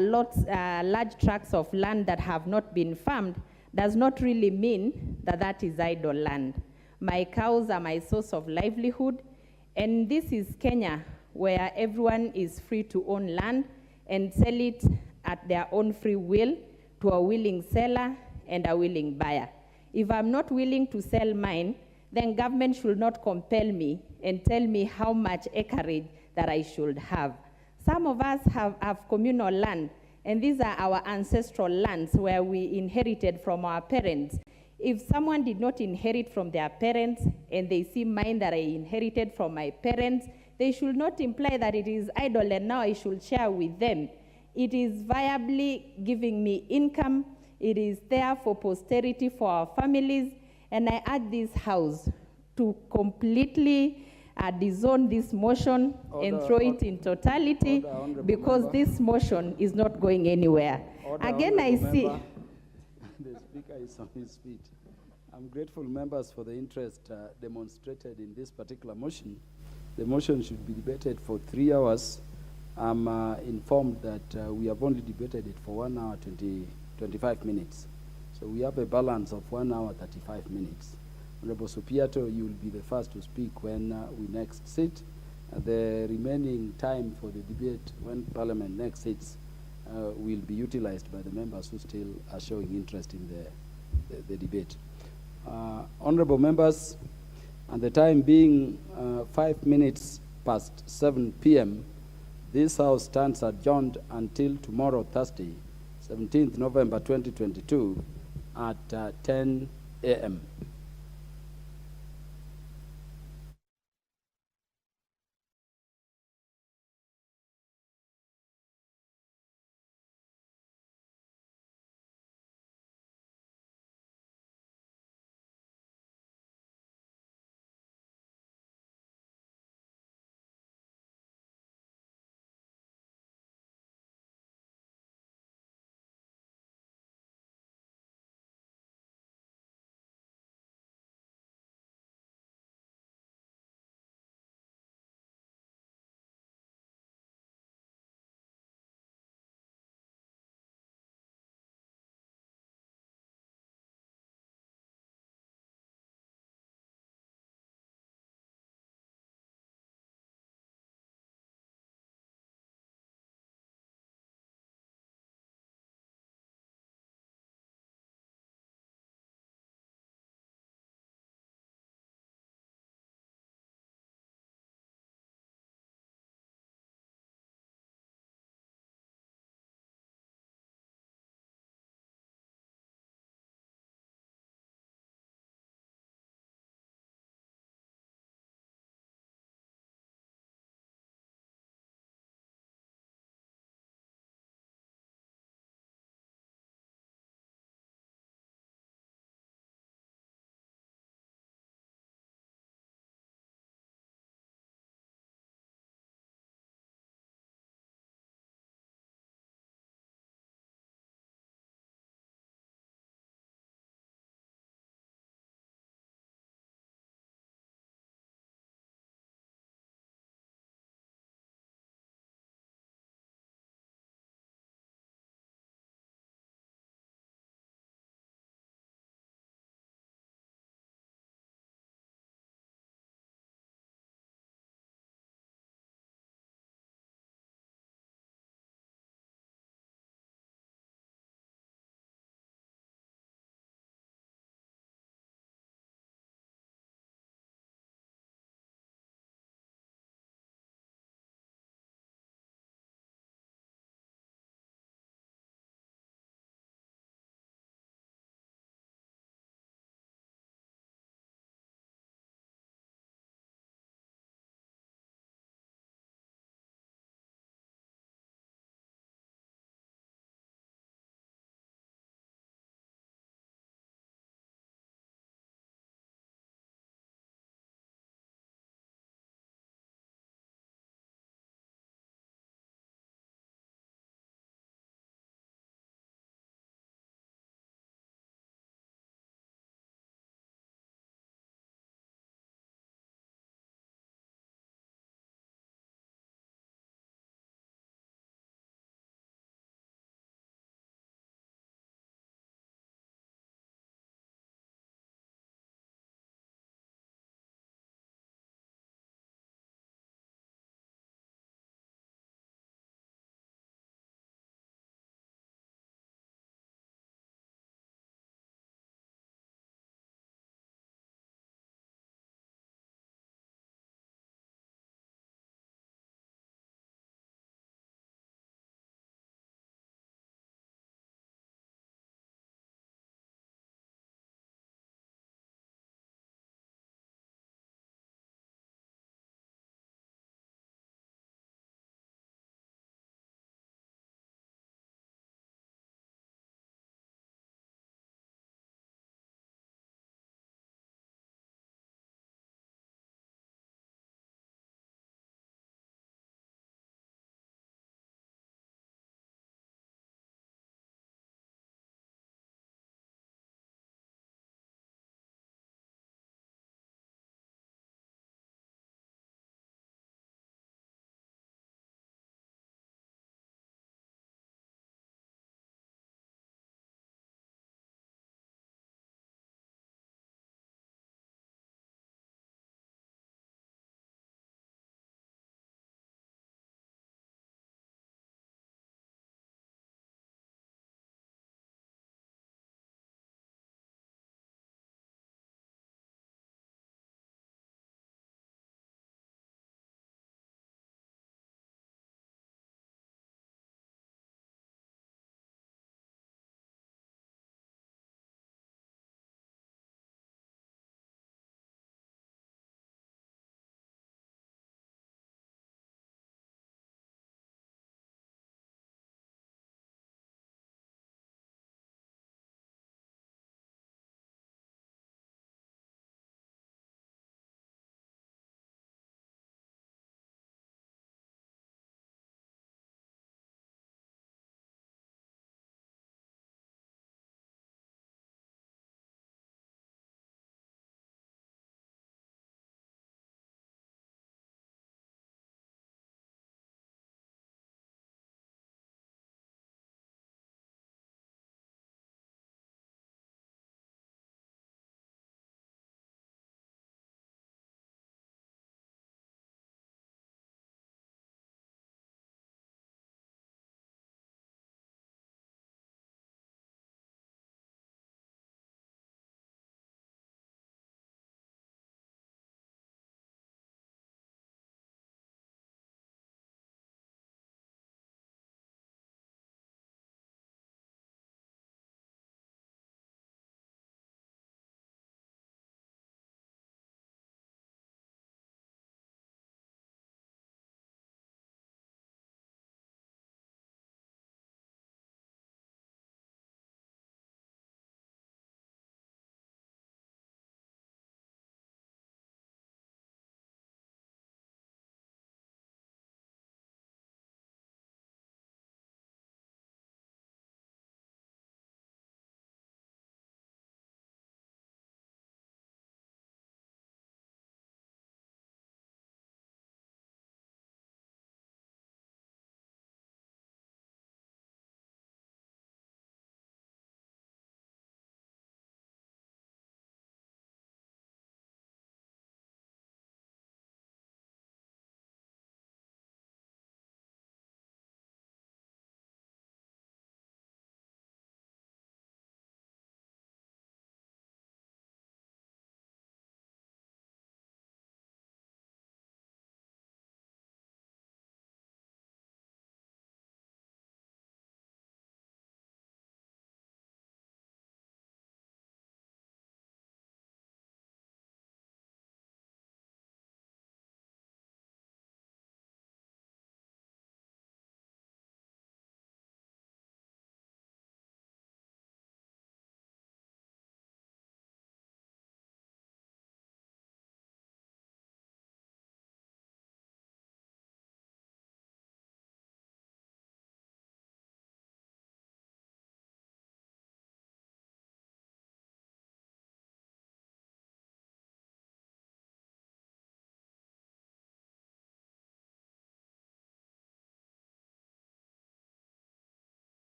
large tracts of land that have not been farmed, does not really mean that that is idle land. My cows are my source of livelihood, and this is Kenya, where everyone is free to own land and sell it at their own free will to a willing seller and a willing buyer. If I'm not willing to sell mine, then government should not compel me and tell me how much acreage that I should have. Some of us have communal land, and these are our ancestral lands where we inherited from our parents. If someone did not inherit from their parents and they see mine that I inherited from my parents, they should not imply that it is idle and now I should share with them. It is viably giving me income. It is there for posterity for our families. And I urge this House to completely disown this motion and throw it in totality, because this motion is not going anywhere. Again, I see. The Speaker is on his feet. I'm grateful, members, for the interest demonstrated in this particular motion. The motion should be debated for 3 hours. I'm informed that we have only debated it for 1 hour 25 minutes. So we have a balance of 1 hour 35 minutes. Honorable Supiato, you will be the first to speak when we next sit. The remaining time for the debate, when Parliament next sits, will be utilized by the members who still are showing interest in the debate. Honorable members, and the time being 5 minutes past 7 p.m., this House stands adjourned until tomorrow, Thursday, 17th November 2022, at 10 a.m.